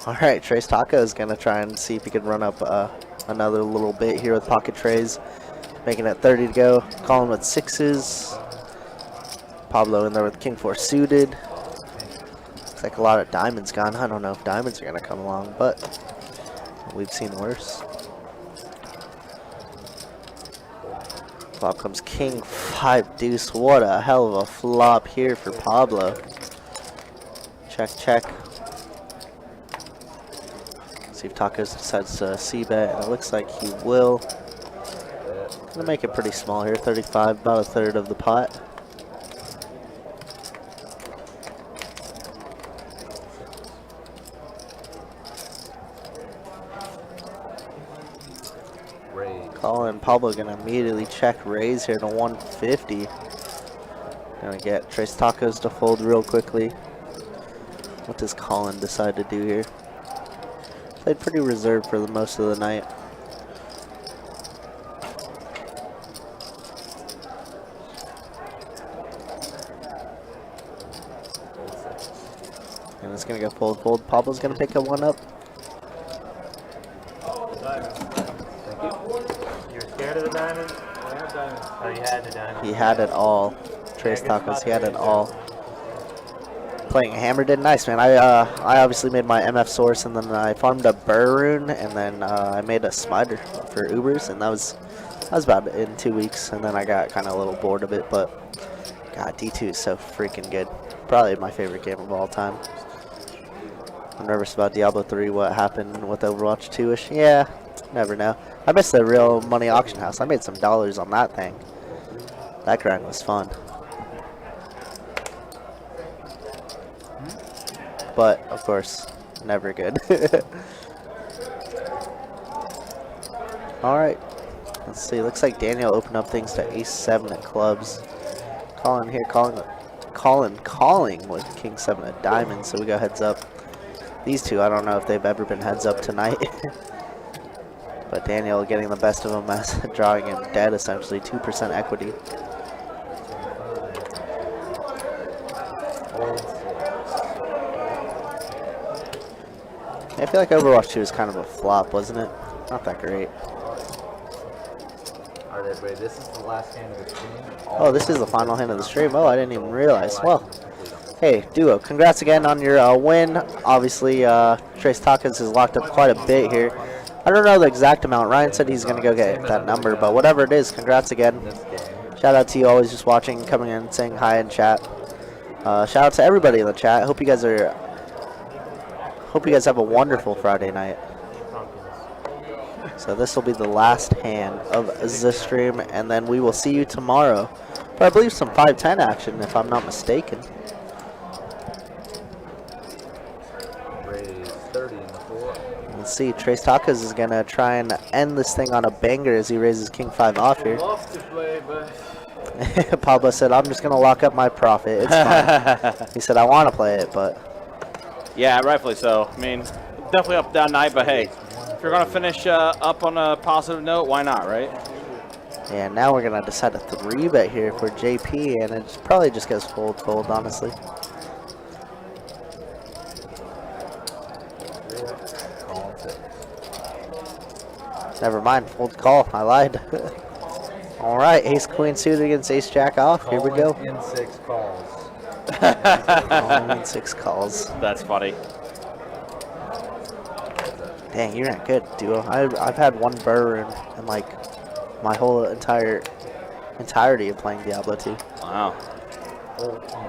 4. All right, Trace Taco is going to try and see if he can run up another little bit here with pocket trays. Making it 30 to go. Colin with 6s. Pablo in there with King 4 suited. Looks like a lot of diamonds gone. I don't know if diamonds are going to come along, but we've seen worse. Flop comes King 5 deuce. What a hell of a flop here for Pablo. Check, check. See if Tacos decides to c-bet, and it looks like he will. Gonna make it pretty small here, 35, about a third of the pot. Colin, Pablo gonna immediately check raise here to 150. Gonna get Trace Tacos to fold real quickly. What does Colin decide to do here? Played pretty reserved for the most of the night. And it's gonna go fold, fold. Pablo's gonna pick a one up. You were scared of the diamond? Oh, you had the diamond. He had it all. Trace Tacos, he had it all. Playing Hammer did nice, man. I obviously made my MF source, and then I farmed a Burroon, and then I made a Spider for Ubers, and that was about in 2 weeks, and then I got kind of a little bored of it, but God, D2 is so freaking good. Probably my favorite game of all time. I'm nervous about Diablo 3, what happened with Overwatch 2-ish. Yeah, never know. I missed the real money auction house. I made some dollars on that thing. That grind was fun. But, of course, never good. Alright. Let's see. Looks like Daniel opened up things to ace-7 at clubs. Colin here, calling with king-7 at diamonds, so we go heads up. These two, I don't know if they've ever been heads up tonight. But Daniel getting the best of them as drawing him dead, essentially. 2% equity. I feel like Overwatch 2 is kind of a flop, wasn't it? Not that great. Alright, everybody, this is the last hand of the stream. Oh, this is the final hand of the stream. Oh, I didn't even realize. Well, hey, Duo, congrats again on your win. Obviously, Trace Tacos has locked up quite a bit here. I don't know the exact amount. Ryan said he's going to go get that number, but whatever it is, congrats again. Shout out to you always just watching, coming in, saying hi in chat. Shout out to everybody in the chat. Hope you guys have a wonderful Friday night. So this will be the last hand of the stream, and then we will see you tomorrow. But I believe some 5-10 action, if I'm not mistaken. Raise 30 in the 4. Let's see, Trace Tacos is going to try and end this thing on a banger as he raises King 5 off here. Love to play, but Pablo said, I'm just going to lock up my profit. It's fine. He said, I want to play it, but... Yeah, rightfully so. I mean, definitely up, down night, but hey, if you're going to finish up on a positive note, why not, right? Yeah, now we're going to decide a 3-bet here for JP, and it probably just goes fold, fold, honestly. Never mind, fold call. I lied. All right, ace queen suited against ace jack off. Here we go. In 6 calls. Calling in 6 calls. That's funny. Dang, you're not good, Duo. I've had one burr in like my whole entirety of playing Diablo 2. Wow.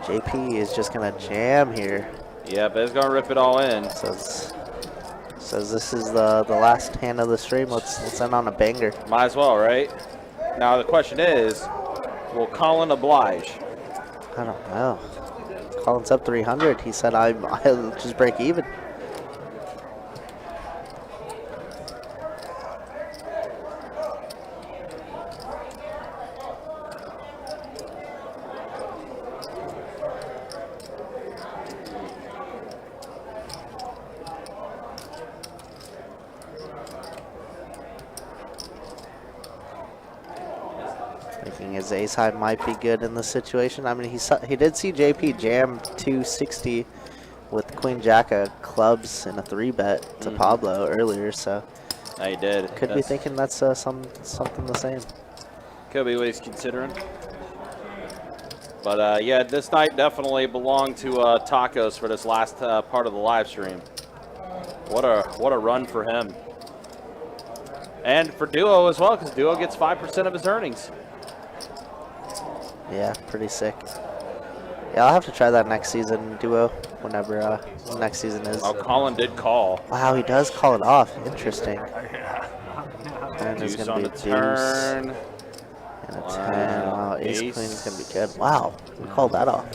JP is just gonna jam here. Yep, it's gonna rip it all in. Says this is the last hand of the stream. Let's end on a banger. Might as well, right? Now the question is, will Colin oblige? I don't know. Colin's up 300. He said I'll just break even. Thinking his ace high might be good in this situation. I mean, he did see JP jam 260 with Queen Jack of clubs in a 3-bet to Pablo earlier, so he did. Could be thinking that's something the same. Could be what he's considering. But yeah, this night definitely belonged to Tacos for this last part of the live stream. What a run for him. And for Duo as well, because Duo gets 5% of his earnings. Yeah, pretty sick. Yeah, I'll have to try that next season, Duo, whenever next season is. Oh, Colin did call. Wow, he does call it off. Interesting. And Deuce there's going on to the be a turn. deuce. And a 10. Wow, ace queen is going to be good. Wow, we called that off.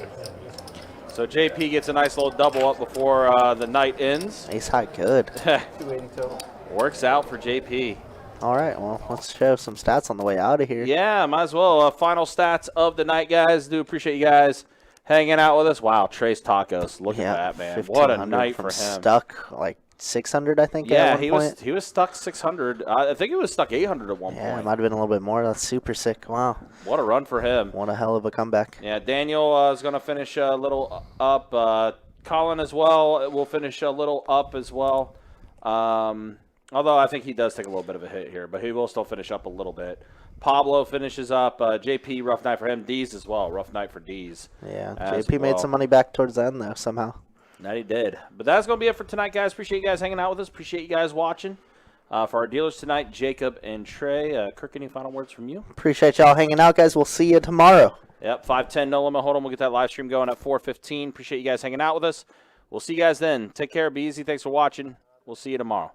So JP gets a nice little double up before the night ends. Ace high, good. 280 total. Works out for JP. All right, well, let's show some stats on the way out of here. Yeah, might as well. Final stats of the night, guys. Do appreciate you guys hanging out with us. Wow, Trace Tacos. Look at that, man. What a night for him. Stuck like 600, I think. Yeah, at one point. he was stuck 600. I think he was stuck 800 at one Yeah, it point. might have been a little bit more. That's super sick. Wow. What a run for him. What a hell of a comeback. Yeah, Daniel is going to finish a little up. Colin as well will finish a little up as well. Although I think he does take a little bit of a hit here, but he will still finish up a little bit. Pablo finishes up. JP, rough night for him. D's as well. Rough night for D's. Yeah, JP made some money back towards the end, though, somehow. That he did. But that's going to be it for tonight, guys. Appreciate you guys hanging out with us. Appreciate you guys watching. For our dealers tonight, Jacob and Trey. Kirk, any final words from you? Appreciate y'all hanging out, guys. We'll see you tomorrow. Yep, 5:10, no limit. Hold on, we'll get that live stream going at 4:15. Appreciate you guys hanging out with us. We'll see you guys then. Take care. Be easy. Thanks for watching. We'll see you tomorrow.